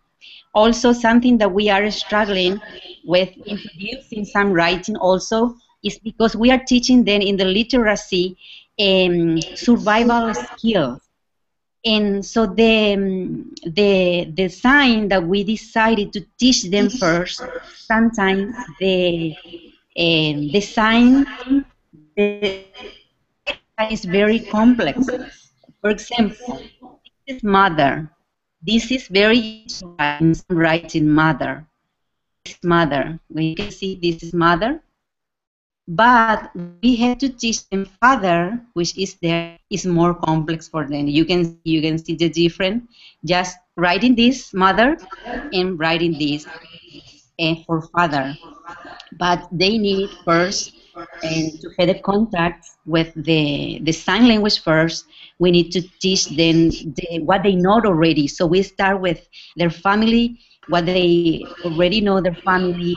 Also, something that we are struggling with introducing SignWriting also is because we are teaching them in the literacy survival skills. And so the sign that we decided to teach them first, sometimes the sign is very complex. For example, this is mother. This is very easy to write in writing mother. This is mother. You can see this is mother. But we had to teach them father, which is more complex for them. You can see the difference. Just writing this mother and writing this for father. But they need first to have a contact with the sign language first. We need to teach them what they know already. So we start with their family, what they already know, their family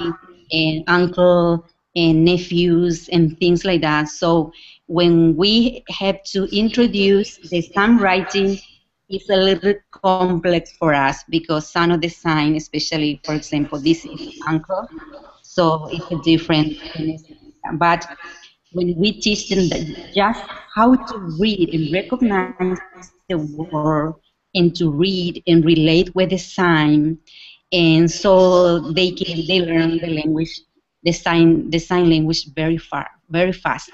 and uncle and nephews and things like that. So when we have to introduce the SignWriting, it's a little complex for us because some of the sign, especially, for example, this is uncle, so it's a different thing. But when we teach them just how to read and recognize the word and to read and relate with the sign, and so they learn the language, the sign language very fast.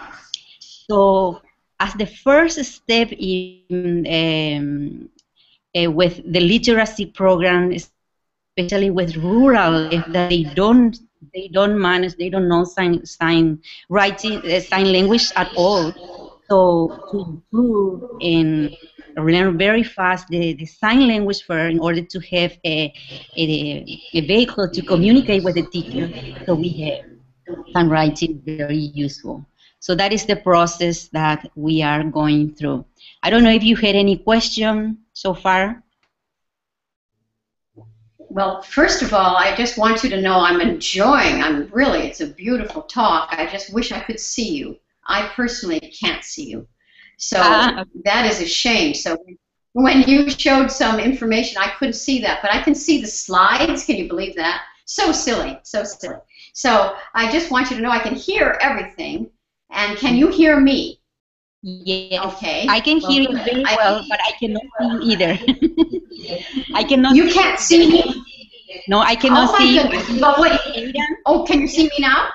So as the first step in with the literacy program, especially with rural, if they don't manage, they don't know sign language at all. So to improve and learn very fast the sign language first in order to have a vehicle to communicate with the teacher. So we have SignWriting very useful. So that is the process that we are going through. I don't know if you had any question so far. Well, first of all, I just want you to know I'm enjoying, it's a beautiful talk. I just wish I could see you. I personally can't see you. So that is a shame. So when you showed some information, I couldn't see that, but I can see the slides. Can you believe that? So silly, so silly. So I just want you to know I can hear everything. And can you hear me? Yes. Okay. I can hear you very well, but I cannot see you either. I cannot. You can't see me? No, I cannot see you. But wait. Oh, can you see me now?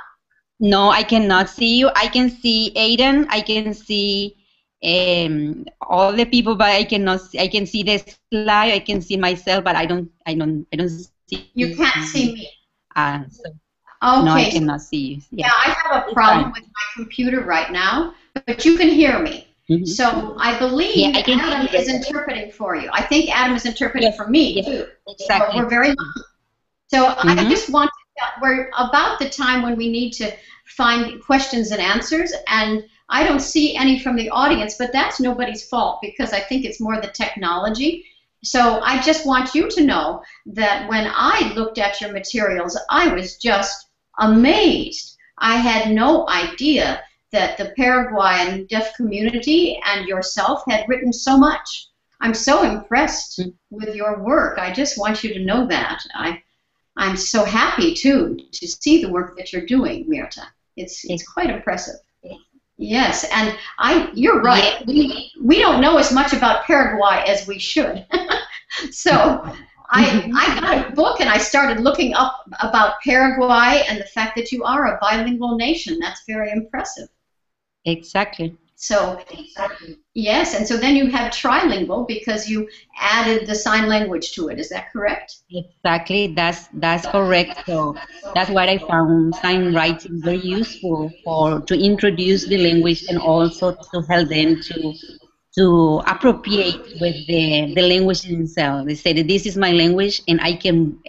No, I cannot see you. I can see Aiden. I can see all the people, but I cannot. I can see the slide. I can see myself, but I don't see. You can't see me. So, okay. No, I cannot see you. Yeah, I have a problem with my computer right now, but you can hear me. So I believe Adam is interpreting for you. I think Adam is interpreting for me too. Exactly. So we're very lucky. So I just want to, we're about the time when we need to find questions and answers, and I don't see any from the audience, but that's nobody's fault because I think it's more the technology. So I just want you to know that when I looked at your materials, I was just amazed. I had no idea that the Paraguayan deaf community and yourself had written so much. I'm so impressed with your work. I just want you to know that. I'm so happy, too, to see the work that you're doing, Mirta. It's quite impressive. Yes, and you're right. We don't know as much about Paraguay as we should. So I got a book and I started looking up about Paraguay and the fact that you are a bilingual nation. That's very impressive. Exactly. So, yes, and so then you have trilingual because you added the sign language to it. Is that correct? Exactly. That's correct. So that's what I found sign writing very useful to introduce the language and also to help them to appropriate with the language itself. They say that this is my language and I can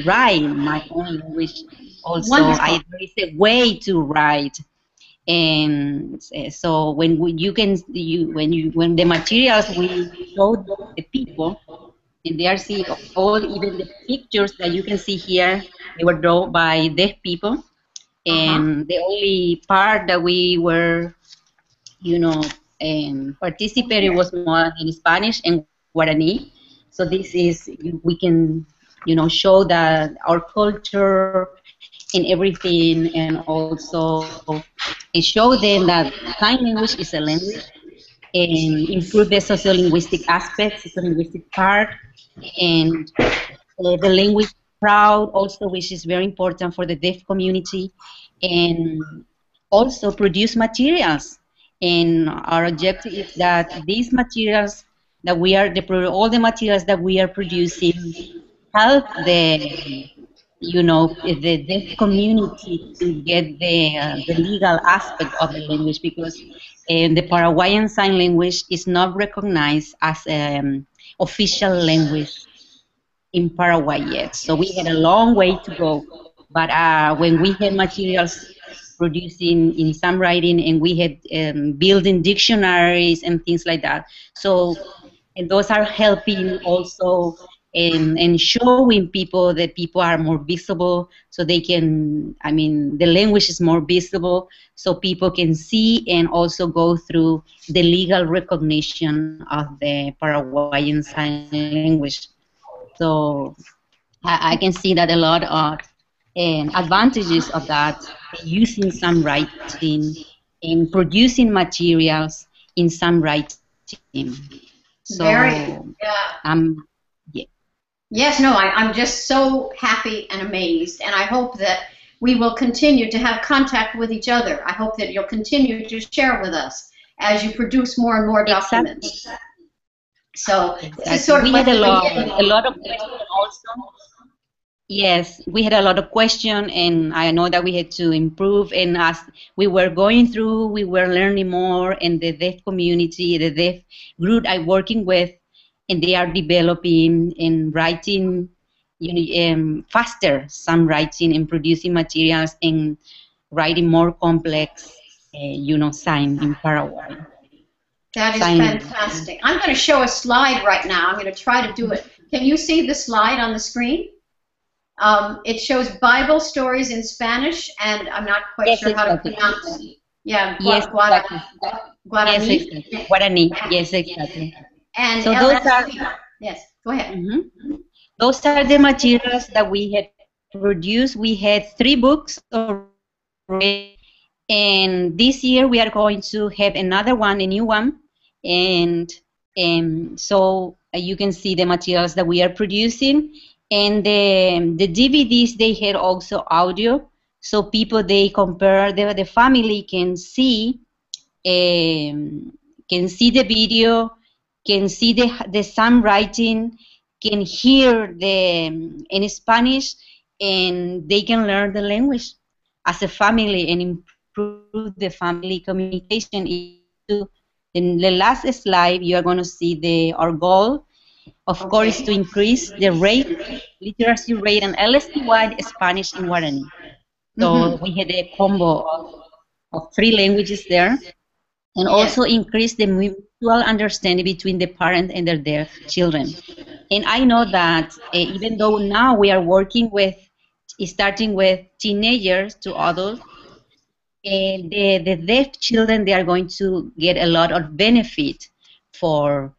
write my own language also. There is a way to write. And so when when the materials we showed the people, and they are seeing all, even the pictures that you can see here, they were drawn by deaf people, and the only part that we were, participating was more in Spanish and Guarani. So this is, we can, show that our culture and everything, and also show them that sign language is a language, and improve the sociolinguistic aspects, sociolinguistic part, and the language proud also, which is very important for the deaf community, and also produce materials. And our objective is that these materials that we are, all the materials that we are producing help the deaf community to get the legal aspect of the language, because the Paraguayan Sign Language is not recognized as official language in Paraguay yet. So we had a long way to go. But when we had materials producing in SignWriting, and we had building dictionaries and things like that. So, and those are helping also and showing people that people are more visible, so they can, the language is more visible, so people can see and also go through the legal recognition of the Paraguayan Sign Language. So I can see that a lot of advantages of that, using SignWriting and producing materials in SignWriting. So Yes, no, I'm just so happy and amazed, and I hope that we will continue to have contact with each other. I hope that you'll continue to share with us as you produce more and more documents. So this is sort of like a lot of questions also. Yes, we had a lot of questions, and I know that we had to improve. And as we were going through, we were learning more, and the deaf community, the deaf group I'm working with, and they are developing and writing faster some writing and producing materials and writing more complex, sign in Paraguay. That is fantastic. I'm going to show a slide right now. I'm going to try to do it. Can you see the slide on the screen? It shows Bible stories in Spanish, and I'm not quite sure how to pronounce it. Yeah, Guarani. Yes, exactly. Guarani. Yes, exactly. And so those are, yes, go ahead. Those are the materials that we had produced. We had 3 books already, and this year we are going to have another one, a new one, and so you can see the materials that we are producing. And the DVDs, they had also audio, so people, they compare, the family can see can see the video, can see the some writing, can hear in Spanish, and they can learn the language as a family and improve the family communication. In the last slide, you are going to see our goal, of course, is to increase the literacy rate and LSP-wide Spanish in Guarani. So we had a combo of 3 languages there, and also increase the mutual understanding between the parent and their deaf children. And I know that even though now we are working with, starting with teenagers to adults, the deaf children, they are going to get a lot of benefit for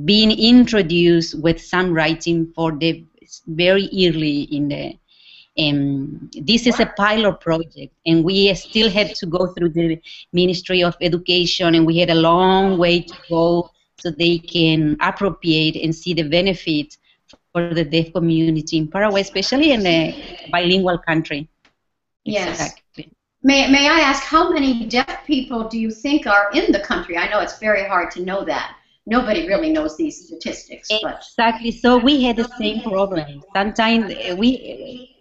being introduced with some writing for the very early in the. This is a pilot project, and we still had to go through the Ministry of Education, and we had a long way to go so they can appropriate and see the benefit for the deaf community in Paraguay, especially in a bilingual country. Yes. Exactly. May I ask, how many deaf people do you think are in the country? I know it's very hard to know that. Nobody really knows these statistics. Exactly. So we had the same problem. Sometimes we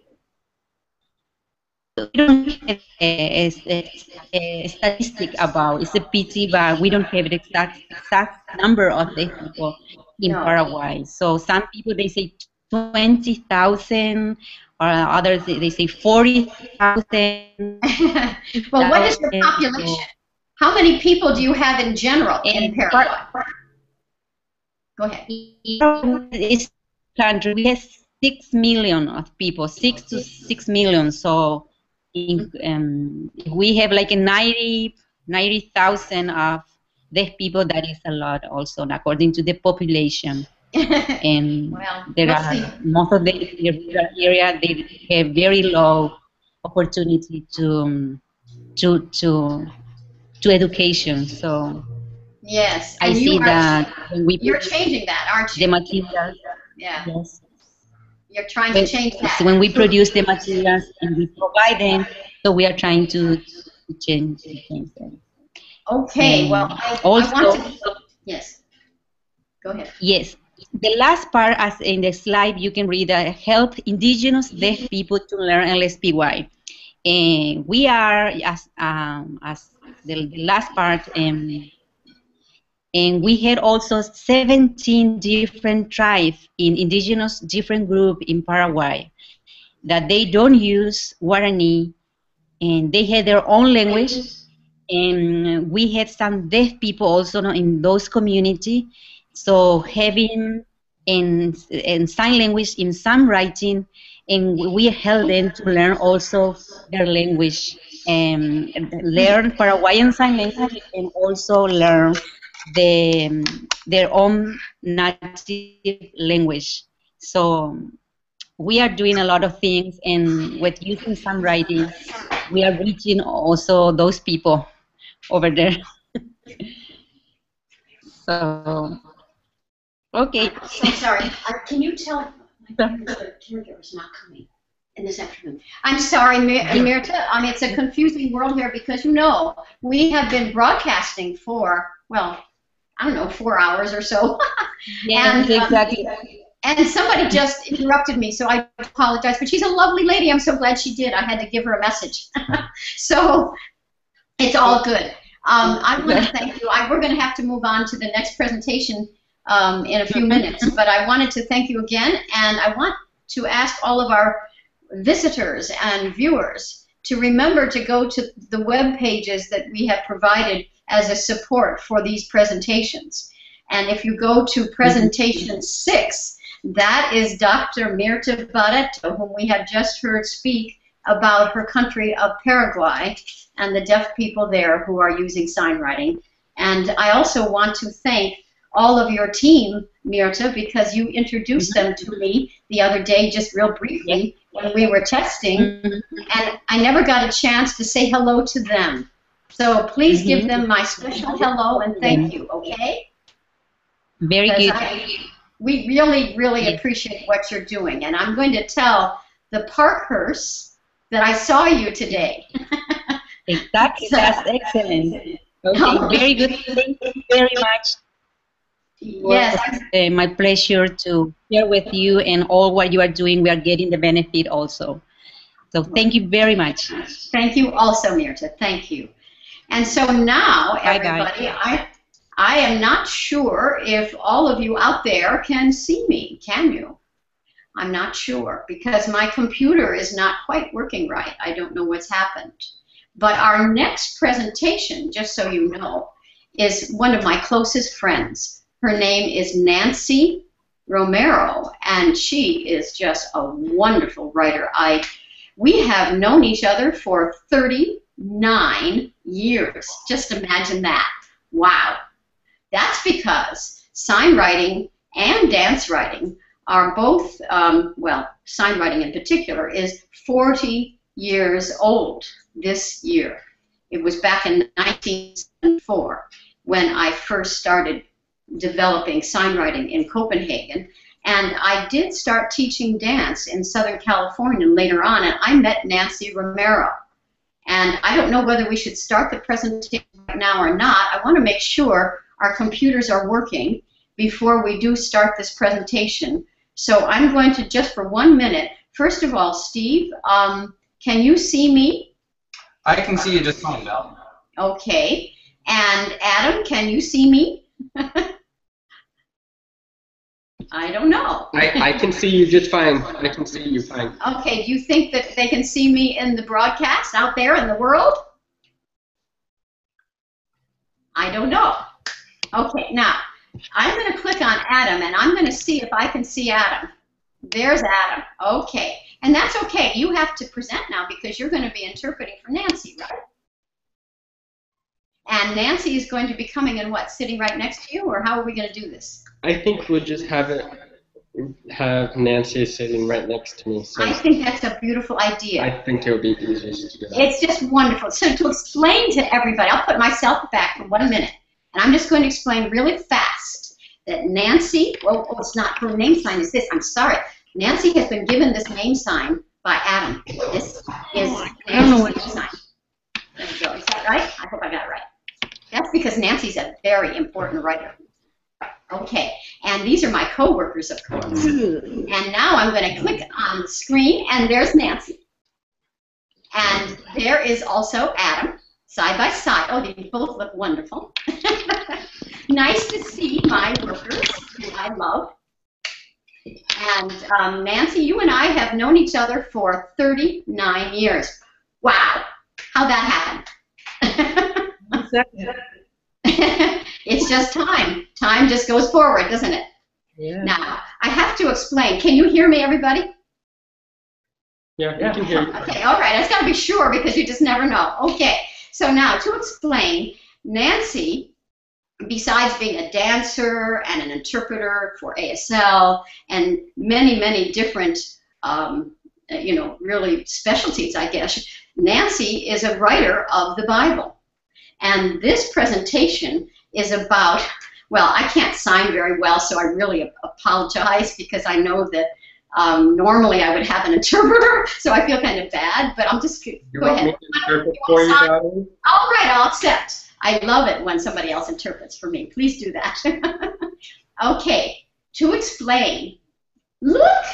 don't have a statistic about. It's a pity, but we don't have the exact number of deaf people in Paraguay. So some people, they say 20,000, or others they say 40,000. Well, what is the population? How many people do you have in general in Paraguay? Go ahead. This country, we have 6 million of people, 6 to 6 million. So we have like a 90,000 of deaf people. That is a lot also, according to the population. And there are most of the area, they have very low opportunity to education. So yes, I see that when you're changing that, aren't you? The materials. Yeah. Yes. You're trying to change that. When we produce the materials and we provide them, so we are trying to change them. Okay. Well, I want to. Yes. Go ahead. Yes. The last part, as in the slide, you can read help indigenous deaf people to learn LSPY. And we are, as the last part, and we had also 17 different tribes in indigenous different group in Paraguay that they don't use Guarani, and they had their own language. And we had some deaf people also in those community. So having in sign language, in some writing, and we help them to learn also their language, and learn Paraguayan Sign Language, and also learn their own native language. So we are doing a lot of things, and with using some writing, we are reaching also those people over there. So. Okay. So sorry. Can you tell the caregiver is not coming in this afternoon? I'm sorry, Mirta. I mean, it's a confusing world here because, you know, we have been broadcasting for, well, I don't know, 4 hours or so. Yes, exactly. And somebody just interrupted me, so I apologize. But she's a lovely lady. I'm so glad she did. I had to give her a message. So it's all good. I want to thank you. We're going to have to move on to the next presentation in a few minutes, but I wanted to thank you again, and I want to ask all of our visitors and viewers to remember to go to the web pages that we have provided as a support for these presentations. And if you go to presentation 6, that is Dr. Mirta Barreto, whom we have just heard speak about her country of Paraguay and the deaf people there who are using sign writing. And I also want to thank all of your team, Mirta, because you introduced them to me the other day, just real briefly, when we were testing, and I never got a chance to say hello to them. So please give them my special hello and thank you, okay? Very good. We really, really appreciate what you're doing, and I'm going to tell the Parkhursts that I saw you today. That's excellent. Okay, very good. Thank you very much. Yes. My pleasure to share with you, and all what you are doing, we are getting the benefit also. So thank you very much. Thank you also, Mirta. Thank you. And so now, everybody, I am not sure if all of you out there can see me. Can you? I'm not sure, because my computer is not quite working right. I don't know what's happened. But our next presentation, just so you know, is one of my closest friends. Her name is Nancy Romero, and she is just a wonderful writer. We have known each other for 39 years. Just imagine that. Wow. That's because sign writing and dance writing are both, well, sign writing in particular is 40 years old this year. It was back in 1974 when I first started developing sign writing in Copenhagen. And I did start teaching dance in Southern California later on, and I met Nancy Romero. And I don't know whether we should start the presentation right now or not. I want to make sure our computers are working before we do start this presentation. So I'm going to, just for 1 minute, first of all, Steve, can you see me? I can see you just fine, Mel. Okay. And Adam, can you see me? I don't know. I can see you just fine. I can see you fine. Okay, do you think that they can see me in the broadcast out there in the world? I don't know. Okay, now, I'm going to click on Adam, and I'm going to see if I can see Adam. There's Adam. Okay. And that's okay. You have to present now because you're going to be interpreting for Nancy, right? And Nancy is going to be coming and what, sitting right next to you, or how are we going to do this? I think we'll just have Nancy sitting right next to me. So I think that's a beautiful idea. I think it'll be easiest to do that. It's just wonderful. So to explain to everybody, I'll put myself back for 1 minute, and I'm just going to explain really fast that Nancy, well, oh, it's not, her name sign is this, I'm sorry. Nancy has been given this name sign by Adam. This is Nancy's name sign. There we go. Is that right? I hope I got it right. That's because Nancy's a very important writer. Okay, and these are my co-workers, of course. And now I'm going to click on the screen, and there's Nancy. And there is also Adam, side by side. Oh, they both look wonderful. Nice to see my workers, who I love. And Nancy, you and I have known each other for 39 years. Wow, how'd that happen? It's just time. Time just goes forward, doesn't it? Yeah. Now, I have to explain. Can you hear me, everybody? Yeah, I can hear you. Okay, all right. I just got to be sure because you just never know. Okay, so now to explain, Nancy, besides being a dancer and an interpreter for ASL and many, many different, you know, really specialties, I guess, Nancy is a writer of the Bible. And this presentation is about, well, I can't sign very well, so I really apologize because I know that normally I would have an interpreter, so I feel kind of bad, but I'm just, go ahead. All right, I'll accept. I love it when somebody else interprets for me. Please do that. Okay, to explain, look,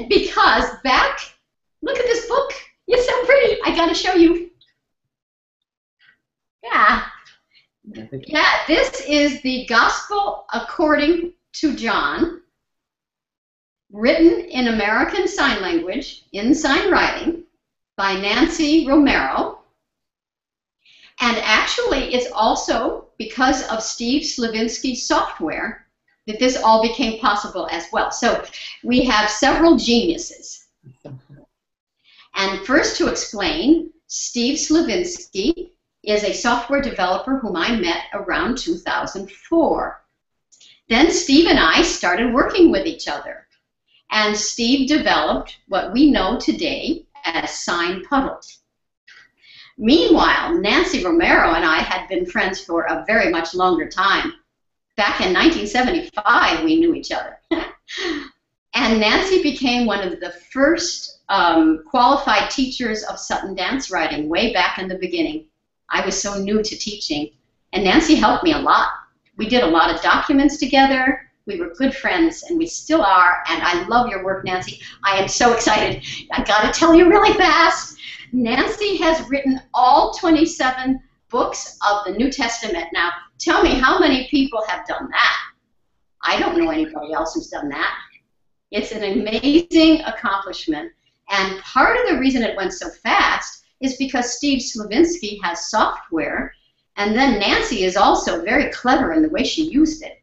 because back, look at this book. It's so pretty. I got to show you. Yeah. Yeah, this is the Gospel according to John, written in American Sign Language, in sign writing, by Nancy Romero. And actually, it's also because of Steve Slavinsky's software that this all became possible as well. So we have several geniuses. And first to explain, Steve Slavinsky is a software developer whom I met around 2004. Then Steve and I started working with each other. And Steve developed what we know today as SignPuddle. Meanwhile, Nancy Romero and I had been friends for a very much longer time. Back in 1975, we knew each other. And Nancy became one of the first qualified teachers of Sutton dance writing way back in the beginning. I was so new to teaching, and Nancy helped me a lot. We did a lot of documents together. We were good friends, and we still are, and I love your work, Nancy. I am so excited. I gotta tell you really fast, Nancy has written all 27 books of the New Testament. Now, tell me how many people have done that? I don't know anybody else who's done that. It's an amazing accomplishment, and part of the reason it went so fast is because Steve Slavinsky has software, and then Nancy is also very clever in the way she used it.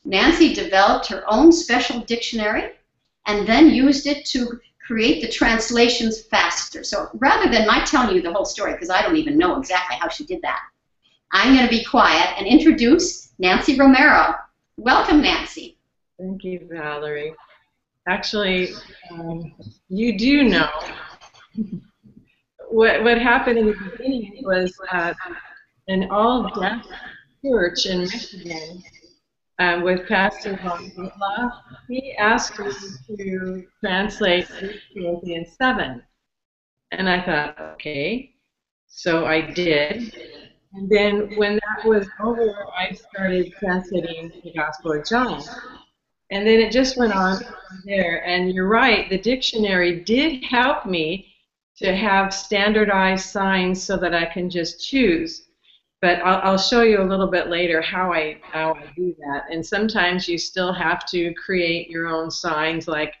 Nancy developed her own special dictionary and then used it to create the translations faster. So rather than my telling you the whole story, because I don't even know exactly how she did that, I'm going to be quiet and introduce Nancy Romero. Welcome, Nancy. Thank you, Valerie. Actually, you do know. What happened in the beginning was an all-deaf church in Michigan with Pastor Von Whitlock. He asked me to translate 3 Corinthians 7. And I thought, okay. So I did. And then when that was over, I started translating the Gospel of John. And then it just went on from there. And you're right, the dictionary did help me to have standardized signs so that I can just choose. But I'll show you a little bit later how I do that. And sometimes you still have to create your own signs, like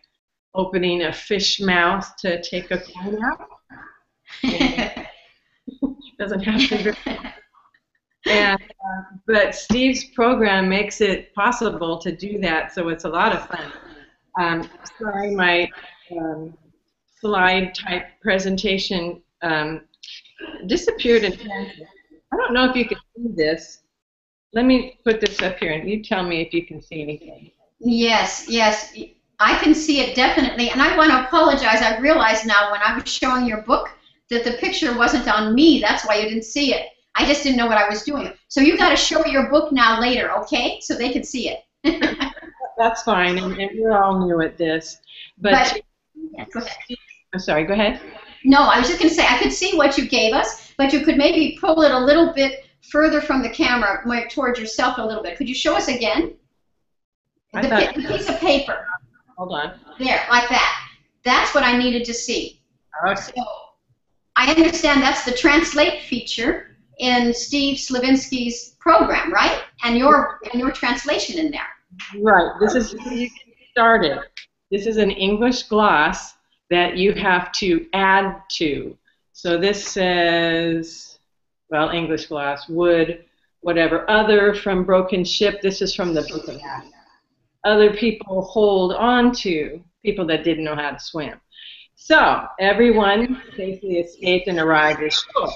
opening a fish mouth to take a coin out. Doesn't have to be. And, but Steve's program makes it possible to do that, so it's a lot of fun. Sorry, my slide-type presentation disappeared in transit. I don't know if you can see this. Let me put this up here, and you tell me if you can see anything. Yes, yes, I can see it definitely, and I want to apologize. I realized now when I was showing your book that the picture wasn't on me. That's why you didn't see it. I just didn't know what I was doing. So you got to show your book now later, okay? So they can see it. That's fine, and we're all new at this. But yeah, go ahead. I'm sorry, go ahead. No, I was just going to say, I could see what you gave us, but you could maybe pull it a little bit further from the camera, towards yourself a little bit. Could you show us again? The piece of paper. Hold on. There, like that. That's what I needed to see. Okay. So I understand that's the translate feature in Steve Slavinsky's program, right? And your translation in there. Right. This is where you get started. This is an English gloss that you have to add to. So this says, well, English gloss, wood, whatever, other from broken ship. This is from the book of Acts. Other people hold on to, people that didn't know how to swim. So everyone safely escaped and arrived at shore.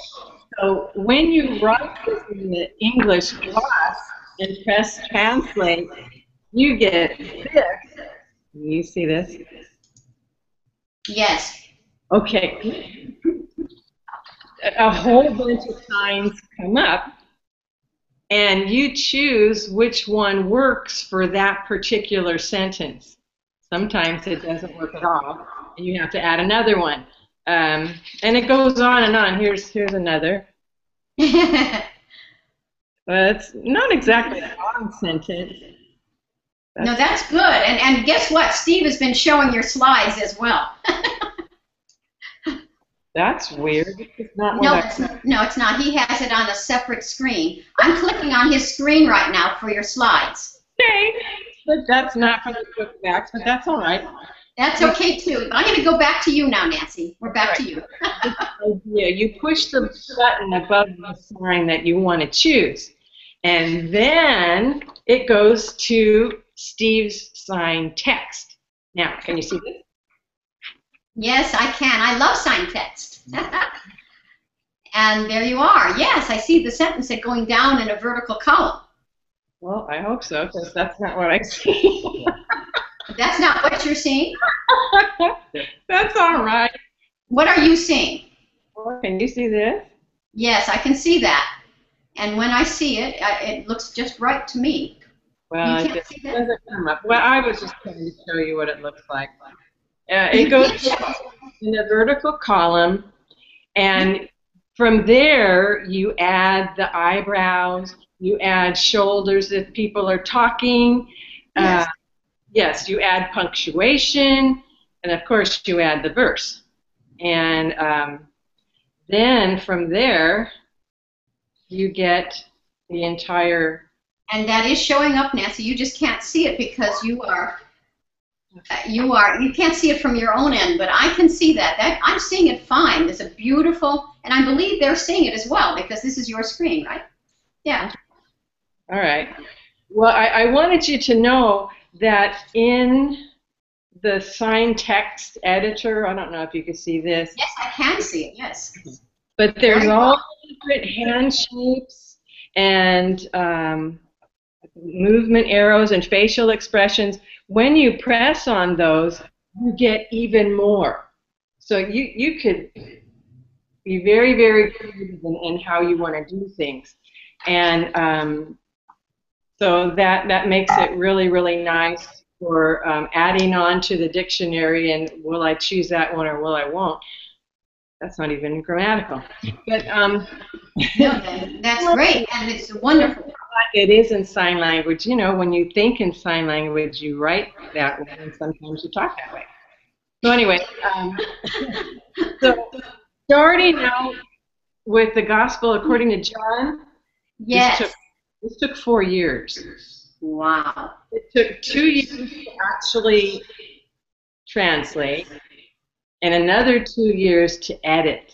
So when you write this in the English gloss and press translate, you get this. You see this? Yes. Okay. A whole bunch of signs come up, and you choose which one works for that particular sentence. Sometimes it doesn't work at all, and you have to add another one. And it goes on and on. Here's another. But it's not exactly a long sentence. No, that's good. And guess what? Steve has been showing your slides as well. That's weird. It's not no, it's not. He has it on a separate screen. I'm clicking on his screen right now for your slides. Okay. But that's not from the book of Acts, but that's all right. That's okay, too. I'm going to go back to you now, Nancy. We're back to you. Yeah, you push the button above the sign that you want to choose. And then it goes to Steve's sign text. Now, can you see this? Yes, I can. I love sign text. And there you are. Yes, I see the sentence going down in a vertical column. Well, I hope so, because that's not what I see. That's not what you're seeing? That's all right. What are you seeing? Well, can you see this? Yes, I can see that. And when I see it, it looks just right to me. Well, it doesn't come up. Well, I was just trying to show you what it looks like. It goes in a vertical column, and from there you add the eyebrows, you add shoulders if people are talking. Yes. Yes, you add punctuation, and of course you add the verse. And then from there you get the entire. And that is showing up, Nancy. You just can't see it because you can't see it from your own end, but I can see that. I'm seeing it fine. It's a beautiful, and I believe they're seeing it as well because this is your screen, right? Yeah. All right. Well, I wanted you to know that in the sign text editor, I don't know if you can see this. Yes, I can see it, yes. But there's all different hand shapes and movement arrows and facial expressions. When you press on those, you get even more. So you could be very, very creative in how you want to do things. And so that makes it really, really nice for adding on to the dictionary and will I choose that one or will I won't. That's not even grammatical. But no, that's great, and it's wonderful. It is in sign language. You know, when you think in sign language, you write that way, and sometimes you talk that way. So anyway, so starting out with the Gospel according to John, yes, this took 4 years. Wow. It took 2 years to actually translate, and another 2 years to edit.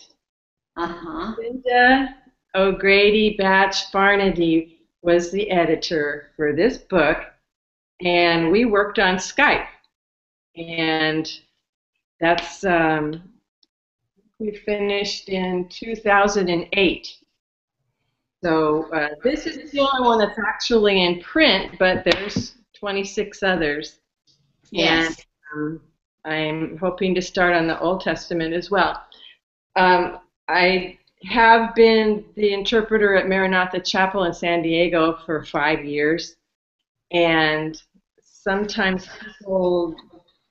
Linda O'Grady Batch Barnaby was the editor for this book, and we worked on Skype. And that's, we finished in 2008. So this is the only one that's actually in print, but there's 26 others. Yes. And I'm hoping to start on the Old Testament as well. I have been the interpreter at Maranatha Chapel in San Diego for 5 years, and sometimes people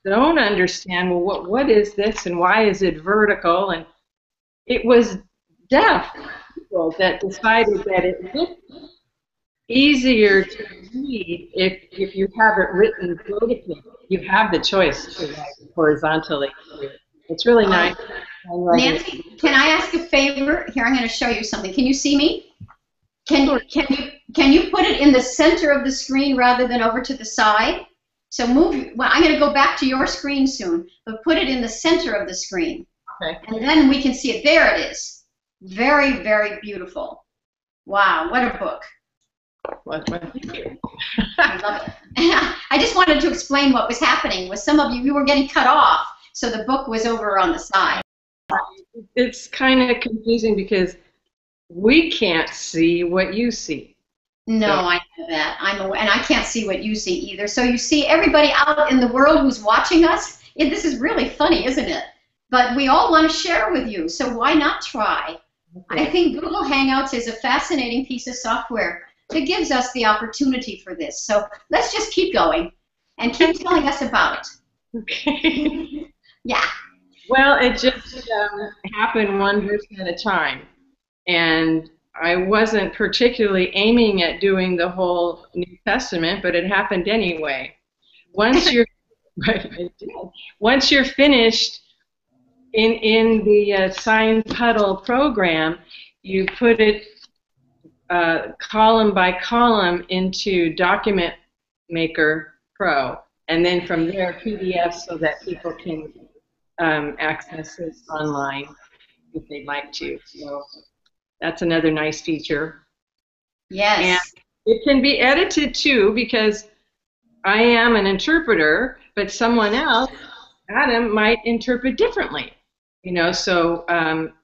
don't understand, well, what is this and why is it vertical? And it was deaf people that decided that it looked easier to read if you have it written vertically. You have the choice to write horizontally. It's really nice. Nancy, can I ask a favor? Here, I'm going to show you something. Can you see me? Can you put it in the center of the screen rather than over to the side? So move. Well, I'm going to go back to your screen soon, but put it in the center of the screen. Okay. And then we can see it. There it is. Very, very beautiful. Wow, what a book. Thank you. I love it. I just wanted to explain what was happening with some of you. You were getting cut off, so the book was over on the side. It's kind of confusing because we can't see what you see. No, I know that. I'm aware, and I can't see what you see either. So you see everybody out in the world who's watching us. This is really funny, isn't it? But we all want to share with you, so why not try? Okay. I think Google Hangouts is a fascinating piece of software that gives us the opportunity for this. So let's just keep going and keep telling us about it. Okay. Yeah. Well, it just happened one verse at a time. And I wasn't particularly aiming at doing the whole New Testament, but it happened anyway. Once you're once you're finished in the Sign Puddle program, you put it column by column into Document Maker Pro, and then from there PDF so that people can access this online if they'd like to. So that's another nice feature. Yes. And it can be edited too, because I am an interpreter, but someone else, Adam, might interpret differently. You know, so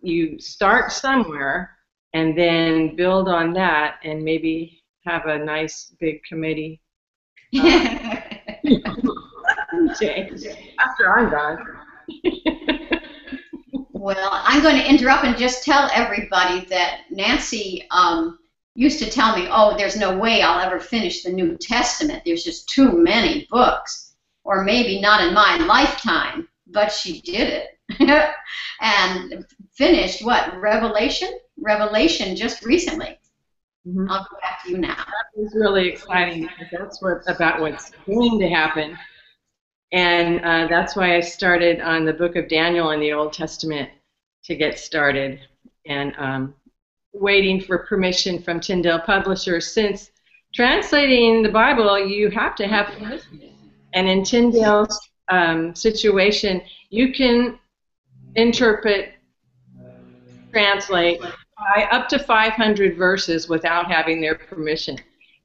you start somewhere and then build on that and maybe have a nice big committee. After I'm done. Well, I'm going to interrupt and just tell everybody that Nancy used to tell me, oh, there's no way I'll ever finish the New Testament. There's just too many books. Or maybe not in my lifetime. but she did it. And finished what? Revelation just recently. Mm-hmm. I'll go back to you now. That was really exciting because that's about what's going to happen. And that's why I started on the book of Daniel in the Old Testament to get started. And waiting for permission from Tyndale Publishers. Since translating the Bible, you have to have permission. And in Tyndale's situation, you can interpret, translate up to 500 verses without having their permission.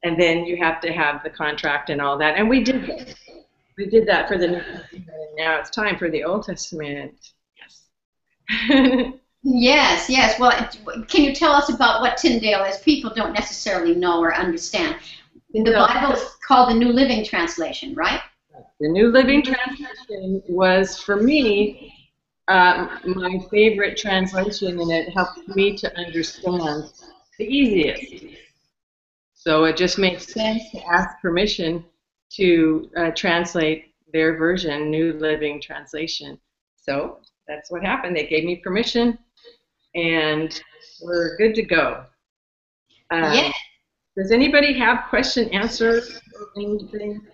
And then you have to have the contract and all that. And we did that. We did that for the New Testament. Now it's time for the Old Testament. Yes. Yes, yes. Well, can you tell us about what Tyndale is? People don't necessarily know or understand. The Bible is called the New Living Translation, right? The New Living Translation was, for me, my favorite translation, and it helped me to understand the easiest. So it just makes sense to ask permission to translate their version, New Living Translation. So that's what happened. They gave me permission, and we're good to go. Yeah. Does anybody have question, answers, or anything?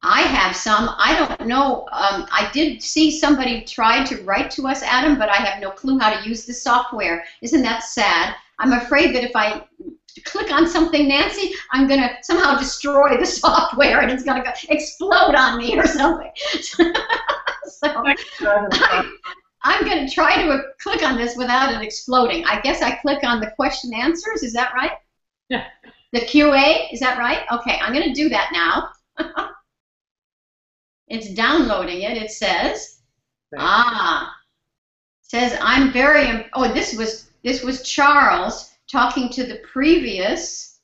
I have some. I don't know. I did see somebody try to write to us, Adam, but I have no clue how to use the software. Isn't that sad? I'm afraid that if I click on something, Nancy, I'm going to somehow destroy the software and it's going to explode on me or something. So I'm going to try to click on this without it exploding. I guess I click on the question answers. Is that right? Yeah. The QA, is that right? Okay, I'm going to do that now. It's downloading it. It says, says I'm very. Oh, this was Charles talking to the previous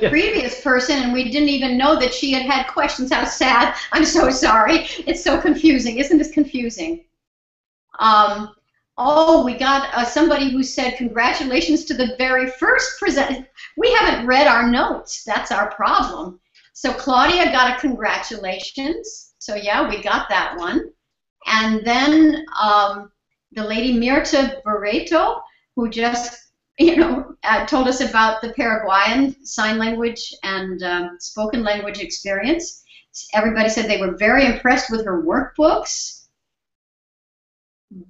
previous person, and we didn't even know that she had questions. How sad! I'm so sorry. It's so confusing. Isn't this confusing? Oh, we got somebody who said congratulations to the very first present. We haven't read our notes. That's our problem. So Claudia got a congratulations. So yeah, we got that one. And then the lady Mirta Barreto, who just, told us about the Paraguayan sign language and spoken language experience. Everybody said they were very impressed with her workbooks.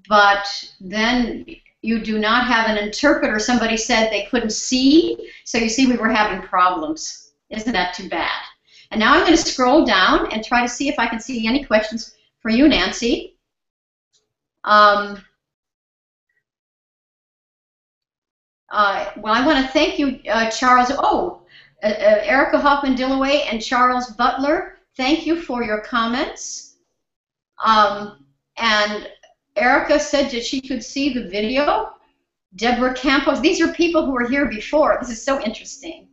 But then you do not have an interpreter. Somebody said they couldn't see. So you see, we were having problems. Isn't that too bad? And now I'm going to scroll down and try to see if I can see any questions for you, Nancy. Well, I want to thank you, Charles. Oh, Erica Hoffman-Dillaway and Charles Butler, thank you for your comments. And Erica said that she could see the video. Deborah Campos, these are people who were here before. This is so interesting.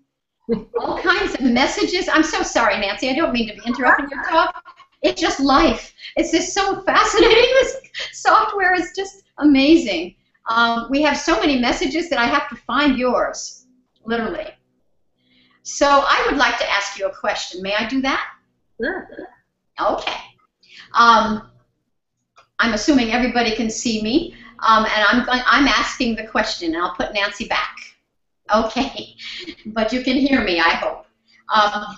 All kinds of messages. I'm so sorry, Nancy. I don't mean to be interrupting your talk. It's just life. It's just so fascinating. This software is just amazing. We have so many messages that I have to find yours, literally. So I would like to ask you a question. May I do that? Sure. Okay. I'm assuming everybody can see me, and I'm asking the question, and I'll put Nancy back. Okay, but you can hear me, I hope.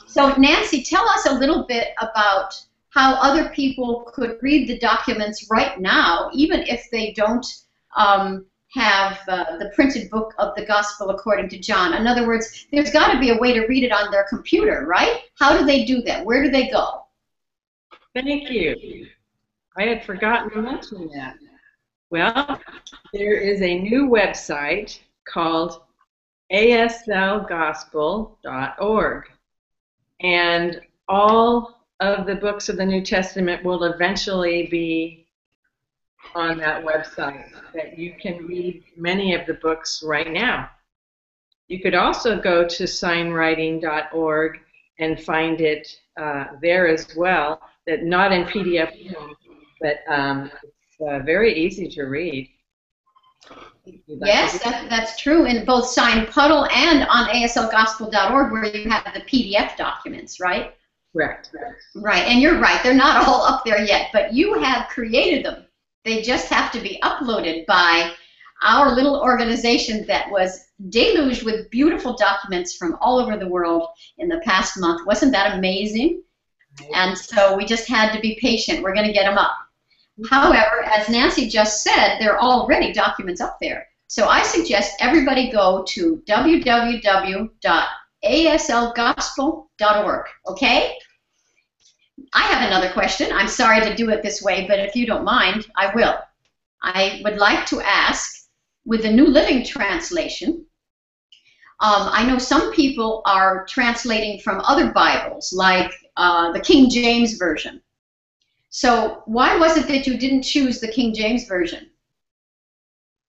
So Nancy, tell us a little bit about how other people could read the documents right now, even if they don't have the printed book of the Gospel according to John. In other words, there's got to be a way to read it on their computer, right? How do they do that? Where do they go? Thank you. I had forgotten to mention that. Well, there is a new website called aslgospel.org, and all of the books of the New Testament will eventually be on that website, that you can read many of the books right now. You could also go to SignWriting.org and find it there as well, that not in PDF form, but it's very easy to read. Yes, that's true in both Sign Puddle and on aslgospel.org, where you have the PDF documents, right? Correct. Right, and you're right. They're not all up there yet, but you have created them. They just have to be uploaded by our little organization that was deluged with beautiful documents from all over the world in the past month. Wasn't that amazing? And so we just had to be patient. We're going to get them up. However, as Nancy just said, there are already documents up there. So I suggest everybody go to www.aslgospel.org, okay? I have another question. I'm sorry to do it this way, but if you don't mind, I will. I would like to ask, with the New Living Translation, I know some people are translating from other Bibles, like the King James Version. So why was it that you didn't choose the King James Version?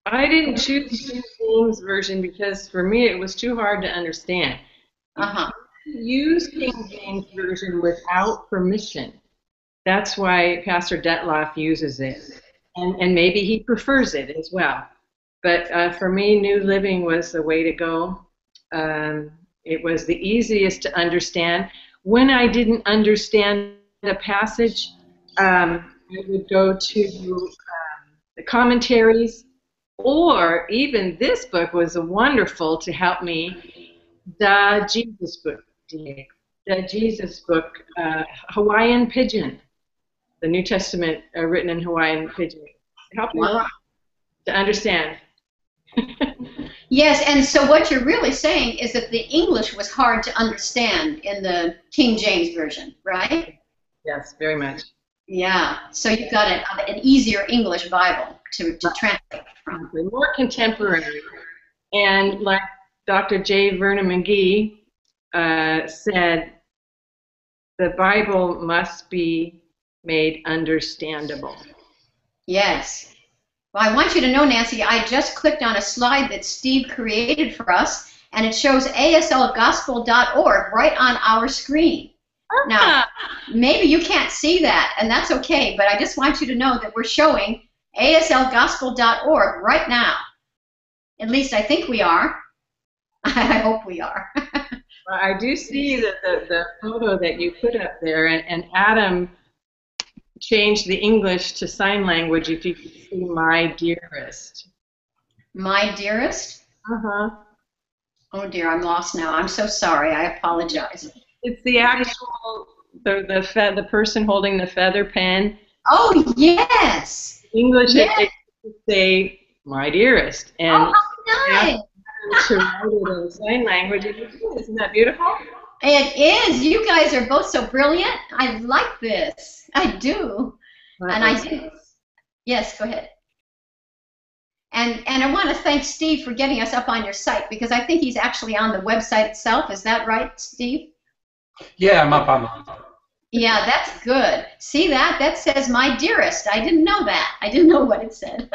I didn't choose the King James Version because for me it was too hard to understand. Use King James Version without permission. That's why Pastor Detloff uses it. And maybe he prefers it as well. But for me, New Living was the way to go. It was the easiest to understand. When I didn't understand a passage, I would go to the commentaries, or even this book was wonderful to help me, the Jesus book, Hawaiian Pidgin, the New Testament written in Hawaiian Pidgin. It helped me a lot to understand. Yes, and so what you're really saying is that the English was hard to understand in the King James Version, right? Yes, very much. Yeah, so you've got an easier English Bible to translate from. More contemporary. And like Dr. J. Vernon McGee said, the Bible must be made understandable. Yes. Well, I want you to know, Nancy, I just clicked on a slide that Steve created for us, and it shows aslgospel.org right on our screen. Now, maybe you can't see that, and that's okay, but I just want you to know that we're showing aslgospel.org right now. At least I think we are. I hope we are. Well, I do see that the photo that you put up there, and Adam changed the English to sign language, if you could see my dearest. My dearest? Uh-huh. Oh dear, I'm lost now. I'm so sorry. I apologize. It's the actual, the person holding the feather pen. Oh, yes. English, yes. It say, my dearest. And nice. To write it in sign language. Isn't that beautiful? It is. You guys are both so brilliant. I like this. I do. And I do. Yes, go ahead. And I want to thank Steve for getting us up on your site, because I think he's actually on the website itself. Is that right, Steve? Yeah, I'm up on the. Yeah, that's good. See that? That says my dearest. I didn't know that. I didn't know what it said.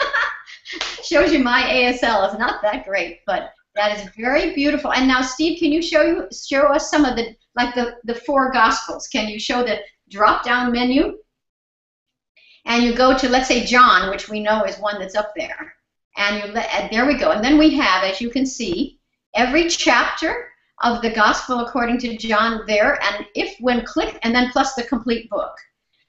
Shows you my ASL is not that great, but that is very beautiful. And now, Steve, can you show us some of the, like the four Gospels? Can you show the drop-down menu? And you go to, let's say, John, which we know is one that's up there. And there we go. And then we have, as you can see, every chapter of the Gospel according to John there, and and then plus the complete book.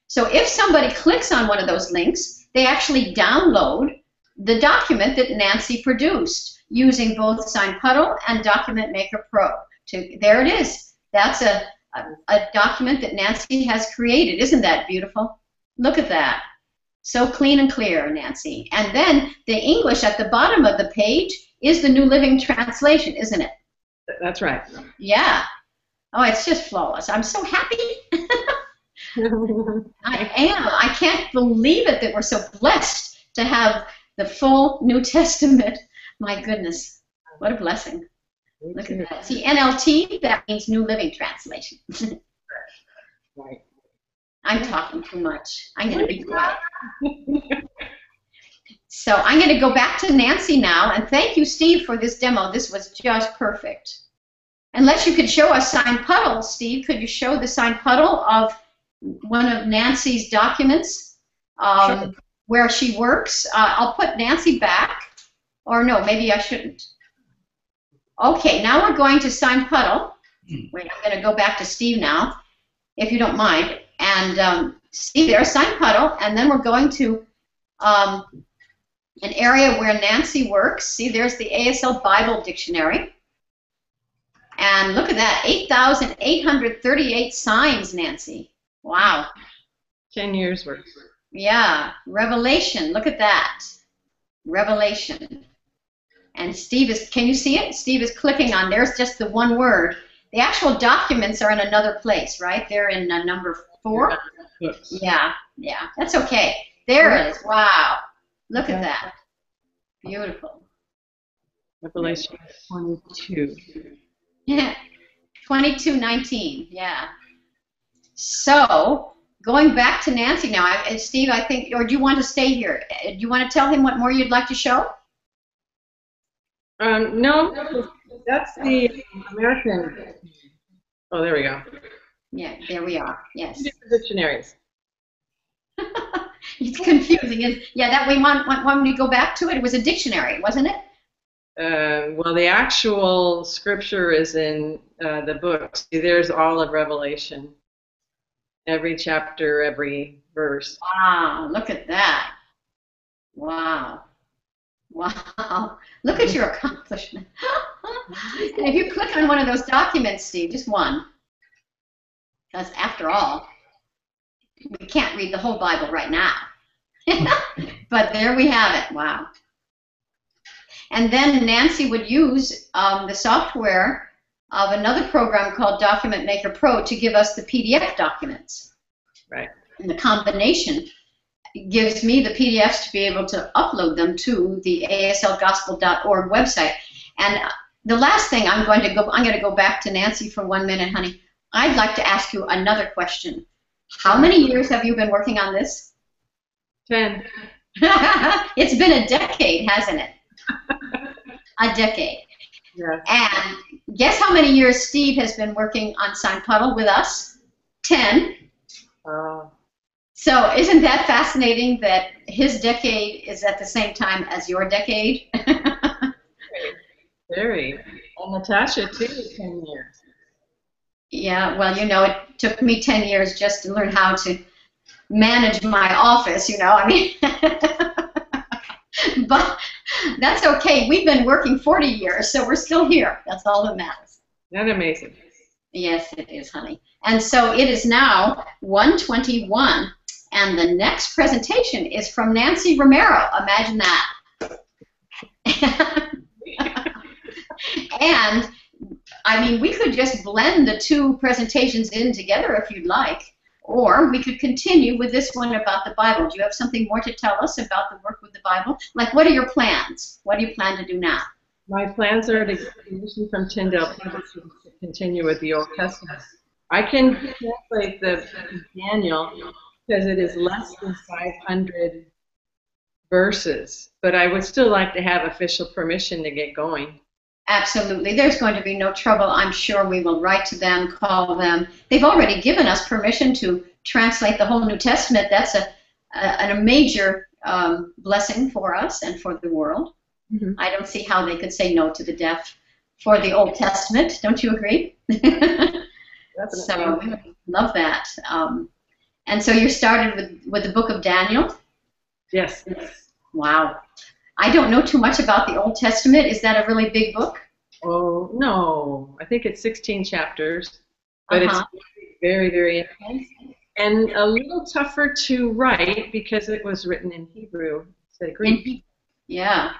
So if somebody clicks on one of those links, they actually download the document that Nancy produced using both SignPuddle and Document Maker Pro. There it is. That's a document that Nancy has created. Isn't that beautiful? Look at that. So clean and clear, Nancy. And then the English at the bottom of the page is the New Living Translation, isn't it? That's right. Yeah. Oh, it's just flawless. I'm so happy. I am. I can't believe it that we're so blessed to have the full New Testament. My goodness. What a blessing. Look at that. See, NLT, that means New Living Translation. Right. I'm talking too much. I'm going to be quiet. So I'm going to go back to Nancy now, and thank you, Steve, for this demo. This was just perfect. Unless you could show us SignPuddle, Steve, could you show the SignPuddle of one of Nancy's documents Sure. where she works? I'll put Nancy back, or no, maybe I shouldn't. Okay, now we're going to SignPuddle. Wait, I'm going to go back to Steve now. if you don't mind. And see, there's Sign Puddle, and then we're going to an area where Nancy works. See, there's the ASL Bible Dictionary. And look at that, 8,838 signs, Nancy. Wow. 10 years worth. Yeah, Revelation, look at that. Revelation. And Steve is, can you see it? Steve is clicking on, there's just the one word. The actual documents are in another place, right? They're in number 4. Yeah, yeah, that's okay. There it is, wow. Look at that. Beautiful. Revelation 22. Yeah, 22:19, yeah. So, going back to Nancy now, Steve, I think, or do you want to stay here? Do you want to tell him what more you'd like to show? No, that's the American. Oh, there we go. Yeah, there we are, yes. Dictionaries. It's confusing. Yeah, that we want me to go back to it. It was a dictionary, wasn't it? Well, the actual scripture is in the book. See, there's all of Revelation. Every chapter, every verse. Wow, look at that. Wow. Wow. Look at your accomplishment. And if you click on one of those documents, Steve, just one, because after all, we can't read the whole Bible right now. But there we have it. Wow. And then Nancy would use the software of another program called Document Maker Pro to give us the PDF documents. Right. And the combination gives me the PDFs to be able to upload them to the aslgospel.org website. And the last thing I'm going to go back to Nancy for 1 minute, honey. I'd like to ask you another question. How many years have you been working on this? 10. It's been a decade, hasn't it? A decade. Yes. And guess how many years Steve has been working on Sign Puddle with us? 10. So isn't that fascinating that his decade is at the same time as your decade? Very. And Natasha, too, 10 years. Yeah, well, you know, it took me 10 years just to learn how to manage my office, you know, I mean. But that's okay. We've been working 40 years, so we're still here. That's all that matters. Isn't that amazing? Yes, it is, honey. And so it is now 1:21, and the next presentation is from Nancy Romero. Imagine that. And, I mean, we could just blend the two presentations in together if you'd like, or we could continue with this one about the Bible. Do you have something more to tell us about the work with the Bible? Like, what are your plans? What do you plan to do now? My plans are to get permission from Tyndale Publishing to continue with the Old Testament. I can translate the Daniel because it is less than 500 verses, but I would still like to have official permission to get going. Absolutely. There's going to be no trouble. I'm sure we will write to them, call them. They've already given us permission to translate the whole New Testament. That's a major blessing for us and for the world. Mm-hmm. I don't see how they could say no to the deaf for the Old Testament. Don't you agree? So we love that. And so you started with the book of Daniel? Yes. Wow. I don't know too much about the Old Testament. Is that a really big book? Oh, no. I think it's 16 chapters, but it's very, very intense and a little tougher to write because it was written in Hebrew instead of Greek. Yeah.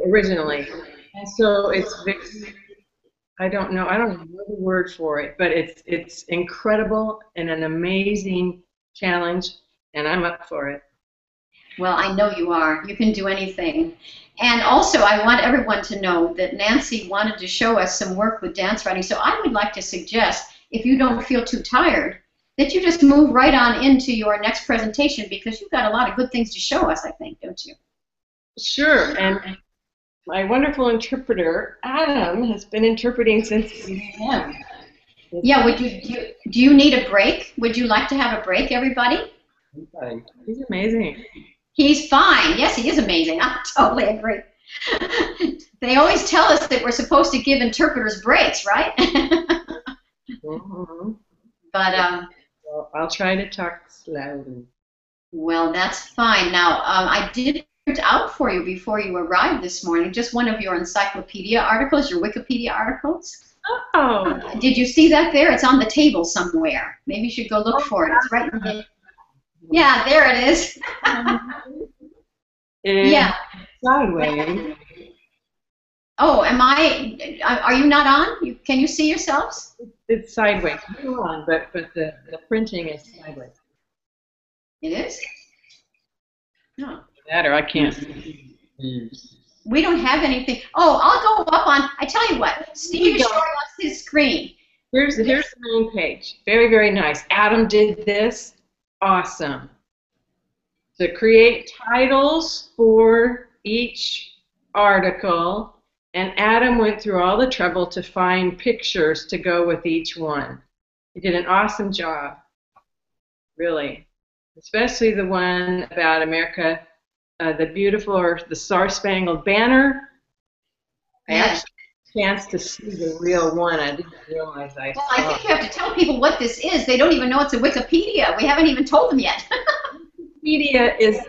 Originally. And so it's very, I don't know the word for it, but it's incredible and an amazing challenge, and I'm up for it. Well, I know you are. You can do anything. And also, I want everyone to know that Nancy wanted to show us some work with dance writing. So I would like to suggest, if you don't feel too tired, that you just move right on into your next presentation because you've got a lot of good things to show us, I think, don't you? Sure. And my wonderful interpreter, Adam, has been interpreting since the beginning. Yeah, do you need a break? Would you like to have a break, everybody? I'm fine. He's amazing. He's fine. Yes, he is amazing. I totally agree. They always tell us that we're supposed to give interpreters breaks, right? Mm-hmm. But So I'll try to talk slowly. Well, that's fine. Now, I did print out for you before you arrived this morning just one of your encyclopedia articles, your Wikipedia articles. Oh. Did you see that there? It's on the table somewhere. Maybe you should go look for it. It's right there. Yeah, there it is. Yeah. Sideways. Oh, are you not on? Can you see yourselves? It's sideways. You're on, but the printing is sideways. It is? No. That or I can't see. We don't have anything. Oh, I'll go up on, I tell you what, Steve is showing us his screen. Here's the main page. Very, very nice. Adam did this. Awesome. To create titles for each article, and Adam went through all the trouble to find pictures to go with each one. He did an awesome job, really. Especially the one about America, the beautiful, or the Star-Spangled Banner. I actually had a chance to see the real one. I didn't realize I saw. Well, I think you have to tell people what this is. They don't even know it's a Wikipedia. We haven't even told them yet. Wikipedia is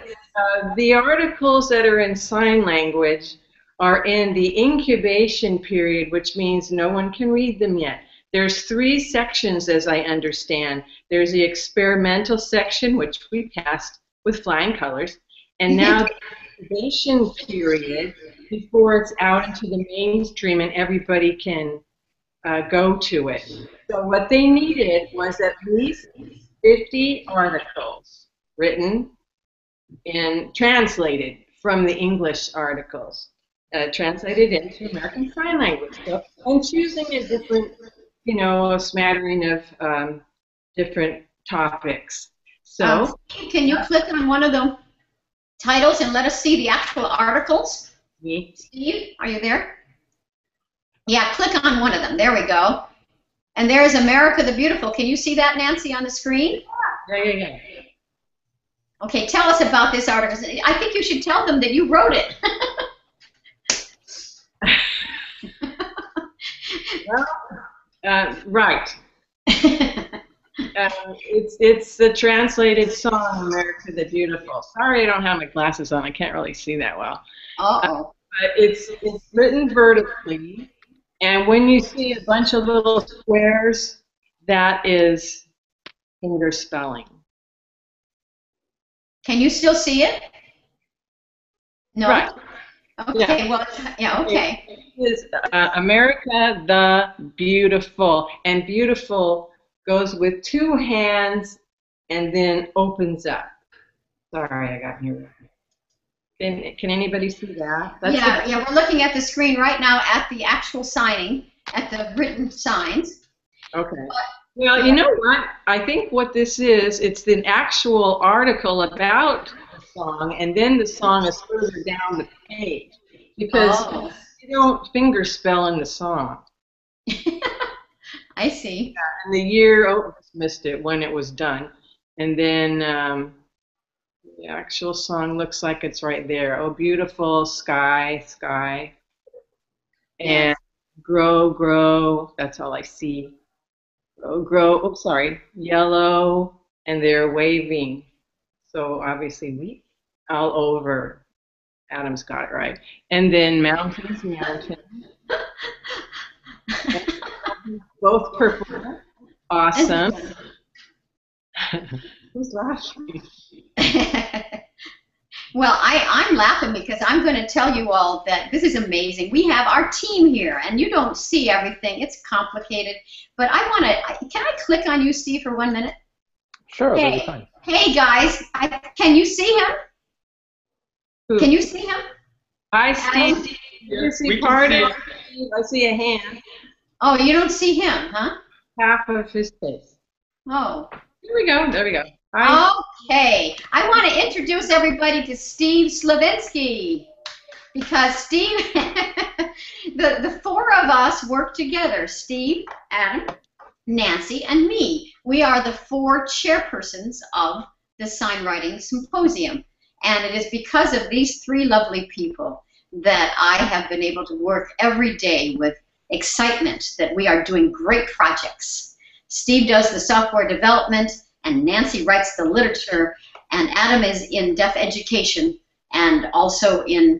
the articles that are in sign language are in the incubation period, which means no one can read them yet. There's 3 sections, as I understand. There's the experimental section, which we passed with flying colors, and now the incubation period before it's out into the mainstream and everybody can go to it. So what they needed was at least 50 articles written and translated from the English articles, translated into American Sign Language. So I'm choosing a different, a smattering of different topics. So, can you click on one of the titles and let us see the actual articles? Steve, are you there? Yeah, click on one of them. There we go. And there's America the Beautiful. Can you see that, Nancy, on the screen? Yeah. Okay, tell us about this article. I think you should tell them that you wrote it. Right. It's the translated song, America the Beautiful. Sorry I don't have my glasses on. I can't really see that well. Uh-oh. But it's written vertically, and when you see a bunch of little squares, that is finger spelling. Can you still see it? No? Right. Okay, well, yeah, okay. It is America the Beautiful, and beautiful goes with 2 hands and then opens up. Sorry, I got here. Can anybody see that? Yeah, we're looking at the screen right now at the actual signing, at the written signs. Okay. Well, you know what? I think what this is, it's the actual article about the song, and then the song is further down the page, because you don't finger spell in the song. I see. Yeah, and the year, I missed it when it was done. And then the actual song looks like it's right there. Oh, beautiful sky, sky. And grow, grow. That's all I see. Grow, grow. Oh, sorry. Yellow. And they're waving. So obviously wheat all over. Adam's got it right. And then mountains, mountains. Both purple. Awesome. Who's laughing? Well, I'm laughing because I'm going to tell you all that this is amazing. We have our team here, and you don't see everything. It's complicated. But I want to, can I click on you, Steve, for 1 minute? Sure, that'll be fine. Hey, guys, can you see him? Who? Can you see him? I see. You see part of it. I see a hand. Oh, you don't see him, huh? Half of his face. Oh. There we go. There we go. Okay. I want to introduce everybody to Steve Slavinsky, because Steve, the 4 of us work together. Steve, Adam, Nancy, and me. We are the 4 chairpersons of the SignWriting Symposium. And it is because of these 3 lovely people that I have been able to work every day with excitement that we are doing great projects. Steve does the software development, and Nancy writes the literature, and Adam is in deaf education and also in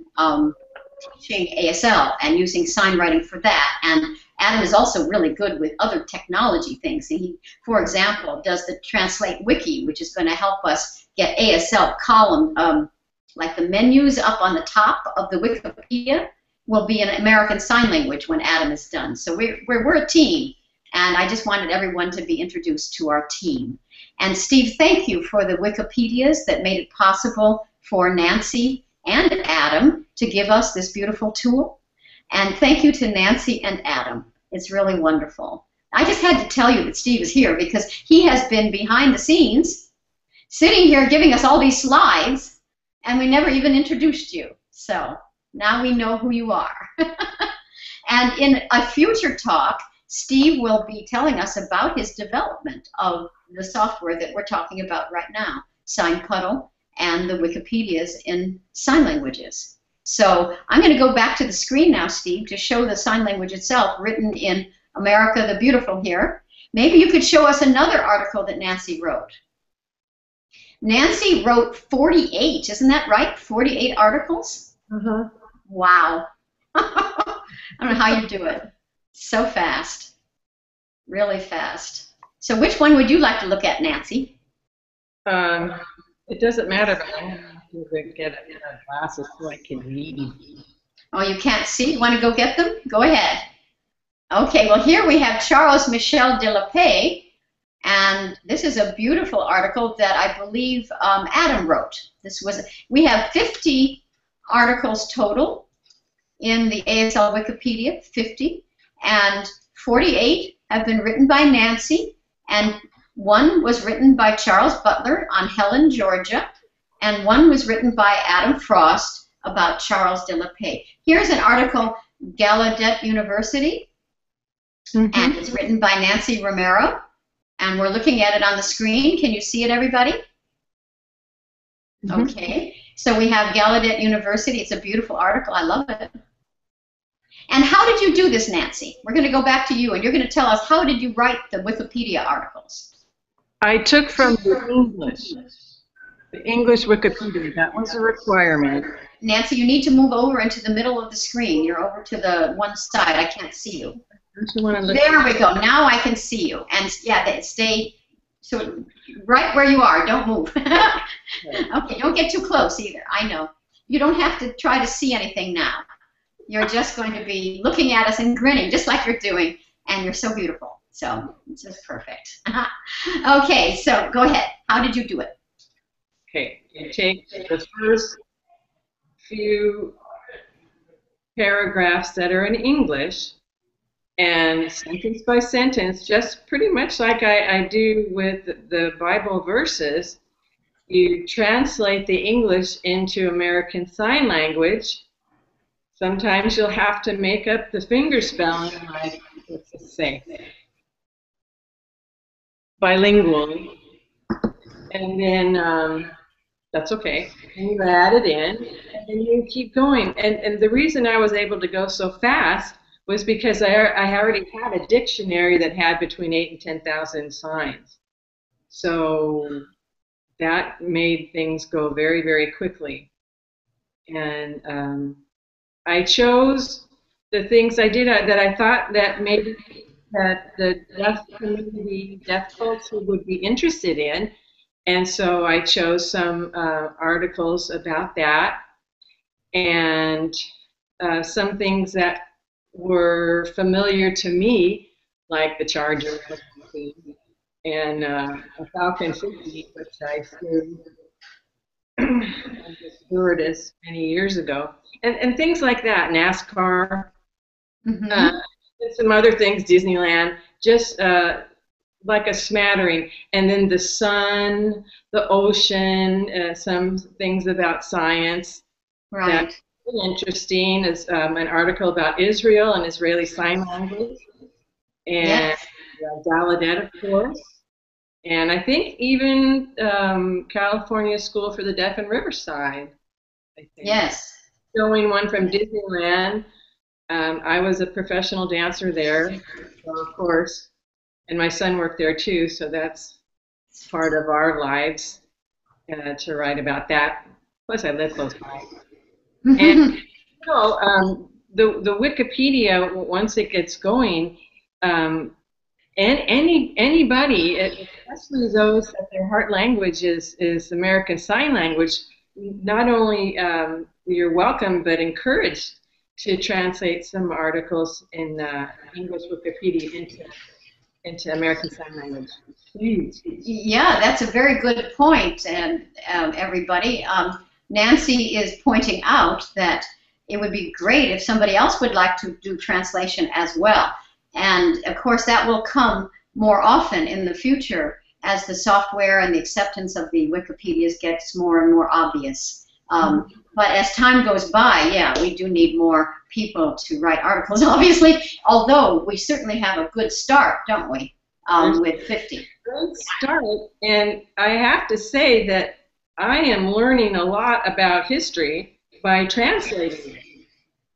teaching ASL and using sign writing for that. And Adam is also really good with other technology things. He, for example, does the Translate Wiki, which is going to help us get ASL column, like the menus up on the top of the Wikipedia will be in American Sign Language when Adam is done. So we're a team, and I just wanted everyone to be introduced to our team. And Steve, thank you for the Wikipedias that made it possible for Nancy and Adam to give us this beautiful tool. And thank you to Nancy and Adam. It's really wonderful. I just had to tell you that Steve is here because he has been behind the scenes, sitting here giving us all these slides, and we never even introduced you. So now we know who you are. And in a future talk, Steve will be telling us about his development of the software that we're talking about right now, SignPuddle and the Wikipedias in sign languages. So I'm going to go back to the screen now, Steve, to show the sign language itself written in America the Beautiful here. Maybe you could show us another article that Nancy wrote. Nancy wrote 48, isn't that right? 48 articles? Uh-huh. Wow. I don't know how you do it. So fast. Really fast. So which one would you like to look at, Nancy? It doesn't matter, but I have to get glasses so I can read. Oh, you can't see? You want to go get them? Go ahead. Okay, well here we have Charles Michel de la Paix, and this is a beautiful article that I believe Adam wrote. We have 50 articles total in the ASL Wikipedia, 50, and 48 have been written by Nancy, and one was written by Charles Butler on Helen, Georgia, and one was written by Adam Frost about Charles de la Paix. Here's an article, Gallaudet University, and it's written by Nancy Romero, and we're looking at it on the screen. Can you see it, everybody? Okay, so we have Gallaudet University. It's a beautiful article. I love it. And how did you do this, Nancy? We're going to go back to you, and you're going to tell us how did you write the Wikipedia articles? I took from the English Wikipedia. That was a requirement. Nancy, you need to move over into the middle of the screen. You're over to the one side. I can't see you. There we go. Now I can see you. And yeah, stay so right where you are. Don't move. Okay, don't get too close either. I know. You don't have to try to see anything now. You're just going to be looking at us and grinning, just like you're doing, and you're so beautiful. So it's just perfect. Okay, so go ahead. How did you do it? Okay, you take the first few paragraphs that are in English, and sentence by sentence, just pretty much like I do with the Bible verses, you translate the English into American Sign Language. Sometimes you'll have to make up the finger spelling, like, let's just say, bilingual, and then that's okay. And you add it in, and then you keep going. And the reason I was able to go so fast was because I already had a dictionary that had between 8,000 and 10,000 signs. So that made things go very, very quickly. And I chose the things I did that I thought that maybe that the deaf community, deaf folks would be interested in. And so I chose some articles about that, and some things that were familiar to me, like the Charger and a Falcon 50, which I flew as a stewardess many years ago, and things like that, NASCAR, and some other things, Disneyland, just like a smattering, and then the sun, the ocean, some things about science. Right. That's really interesting is an article about Israel and Israeli Sign Language, and Gallaudet, of course, and I think even California School for the Deaf in Riverside. I think. Yes. Showing one from Disneyland. I was a professional dancer there, so of course. And my son worked there too, so that's it's part of our lives to write about that. Plus, I live close by. And the Wikipedia, once it gets going, and anybody, especially those that their heart language is American Sign Language, not only you're welcome, but encouraged to translate some articles in English Wikipedia into American Sign Language. Please. Yeah, that's a very good point, and everybody. Nancy is pointing out that it would be great if somebody else would like to do translation as well. And of course that will come more often in the future as the software and the acceptance of the Wikipedias gets more and more obvious. But as time goes by, yeah, we do need more people to write articles, obviously, although we certainly have a good start, don't we, with 50. Good start, and I have to say that I am learning a lot about history by translating it.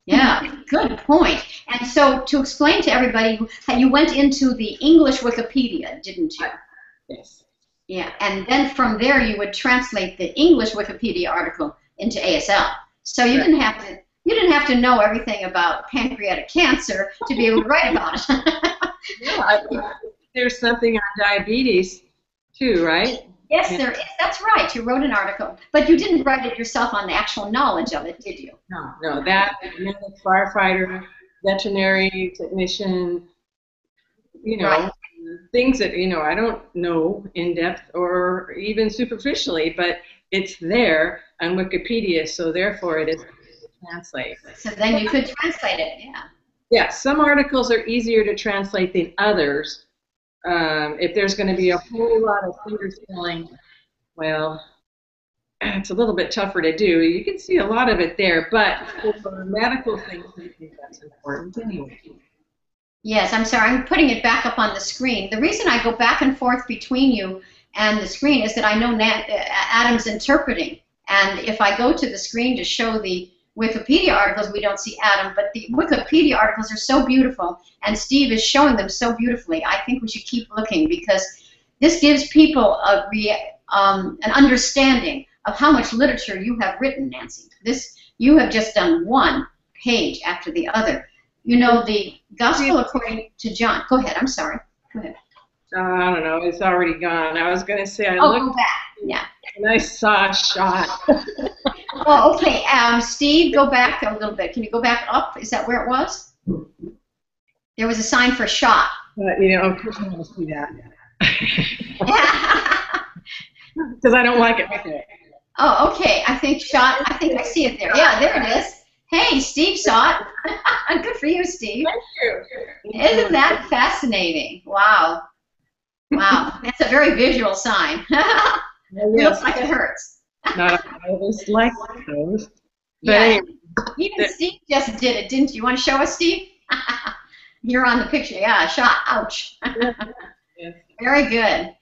Yeah, good point. And so to explain to everybody, you went into the English Wikipedia, didn't you? Yes. Yeah, and then from there you would translate the English Wikipedia article into ASL. So you didn't have to know everything about pancreatic cancer to be able to write about it. Yeah, there's something on diabetes too, right? Yes, there is. That's right. You wrote an article, but you didn't write it yourself on the actual knowledge of it, did you? No. That firefighter, veterinary technician, right. Things that I don't know in depth or even superficially, but it's there on Wikipedia, so therefore it is to translate. So then you could translate it, yeah. Yeah, some articles are easier to translate than others. If there's going to be a whole lot of finger spelling, well, it's a little bit tougher to do. You can see a lot of it there, but for medical things, I think that's important anyway. Yes, I'm sorry. I'm putting it back up on the screen. The reason I go back and forth between you and the screen is that I know Adam's interpreting. And if I go to the screen to show the Wikipedia articles, we don't see Adam, but the Wikipedia articles are so beautiful, and Steve is showing them so beautifully. I think we should keep looking because this gives people an understanding of how much literature you have written, Nancy. You have just done one page after the other. You know, the Gospel according to John. Go ahead. I'm sorry. Go ahead. I don't know. It's already gone. I was going to say go back. Yeah. And I saw a shot. Oh, okay. Steve, go back a little bit. Can you go back up? Is that where it was? There was a sign for shot. Of course I want to see that. Because I don't like it right there. Oh, okay. I think I see it there. Yeah, there it is. Hey, Steve saw it. Good for you, Steve. Thank you. Isn't that fascinating? Wow. Wow. That's a very visual sign. It looks like it hurts. Not always like those. Yeah. Even Steve just did it, didn't you? You want to show us, Steve? You're on the picture. Yeah, shot. Ouch. Yes. Very good.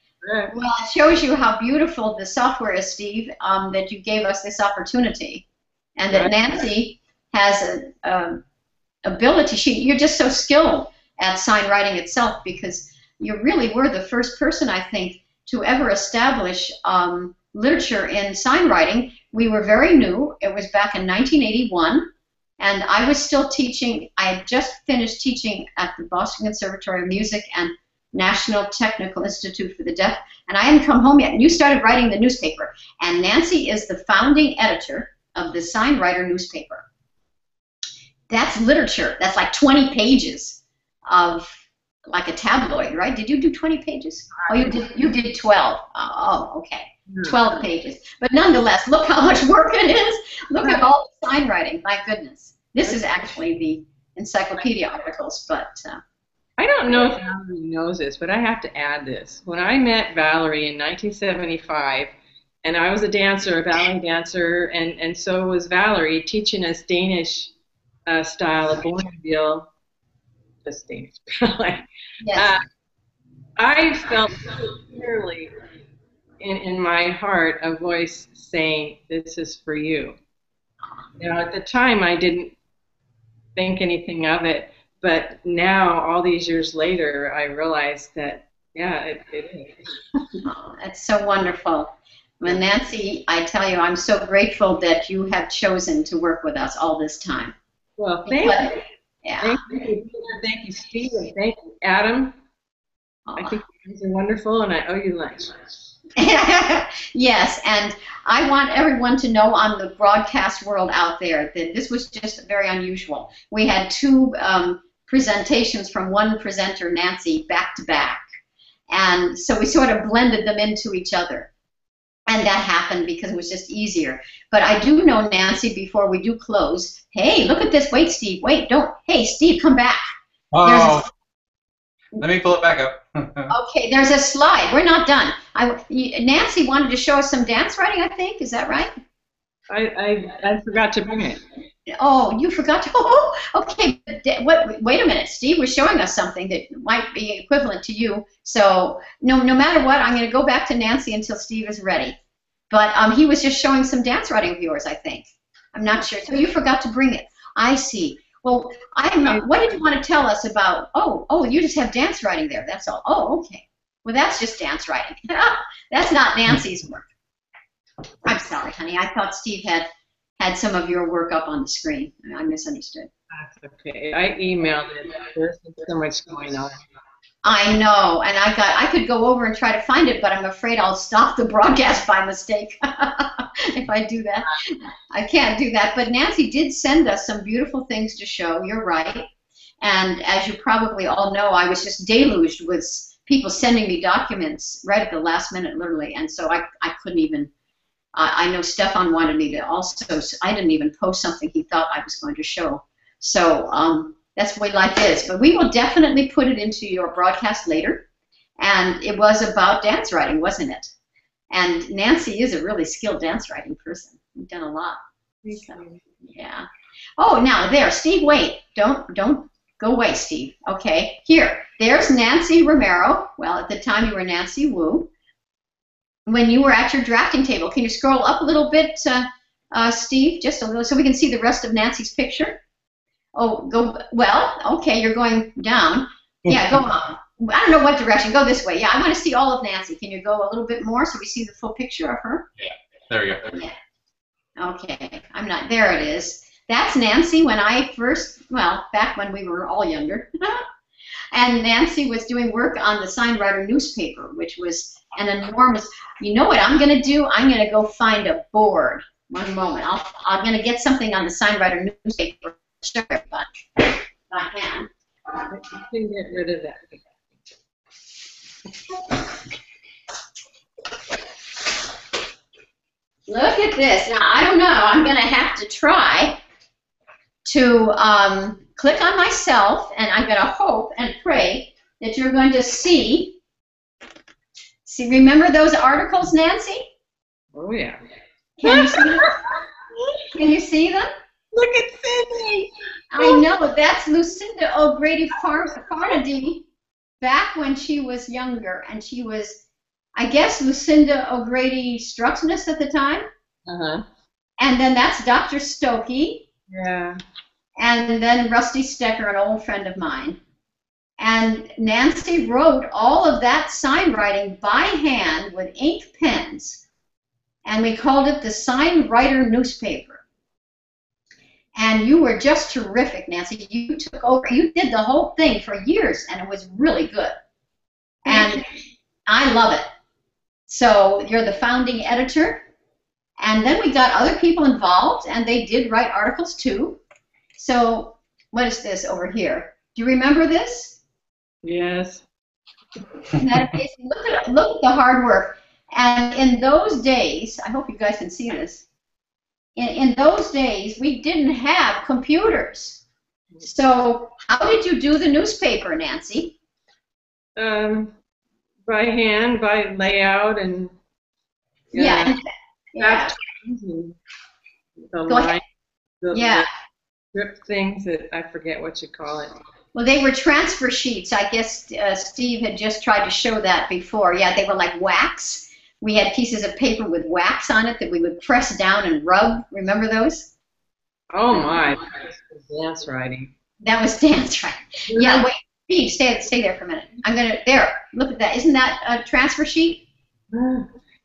Well, it shows you how beautiful the software is, Steve, that you gave us this opportunity. And that Nancy has an ability. You're just so skilled at sign writing itself because you really were the first person, I think, to ever establish literature in sign writing. We were very new. It was back in 1981, and I was still teaching. I had just finished teaching at the Boston Conservatory of Music and National Technical Institute for the Deaf, and I hadn't come home yet, and you started writing the newspaper. And Nancy is the founding editor of the Sign Writer newspaper. That's literature. That's like 20 pages of like a tabloid, right? Did you do 20 pages? Oh, you did 12. Oh, okay. 12 pages. But nonetheless, look how much work it is. Look at all the sign writing. My goodness. This is actually the encyclopedia articles, but... I don't know if Valerie knows this, but I have to add this. When I met Valerie in 1975, and I was a dancer, a ballet dancer, and so was Valerie, teaching us Danish style of Borneville, just Danish ballet. Yes. I felt so clearly in my heart a voice saying, "This is for you." At the time I didn't think anything of it, but now, all these years later, I realize that Yeah, it is. Oh, that's so wonderful. Well, Nancy, I tell you, I'm so grateful that you have chosen to work with us all this time. Well, thank you. Yeah. Thank you, Steve, and thank you, Adam. I think you guys are wonderful, and I owe you lunch. Yes, and I want everyone to know on the broadcast world out there that this was just very unusual. We had two presentations from one presenter, Nancy, back to back. And so we sort of blended them into each other. And that happened because it was just easier. But I do know, Nancy, before we do close, hey, look at this. Wait, Steve. Wait, don't. Hey, Steve, come back. Oh, let me pull it back up. Okay, there's a slide. We're not done. Nancy wanted to show us some dance writing, I think. Is that right? I forgot to bring it. Oh, you forgot to. Oh, okay. Wait a minute. Steve was showing us something that might be equivalent to you. So no matter what, I'm going to go back to Nancy until Steve is ready. But he was just showing some dance writing of yours, I think. I'm not sure. So you forgot to bring it. I see. Well, what did you want to tell us about? Oh, you just have dance writing there. That's all. Oh, okay. Well, that's just dance writing. That's not Nancy's work. I'm sorry, honey. I thought Steve had some of your work up on the screen. I misunderstood. That's okay. I emailed it. There's so much going on. I know, and I could go over and try to find it, but I'm afraid I'll stop the broadcast by mistake if I do that. I can't do that. But Nancy did send us some beautiful things to show. You're right. And as you probably all know, I was just deluged with people sending me documents right at the last minute, literally, and so I couldn't even. I know Stefan wanted me to also. I didn't even post something he thought I was going to show. So that's the way life is. But we will definitely put it into your broadcast later. And it was about dance writing, wasn't it? And Nancy is a really skilled dance writing person. We've done a lot. So, yeah. Oh, now there, Steve. Wait, don't go away, Steve. Okay, here. There's Nancy Romero. Well, at the time you were Nancy Wu. When you were at your drafting table, can you scroll up a little bit, Steve, just a little, so we can see the rest of Nancy's picture? Oh, well, okay, you're going down. Yeah, go up. I don't know what direction. Go this way. Yeah, I want to see all of Nancy. Can you go a little bit more so we see the full picture of her? Yeah, there you go. Yeah. Okay, there it is. That's Nancy when I first, back when we were all younger. And Nancy was doing work on the SignWriter newspaper, which was an enormous, you know what I'm going to do? I'm going to go find a board. One moment. I'm going to get something on the SignWriter newspaper. Sure, but if I can. You can get rid of that. Look at this. Now, I don't know. I'm going to have to try to click on myself, and I'm going to hope and pray that you're going to see. Remember those articles, Nancy? Oh, yeah. Can you see them? Can you see them? Look at Sydney. I know. That's Lucinda O'Grady Farnaby back when she was younger, and she was, I guess, Lucinda O'Grady Struxness at the time. Uh-huh. And then that's Dr. Stokey. Yeah. And then Rusty Stecker, an old friend of mine. And Nancy wrote all of that sign writing by hand with ink pens. And we called it the SignWriter newspaper. And you were just terrific, Nancy. You took over. You did the whole thing for years, and it was really good. And I love it. So you're the founding editor. And then we got other people involved, and they did write articles too. So what is this over here? Do you remember this? Yes. Isn't that amazing? Look at the hard work. And in those days, I hope you guys can see this. In those days, we didn't have computers. So how did you do the newspaper, Nancy? By hand, by layout, and yeah. The line, the script things that I forget what you call it. Well, they were transfer sheets. I guess Steve had just tried to show that before. Yeah, they were like wax. We had pieces of paper with wax on it that we would press down and rub. Remember those? Oh my, that was dance writing. That was dance writing. Yeah, wait. Steve, stay there for a minute. I'm gonna look at that. Isn't that a transfer sheet?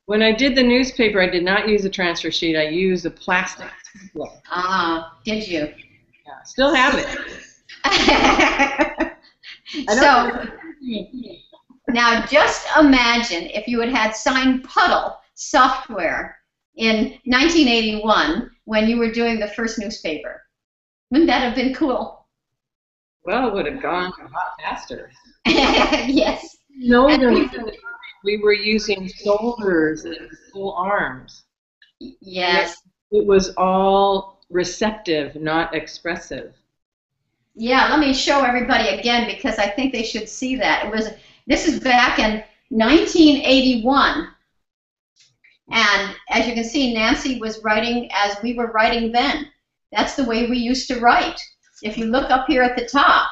When I did the newspaper, I did not use a transfer sheet. I used a plastic template. Ah, did you? Yeah, still have it. So now just imagine if you had SignPuddle software in 1981 when you were doing the first newspaper. Wouldn't that have been cool? Well, it would have gone a lot faster. Yes. No, we were using shoulders and full arms. Yes. It was all receptive, not expressive. Yeah, let me show everybody again because I think they should see that. This is back in 1981. And as you can see, Nancy was writing as we were writing then. That's the way we used to write. If you look up here at the top,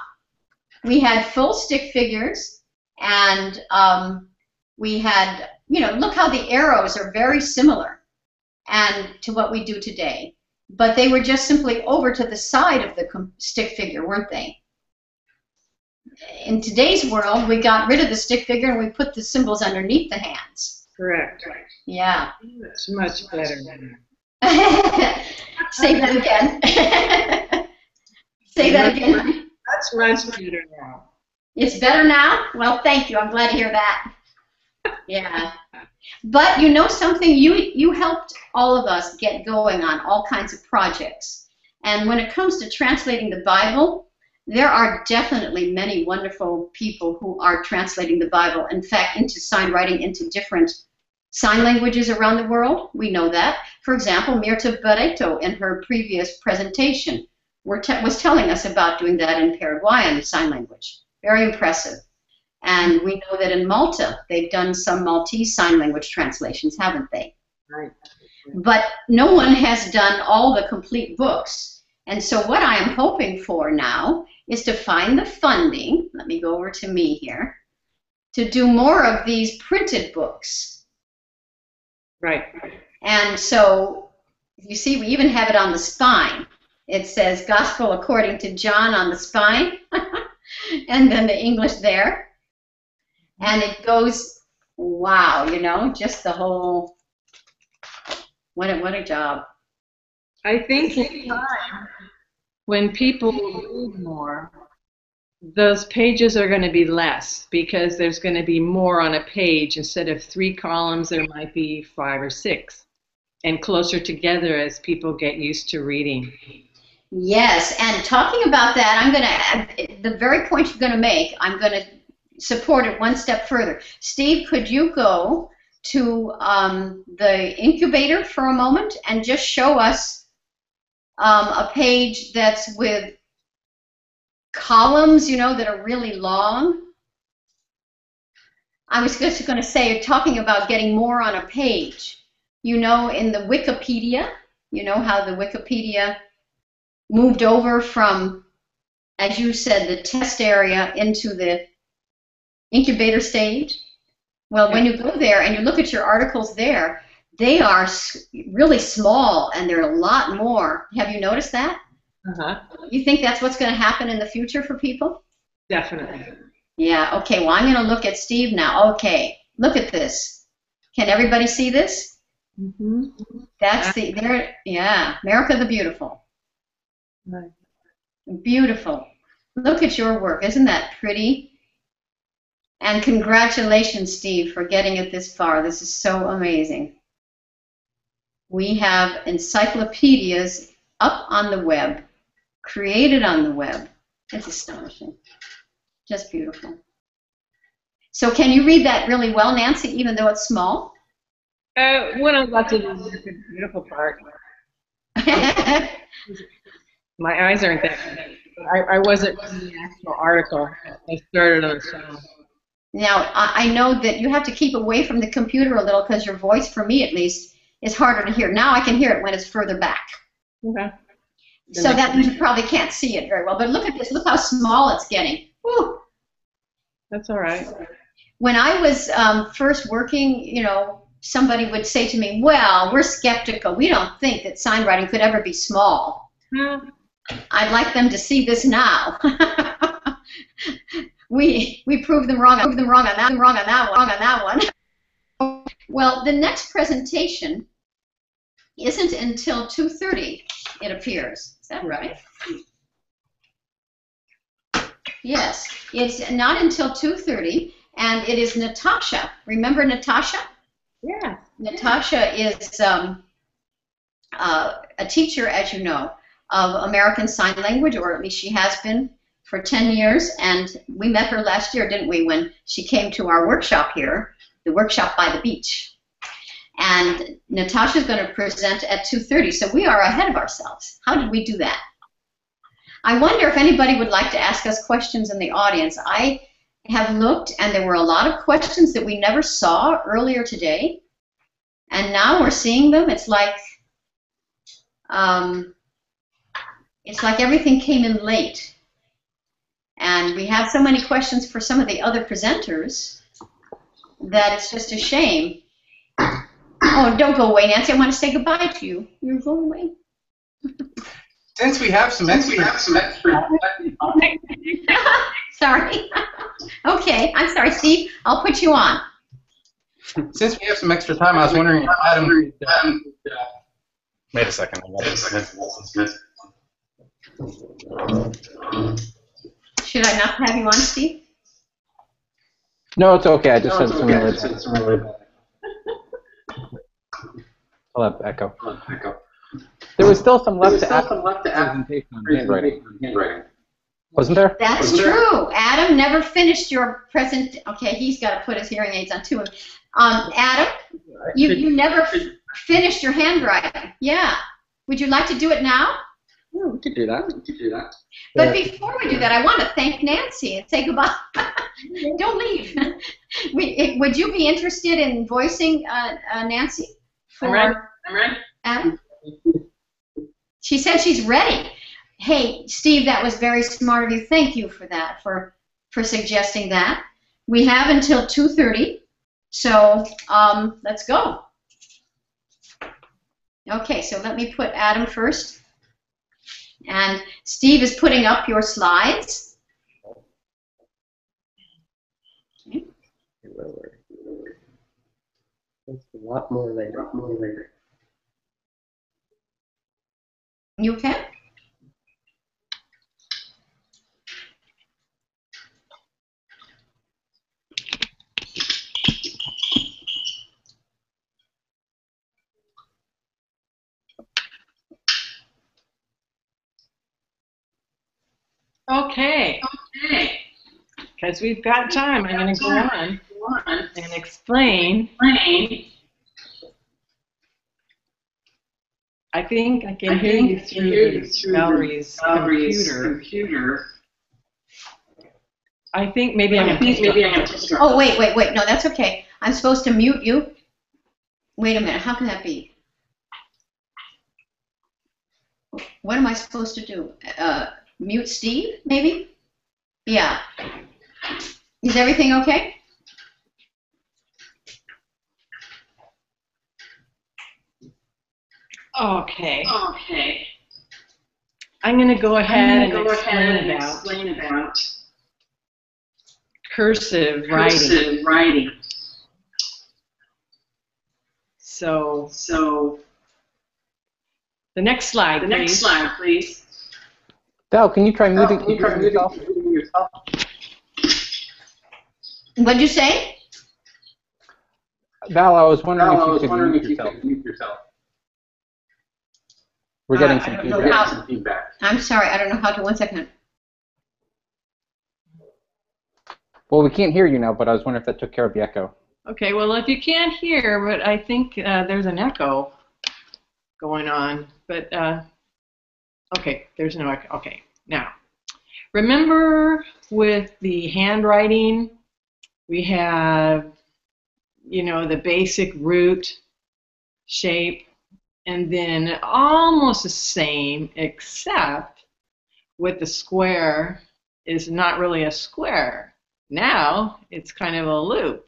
we had full stick figures, and we had, look how the arrows are very similar and to what we do today. But they were just simply over to the side of the stick figure, weren't they? In today's world, we got rid of the stick figure and we put the symbols underneath the hands. Correct. Yeah. It's much better. Say that again. Say that again. That's much better now. It's better now? Well, thank you. I'm glad to hear that. Yeah. But you know something? You helped all of us get going on all kinds of projects. And when it comes to translating the Bible, there are definitely many wonderful people who are translating the Bible, in fact, into sign writing, into different sign languages around the world. We know that. For example, Mirta Barreto, in her previous presentation, was telling us about doing that in Paraguayan sign language. Very impressive. And we know that in Malta, they've done some Maltese sign language translations, haven't they? Right. But no one has done all the complete books. And so what I am hoping for now is to find the funding, let me go over to me here, to do more of these printed books. Right. And so, you see, we even have it on the spine. It says Gospel according to John on the spine, and then the English there. And it goes, wow, just the whole, what a job. I think in time, when people read more, those pages are going to be less because there's going to be more on a page. Instead of 3 columns, there might be 5 or 6, and closer together as people get used to reading. Yes, and talking about that, the very point you're going to make, I'm going to support it one step further. Steve, could you go to the incubator for a moment and just show us a page that's with columns, that are really long? I was just going to say, talking about getting more on a page. In the Wikipedia, how the Wikipedia moved over from, as you said, the test area into the incubator stage. Well, when you go there and you look at your articles there, they are really small and they're a lot more. Have you noticed that? Uh-huh. You think that's what's going to happen in the future for people? Definitely. Yeah, okay, well, I'm going to look at Steve now. Okay, look at this. Can everybody see this? Mm-hmm. That's America the Beautiful. Right. Beautiful. Look at your work. Isn't that pretty? And congratulations, Steve, for getting it this far. This is so amazing. We have encyclopedias up on the web, created on the web. It's astonishing. Just beautiful. So can you read that really well, Nancy, even though it's small? When I got to the beautiful part. My eyes aren't that good. I wasn't reading the actual article. I started on the channel. Now, I know that you have to keep away from the computer a little because your voice, for me at least, is harder to hear. Now I can hear it when it's further back. Okay. So that means you probably can't see it very well. But look at this. Look how small it's getting. Whew. That's all right. When I was first working, somebody would say to me, well, we're skeptical. We don't think that sign writing could ever be small. I'd like them to see this now. we proved them wrong. Proved them wrong on that one. Well, the next presentation isn't until 2:30, it appears. Is that right? Yes, it's not until 2:30, and it is Natasha. Remember Natasha? Yeah. Natasha is a teacher, as you know, of American Sign Language, or at least she has been for 10 years, and we met her last year, didn't we, when she came to our workshop here, the workshop by the beach. And Natasha's going to present at 2:30, so we are ahead of ourselves. How did we do that? I wonder if anybody would like to ask us questions in the audience. I have looked, and there were a lot of questions that we never saw earlier today, and now we're seeing them. It's like everything came in late. And we have so many questions for some of the other presenters that it's just a shame. Oh, don't go away, Nancy. I want to say goodbye to you. You're going away. Since we have some extra. Sorry. Okay, I'm sorry, Steve. I'll put you on. Since we have some extra time, I was wondering if Adam. Wait a second. Should I not have you on, Steve? No, it's okay. I just had some really bad. I'll have echo. There was still some left to add presentation on handwriting. Wasn't there? That's true. Adam never finished your present. Okay, he's got to put his hearing aids on too. Adam, you never finished your handwriting. Yeah. Would you like to do it now? Oh, we could do that. But before we do that, I want to thank Nancy and say goodbye. Don't leave. Would you be interested in voicing Nancy? I'm ready. Adam? She said she's ready. Hey, Steve, that was very smart of you. Thank you for that, for suggesting that. We have until 2:30, so let's go. Okay, so let me put Adam first. And Steve is putting up your slides. Okay. That's a lot more later. You okay? Okay. Because we've got time, I'm going to go on and explain. I think I can hear you through Valerie's computer. I think maybe I'm going to. Oh, wait. No, that's okay. I'm supposed to mute you. Wait a minute. How can that be? What am I supposed to do? Mute Steve, maybe? Yeah. Is everything okay? Okay. I'm going to go ahead and explain about cursive writing. So the next slide, please. Val, can you try muting yourself? What'd you say? Val, I was wondering if you could mute yourself. We're getting some feedback. I'm sorry, I don't know how to. 1 second. Well, we can't hear you now, but I was wondering if that took care of the echo. Okay, well, if you can't hear, but I think there's an echo going on. But, okay, there's no echo. Okay, now, remember with the handwriting, we have, the basic root shape, and then almost the same, except with the square is not really a square. Now it's kind of a loop.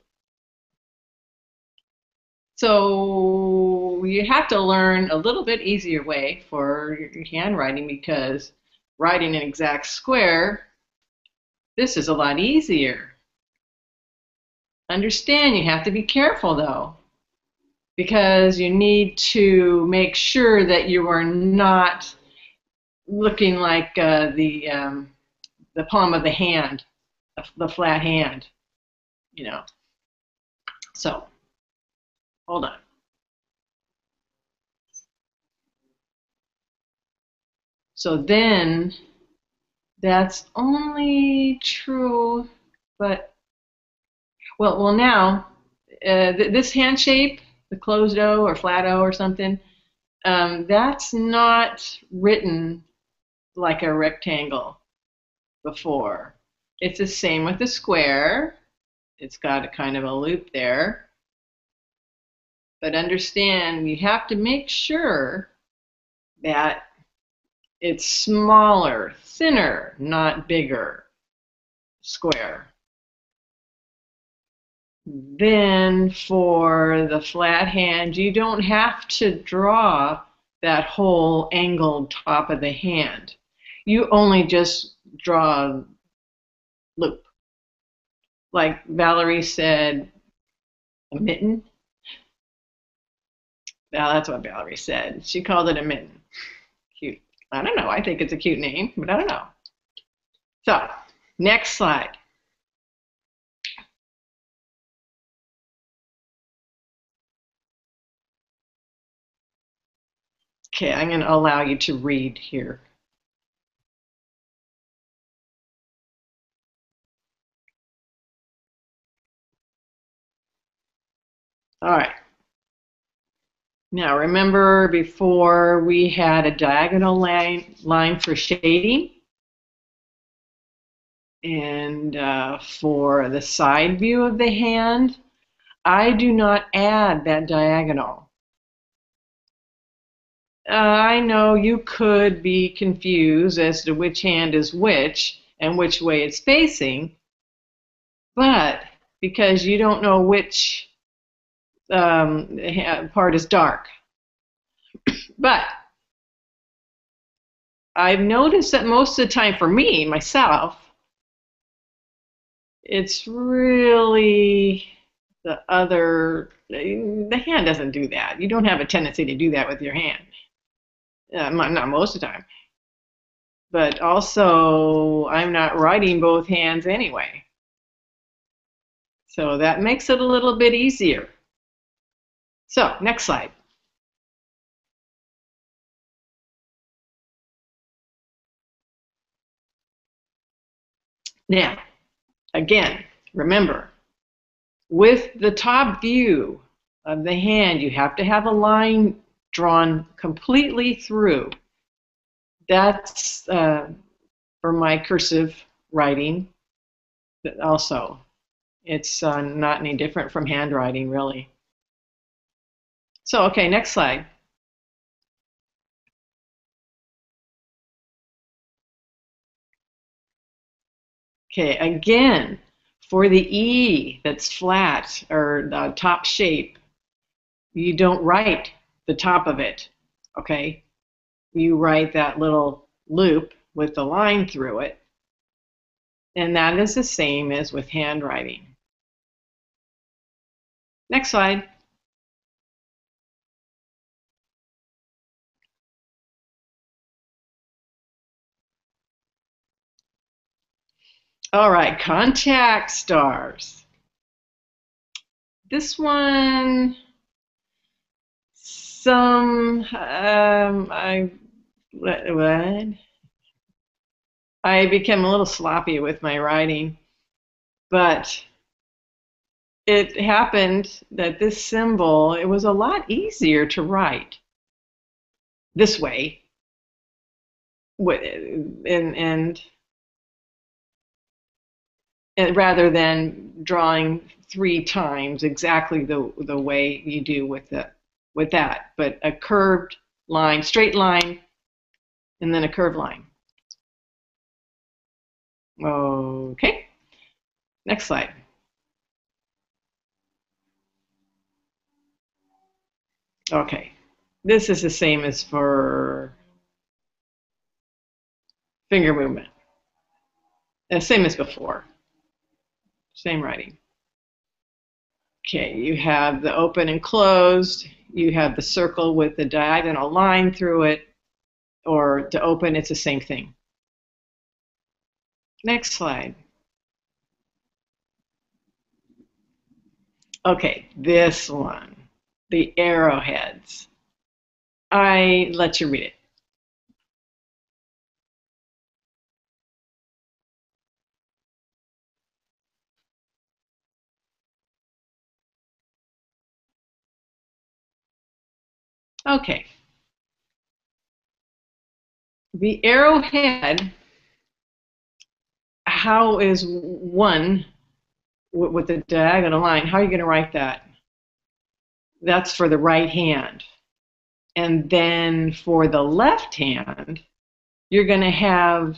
So you have to learn a little bit easier way for your handwriting, because writing an exact square, This is a lot easier. Understand, you have to be careful though, because you need to make sure that you are not looking like the palm of the hand, the flat hand, you know. So, hold on. So then, that's only true, but, well now, this hand shape, the closed O or flat O or something, that's not written like a rectangle before. It's the same with the square. It's got a kind of a loop there. But understand, you have to make sure that it's smaller, thinner, not bigger. Square. Then for the flat hand, you don't have to draw that whole angled top of the hand. You only just draw a loop. Like Valerie said, a mitten. Well, that's what Valerie said. She called it a mitten. Cute. I don't know. I think it's a cute name, but I don't know. So, next slide. Okay, I'm going to allow you to read here. All right. Now remember before we had a diagonal line for shading, and for the side view of the hand, I do not add that diagonal. I know you could be confused as to which hand is which and which way it's facing, but because you don't know which part is dark. But I've noticed that most of the time for me, myself, it's really the other, the hand doesn't do that. You don't have a tendency to do that with your hand. Not most of the time. But also, I'm not writing both hands anyway. So that makes it a little bit easier. So, next slide. Now, again, remember, with the top view of the hand, you have to have a line drawn completely through. That's for my cursive writing also. It's not any different from handwriting, really. So, okay, next slide. Okay, again, for the E that's flat or the top shape, you don't write the top of it, okay? You write that little loop with the line through it, and that is the same as with handwriting. Next slide. All right, contact stars. This one, I became a little sloppy with my writing, but it happened that this symbol, it was a lot easier to write this way, and rather than drawing 3 times exactly the way you do with that, but a curved line, straight line, and then a curved line. Okay, next slide. Okay, this is the same as for finger movement. Same as before. Same writing. Okay, you have the open and closed. You have the circle with the diagonal line through it. Or to open, it's the same thing. Next slide. Okay, this one, the arrowheads. I let you read it. Okay. The arrowhead, how is one with the diagonal line? How are you going to write that? That's for the right hand. And then for the left hand, you're going to have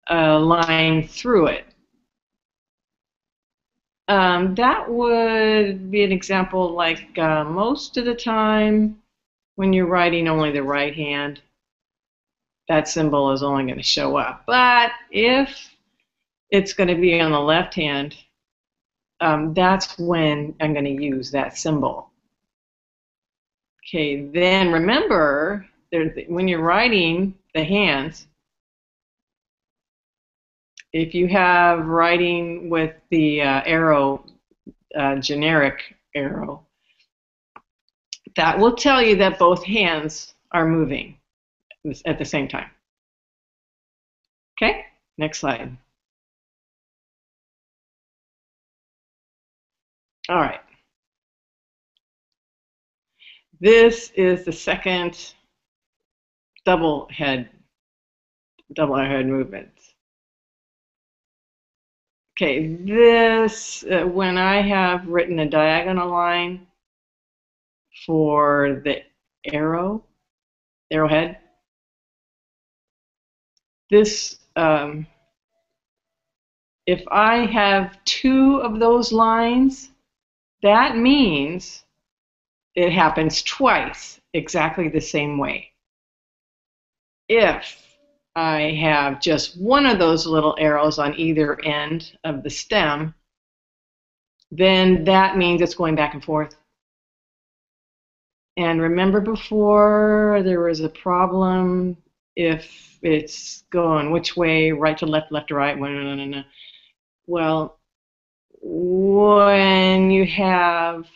a line through it. That would be an example like most of the time when you're writing only the right hand, that symbol is only going to show up. But if it's going to be on the left hand, that's when I'm going to use that symbol. Okay, then remember, when you're writing the hands, if you have writing with the arrow, generic arrow, that will tell you that both hands are moving at the same time. Okay, next slide. All right. This is the second double head movement. Okay, this, when I have written a diagonal line for the arrowhead, this, if I have two of those lines, that means it happens twice, exactly the same way. If I have just one of those little arrows on either end of the stem, then that means it's going back and forth. And remember before there was a problem if it's going which way, right to left, left to right. Well, when you have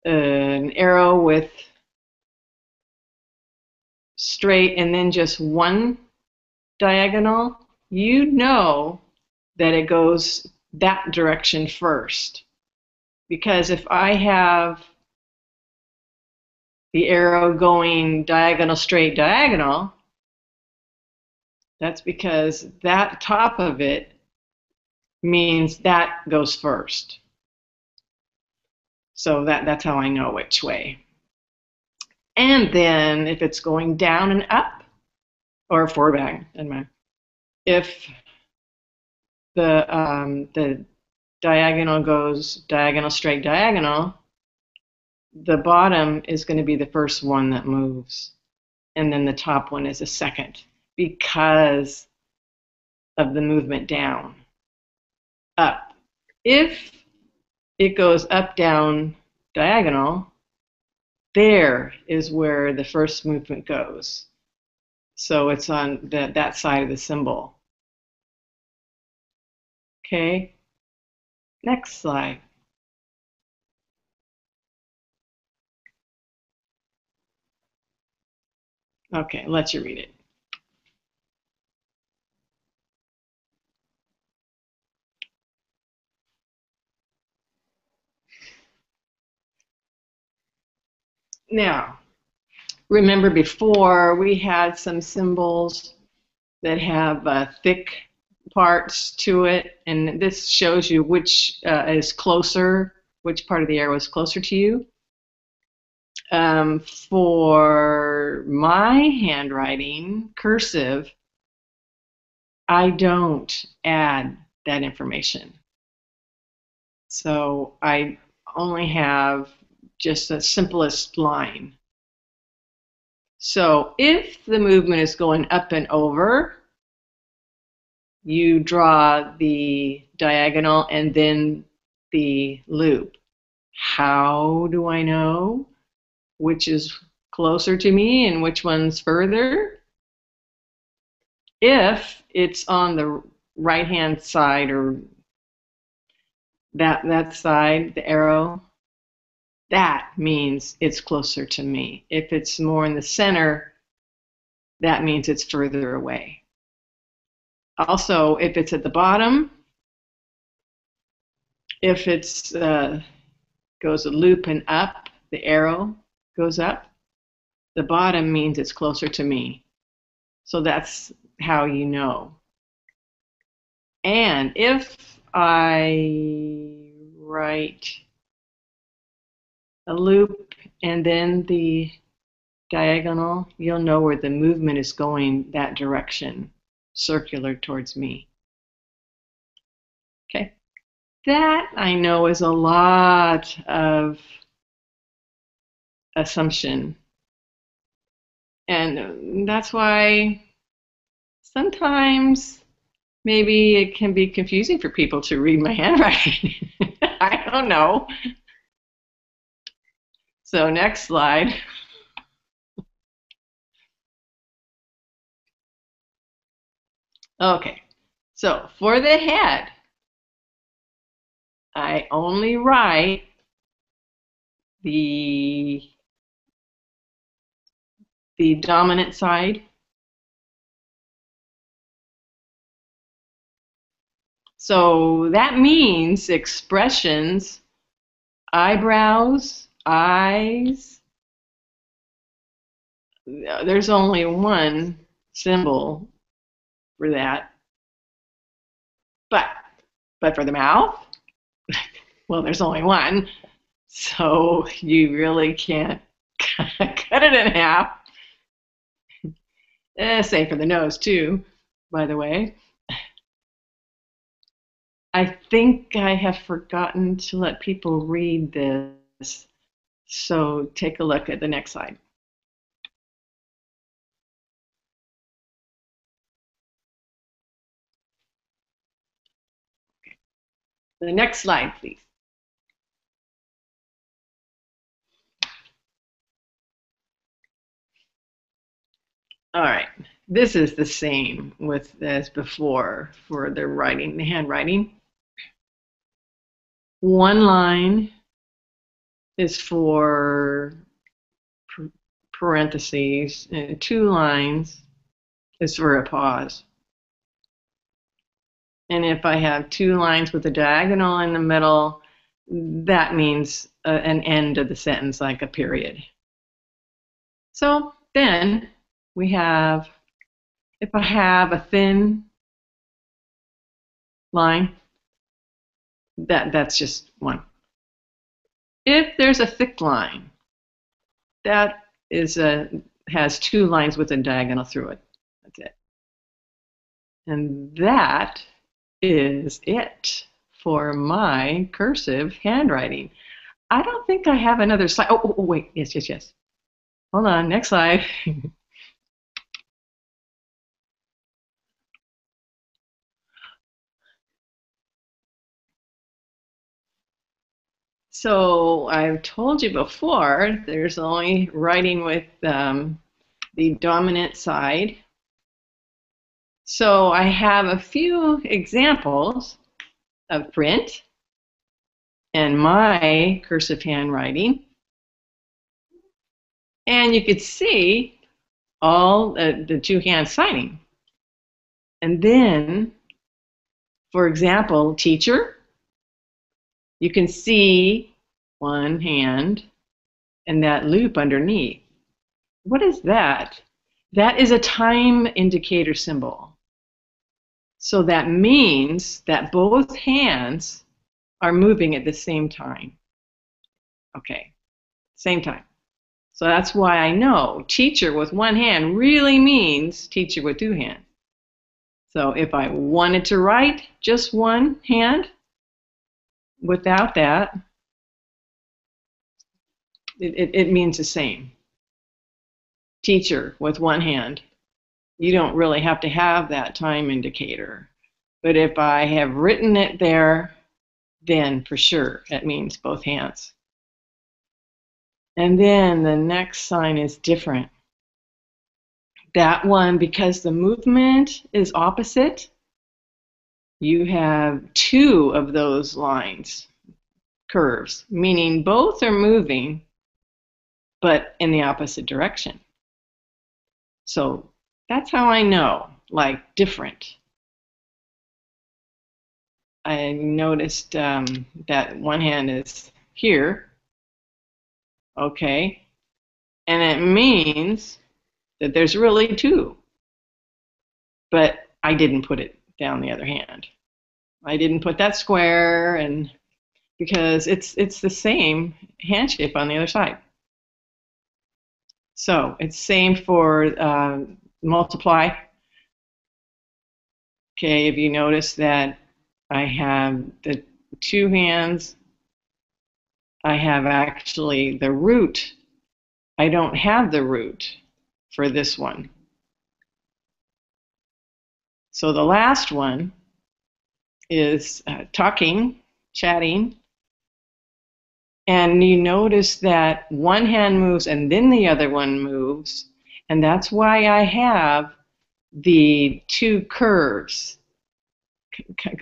an arrow with straight and then just one diagonal, you know that it goes that direction first. Because if I have the arrow going diagonal, straight, diagonal, that's because that top of it means that goes first. So that's how I know which way. And then if it's going down and up, or forward back, doesn't matter. If the diagonal goes diagonal, straight, diagonal, the bottom is going to be the first one that moves, and then the top one is the second because of the movement down, up. If it goes up, down, diagonal, there is where the first movement goes. So it's on that side of the symbol. Okay, next slide. Okay, let you read it. Now, remember before we had some symbols that have thick parts to it, and this shows you which is closer, which part of the arrow is closer to you. For my handwriting, cursive, I don't add that information. So I only have just the simplest line. So if the movement is going up and over, you draw the diagonal and then the loop. How do I know which is closer to me and which one's further? If it's on the right-hand side, or that side, the arrow, that means it's closer to me. If it's more in the center, that means it's further away. Also, if it's at the bottom, if it's goes a loop and up, the arrow goes up, the bottom means it's closer to me. So that's how you know. And if I write a loop and then the diagonal, you'll know where the movement is going that direction, circular towards me. Okay. That, I know, is a lot of assumption. And that's why sometimes maybe it can be confusing for people to read my handwriting. I don't know. So next slide. Okay, so for the head, I only write the dominant side. So that means expressions, eyebrows, eyes. There's only one symbol for that. But for the mouth, well, there's only one. So you really can't cut it in half. Same for the nose too, by the way. I think I have forgotten to let people read this. So take a look at the next slide. Okay. The next slide, please. All right, this is the same as before for the writing, the handwriting. One line is for parentheses, and 2 lines is for a pause. And if I have 2 lines with a diagonal in the middle, that means an end of the sentence, like a period. So then we have, if I have a thin line, that's just one. If there's a thick line, that has 2 lines with a diagonal through it. That's it. And that is it for my cursive handwriting. I don't think I have another slide. Oh, wait, yes. Hold on, next slide. So I've told you before, there's only writing with the dominant side. So I have a few examples of print and my cursive handwriting. And you could see all the 2 hands signing. And then, for example, teacher, you can see 1 hand and that loop underneath. What is that? That is a time indicator symbol. So that means that both hands are moving at the same time. Okay, same time. So that's why I know teacher with 1 hand really means teacher with 2 hands. So if I wanted to write just 1 hand, without that, it means the same. Teacher with 1 hand. You don't really have to have that time indicator. But if I have written it there, then for sure it means both hands. And then the next sign is different. That one, because the movement is opposite, you have two of those lines, curves, meaning both are moving, but in the opposite direction. So that's how I know, like different. I noticed that one hand is here, okay, and it means that there's really two, but I didn't put it down the other hand. I didn't put that square, and because it's the same hand shape on the other side. So it's same for multiply. Okay, if you notice that I have the two hands, I have actually the root. I don't have the root for this one. So the last one is talking, chatting, and you notice that one hand moves and then the other one moves, and that's why I have the two curves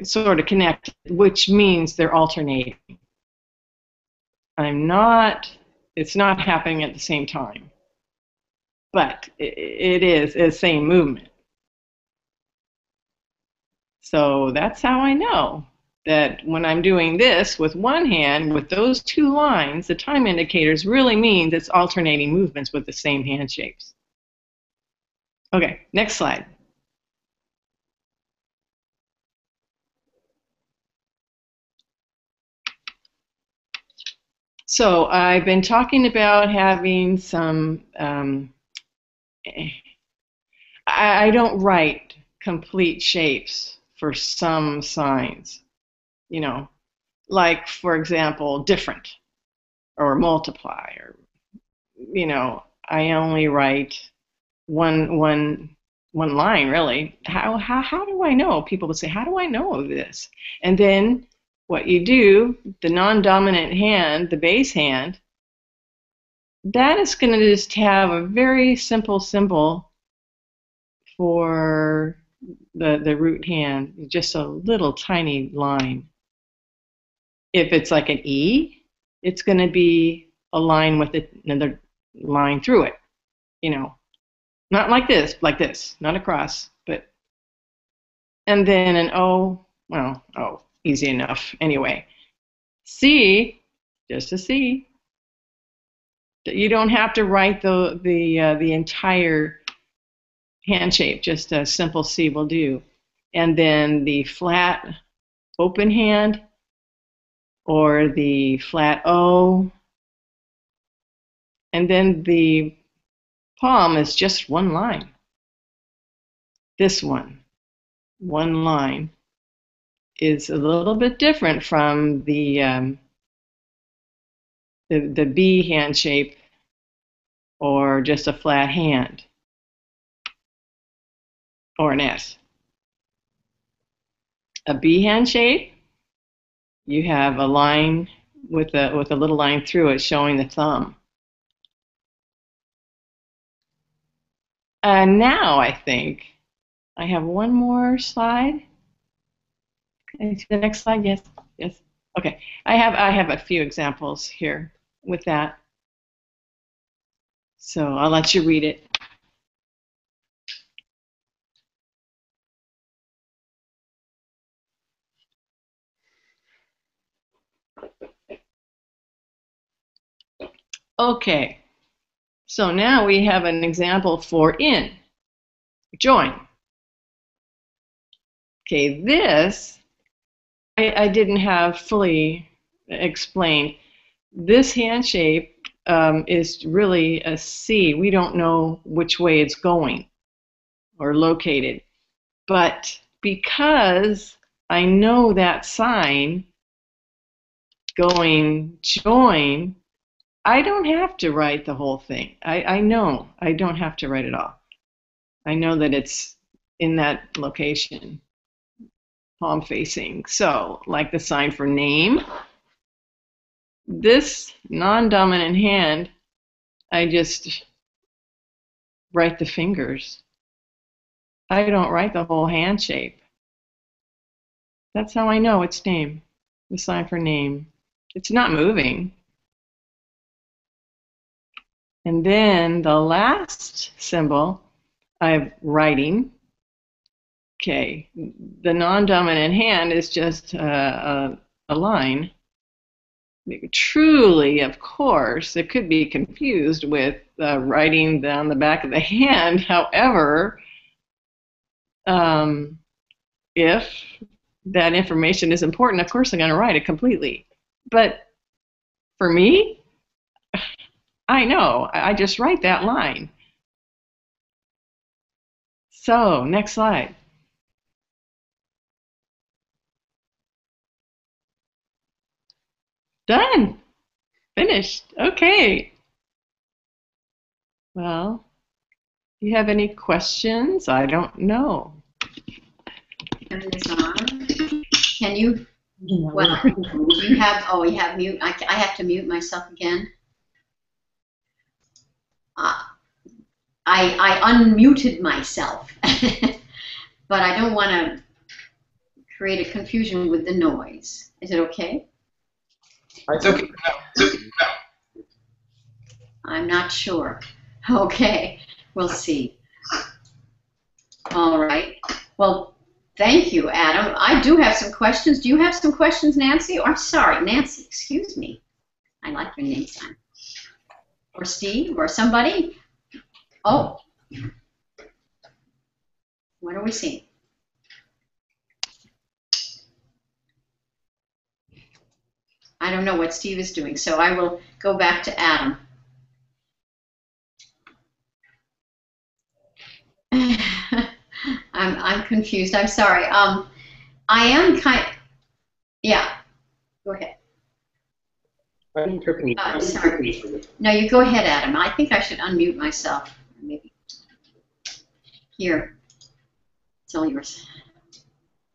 sort of connected, which means they're alternating. It's not happening at the same time, but it is the same movement. So that's how I know that when I'm doing this with one hand, with those two lines, the time indicators really means it's alternating movements with the same hand shapes. Okay, next slide. So I've been talking about having some, I don't write complete shapes for some signs, you know, like, for example, different or multiply, or, you know, I only write one line, really. How do I know? People would say, how do I know this? And then what you do, the non-dominant hand, the bass hand, that is going to just have a very simple symbol for the root hand, just a little tiny line. If it's like an E, it's going to be a line with another line through it, you know. Not like this, not across, but, and then an O, well, oh, easy enough. Anyway, C, just a C. You don't have to write the entire hand shape, just a simple C will do. And then the flat open hand, or the flat O, and then the palm is just one line. This one line, is a little bit different from the B hand shape, or just a flat hand, or an S. A B hand shape, you have a line with a little line through it showing the thumb. And now I think I have one more slide. Can you see the next slide? Yes, yes. Okay, I have a few examples here with that. So I'll let you read it. Okay, so now we have an example for in, join. Okay, this I didn't have fully explained. This hand shape is really a C. We don't know which way it's going or located. But because I know that sign going join, I don't have to write the whole thing. I know I don't have to write it all. I know that it's in that location. palm facing. So, like the sign for name, this non-dominant hand, I just write the fingers. I don't write the whole hand shape. That's how I know it's name, the sign for name. It's not moving. And then the last symbol, I have writing. Okay, the non-dominant hand is just a line. Truly, of course, it could be confused with writing down the back of the hand. However, if that information is important, of course I'm going to write it completely. But for me, I know, I just write that line. So, next slide. Done. Finished. Okay. Well, do you have any questions? I don't know. Turn this on. Can you? Well, you have. Oh, you have mute. I have to mute myself again. I unmuted myself, but I don't want to create a confusion with the noise. Is it okay? It's okay. No. I'm not sure. Okay, we'll see. All right. Well, thank you, Adam. I do have some questions. Do you have some questions, Nancy? Oh, I'm sorry, Nancy. Excuse me. I like your name sign. Or Steve, or somebody. Oh. What are we seeing? I don't know what Steve is doing, so I will go back to Adam. I'm confused. I'm sorry. I am yeah. Go ahead. I'm interpreting. Sorry. No, you go ahead, Adam. I think I should unmute myself. Maybe. Here. It's all yours.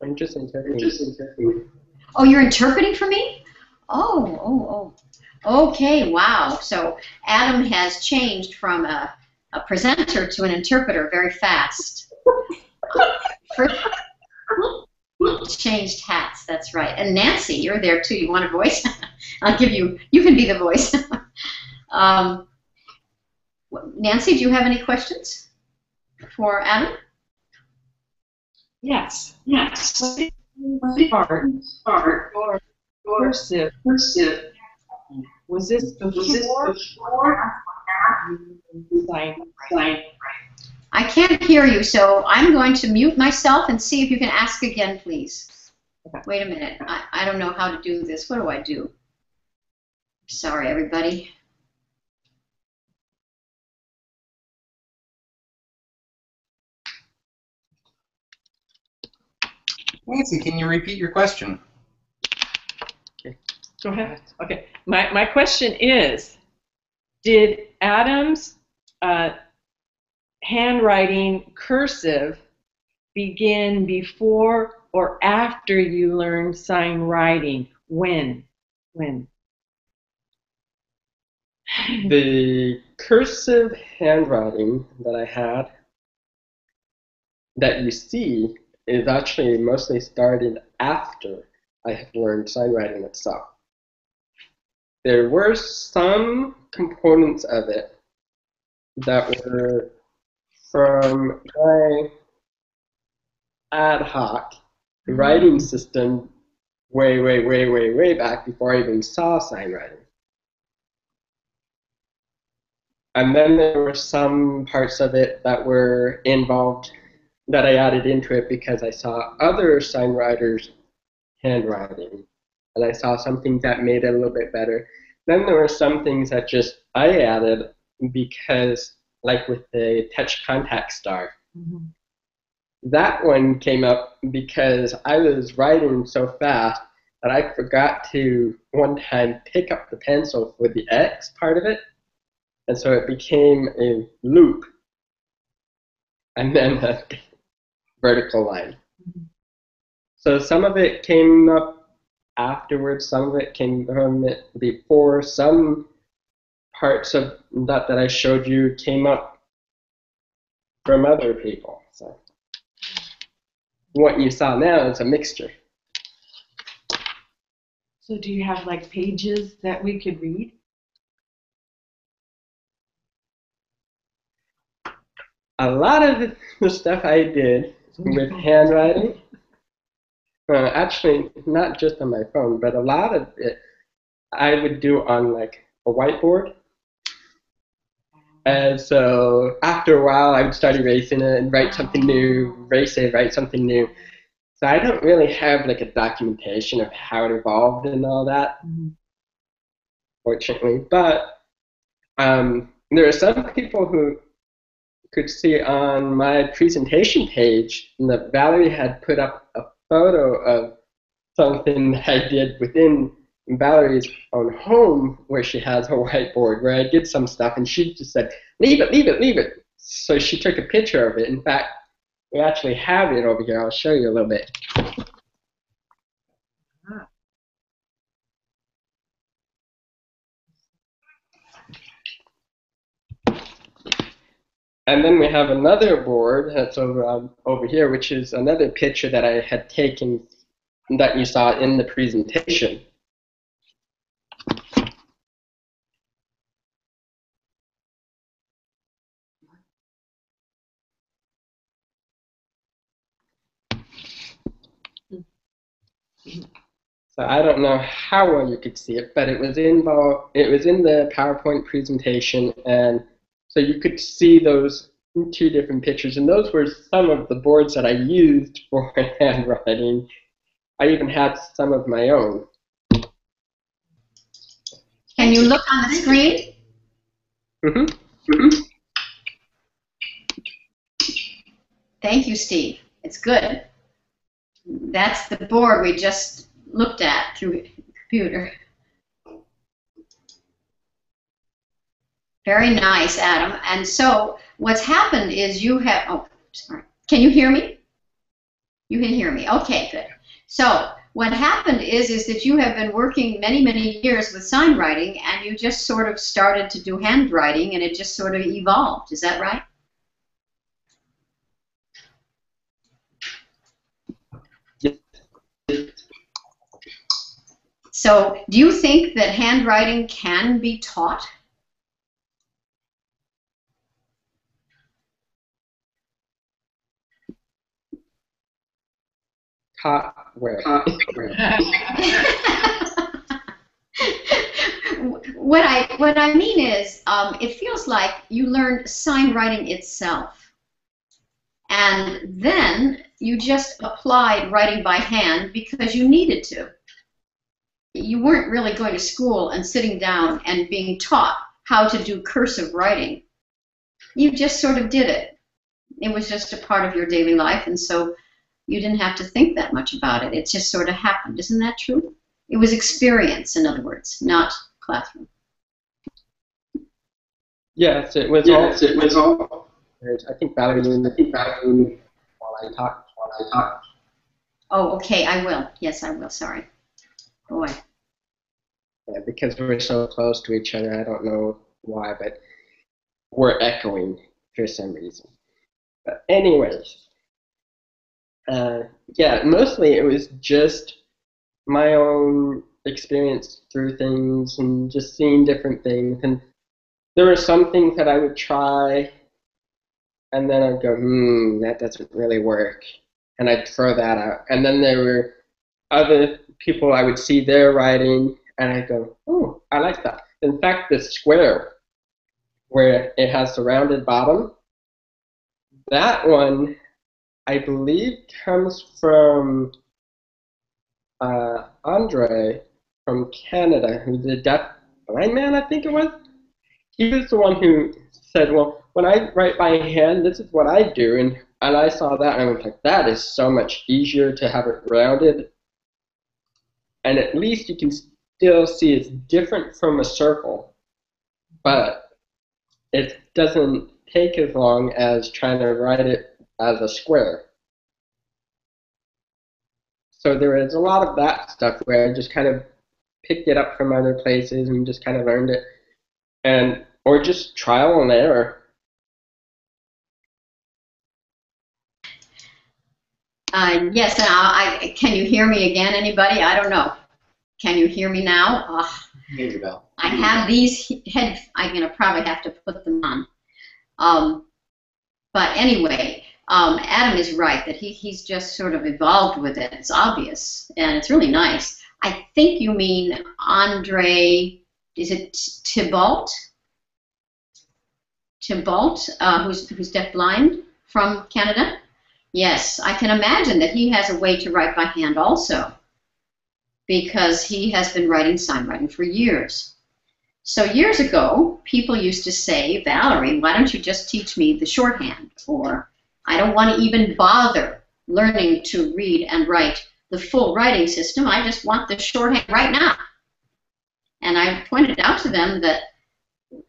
I'm just interpreting. Oh, you're interpreting for me? Oh. Okay, wow. So Adam has changed from a presenter to an interpreter very fast. Changed hats, that's right. And Nancy, you're there too. You want a voice? I'll give you, you can be the voice. Nancy, do you have any questions for Adam? Yes. Start or cursive. Was this before sign? I can't hear you, so I'm going to mute myself and see if you can ask again, please. Okay. Wait a minute. I don't know how to do this. What do I do? Sorry, everybody. Nancy, can you repeat your question? Okay. Go ahead. Okay. My question is, did Adam's handwriting cursive begin before or after you learned sign writing? When? The cursive handwriting that I had, that you see, is actually mostly started after I had learned sign writing itself. There were some components of it that were from my ad hoc writing system way back before I even saw sign writing. And then there were some parts of it that were involved that I added into it because I saw other sign writers' handwriting, and I saw some things that made it a little bit better. Then there were some things that just I added because, like with the touch contact star, that one came up because I was writing so fast that I forgot to one time pick up the pencil for the X part of it, and so it became a loop and then a vertical line. So some of it came up afterwards, some of it came from it before, some parts of that I showed you came up from other people. So what you saw now is a mixture. So do you have like pages that we could read? A lot of the stuff I did with handwriting, actually not just on my phone, but a lot of it I would do on like a whiteboard. And so after a while I would start erasing it and write something new, erase it, write something new. So I don't really have like a documentation of how it evolved and all that, fortunately. But there are some people who could see on my presentation page that Valerie had put up a photo of something I did within Valerie's own home where she has a whiteboard where I did some stuff and she just said, leave it, leave it, leave it. So she took a picture of it. In fact, we actually have it over here. I'll show you a little bit. And then we have another board that's over here, which is another picture that I had taken that you saw in the presentation. So I don't know how well you could see it, but it was in the PowerPoint presentation, and so you could see those two different pictures, and those were some of the boards that I used for handwriting. I even had some of my own. Can you look on the screen? Thank you, Steve. It's good. That's the board we just looked at through the computer. Very nice, Adam. And so what's happened is you have, oh, sorry. Can you hear me? You can hear me. Okay, good. So what happened is that you have been working many, many years with SignWriting, and you just sort of started to do handwriting, and it just sort of evolved. Is that right? So do you think that handwriting can be taught? Taught where? What I mean is, it feels like you learned SignWriting itself, and then you just applied writing by hand because you needed to. You weren't really going to school and sitting down and being taught how to do cursive writing. You just sort of did it. It was just a part of your daily life, and so you didn't have to think that much about it. It just sort of happened. Isn't that true? It was experience, in other words, not classroom. Yes, it was all. I think Valerie knew while I talked. Oh, okay, I will. Yes, I will. Sorry. Boy. Yeah, because we're so close to each other, I don't know why, but we're echoing for some reason. But anyways, yeah, mostly it was just my own experience through things and just seeing different things. And there were some things that I would try, and then I'd go, that doesn't really work, and I'd throw that out. And then there were other people I would see their writing, and I'd go, oh, I like that. In fact, the square, where it has the rounded bottom, that one, I believe, comes from Andre from Canada, who's a deaf blind man, I think it was. He was the one who said, well, when I write by hand, this is what I do. And I saw that, and I was like, that is so much easier to have it rounded. And at least you can still see it's different from a circle, but it doesn't take as long as trying to write it as a square. So there was a lot of that stuff where I just kind of picked it up from other places and just kind of learned it, or just trial and error. Yes, can you hear me again, anybody? I don't know. Can you hear me now? I have these I'm going to probably have to put them on. But anyway, Adam is right that he's just sort of evolved with it. It's obvious, and it's really nice. I think you mean Andre, is it Thibault? Thibault, who's deafblind from Canada? Yes, I can imagine that he has a way to write by hand also, because he has been writing sign writing for years. So years ago, people used to say, Valerie, why don't you just teach me the shorthand? Or, I don't want to even bother learning to read and write the full writing system. I just want the shorthand right now. And I pointed out to them that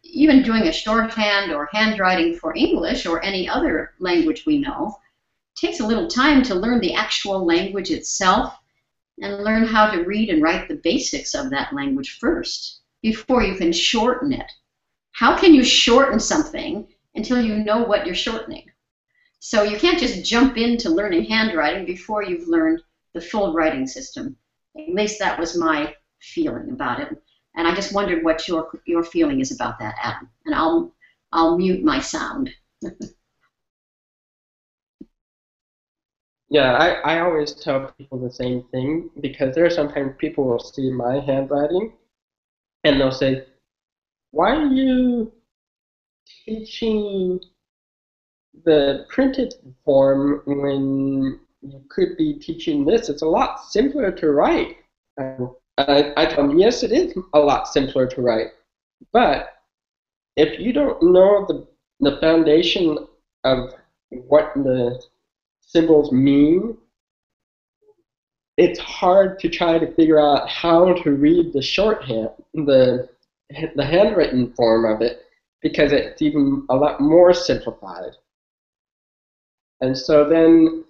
even doing a shorthand or handwriting for English or any other language we know takes a little time to learn the actual language itself and learn how to read and write the basics of that language first before you can shorten it. How can you shorten something until you know what you're shortening? So you can't just jump into learning handwriting before you've learned the full writing system. At least that was my feeling about it. And I just wondered what your feeling is about that, Adam. And I'll mute my sound. Yeah, I always tell people the same thing, because there are sometimes people will see my handwriting and they'll say, why are you teaching the printed form when you could be teaching this? It's a lot simpler to write. I tell them, yes, it is a lot simpler to write, but if you don't know the foundation of what the symbols mean, it's hard to try to figure out how to read the shorthand, the handwritten form of it, because it's even a lot more simplified. And so then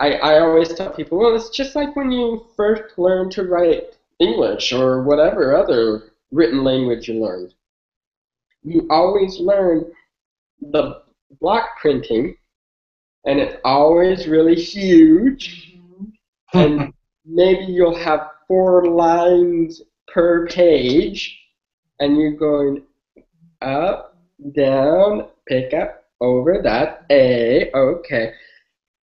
I always tell people, well, it's just like when you first learn to write English or whatever other written language you learned. You always learn the block printing, and it's always really huge, and maybe you'll have 4 lines per page, and you're going up, down, pick up, over, that, A, okay.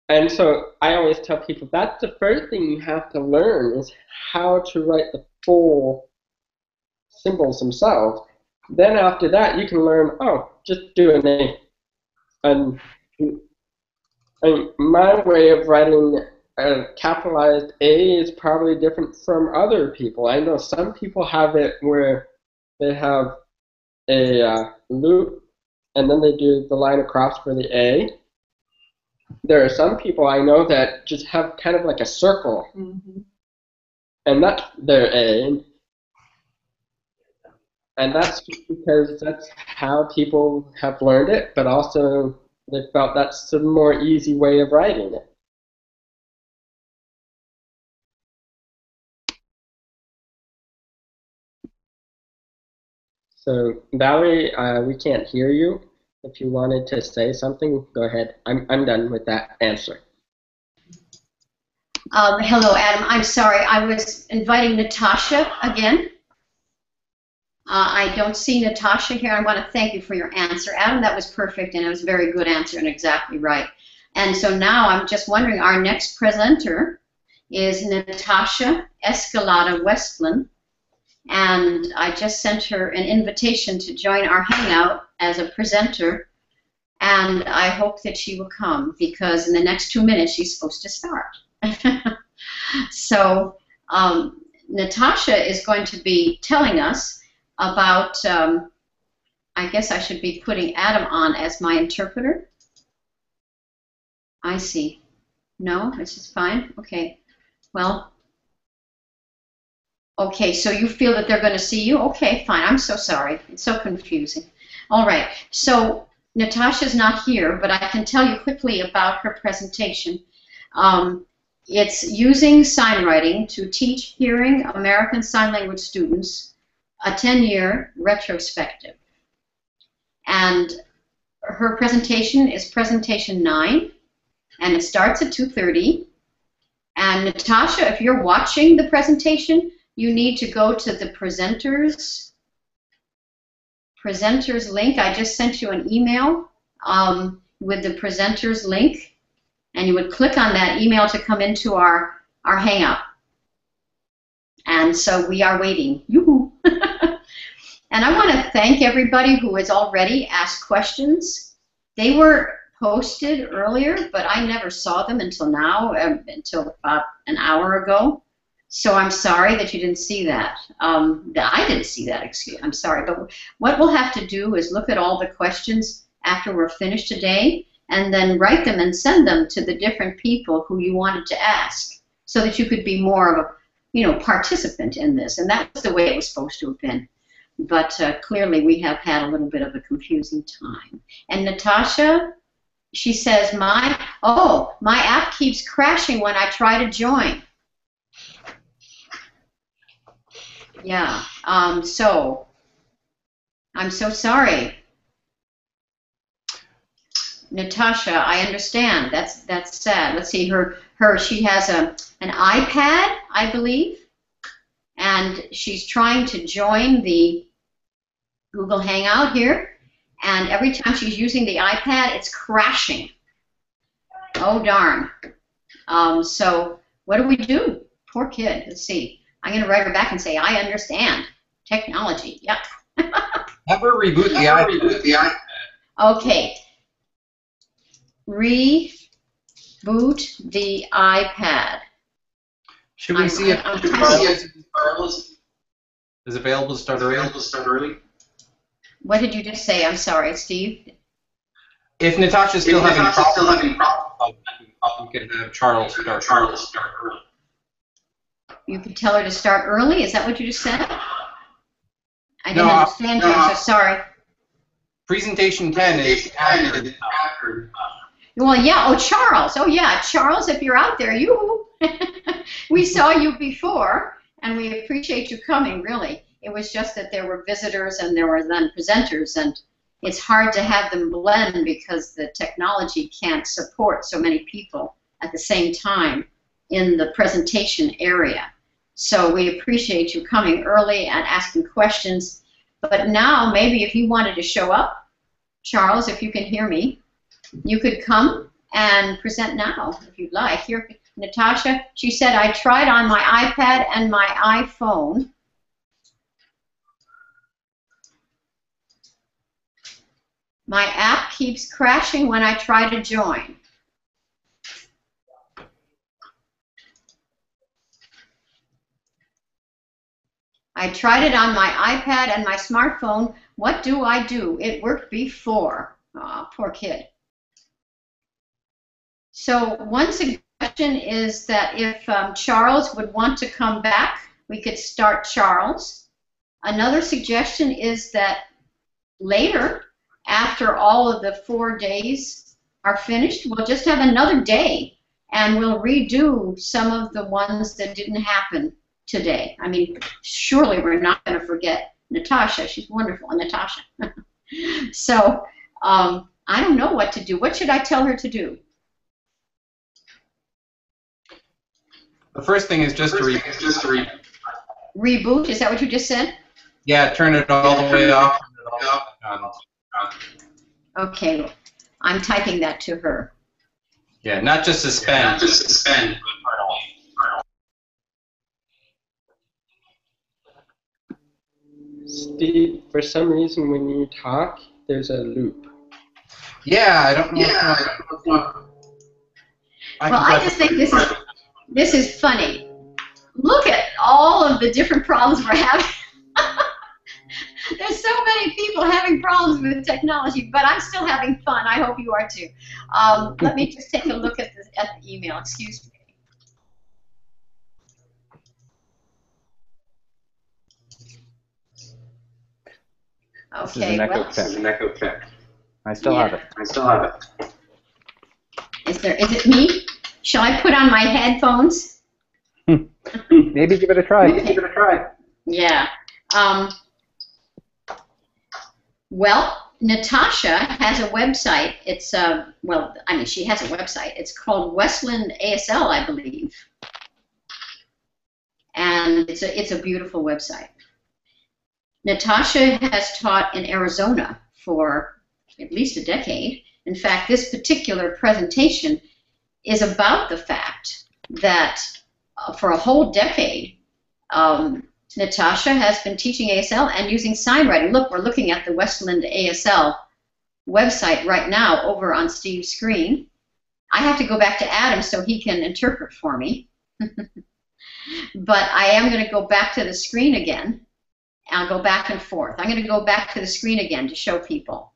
And so I always tell people that's the first thing you have to learn, is how to write the full symbols themselves. Then after that, you can learn, oh, just do an A. And my way of writing a capitalized A is probably different from other people. I know some people have it where they have a loop, and then they do the line across for the A. There are some people I know that just have kind of like a circle, and that's their A. And that's because that's how people have learned it, but also they felt that's a more easy way of writing it. So, Valerie, we can't hear you. If you wanted to say something, go ahead. I'm done with that answer. Hello, Adam. I'm sorry. I was inviting Natasha again. I don't see Natasha here. I want to thank you for your answer, Adam. That was perfect, and it was a very good answer and exactly right. And so now I'm just wondering, our next presenter is Natasha Escalada Westland, and I just sent her an invitation to join our Hangout as a presenter, and I hope that she will come, because in the next 2 minutes she's supposed to start. So Natasha is going to be telling us about, I guess I should be putting Adam on as my interpreter. I see. No, this is fine. Okay. Well, okay, so you feel that they're going to see you? Okay, fine. I'm so sorry. It's so confusing. All right. So Natasha's not here, but I can tell you quickly about her presentation. it's using sign writing to teach hearing American Sign Language students a 10-year retrospective. And her presentation is presentation 9, and it starts at 2:30. And Natasha, if you're watching the presentation, you need to go to the presenters link. I just sent you an email with the presenters link, and you would click on that email to come into our Hangout. And so we are waiting. Yoo-hoo! And I want to thank everybody who has already asked questions. They were posted earlier, but I never saw them until now, until about an hour ago. So I'm sorry that you didn't see that. I didn't see that, I'm sorry. But what we'll have to do is look at all the questions after we're finished today, and then write them and send them to the different people who you wanted to ask, so that you could be more of a participant in this. And that was the way it was supposed to have been. But clearly we have had a little bit of a confusing time. And Natasha, she says, my app keeps crashing when I try to join. Yeah, so I'm so sorry. Natasha, I understand. That's sad. Let's see, she has an iPad, I believe, and she's trying to join the Google Hangout here, and every time she's using the iPad, it's crashing. Oh, darn. So what do we do? Poor kid. Let's see. I'm going to write her back and say, I understand. Technology. Yep. Have her reboot the iPad. Okay. Reboot the iPad. Should we see if Charles is available to start early? What did you just say? I'm sorry, Steve. If Natasha's still having problems, we can have Charles start early. You could tell her to start early? Is that what you just said? I didn't understand you. I'm so sorry. Presentation 10 is after. Well, yeah. Oh, Charles. Oh, yeah. Charles, if you're out there, we saw you before, and we appreciate you coming, really. It was just that there were visitors and there were then presenters, and it's hard to have them blend because the technology can't support so many people at the same time in the presentation area. So we appreciate you coming early and asking questions. But now, maybe if you wanted to show up, Charles, if you can hear me, you could come and present now, if you'd like. Here, Natasha, she said, I tried on my iPad and my iPhone. My app keeps crashing when I try to join. I tried it on my iPad and my smartphone. What do I do? It worked before. Oh, poor kid. So one suggestion is that if Charles would want to come back, we could start Charles. Another suggestion is that later, after all of the 4 days are finished, we'll just have another day and we'll redo some of the ones that didn't happen today. I mean, surely we're not going to forget Natasha. She's wonderful, Natasha. So I don't know what to do. What should I tell her to do? The first thing is just to reboot. Reboot? Is that what you just said? Yeah, turn it all the way off. Okay, I'm typing that to her. Yeah, not just suspend. Steve, for some reason when you talk, there's a loop. Yeah, I don't know. I just think this is funny. Look at all of the different problems we're having. There's so many people having problems with technology, but I'm still having fun. I hope you are too. Let me just take a look at the email. Excuse me. Okay, this is an echo check. I still have it. Is it me? Shall I put on my headphones? Maybe give it a try. Yeah. Well, Natasha has a website. It's well, I mean, she has a website. It's called Westland ASL, I believe, and it's a beautiful website. Natasha has taught in Arizona for at least a decade. In fact, this particular presentation is about the fact that for a whole decade, Natasha has been teaching ASL and using sign writing. Look, we're looking at the Westland ASL website right now over on Steve's screen. I have to go back to Adam so he can interpret for me. But I am going to go back to the screen again. I'll go back and forth. I'm going to go back to the screen again to show people.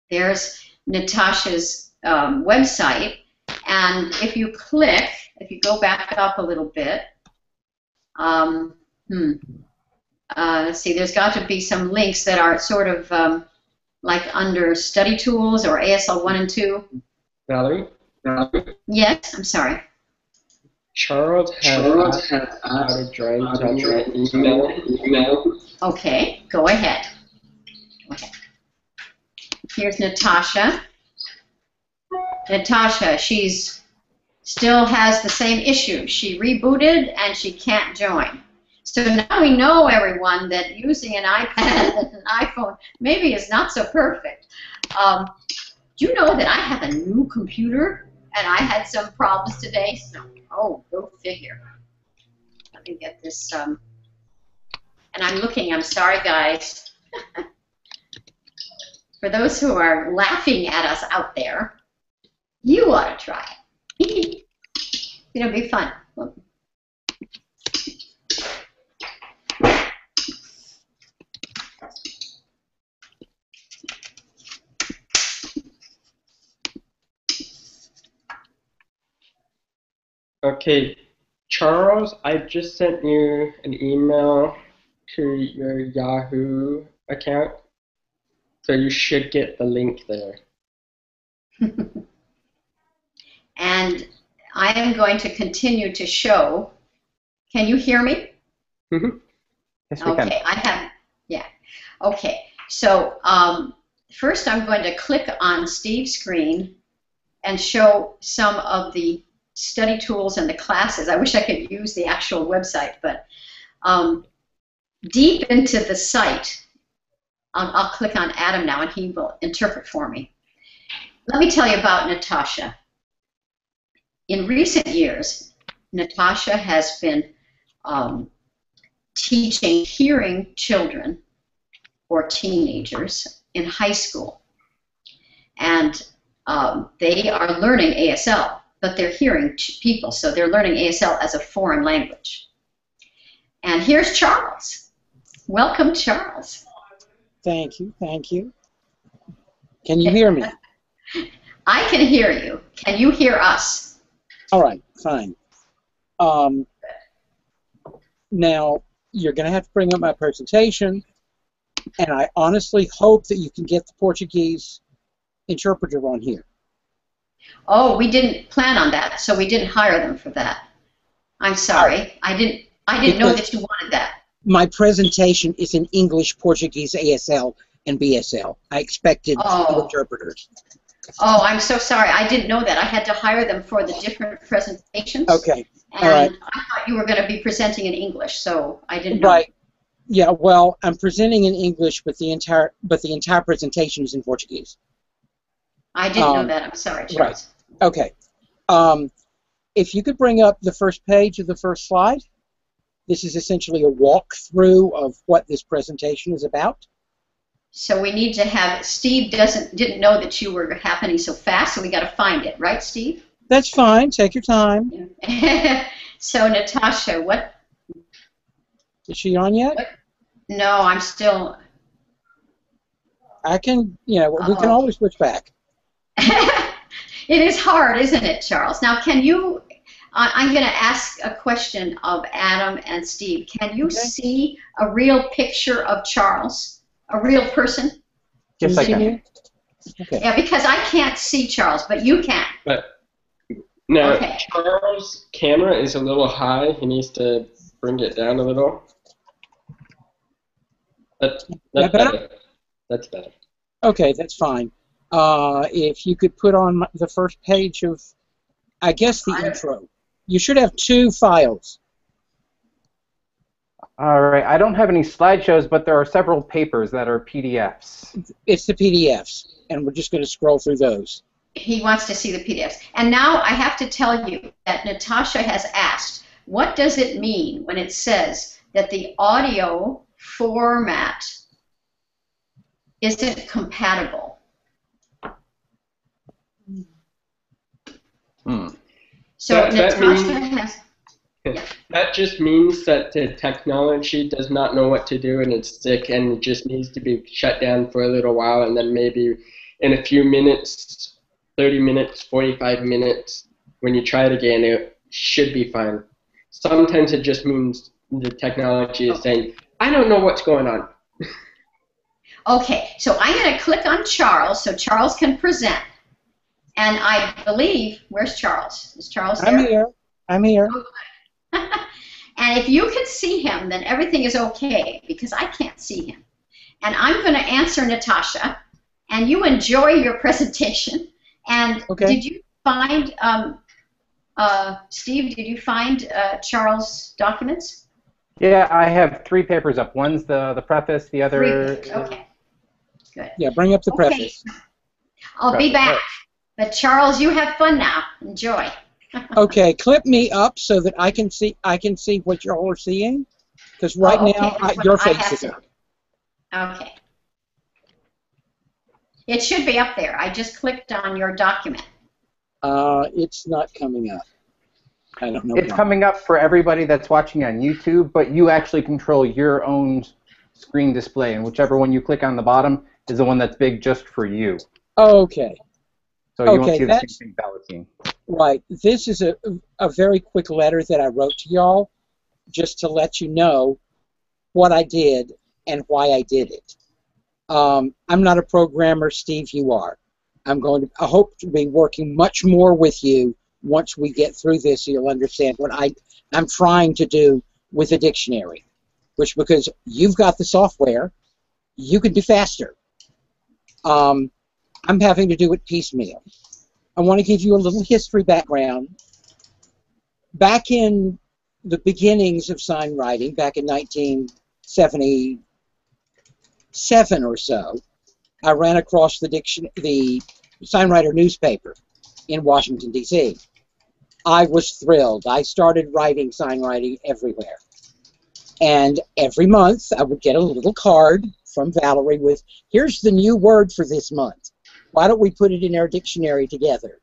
There's Natasha's website, and if you click, if you go back up a little bit, let's see, there's got to be some links that are sort of like under study tools or ASL 1 and 2. Valerie? Yes, I'm sorry. Charles has asked how to join email. Okay, go ahead. Here's Natasha. Natasha, she's still has the same issue. She rebooted and she can't join. So now we know, everyone, that using an iPad and an iPhone maybe is not so perfect. Do you know that I have a new computer and I had some problems today? So, oh, go figure. Let me get this. And I'm looking. I'm sorry, guys. For those who are laughing at us out there, you ought to try it. It'll be fun. Okay, Charles, I just sent you an email to your Yahoo account, so you should get the link there. And I am going to continue to show. Can you hear me? Mm-hmm. Yes, we can. Okay, I have, yeah. Okay, so first I'm going to click on Steve's screen and show some of the study tools and the classes. I wish I could use the actual website, but deep into the site, I'll click on Adam now and he will interpret for me. Let me tell you about Natasha. In recent years, Natasha has been teaching hearing children or teenagers in high school. And they are learning ASL, but they're hearing people, so they're learning ASL as a foreign language. And here's Charles. Welcome, Charles. Thank you, thank you. Can you hear me? I can hear you. Can you hear us? All right, fine. Now, you're going to have to bring up my presentation, and I honestly hope that you can get the Portuguese interpreter on here. Oh, we didn't plan on that, so we didn't hire them for that. I'm sorry. I didn't know that you wanted that. My presentation is in English, Portuguese, ASL, and BSL. I expected two interpreters. Oh, I'm so sorry. I didn't know that. I had to hire them for the different presentations. Okay. And all right. I thought you were going to be presenting in English, so I didn't know. Right. Yeah, well, I'm presenting in English, but the entire presentation is in Portuguese. I didn't know that. I'm sorry, Charles. Right. Okay. If you could bring up the first page of the first slide. This is essentially a walkthrough of what this presentation is about. So we need to have, Steve didn't know that you were happening so fast, so we got to find it, right, Steve? That's fine. Take your time. Yeah. So Natasha, what? Is she on yet? What? No, I'm still. I can, we can always switch back. It is hard, isn't it, Charles? Now, can you, I'm going to ask a question of Adam and Steve. Can you see a real picture of Charles? A real person? Yes, I can. Okay. Yeah, because I can't see Charles, but you can. But Now, Okay. Charles' camera is a little high. He needs to bring it down a little. That's better. That's better. Okay, that's fine. If you could put on the first page of, I guess, the intro. You should have 2 files. All right. I don't have any slideshows, but there are several papers that are PDFs. It's the PDFs, and we're just going to scroll through those. He wants to see the PDFs. And now I have to tell you that Natasha has asked, what does it mean when it says that the audio format isn't compatible? So Natasha has... That just means that the technology does not know what to do and it's sick and it just needs to be shut down for a little while, and then maybe in a few minutes, 30 minutes, 45 minutes, when you try it again, it should be fine. Sometimes it just means the technology is saying, I don't know what's going on. Okay, so I'm going to click on Charles so Charles can present. And I believe, where's Charles? Is Charles there? I'm here. I'm here. And if you can see him, then everything is okay, because I can't see him. And I'm going to answer Natasha, and you enjoy your presentation. And did you find, Steve, did you find Charles' documents? Yeah, I have 3 papers up. One's the preface, the other... Okay, good. Yeah, bring up the preface. I'll be back. But Charles, you have fun now. Enjoy. Okay, clip me up so that I can see what y'all are seeing, because right now your face is up. Okay. It should be up there. I just clicked on your document. It's not coming up. I don't know. It's coming up for everybody that's watching on YouTube, but you actually control your own screen display, and whichever one you click on the bottom is the one that's big just for you. Okay. So you won't see the same thing that was seen. Right. This is a very quick letter that I wrote to y'all just to let you know what I did and why I did it. I'm not a programmer, Steve, you are. I hope to be working much more with you once we get through this, so you'll understand what I'm trying to do with a dictionary, which, because you've got the software, you can do faster. I'm having to do it piecemeal. I want to give you a little history background. Back in the beginnings of sign writing, back in 1977 or so, I ran across the SignWriter newspaper in Washington, D.C. I was thrilled. I started writing sign writing everywhere. And every month I would get a little card from Valerie with, here's the new word for this month. Why don't we put it in our dictionary together?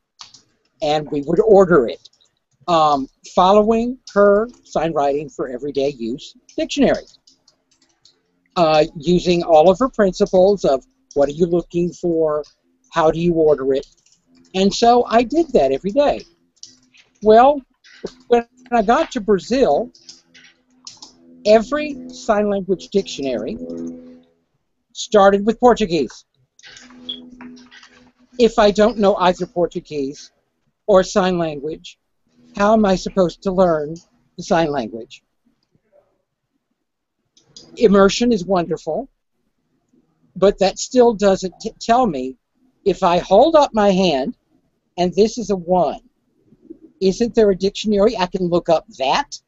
And we would order it. Following her sign writing for everyday use dictionary. Using all of her principles of what are you looking for, how do you order it. And so I did that every day. Well, when I got to Brazil, every sign language dictionary started with Portuguese. If I don't know either Portuguese or sign language, how am I supposed to learn the sign language? Immersion is wonderful, but that still doesn't tell me if I hold up my hand and this is a 1. Isn't there a dictionary I can look up that?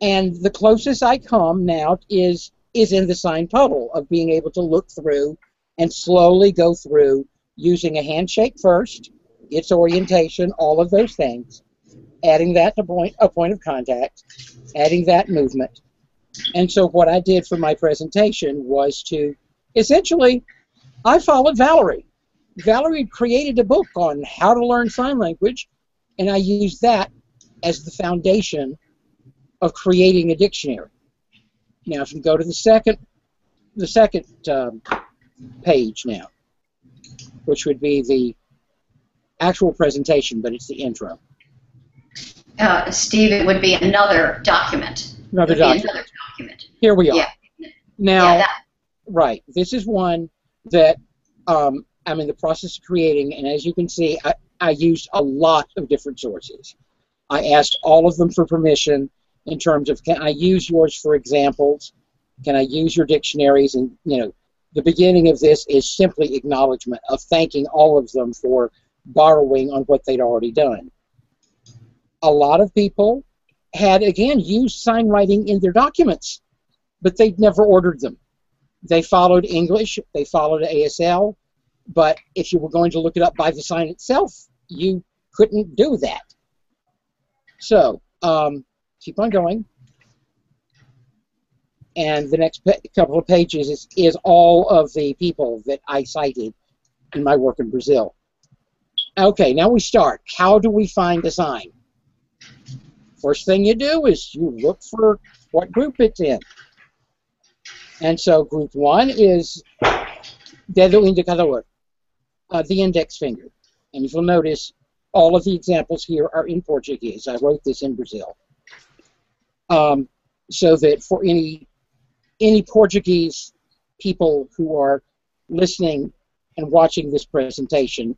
And the closest I come now is in the sign puddle of being able to look through and slowly go through using a handshake first, its orientation, all of those things, adding that to a point of contact, adding that movement. And so what I did for my presentation was to, essentially, I followed Valerie. Valerie created a book on how to learn sign language, and I used that as the foundation of creating a dictionary. Now, if you go to the second page now, which would be the actual presentation, but it's the intro. Steve, it would be another document. Another document. Here we are. Yeah. Now, this is one that I'm in the process of creating, and as you can see, I used a lot of different sources. I asked all of them for permission in terms of, can I use yours for examples? Can I use your dictionaries? And, you know, the beginning of this is simply acknowledgement of thanking all of them for borrowing on what they'd already done. A lot of people had, again, used SignWriting in their documents, but they'd never ordered them. They followed English, they followed ASL, but if you were going to look it up by the sign itself, you couldn't do that. So, keep on going. And the next couple of pages is all of the people that I cited in my work in Brazil. Okay, now we start. How do we find a sign? First thing you do is you look for what group it's in. And so group 1 is dedo indicador, the index finger. And if you'll notice, all of the examples here are in Portuguese. I wrote this in Brazil. So that for any Portuguese people who are listening and watching this presentation,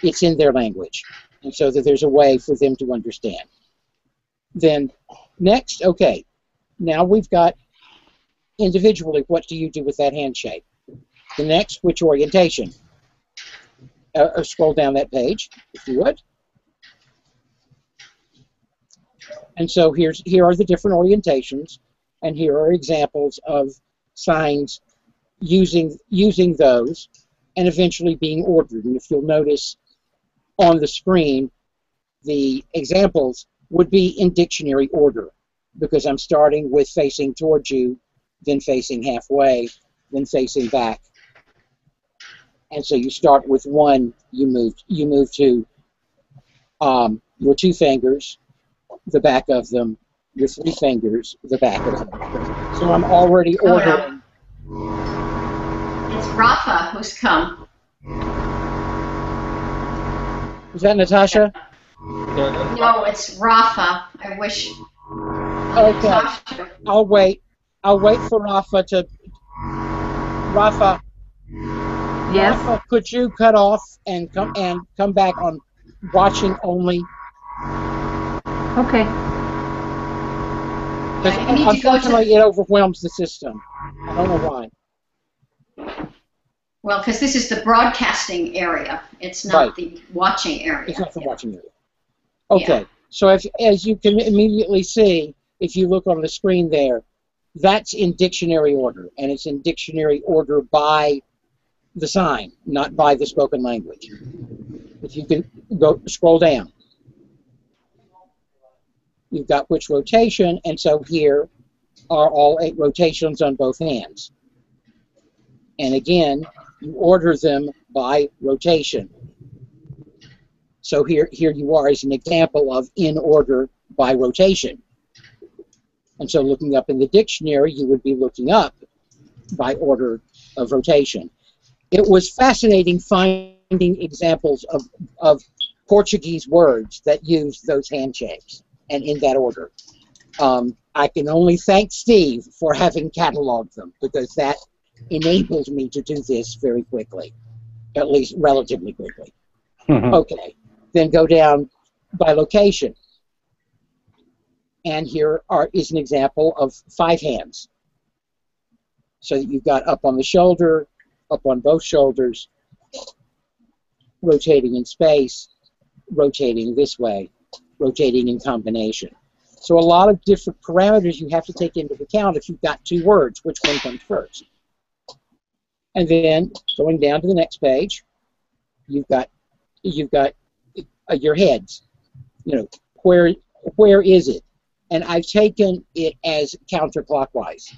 it's in their language, and so that there's a way for them to understand. Then next, okay, now we've got individually, what do you do with that handshake? The next, which orientation? Scroll down that page, if you would. And so here are the different orientations, and here are examples of signs using those and eventually being ordered. And if you'll notice on the screen, the examples would be in dictionary order, because I'm starting with facing towards you, then facing halfway, then facing back. And so you start with 1, you move to your 2 fingers, the back of them, your 3 fingers, the back of them. So I'm already ordering. It's Rafa who's come. Is that Natasha? No, it's Rafa. I wish. Okay. Natasha. I'll wait. I'll wait for Rafa to. Rafa. Yes. Rafa, could you cut off and come back on watching only? Okay. Because unfortunately, it overwhelms the system. I don't know why. Well, because this is the broadcasting area. It's not the watching area. It's not the watching area. Okay. Yeah. So as you can immediately see, if you look on the screen there, that's in dictionary order, and it's in dictionary order by the sign, not by the spoken language. If you can scroll down. You've got which rotation, and so here are all 8 rotations on both hands. And again, you order them by rotation. So here you are as an example of in order by rotation. And so looking up in the dictionary, you would be looking up by order of rotation. It was fascinating finding examples of Portuguese words that use those handshakes and in that order. I can only thank Steve for having cataloged them, because that enabled me to do this very quickly, at least relatively quickly. Okay, then go down by location. And here is an example of 5 hands. So that you've got up on the shoulder, up on both shoulders, rotating in space, rotating this way, rotating in combination. So a lot of different parameters you have to take into account if you've got 2 words, which one comes first. And then going down to the next page, you've got your heads. You know, where is it? And I've taken it as counterclockwise,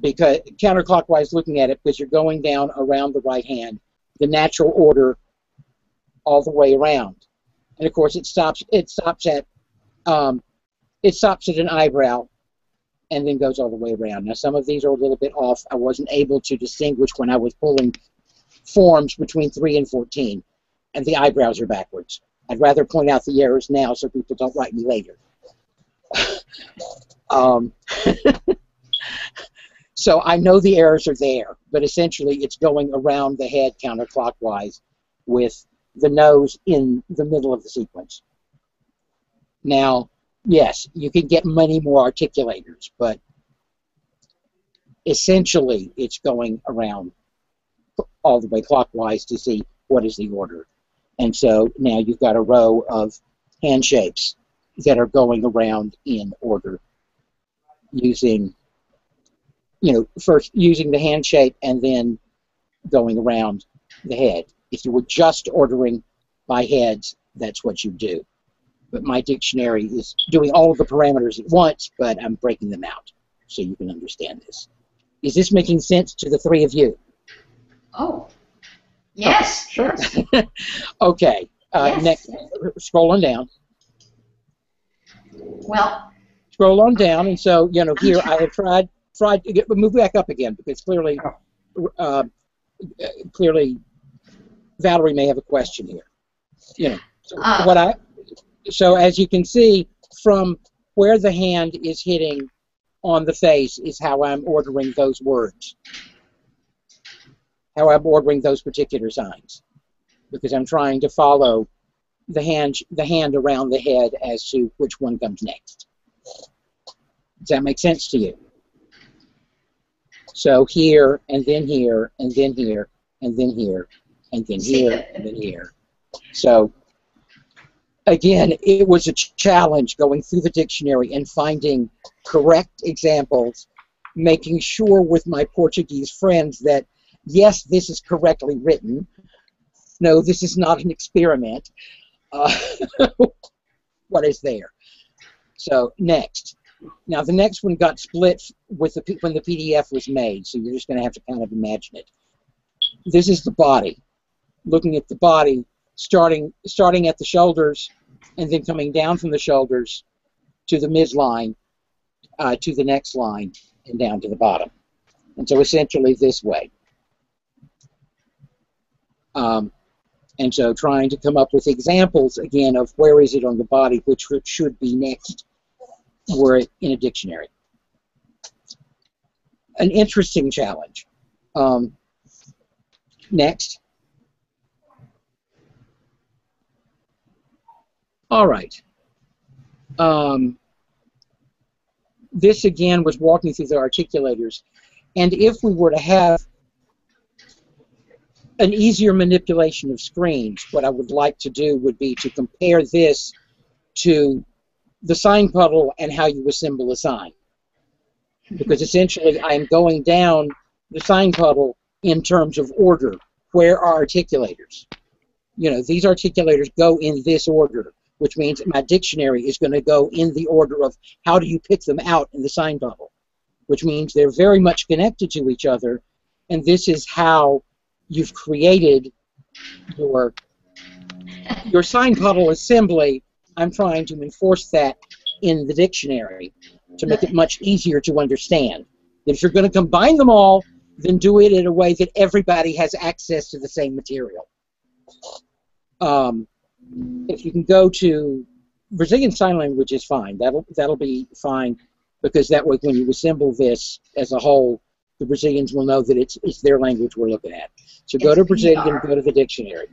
because counterclockwise looking at it, because you're going down around the right hand, the natural order all the way around. And of course, it stops at an eyebrow, and then goes all the way around. Now, some of these are a little bit off. I wasn't able to distinguish when I was pulling forms between 3 and 14, and the eyebrows are backwards. I'd rather point out the errors now so people don't write me later. So I know the errors are there, but essentially it's going around the head counterclockwise with the nose in the middle of the sequence. Now, yes, you can get many more articulators, but essentially it's going around all the way clockwise to see what is the order. And so now you've got a row of hand shapes that are going around in order using, first using the hand shape and then going around the head. If you were just ordering by heads, that's what you do. But my dictionary is doing all of the parameters at once, but I'm breaking them out so you can understand this. Is this making sense to the three of you? Oh, yes. Oh, sure. Okay. Yes. Next, scroll on down. Well. Scroll on down, and so here I have tried to move back up again because clearly, Valerie may have a question here. So as you can see, from where the hand is hitting on the face is how I'm ordering those words, how I'm ordering those particular signs, because I'm trying to follow the hand around the head as to which one comes next. Does that make sense to you? So here, and then here, and then here, and then here, and then here, and then here. So again, it was a challenge going through the dictionary and finding correct examples, making sure with my Portuguese friends that, yes, this is correctly written. No, this is not an experiment. What is there? So next. Now the next one got split with when the PDF was made, so you're just going to have to kind of imagine it. This is the body. Looking at the body, starting at the shoulders, and then coming down from the shoulders to the midline, to the next line, and down to the bottom. And so essentially this way. And so trying to come up with examples, again, of where is it on the body, which should be next, were in a dictionary. An interesting challenge. Next. All right. This again was walking through the articulators, and if we were to have an easier manipulation of screens, what I would like to do would be to compare this to the sign puddle and how you assemble a sign. Because essentially I am going down the sign puddle in terms of order. Where are articulators? These articulators go in this order, which means my dictionary is going to go in the order of how do you pick them out in the sign puddle, which means they're very much connected to each other, and this is how you've created your sign puddle assembly. I'm trying to enforce that in the dictionary to make it much easier to understand. If you're going to combine them all, then do it in a way that everybody has access to the same material. If you can go to Brazilian Sign Language is fine. That'll be fine, because that way when you assemble this as a whole, the Brazilians will know that it's their language we're looking at. So go to Brazilian, go to the dictionary.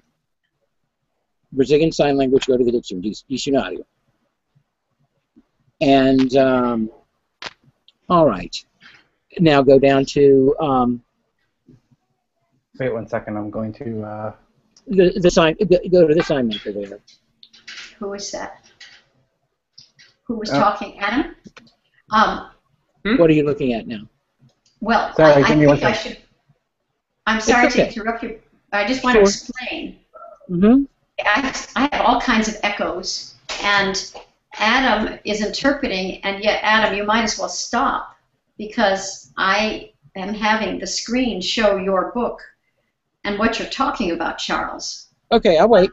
Brazilian Sign Language, go to the dictionary, dicionário. And, all right. Now go down to... Wait 1 second, I'm going to... go to the sign maker there. Who is that? Who was talking, Adam? What are you looking at now? Well, sorry, I think I should... I'm sorry to interrupt you. I just want to explain. I have all kinds of echoes, and Adam is interpreting, and yet, Adam, you might as well stop, because I am having the screen show your book and what you're talking about, Charles. Okay, I'll wait.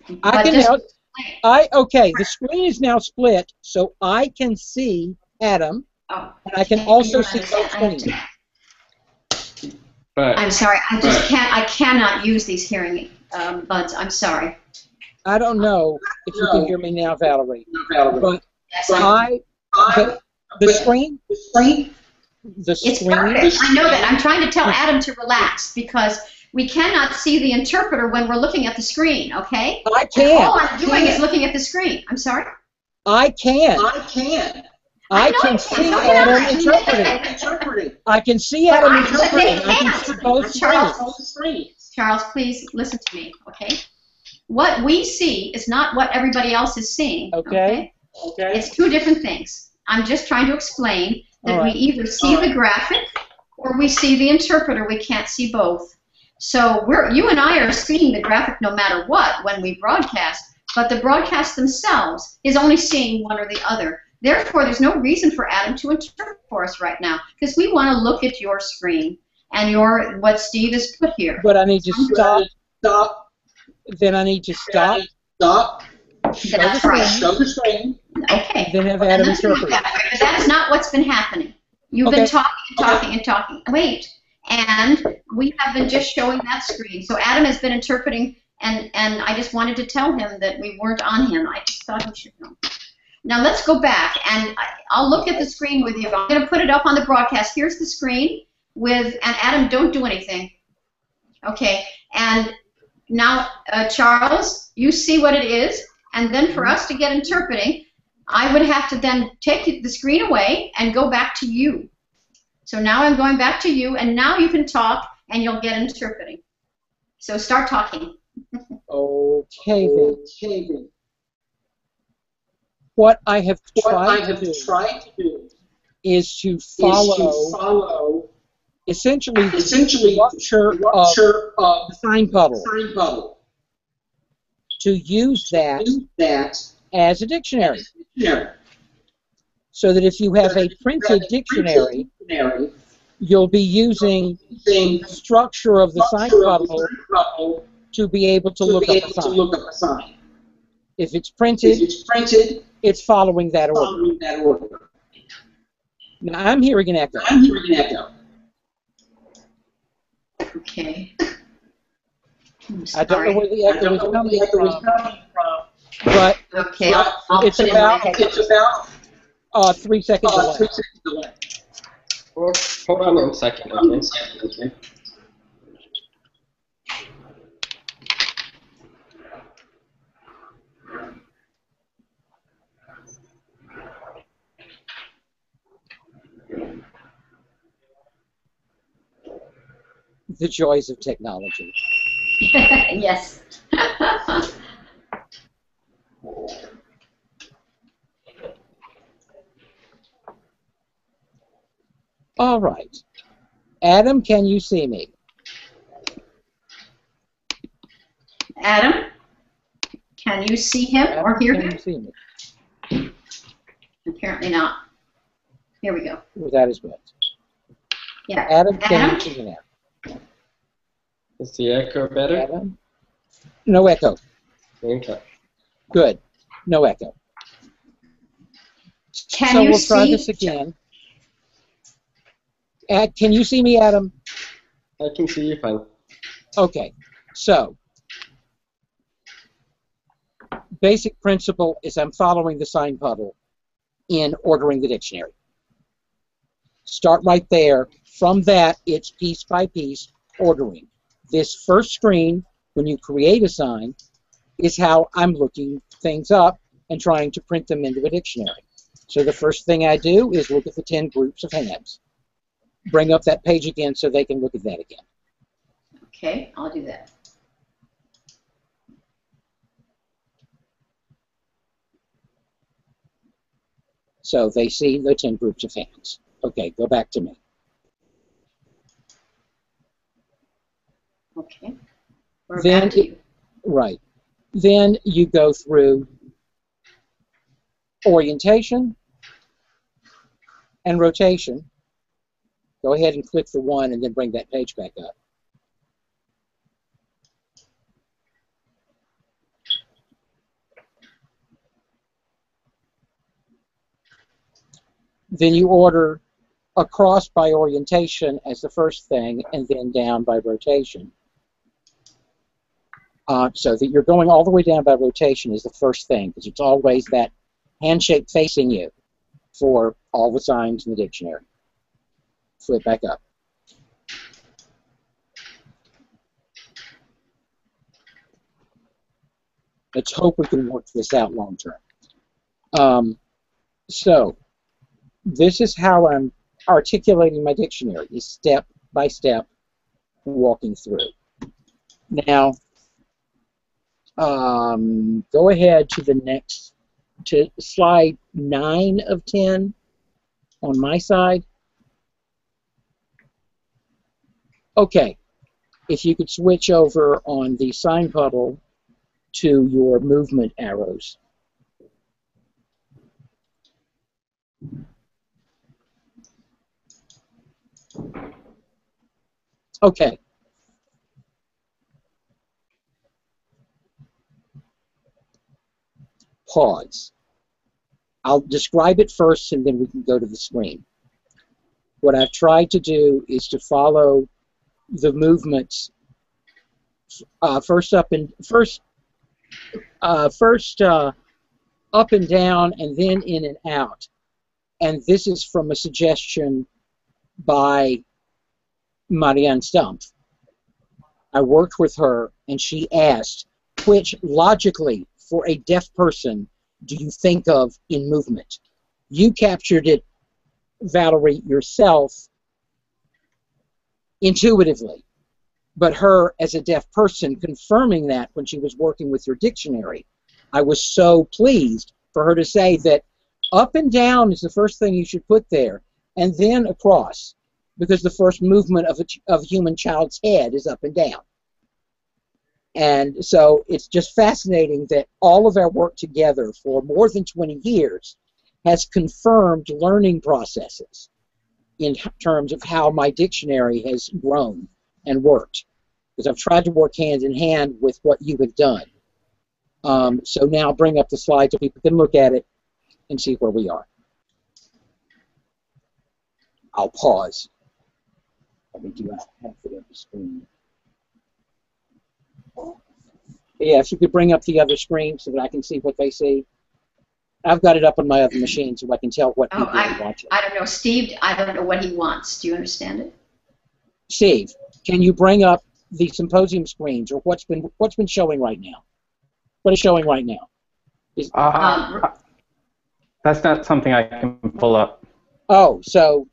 Okay, the screen is now split, so I can see Adam, and I can also see both screens. I'm sorry, I cannot use these hearing buds. I'm sorry. I don't know if you can hear me now, Valerie. But the screen. It's perfect. I know that. I'm trying to tell Adam to relax, because We cannot see the interpreter when we're looking at the screen, okay? I can. All I'm doing is looking at the screen. I'm sorry? I can. I can see Adam interpreting. I can see Adam interpreting. I can see both screens. Charles, please listen to me, okay? What we see is not what everybody else is seeing, okay? It's two different things. I'm just trying to explain that we either see the graphic or we see the interpreter. We can't see both. So you and I are seeing the graphic no matter what when we broadcast, but the broadcast themselves is only seeing one or the other. Therefore, there's no reason for Adam to interpret for us right now, because we want to look at your screen and what Steve has put here. But I need to stop. Then I need to stop. That's right. Show the screen. Okay. Then have Adam interpret. But that's not what's been happening. You've been talking and talking. Wait. And we have been just showing that screen. So Adam has been interpreting, and I just wanted to tell him that we weren't on him. I just thought he should know. Now let's go back, and I'll look at the screen with you. I'm going to put it up on the broadcast. Here's the screen and Adam, don't do anything. Okay. And now, Charles, you see what it is, and then for us to get interpreting, I would have to then take the screen away and go back to you. So now I'm going back to you, and now you can talk, and you'll get interpreting. So start talking. Okay, then. What I have tried to do is to follow essentially the structure of the sign puddle, to use that as a dictionary. So that if you have a printed dictionary, you'll be using the structure of the sign puddle to be able to look up a sign. If it's printed, it's following that order. Now I'm hearing an echo. Okay. I don't know where the echo is coming from, but it's about 3 seconds away. Hold on one second, okay? The joys of technology. Yes. All right. Adam, can you see me? Adam, can you see him or hear him? Can you see me? Apparently not. Here we go. Well, that is good. Yeah. Adam, can you see me now? Is the echo better? Adam? No echo. Okay. Good. No echo. Can you we'll try this again. Can you see me, Adam? I can see you fine. Okay. So, basic principle is I'm following the sign puddle in ordering the dictionary. Start right there. From that, it's piece by piece ordering. This first screen, when you create a sign, is how I'm looking things up and trying to print them into a dictionary. So the first thing I do is look at the 10 groups of hands. Bring up that page again so they can look at that again. Okay, I'll do that. So they see the 10 groups of hands. Okay, go back to me. Okay. We're back to you. Right. Then you go through orientation and rotation. Go ahead and click the one and then bring that page back up. Then you order across by orientation as the first thing, and then down by rotation. So that you're going all the way down by rotation is the first thing, because it's always that handshake facing you for all the signs in the dictionary. Flip back up. Let's hope we can work this out long term. So this is how I'm articulating my dictionary, is step by step walking through. Now, go ahead to the next, to slide 9 of 10 on my side. Okay, if you could switch over on the sign puddle to your movement arrows. Okay. Pause. I'll describe it first and then we can go to the screen. What I've tried to do is to follow the movements first up and up and down and then in and out. And this is from a suggestion by Marianne Stumpf. I worked with her and she asked, which logically for a deaf person do you think of in movement? You captured it, Valerie, yourself intuitively, but her as a deaf person confirming that when she was working with your dictionary, I was so pleased for her to say that up and down is the first thing you should put there, and then across, because the first movement of a human child's head is up and down. And so it's just fascinating that all of our work together for more than 20 years has confirmed learning processes in terms of how my dictionary has grown and worked. Because I've tried to work hand in hand with what you have done. So now bring up the slide so people can look at it and see where we are. I'll pause. Let me do half of the screen. Yeah, if you could bring up the other screen so that I can see what they see. I've got it up on my other machine so I can tell what people are watching. I don't know, Steve. I don't know what he wants. Do you understand it? Steve, can you bring up the symposium screens, or what's been showing right now? What is showing right now? That's not something I can pull up. Oh, so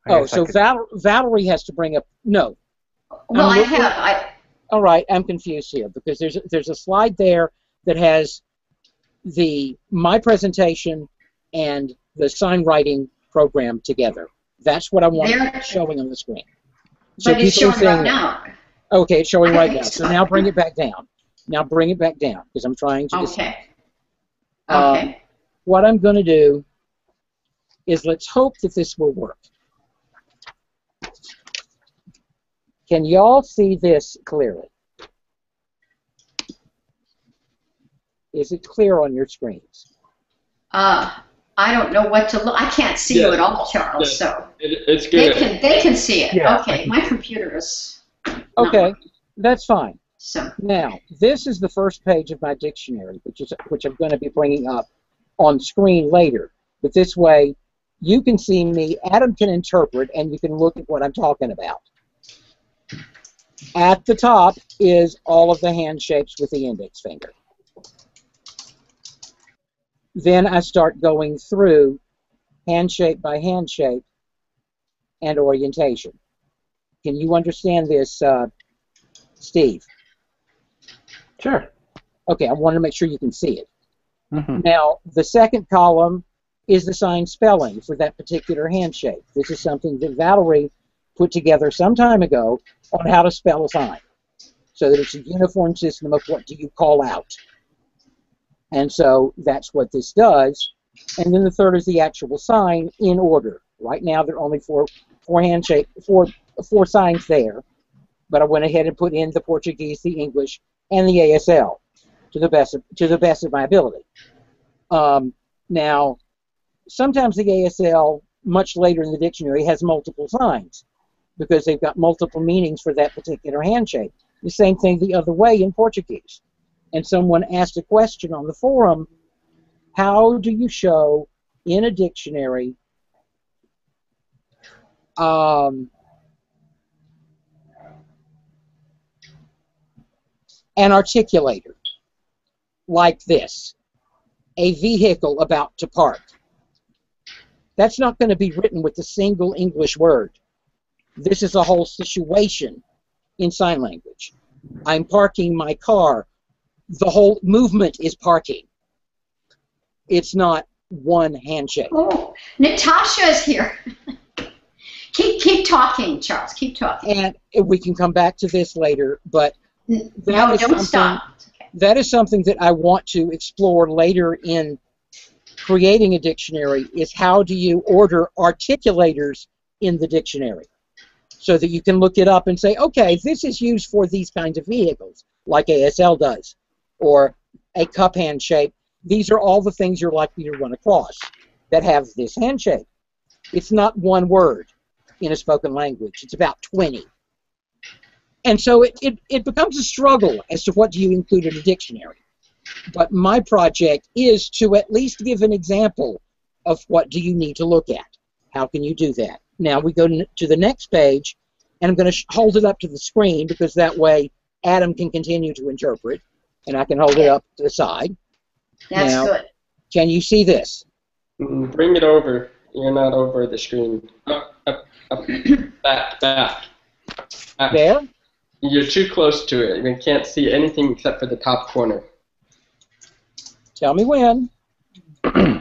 Valerie has to bring up. No. Well, I have. All right, I'm confused here because there's a slide there that has my presentation and the SignWriting program together. That's what I want showing on the screen. So but it's showing right now. Okay, it's showing right now. So now bring it back down. Now bring it back down because I'm trying to decide. Okay. What I'm going to do is let's hope that this will work. Can y'all see this clearly? Is it clear on your screens? I don't know what to look. I can't see you at all, Charles. Yes. So it's good. They can see it. Yeah. Okay, my computer is. Okay, that's fine. So now this is the first page of my dictionary, which I'm going to be bringing up on screen later. But this way, you can see me. Adam can interpret, and you can look at what I'm talking about. At the top is all of the hand shapes with the index finger. Then I start going through hand shape by hand shape and orientation. Can you understand this, Steve? Sure. Okay, I want to make sure you can see it. Mm-hmm. Now, the second column is the sign spelling for that particular hand shape. This is something that Valerie put together some time ago on how to spell a sign, so that it's a uniform system of what do you call out. And so that's what this does. And then the third is the actual sign in order. Right now there are only four signs there, but I went ahead and put in the Portuguese, the English, and the ASL to the best of my ability. Now, sometimes the ASL, much later in the dictionary, has multiple signs because they've got multiple meanings for that particular hand shape. The same thing the other way in Portuguese. And someone asked a question on the forum, how do you show in a dictionary an articulator? like this: a vehicle about to park. That's not going to be written with a single English word. This is a whole situation in sign language. I'm parking my car. The whole movement is parking. It's not one handshake. Oh, Natasha is here. keep talking, Charles. Keep talking. And we can come back to this later, but no, don't stop. Okay. That is something that I want to explore later in creating a dictionary, is how do you order articulators in the dictionary so that you can look it up and say, okay, this is used for these kinds of vehicles, like ASL does, or a cup hand shape. These are all the things you're likely to run across that have this handshake. It's not one word in a spoken language. It's about 20. And so it becomes a struggle as to what do you include in a dictionary. But my project is to at least give an example of what do you need to look at. How can you do that? Now we go to the next page, and I'm going to hold it up to the screen because that way Adam can continue to interpret, and I can hold it up to the side. That's now, good. Can you see this? Bring it over. You're not over the screen. Up, back. There? You're too close to it. You can't see anything except for the top corner. Tell me when.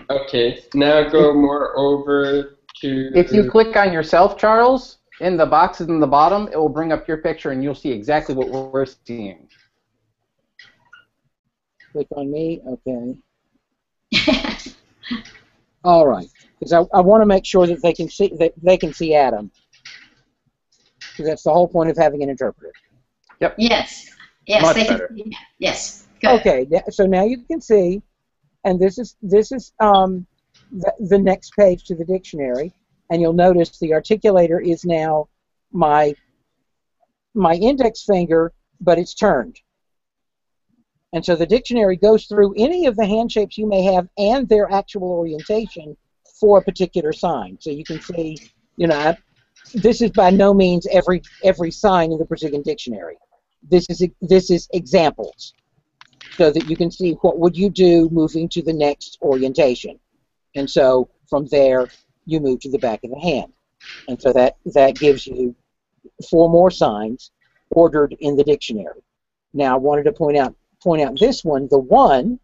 Okay, now go more over to... If you click on yourself, Charles, in the boxes in the bottom, it will bring up your picture and you'll see exactly what we're seeing. Click on me, okay. All right, because I want to make sure that they can see Adam. Because that's the whole point of having an interpreter. Yep. Yes. Much better. Yes. Good. Okay, so now you can see, and this is the next page to the dictionary, and you'll notice the articulator is now my index finger, but it's turned. And so the dictionary goes through any of the hand shapes you may have and their actual orientation for a particular sign. So you can see, this is by no means every sign in the Brazilian dictionary. This is examples, so that you can see what would you do moving to the next orientation. And so from there, you move to the back of the hand. And so that gives you 4 more signs ordered in the dictionary. Now I wanted to point out this one, the 1,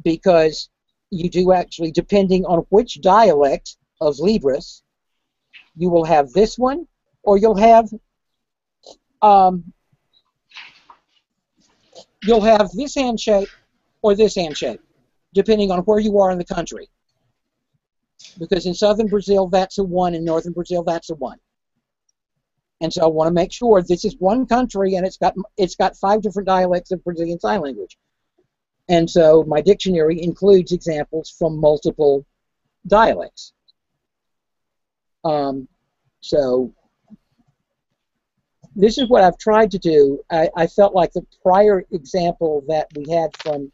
because you do actually, depending on which dialect of Libras, you will have this one, or you'll have this hand shape or this hand shape, depending on where you are in the country. Because in southern Brazil, that's a 1. In northern Brazil, that's a 1. And so I want to make sure this is one country, and it's got 5 different dialects of Brazilian Sign Language. And so my dictionary includes examples from multiple dialects. So this is what I've tried to do. I felt like the prior example that we had from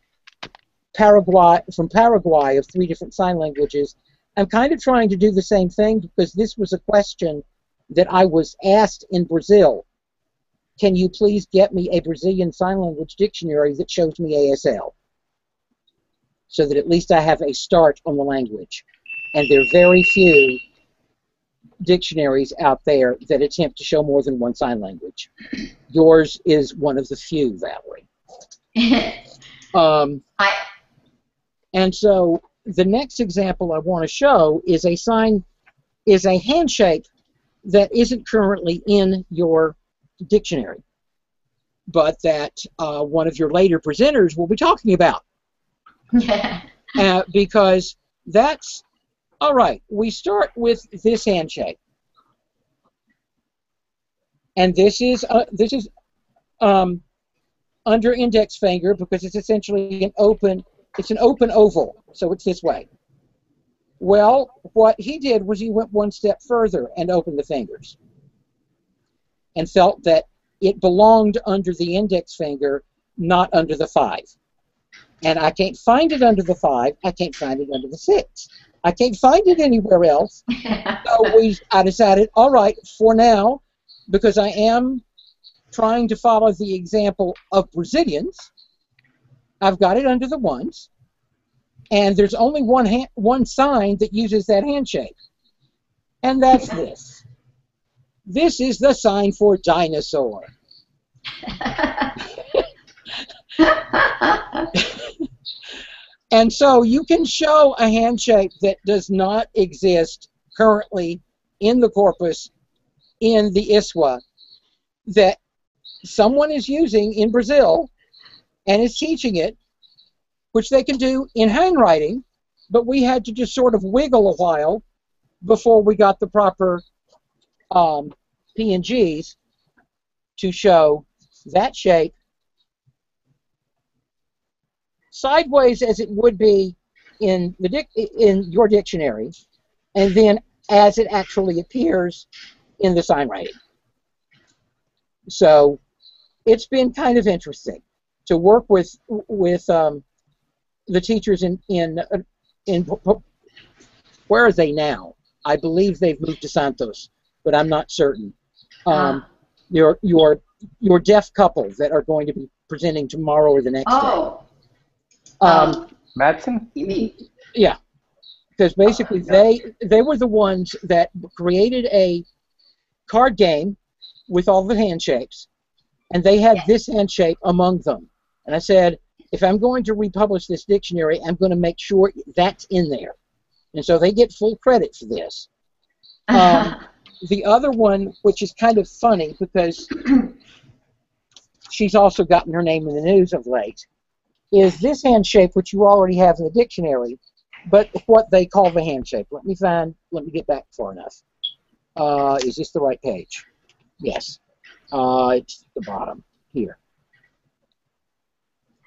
Paraguay of 3 different sign languages, I'm kind of trying to do the same thing because this was a question that I was asked in Brazil. Can you please get me a Brazilian Sign Language dictionary that shows me ASL? So that at least I have a start on the language. And there are very few dictionaries out there that attempt to show more than one sign language. Yours is one of the few, Valerie. And so the next example I want to show is a handshake that isn't currently in your dictionary, but that one of your later presenters will be talking about. Because that's, all right, we start with this handshake. And this is under index finger because it's essentially an open oval, so it's this way. Well, what he did was he went one step further and opened the fingers and felt that it belonged under the index finger, not under the 5. And I can't find it under the 5. I can't find it under the 6. I can't find it anywhere else. So I decided, all right, for now, because I am trying to follow the example of Brazilians, I've got it under the ones, and there's only one sign that uses that handshake, and that's this. This is the sign for dinosaur. And so you can show a handshake that does not exist currently in the corpus in the ISWA that someone is using in Brazil and is teaching it, which they can do in handwriting, but we had to just sort of wiggle a while before we got the proper PNGs to show that shape sideways as it would be in your dictionary, and then as it actually appears in the SignWriting. So it's been kind of interesting to work with the teachers in where are they now? I believe they've moved to Santos, but I'm not certain. Your deaf couple that are going to be presenting tomorrow or the next day. Madsen? You mean? Yeah, because basically they were the ones that created a card game with all the handshakes, and they had this handshake among them. And I said, if I'm going to republish this dictionary, I'm going to make sure that's in there. And so they get full credit for this. The other one, which is kind of funny because she's also gotten her name in the news of late, is this handshake, which you already have in the dictionary, but what they call the handshake. Let me get back far enough. Is this the right page? Yes. It's the bottom here.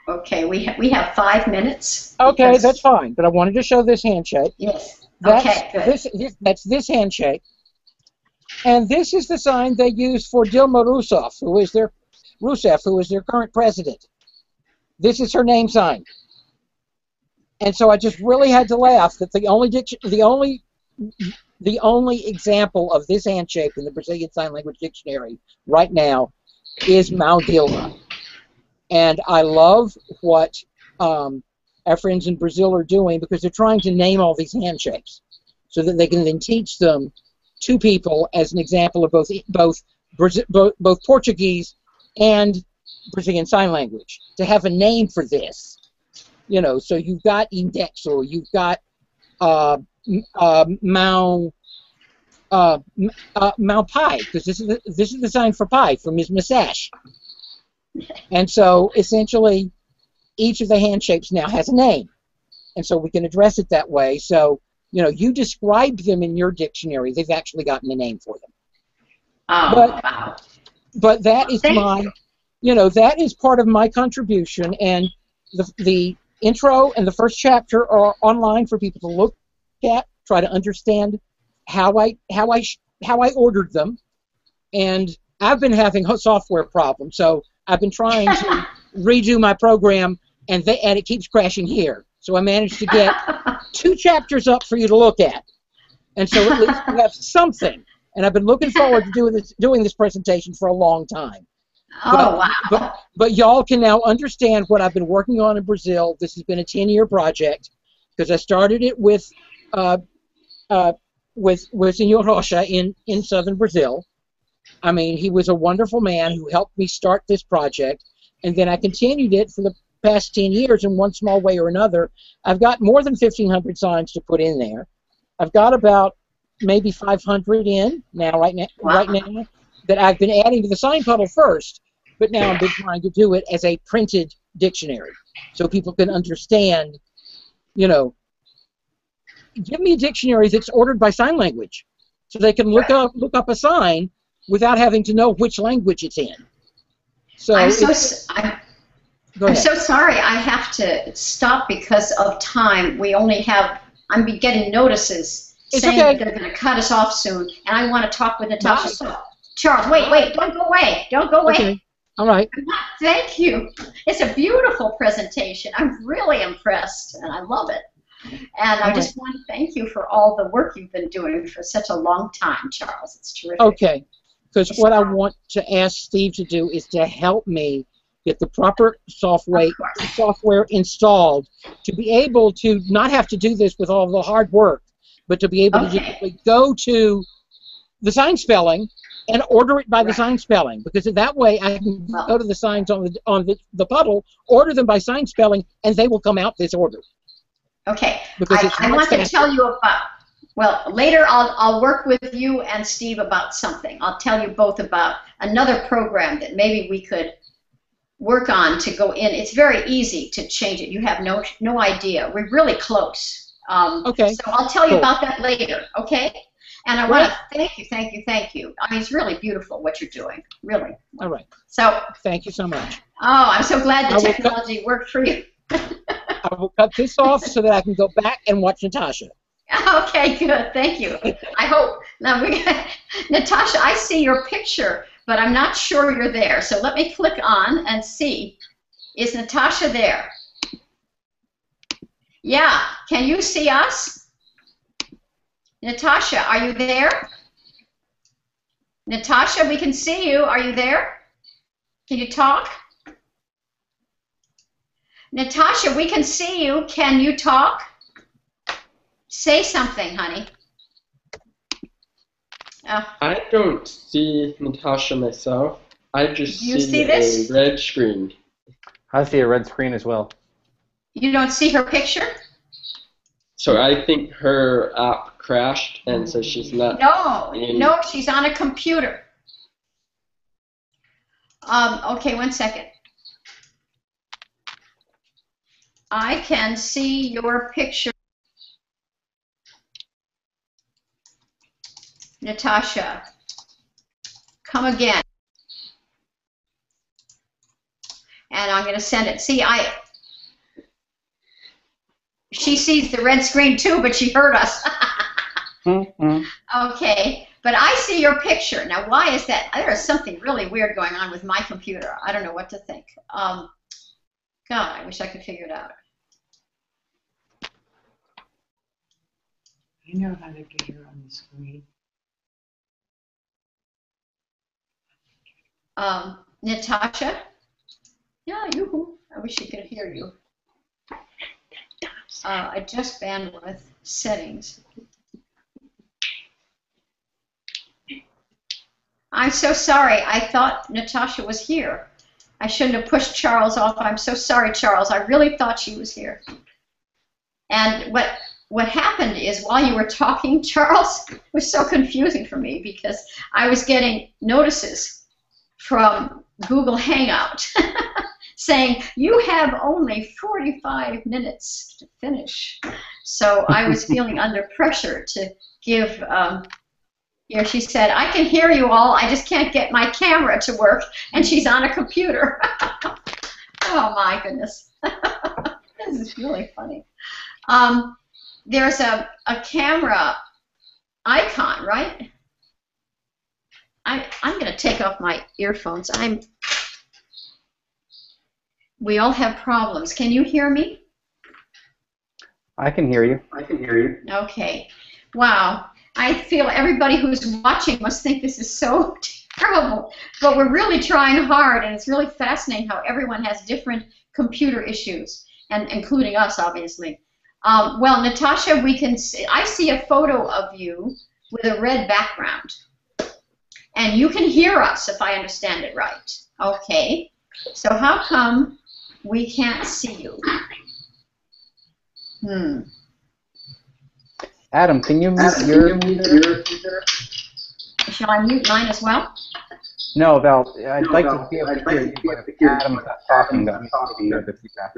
Okay, we have 5 minutes. Okay, that's fine, but I wanted to show this handshake. Yes. That's, Okay, good. that's this handshake. And this is the sign they use for Dilma Rousseff, who is their current president. This is her name sign. And so I just really had to laugh that the only example of this handshake in the Brazilian Sign Language Dictionary right now is Mão Dilma. And I love what our friends in Brazil are doing because they're trying to name all these handshakes so that they can then teach them to people as an example of both Portuguese and Brazilian Sign Language, to have a name for this. You know, so you've got indexo, you've got Mão Pai, because this is the sign for pi, from his mustache. And so essentially each of the handshakes now has a name, and so we can address it that way. So, you know, you describe them in your dictionary, they've actually gotten a name for them. Wow. But that is that is part of my contribution, and the intro and the first chapter are online for people to look at, try to understand how I ordered them. And I've been having software problems, so I've been trying to redo my program, and it keeps crashing here. So I managed to get 2 chapters up for you to look at, and so at least you have something. And I've been looking forward to doing this presentation for a long time. Wow. But y'all can now understand what I've been working on in Brazil. This has been a 10-year project because I started it with Senor Rocha in southern Brazil. I mean, he was a wonderful man who helped me start this project, and then I continued it for the past 10 years in one small way or another. I've got more than 1,500 signs to put in there. I've got about maybe 500 in now, right now, that I've been adding to the sign puddle first, but now I've been trying to do it as a printed dictionary so people can understand, you know, give me a dictionary that's ordered by sign language so they can look up a sign without having to know which language it's in. So I'm so sorry I have to stop because of time. I'm getting notices saying that they're going to cut us off soon, and I want to talk with Natasha. So, Charles, wait, don't go away. Don't go away. Okay. All right. Thank you. It's a beautiful presentation. I'm really impressed, and I love it. And I just want to thank you for all the work you've been doing for such a long time, Charles. It's terrific. Okay. Because what I want to ask Steve to do is to help me get the proper software installed to be able to not have to do this with all the hard work, but to be able to just go to the sign spelling and order it by the sign spelling, because that way I can go to the signs on the puddle, order them by sign spelling, and they will come out this order. Okay. Because I want to tell you about, well, later I'll work with you and Steve about something. I'll tell you both about another program that maybe we could work on to go in. It's very easy to change it. You have no idea. We're really close. Okay. So I'll tell you about that later, okay? And I want to thank you. I mean, it's really beautiful what you're doing, really. All right. So thank you so much. Oh, I'm so glad the technology worked for you. I will cut this off so that I can go back and watch Natasha. Okay, good. Thank you. I hope. Now, Natasha, I see your picture, but I'm not sure you're there. So let me click on and see. Is Natasha there? Yeah. Can you see us? Natasha, are you there? Natasha, we can see you. Are you there? Can you talk? Natasha, we can see you. Can you talk? Say something, honey. I don't see Natasha myself. I just see this? a red screen. I see a red screen as well. You don't see her picture? So I think her app crashed, and so she's not. No, she's on a computer. Okay, 1 second. I can see your picture. Natasha, come again. And I'm going to send it. See, she sees the red screen too, but she heard us. Okay, but I see your picture. Now, why is that? There is something really weird going on with my computer. I don't know what to think. God, I wish I could figure it out. I know how to get her on the screen. Natasha? Yeah, yoo-hoo. I wish she could hear you. Adjust bandwidth settings. I'm so sorry. I thought Natasha was here. I shouldn't have pushed Charles off. I'm so sorry, Charles. I really thought she was here. And what happened is while you were talking, Charles, it was so confusing for me because I was getting notices from Google Hangout saying, you have only 45 minutes to finish. So I was feeling under pressure to give, here she said, I can hear you all, I just can't get my camera to work, and she's on a computer. Oh my goodness. This is really funny. There's a camera icon, right? I'm going to take off my earphones. We all have problems. Can you hear me? I can hear you. Okay. Wow. I feel everybody who's watching must think this is so terrible, but we're really trying hard, and it's really fascinating how everyone has different computer issues, and including us, obviously. Well, Natasha, we can see, I see a photo of you with a red background, and you can hear us, if I understand it right. Okay. So how come we can't see you? Adam, can you mute your computer? Shall I mute mine as well? No, Val, I'd like to be able to hear you, but if Adam's not talking, that means to hear the feedback.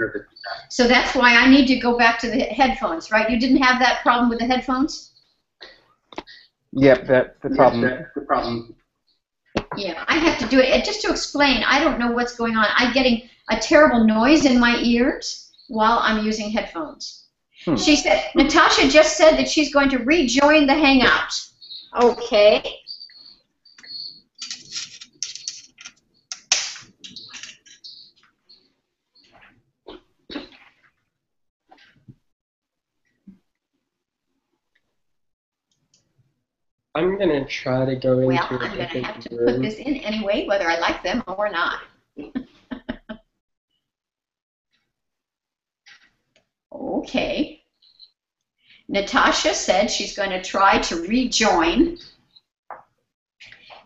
So that's why I need to go back to the headphones, right? You didn't have that problem with the headphones? Yep, that's the problem. Yeah, I have to do it. Just to explain, I don't know what's going on. I'm getting a terrible noise in my ears while I'm using headphones. She said, Natasha just said that she's going to rejoin the Hangout. Okay. I'm going to try to go into I'm going to have to put this in anyway, whether I like them or not. Okay. Natasha said she's going to try to rejoin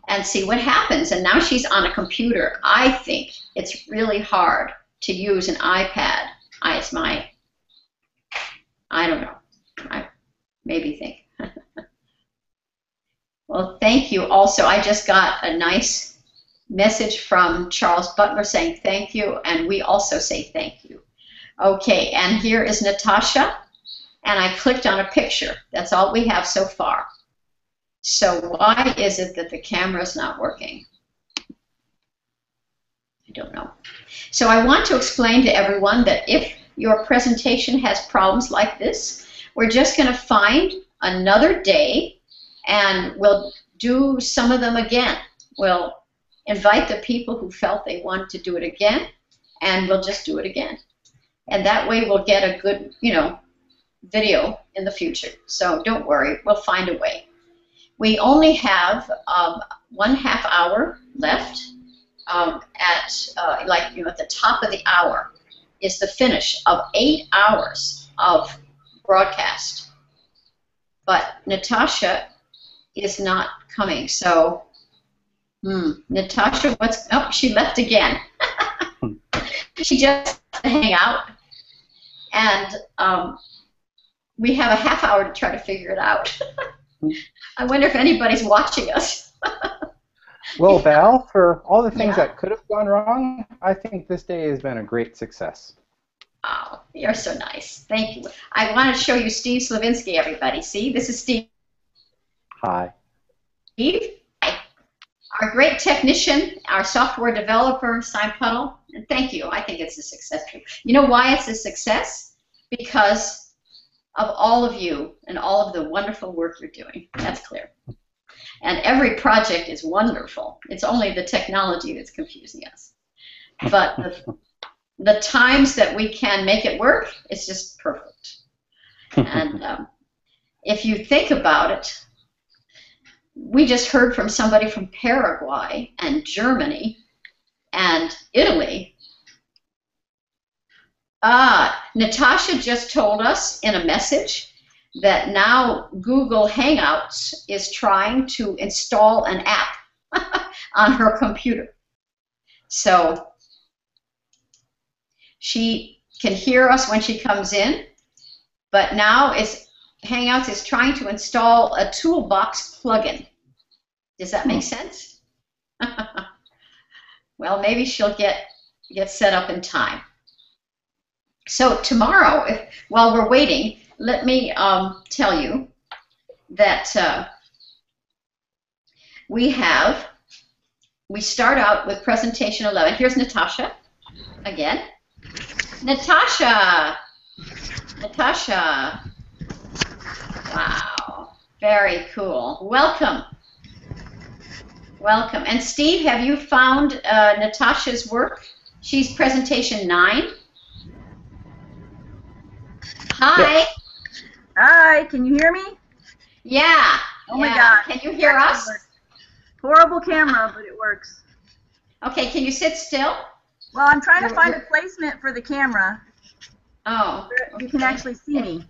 and see what happens. And now she's on a computer. I think it's really hard to use an iPad. I don't know. I maybe think. Well, thank you. Also, I just got a nice message from Charles Butler saying thank you, and we also say thank you. Okay, and here is Natasha, and I clicked on a picture. That's all we have so far. So why is it that the camera is not working? I don't know. So I want to explain to everyone that if your presentation has problems like this, we're just going to find another day and we'll do some of them again. We'll invite the people who felt they wanted to do it again, and we'll just do it again. And that way we'll get a good, video in the future. So don't worry, we'll find a way. We only have 1/2 hour left. At the top of the hour is the finish of 8 hours of broadcast. But Natasha is not coming, so Natasha, she left again. She just hang out, and we have a 1/2 hour to try to figure it out. I wonder if anybody's watching us. Well, Val, for all the things that could have gone wrong, I think this day has been a great success. Oh, you're so nice. Thank you. I want to show you Steve Slavinsky, everybody. See, this is Steve. Hi. Steve, our great technician, our software developer, Cy Puddle, and thank you. I think it's a success. You know why it's a success? Because of all of you and all of the wonderful work you're doing. That's clear. And every project is wonderful. It's only the technology that's confusing us. But the times that we can make it work, it's just perfect. And if you think about it, we just heard from somebody from Paraguay and Germany and Italy. Natasha just told us in a message that now Google Hangouts is trying to install an app on her computer. So she can hear us when she comes in, but now Hangouts is trying to install a Toolbox plugin. Does that make sense? Well, maybe she'll get set up in time. So tomorrow, while we're waiting, let me tell you that we start out with presentation 11. Here's Natasha again. Natasha! Wow, very cool. Welcome. Welcome. And Steve, have you found Natasha's work? She's presentation 9. Hi. Yes. Hi, can you hear me? Yeah. Oh my God. Can you hear us? Horrible camera, but it works. Okay, can you sit still? Well, I'm trying to find a placement for the camera. Oh. Okay. You can actually see me.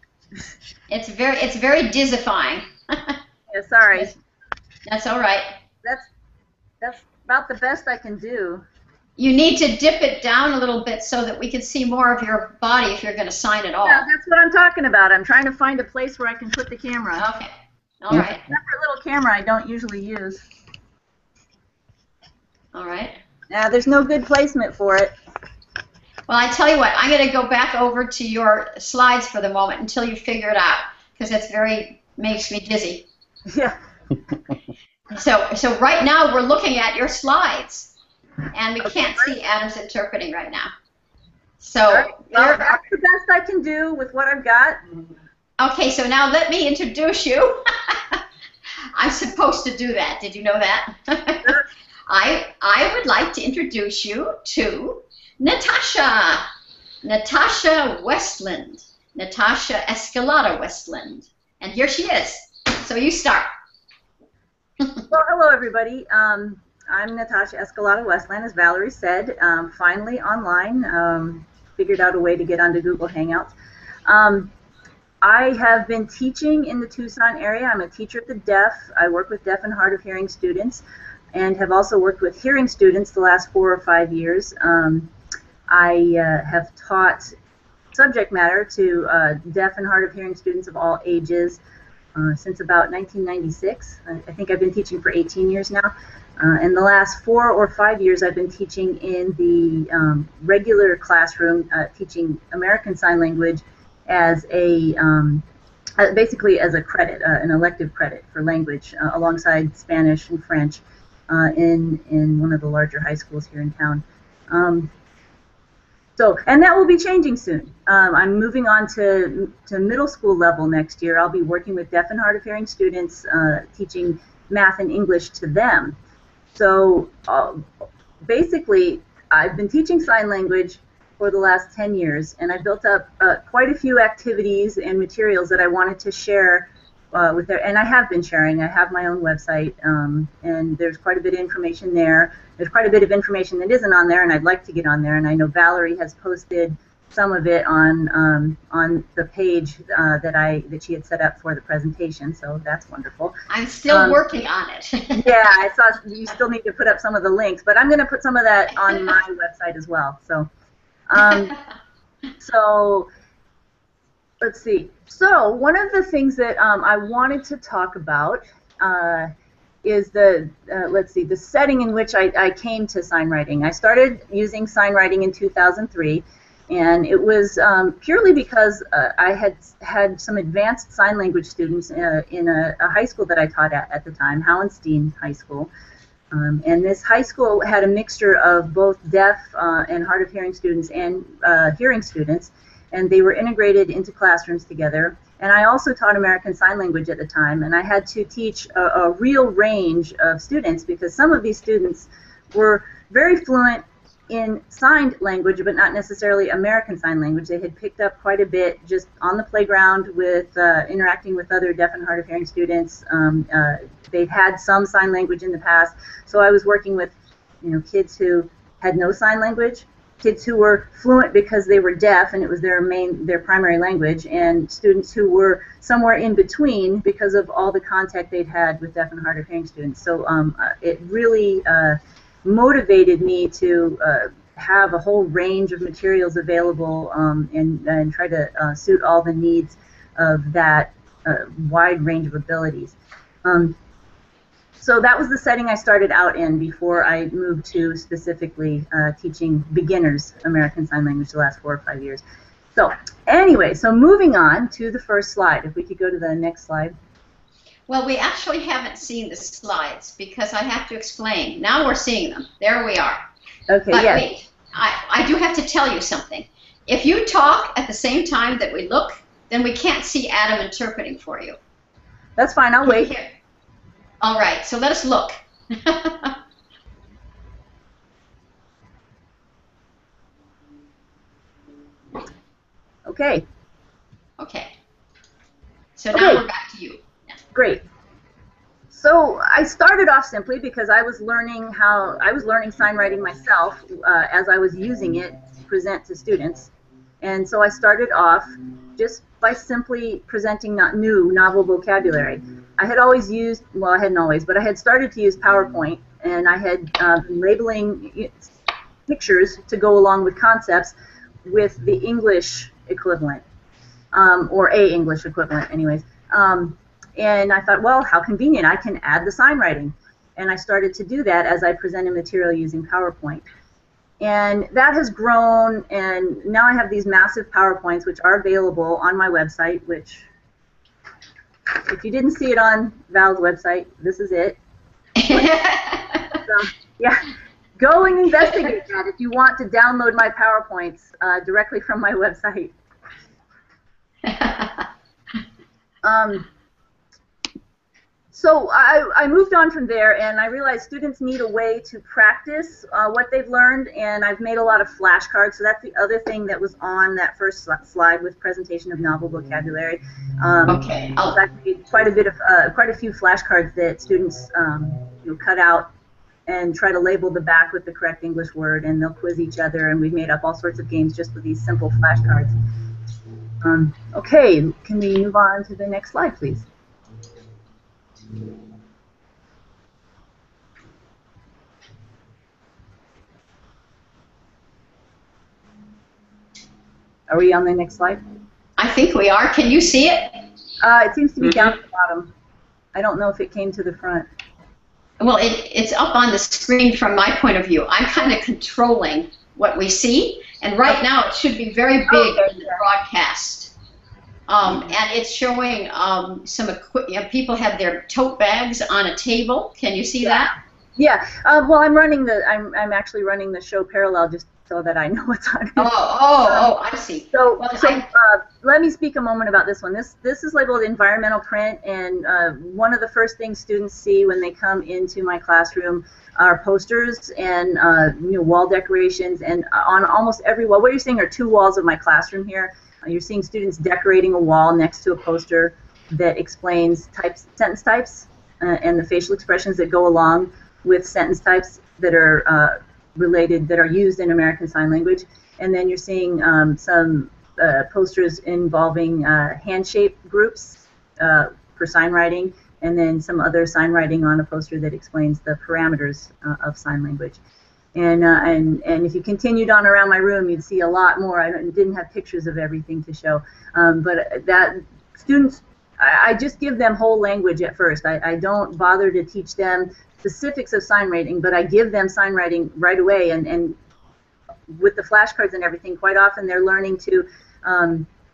It's very dizzifying. Yeah, sorry. That's all right. That's about the best I can do. You need to dip it down a little bit so that we can see more of your body if you're going to sign it all. Yeah, that's what I'm talking about. I'm trying to find a place where I can put the camera. Okay. All right. It's a separate little camera I don't usually use. All right. Yeah, there's no good placement for it. Well, I tell you what, I'm going to go back over to your slides for the moment until you figure it out, because it's makes me dizzy. Yeah. So right now we're looking at your slides. And we can't see Adam's interpreting right now. So right. Well, that's the best I can do with what I've got. Okay, so now let me introduce you. I'm supposed to do that. Did you know that? I would like to introduce you to Natasha. Natasha Westland. Natasha Escalada Westland. And here she is. So you start. Well, hello, everybody. I'm Natasha Escalada Westland, as Valerie said, finally online, figured out a way to get onto Google Hangouts. I have been teaching in the Tucson area. I'm a teacher at the deaf. I work with deaf and hard of hearing students, and have also worked with hearing students the last 4 or 5 years. I have taught subject matter to deaf and hard of hearing students of all ages since about 1996. I think I've been teaching for 18 years now. In the last 4 or 5 years, I've been teaching in the regular classroom, teaching American Sign Language as a basically as a credit, an elective credit for language, alongside Spanish and French in one of the larger high schools here in town. And that will be changing soon. I'm moving on to middle school level next year. I'll be working with deaf and hard of hearing students, teaching math and English to them. So basically, I've been teaching sign language for the last 10 years, and I built up quite a few activities and materials that I wanted to share with their, and I have been sharing. I have my own website, and there's quite a bit of information there. There's quite a bit of information that isn't on there, and I'd like to get on there, and I know Valerie has posted some of it on the page that she had set up for the presentation, so that's wonderful. I'm still working on it. Yeah, I saw you still need to put up some of the links, but I'm going to put some of that on my website as well. So, so let's see. So one of the things that I wanted to talk about is the setting in which I came to SignWriting. I started using SignWriting in 2003. And it was purely because I had some advanced sign language students in a high school that I taught at the time, Hallenstein High School. And this high school had a mixture of both deaf and hard of hearing students and hearing students, and they were integrated into classrooms together. And I also taught American Sign Language at the time, and I had to teach a real range of students because some of these students were very fluent in signed language, but not necessarily American Sign Language. They had picked up quite a bit just on the playground with interacting with other deaf and hard of hearing students. They've had some sign language in the past, so I was working with, kids who had no sign language, kids who were fluent because they were deaf and it was their primary language, and students who were somewhere in between because of all the contact they'd had with deaf and hard of hearing students. So it really motivated me to have a whole range of materials available and try to suit all the needs of that wide range of abilities. So that was the setting I started out in before I moved to specifically teaching beginners American Sign Language the last 4 or 5 years. So anyway, so moving on to the first slide. If we could go to the next slide. Well, we actually haven't seen the slides because I have to explain. Now we're seeing them. There we are. Okay, but yes. Wait, I do have to tell you something. If you talk at the same time that we look, then we can't see Adam interpreting for you. That's fine, I'll wait. All right, so let us look. Okay. Okay. So now we're back to you. Great. So I started off simply because I was learning sign writing myself as I was using it to present to students. And so I started off just by simply presenting new novel vocabulary. I had always used, well, I hadn't always, but I had started to use PowerPoint, and I had been labeling pictures to go along with concepts with the English equivalent, or a English equivalent anyways. And I thought, well, how convenient, I can add the sign writing. And I started to do that as I presented material using PowerPoint. And that has grown, and now I have these massive PowerPoints which are available on my website, which, if you didn't see it on Val's website, this is it. So, yeah, go and investigate that if you want to download my PowerPoints directly from my website. So I moved on from there, and I realized students need a way to practice what they've learned, and I've made a lot of flashcards. So that's the other thing that was on that first slide with presentation of novel vocabulary. Okay. I've made quite a few flashcards that students cut out and try to label the back with the correct English word, and they'll quiz each other, and we've made up all sorts of games just with these simple flashcards. Okay, can we move on to the next slide, please? Are we on the next slide? I think we are. Can you see it? It seems to be down at the bottom. I don't know if it came to the front. Well, it's up on the screen from my point of view. I'm kind of controlling what we see, and right now it should be very big in the broadcast. And it's showing some people have their tote bags on a table. Can you see that? Yeah. Well, I'm actually running the show parallel just so that I know what's on it. I see. So, let me speak a moment about this one. This is labeled environmental print, and one of the first things students see when they come into my classroom are posters and wall decorations, and on almost every wall. What you're seeing are 2 walls of my classroom here. You're seeing students decorating a wall next to a poster that explains sentence types, and the facial expressions that go along with sentence types that are related, that are used in American Sign Language. And then you're seeing some posters involving hand-shape groups for sign writing, and then some other sign writing on a poster that explains the parameters of sign language. And if you continued on around my room, you'd see a lot more. I didn't have pictures of everything to show, but that students, I just give them whole language at first. I don't bother to teach them specifics of sign writing, but I give them sign writing right away, and with the flashcards and everything, quite often they're learning to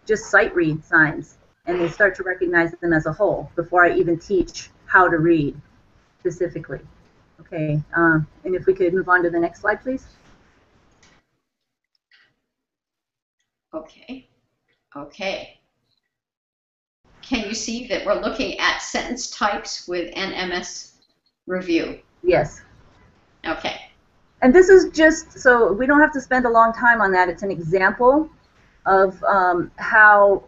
just sight read signs, and they start to recognize them as a whole before I even teach how to read specifically. Okay, and if we could move on to the next slide, please. Okay. Can you see that we're looking at sentence types with NMS Review? Yes. Okay. And this is just, so we don't have to spend a long time on that. It's an example of how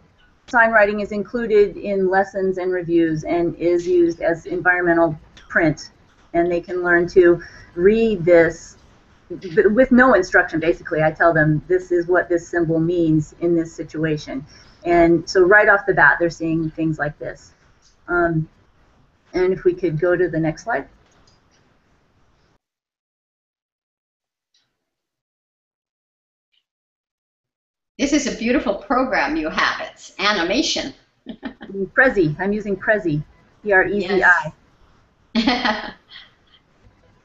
sign writing is included in lessons and reviews and is used as environmental print. And they can learn to read this with no instruction, basically. I tell them this is what this symbol means in this situation. And so right off the bat, they're seeing things like this. And if we could go to the next slide. This is a beautiful program you have. It's animation. Prezi. I'm using Prezi. P-R-E-Z-I. Yes.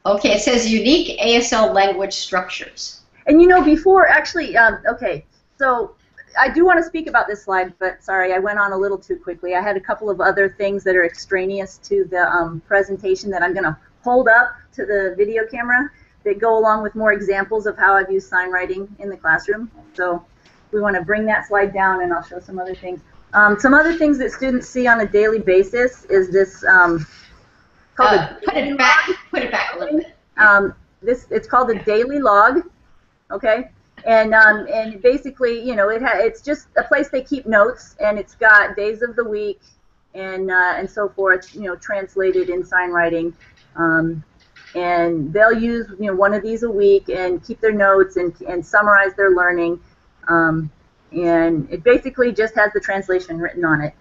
Okay, it says unique ASL language structures. And you know, before, actually, okay, so I do want to speak about this slide, but sorry, I went on a little too quickly. I had a couple of other things that are extraneous to the presentation that I'm going to hold up to the video camera that go along with more examples of how I've used sign writing in the classroom. So we want to bring that slide down, and I'll show some other things. Some other things that students see on a daily basis is this called put it back a little bit. It's called a daily log, okay? And basically, you know, it's just a place they keep notes, and it's got days of the week and so forth, you know, translated in sign writing. And they'll use, you know, one of these a week and keep their notes and summarize their learning. And it basically just has the translation written on it.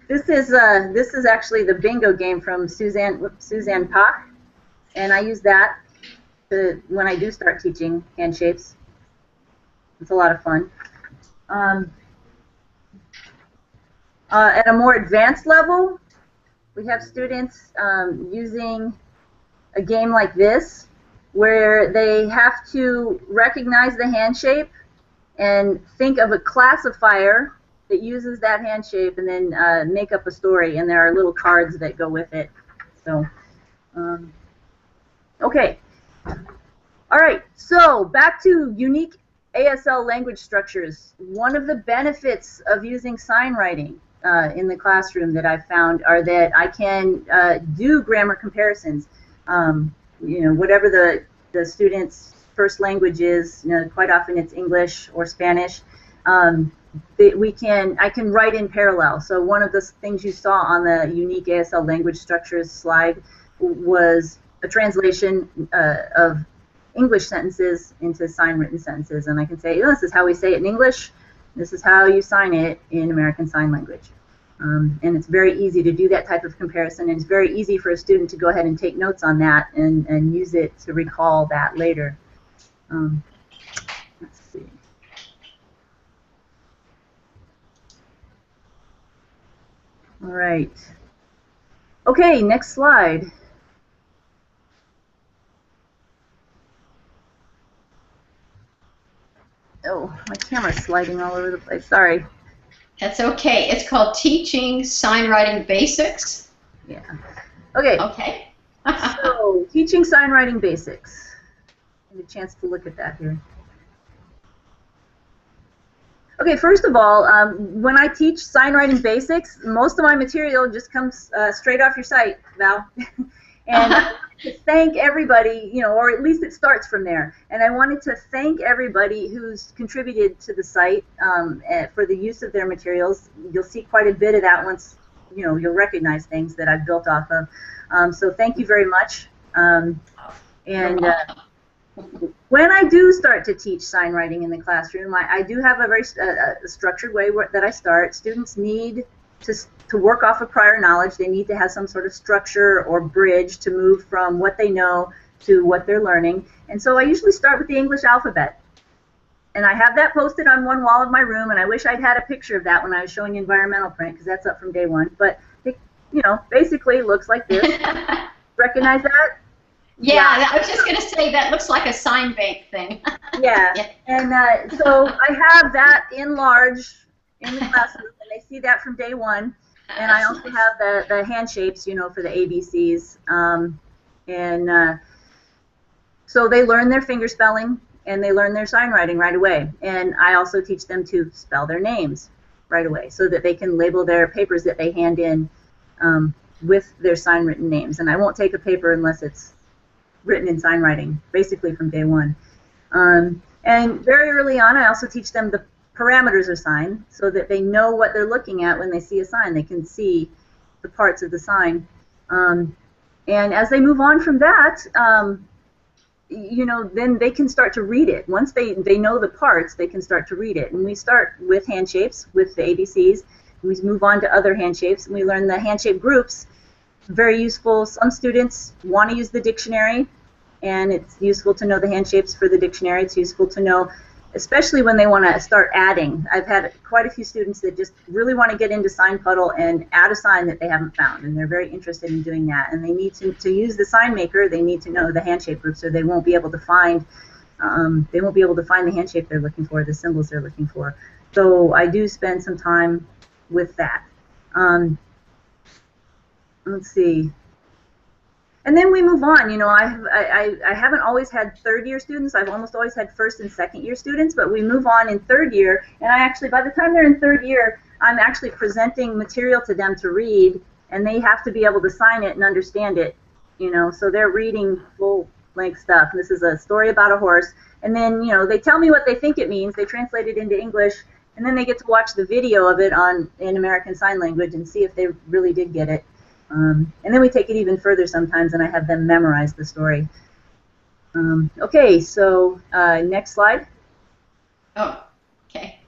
This is actually the bingo game from Suzanne Pach, and I use that when I do start teaching hand shapes. It's a lot of fun. At a more advanced level, we have students using a game like this, where they have to recognize the hand shape and think of a classifier that uses that hand shape, and then make up a story, and there are little cards that go with it. So, okay. All right, so back to unique ASL language structures. One of the benefits of using sign writing in the classroom that I've found are that I can do grammar comparisons. You know, whatever the student's first language is, you know, quite often it's English or Spanish. I can write in parallel. So one of the things you saw on the unique ASL language structures slide was a translation of English sentences into sign written sentences, and I can say, oh, this is how we say it in English, this is how you sign it in American Sign Language. And it's very easy to do that type of comparison, and it's very easy for a student to go ahead and take notes on that and use it to recall that later. Let's see. All right. Okay, next slide. Oh, my camera's sliding all over the place. Sorry. That's okay. It's called Teaching Sign Writing Basics. Yeah. Okay. Okay. So, Teaching Sign Writing Basics. Get a chance to look at that here. Okay, first of all, when I teach sign writing basics, most of my material just comes straight off your site, Val. And I wanted to thank everybody, you know, or at least it starts from there. And I wanted to thank everybody who's contributed to the site for the use of their materials. You'll see quite a bit of that once, you know, you'll recognize things that I've built off of. So thank you very much. When I do start to teach sign writing in the classroom, I do have a very structured way that I start. Students need to work off of prior knowledge. They need to have some sort of structure or bridge to move from what they know to what they're learning. And so I usually start with the English alphabet. And I have that posted on one wall of my room, and I wish I'd had a picture of that when I was showing environmental print, because that's up from day one. But it, you know, basically looks like this. Recognize that? Yeah, I was just going to say that looks like a sign bank thing. Yeah, and so I have that in large in the classroom, and they see that from day one. And I also have the hand shapes, you know, for the ABCs. So they learn their finger spelling, and they learn their sign writing right away. And I also teach them to spell their names right away so that they can label their papers that they hand in with their sign written names. And I won't take a paper unless it's written in sign writing, basically from day one. And very early on, I also teach them the parameters of sign so that they know what they're looking at when they see a sign. They can see the parts of the sign. And as they move on from that, you know, then they can start to read it. Once they know the parts, they can start to read it. And we start with hand shapes, with the ABCs. And we move on to other hand shapes, and we learn the hand shape groups. Very useful. Some students want to use the dictionary, and it's useful to know the hand shapes for the dictionary. It's useful to know, especially when they want to start adding. I've had quite a few students that just really want to get into Sign Puddle and add a sign that they haven't found, and they're very interested in doing that. And they need to use the sign maker. They need to know the hand shape groups, or they won't be able to find the hand shape they're looking for, the symbols they're looking for. So I do spend some time with that. Let's see. And then we move on. You know, I haven't always had third-year students. I've almost always had first and second-year students, but we move on in third year, and I actually, by the time they're in third year, I'm actually presenting material to them to read, and they have to be able to sign it and understand it, you know, so they're reading full-length stuff. This is a story about a horse, and then, you know, they tell me what they think it means, they translate it into English, and then they get to watch the video of it in American Sign Language and see if they really did get it. And then we take it even further sometimes, and I have them memorize the story. Okay, so next slide. Oh, okay.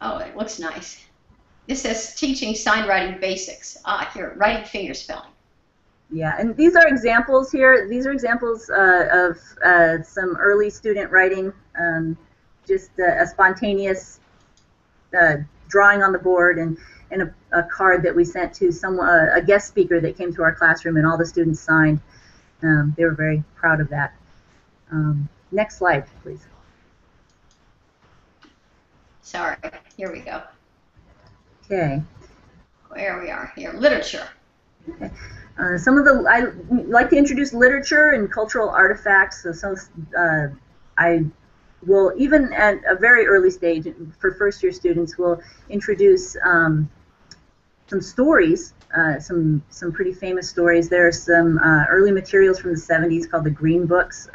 Oh, it looks nice. This says Teaching Sign Writing Basics. Ah, here, writing finger spelling. Yeah, and these are examples here. These are examples of some early student writing, just a spontaneous drawing on the board, and a card that we sent to a guest speaker that came to our classroom, and all the students signed. They were very proud of that. Next slide, please. Sorry, here we go. Okay. Where we are here, literature. Okay. I like to introduce literature and cultural artifacts. So I will, even at a very early stage, for first-year students, will introduce some stories, some pretty famous stories. There are some early materials from the 70s called the Green Books,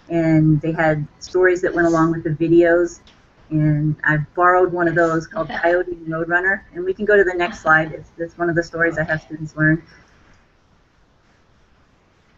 and they had stories that went along with the videos. And I've borrowed one of those called Coyote and Roadrunner, and we can go to the next slide. It's one of the stories I have students learn.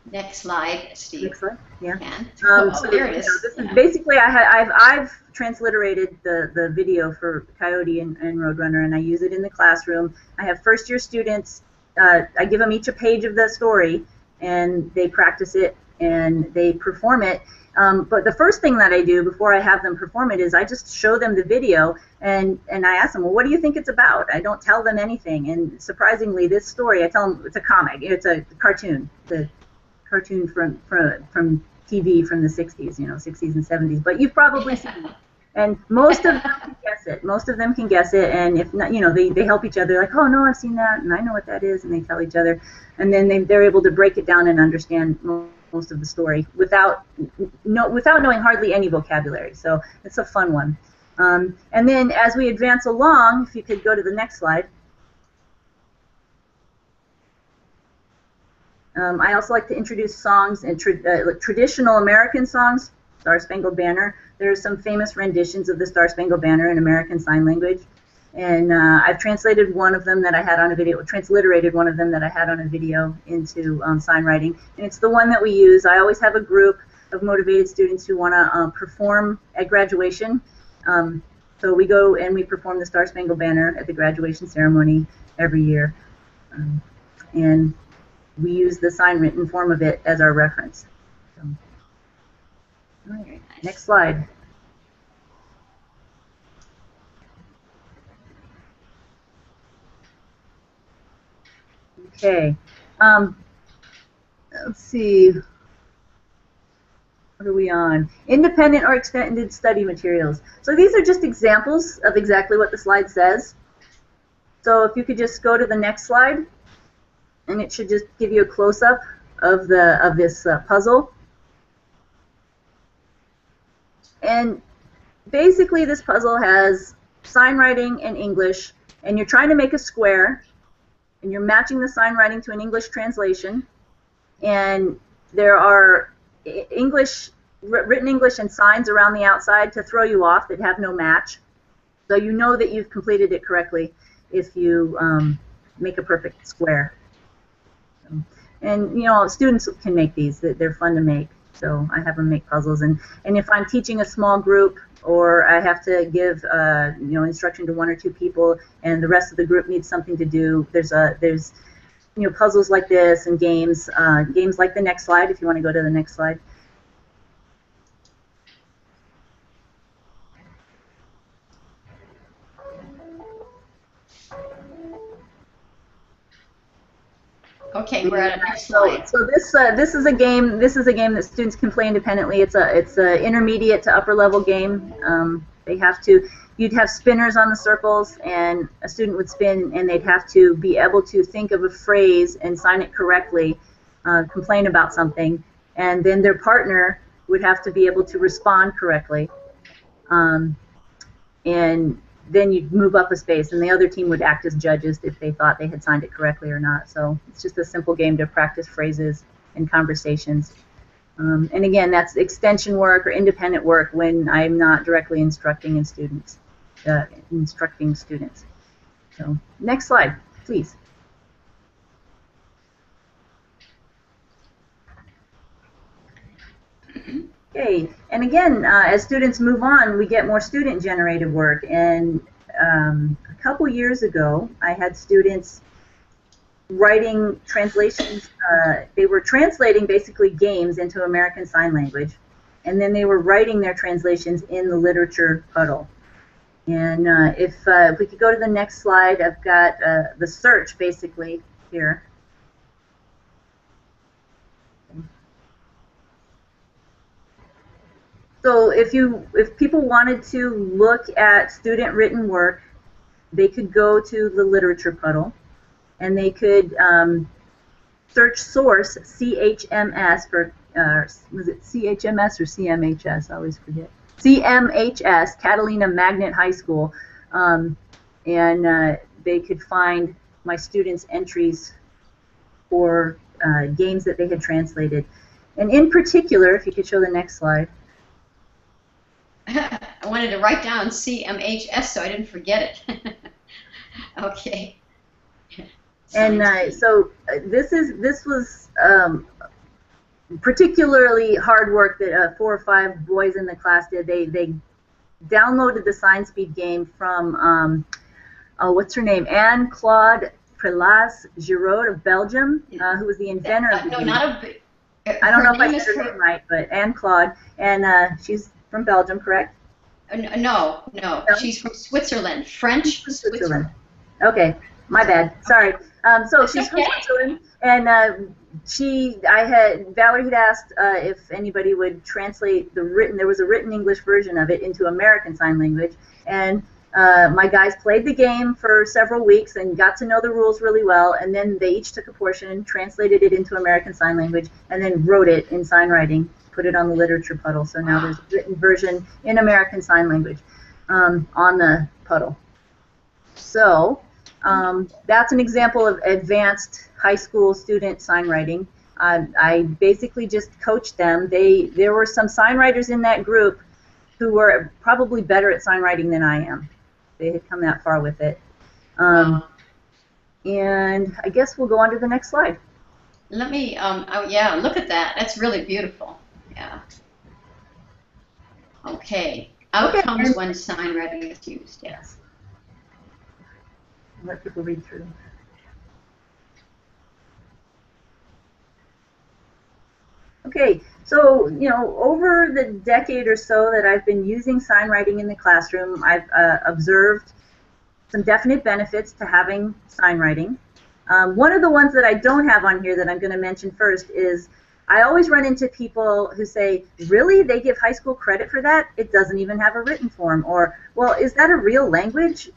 Next slide, Steve. Next slide. Yeah. So there it is. This is basically I've transliterated the video for Coyote and Roadrunner, and I use it in the classroom. I have first-year students. I give them each a page of the story, and they practice it and they perform it. But the first thing that I do before I have them perform it is I just show them the video, and I ask them, well, what do you think it's about? I don't tell them anything, and surprisingly, this story, I tell them it's a comic, it's a cartoon, the cartoon from TV from the 60s, 60s and 70s, but you've probably seen it. And most of them can guess it. Most of them can guess it, and if not, they help each other, like, oh, no, I've seen that, and I know what that is, and they tell each other, and then they're able to break it down and understand most of the story without knowing hardly any vocabulary. So it's a fun one. And then as we advance along, if you could go to the next slide. I also like to introduce songs and traditional American songs, Star Spangled Banner. There are some famous renditions of the Star Spangled Banner in American Sign Language. And I've translated one of them that I had on a video, transliterated one of them that I had on a video into SignWriting. And it's the one that we use. I always have a group of motivated students who want to perform at graduation. So we go and we perform the Star Spangled Banner at the graduation ceremony every year. And we use the sign written form of it as our reference. So, all right, next slide. Okay, let's see, what are we on? Independent or extended study materials. So these are just examples of exactly what the slide says. So if you could just go to the next slide, and it should just give you a close-up of this puzzle. And basically this puzzle has sign writing and English, and you're trying to make a square, and you're matching the sign writing to an English translation, and there are written English and signs around the outside to throw you off that have no match. So you know that you've completed it correctly if you make a perfect square. And students can make these. They're fun to make. So I have them make puzzles. And if I'm teaching a small group, or I have to give instruction to one or two people, and the rest of the group needs something to do, there's puzzles like this and games like the next slide. If you want to go to the next slide. Okay, we're at the next slide. So this is a game. This is a game that students can play independently. It's a intermediate to upper level game. You'd have spinners on the circles, and a student would spin, and they'd have to be able to think of a phrase and sign it correctly, complain about something, and then their partner would have to be able to respond correctly, and then you'd move up a space, and the other team would act as judges if they thought they had signed it correctly or not. So it's just a simple game to practice phrases and conversations. And again, that's extension work or independent work when I'm not directly instructing students. So next slide, please. Okay, and again, as students move on, we get more student-generated work. And a couple years ago, I had students writing translations. They were translating basically games into American Sign Language, and then they were writing their translations in the literature puddle. And if we could go to the next slide, I've got the search basically here. So if people wanted to look at student written work, they could go to the literature puddle, and they could search source CHMS for was it CHMS or CMHS? I always forget. CMHS, Catalina Magnet High School, and they could find my students' entries for games that they had translated. And in particular, if you could show the next slide. I wanted to write down CMHS so I didn't forget it. Okay. And so this was particularly hard work that 4 or 5 boys in the class did. They downloaded the Sign Speed game from, what's her name? Anne-Claude Prelas-Giraud of Belgium, who was the inventor of the game. I don't know if I said her name right, but Anne-Claude, and she's from Belgium, correct? No, she's from Switzerland. French Switzerland. Okay, my bad. Sorry. So she's from Switzerland, and Valerie had asked if anybody would translate the written. There was a written English version of it into American Sign Language, and my guys played the game for several weeks and got to know the rules really well, and then they each took a portion, translated it into American Sign Language, and then wrote it in SignWriting, put it on the literature puddle. So now there's a written version in American Sign Language on the puddle. So that's an example of advanced high school student SignWriting. I basically just coached them. There were some signwriters in that group who were probably better at SignWriting than I am. They had come that far with it. And I guess we'll go on to the next slide. Let me, oh yeah, look at that. That's really beautiful. Yeah. Okay. Outcomes when SignWriting is used, yes. Let people read through. Okay, so over the decade or so that I've been using SignWriting in the classroom, I've observed some definite benefits to having SignWriting. One of the ones that I don't have on here that I'm going to mention first is I always run into people who say, really, they give high school credit for that? It doesn't even have a written form. Or, well, is that a real language?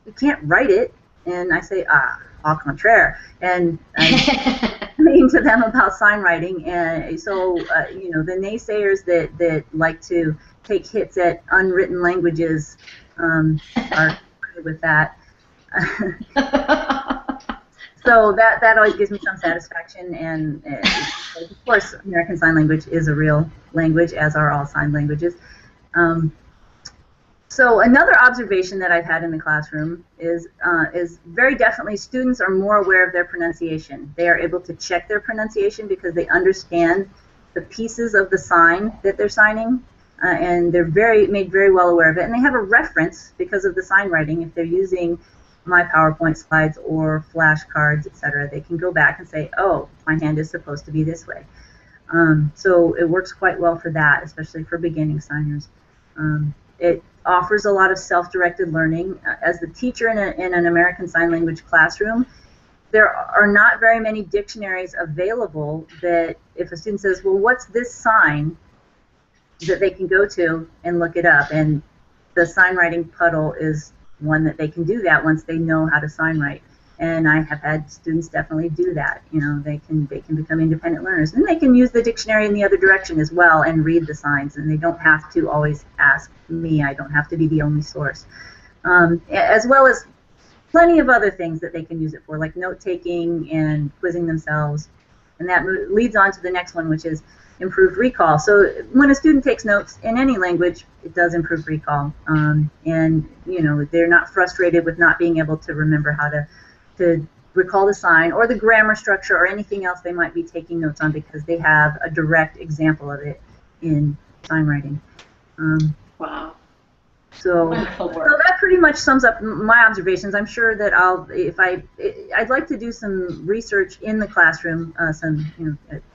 You can't write it. And I say, au contraire. And I'm saying to them about SignWriting. And so, the naysayers that like to take hits at unwritten languages are with that. So that always gives me some satisfaction, and of course American Sign Language is a real language, as are all sign languages. So another observation that I've had in the classroom is very definitely students are more aware of their pronunciation. They are able to check their pronunciation because they understand the pieces of the sign that they're signing, and they're made very well aware of it. And they have a reference because of the SignWriting. If they're using my PowerPoint slides or flashcards, etc., they can go back and say, oh, my hand is supposed to be this way. So it works quite well for that, especially for beginning signers. It offers a lot of self-directed learning. As the teacher in an American Sign Language classroom, there are not very many dictionaries available that if a student says, well, what's this sign, that they can go to and look it up. And the SignWriting puddle is one that they can do that once they know how to SignWrite. And I have had students definitely do that. They can become independent learners, and they can use the dictionary in the other direction as well and read the signs. And they don't have to always ask me. I don't have to be the only source. As well as plenty of other things that they can use it for, like note-taking and quizzing themselves. And that leads on to the next one, which is improved recall. So when a student takes notes in any language, it does improve recall. And they're not frustrated with not being able to remember how to recall the sign or the grammar structure or anything else they might be taking notes on, because they have a direct example of it in SignWriting. Wow. So that pretty much sums up my observations. I'm sure that I'd like to do some research in the classroom, some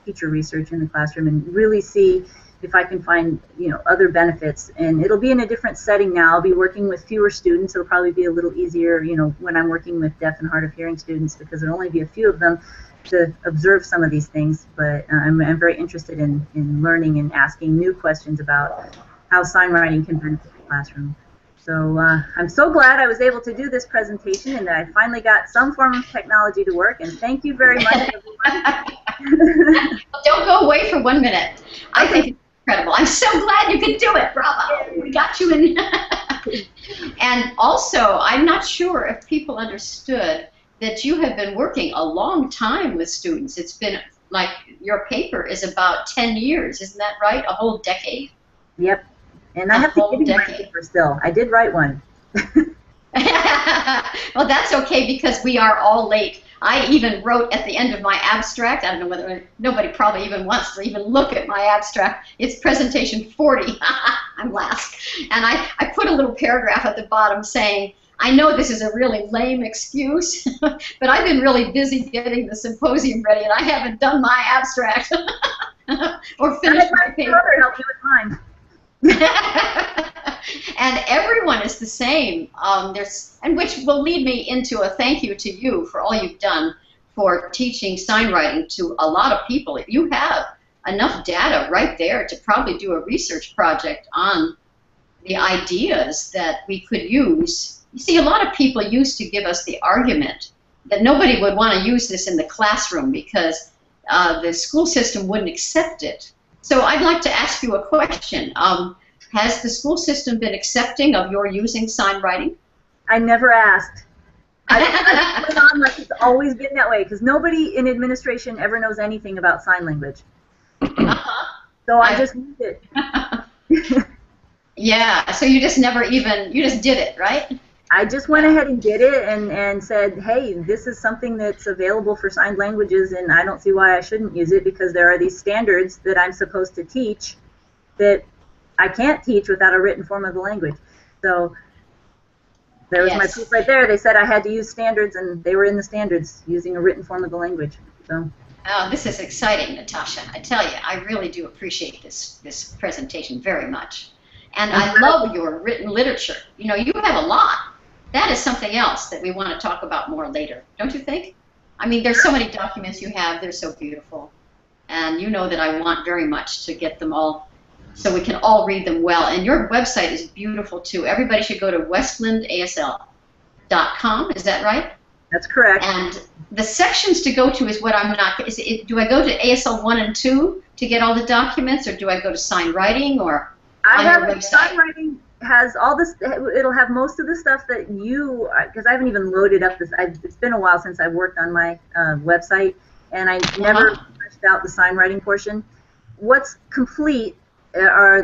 teacher research in the classroom, and really see if I can find other benefits. And it'll be in a different setting now. I'll be working with fewer students. It'll probably be a little easier, when I'm working with deaf and hard of hearing students, because there'll only be a few of them to observe some of these things. But I'm very interested in learning and asking new questions about how SignWriting can benefit the classroom. So I'm so glad I was able to do this presentation, and that I finally got some form of technology to work. And thank you very much, everyone. Don't go away for 1 minute. I think it's incredible. I'm so glad you could do it. Bravo. We got you in. And also, I'm not sure if people understood that you have been working a long time with students. It's been like your paper is about 10 years. Isn't that right? A whole decade? Yep. And I have to give you my paper still. I did write one. Well, that's okay, because we are all late. I even wrote at the end of my abstract, I don't know whether, nobody probably even wants to even look at my abstract, it's presentation 40, I'm last. And I put a little paragraph at the bottom saying, I know this is a really lame excuse, but I've been really busy getting the symposium ready and I haven't done my abstract or finished my paper. Help you with mine. And everyone is the same. And which will lead me into a thank you to you for all you've done for teaching sign writing to a lot of people. You have enough data right there to probably do a research project on the ideas that we could use. You see, a lot of people used to give us the argument that nobody would want to use this in the classroom because the school system wouldn't accept it. So I'd like to ask you a question. Has the school system been accepting of your using sign writing? I never asked. I went on like it's always been that way because nobody in administration ever knows anything about sign language. So I just used it. Yeah, so you just never even, you just did it, right? I just went ahead and did it and said, hey, this is something that's available for signed languages and I don't see why I shouldn't use it because there are these standards that I'm supposed to teach that I can't teach without a written form of the language. So there was my proof right there. They said I had to use standards and they were in the standards using a written form of the language. So. Oh, this is exciting, Natasha. I tell you, I really do appreciate this presentation very much. And I love your written literature. You know, you have a lot. That is something else that we want to talk about more later, don't you think? I mean, there's so many documents you have. They're so beautiful. And you know that I want very much to get them all so we can all read them well. And your website is beautiful, too. Everybody should go to westlandasl.com. Is that right? That's correct. And the sections to go to is what I'm not... do I go to ASL 1 and 2 to get all the documents, or do I go to SignWriting, or I on have your website? SignWriting has all this. It'll have most of the stuff that you... Because I haven't even loaded up this. It's been a while since I've worked on my website, and I never fleshed out the SignWriting portion. What's complete are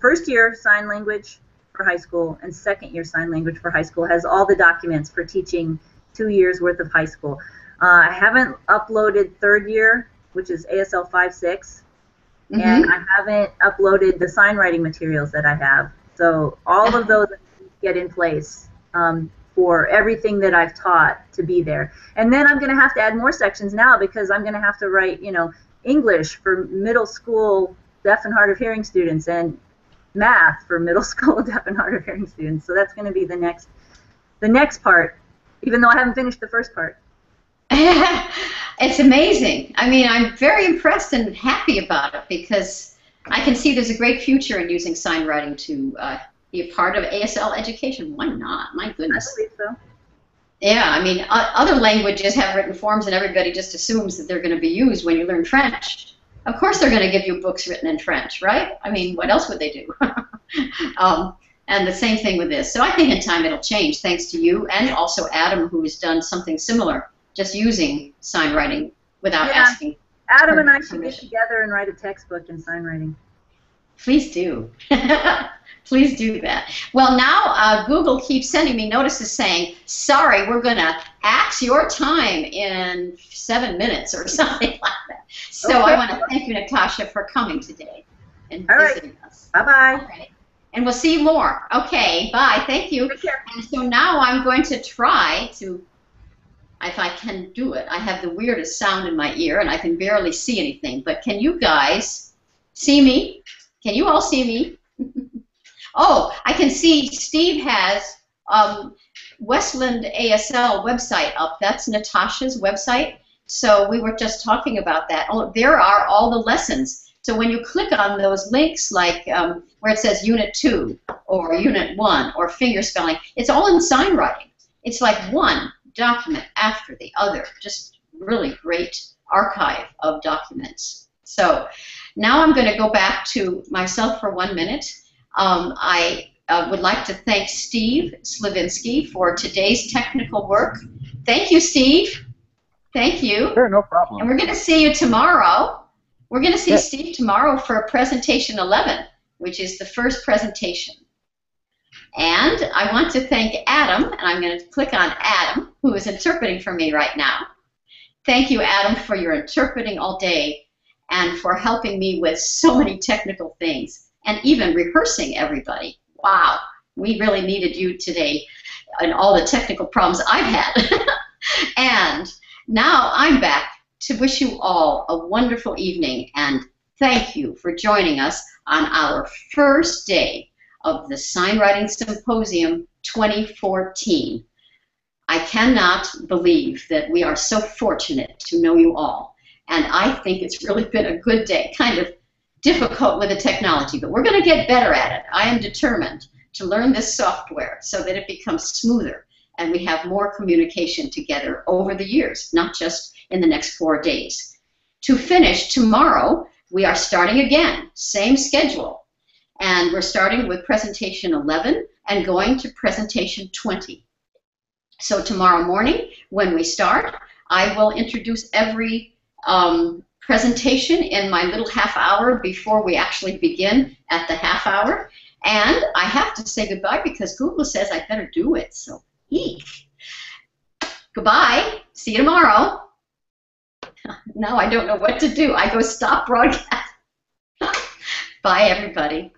first year sign language for high school and second year sign language for high school has all the documents for teaching 2 years worth of high school. I haven't uploaded third year, which is ASL 5-6, and I haven't uploaded the sign writing materials that I have. So all of those get in place for everything that I've taught to be there. And then I'm going to have to add more sections now because I'm going to have to write, you know, English for middle school deaf and hard of hearing students and math for middle school deaf and hard of hearing students. So that's going to be the next part, even though I haven't finished the first part. It's amazing. I mean, I'm very impressed and happy about it because I can see there's a great future in using sign writing to be a part of ASL education. Why not? My goodness. I believe so. Yeah, I mean, other languages have written forms and everybody just assumes that they're going to be used when you learn French. Of course they're going to give you books written in French, right? I mean, what else would they do? And the same thing with this. So I think in time it'll change, thanks to you and also Adam, who has done something similar, just using sign writing without asking. Adam and I should get together and write a textbook in sign writing. Please do. Please do that. Well, now Google keeps sending me notices saying, sorry, we're going to axe your time in 7 minutes or something like that. So I want to thank you, Natasha, for coming today and visiting us. Bye-bye. All right. And we'll see you more. Okay, bye. Thank you. And so now I'm going to try to, if I can do it, I have the weirdest sound in my ear and I can barely see anything. But can you guys see me? Can you all see me? Oh, I can see Steve has Westland ASL website up. That's Natasha's website. So we were just talking about that. Oh, there are all the lessons. So when you click on those links, like where it says Unit 2 or Unit 1 or finger spelling, it's all in sign writing. It's like one document after the other. Just really great archive of documents. So now I'm going to go back to myself for 1 minute. I would like to thank Steve Slavinsky for today's technical work. Thank you, Steve. Thank you. Sure, no problem. And we're going to see you tomorrow. We're going to see Steve tomorrow for presentation 11, which is the first presentation. And I want to thank Adam, and I'm going to click on Adam, who is interpreting for me right now. Thank you, Adam, for your interpreting all day and for helping me with so many technical things and even rehearsing everybody. Wow, we really needed you today and all the technical problems I've had. And now I'm back to wish you all a wonderful evening, and thank you for joining us on our first day of the SignWriting Symposium 2014. I cannot believe that we are so fortunate to know you all, and I think it's really been a good day, kind of difficult with the technology, but we're going to get better at it. I am determined to learn this software so that it becomes smoother and we have more communication together over the years, not just in the next 4 days. To finish, tomorrow we are starting again, same schedule, and we're starting with presentation 11 and going to presentation 20. So tomorrow morning when we start, I will introduce every presentation in my little half hour before we actually begin at the half hour. And I have to say goodbye because Google says I better do it, so eek. Goodbye. See you tomorrow. Now I don't know what to do. I go stop broadcast. Bye, everybody.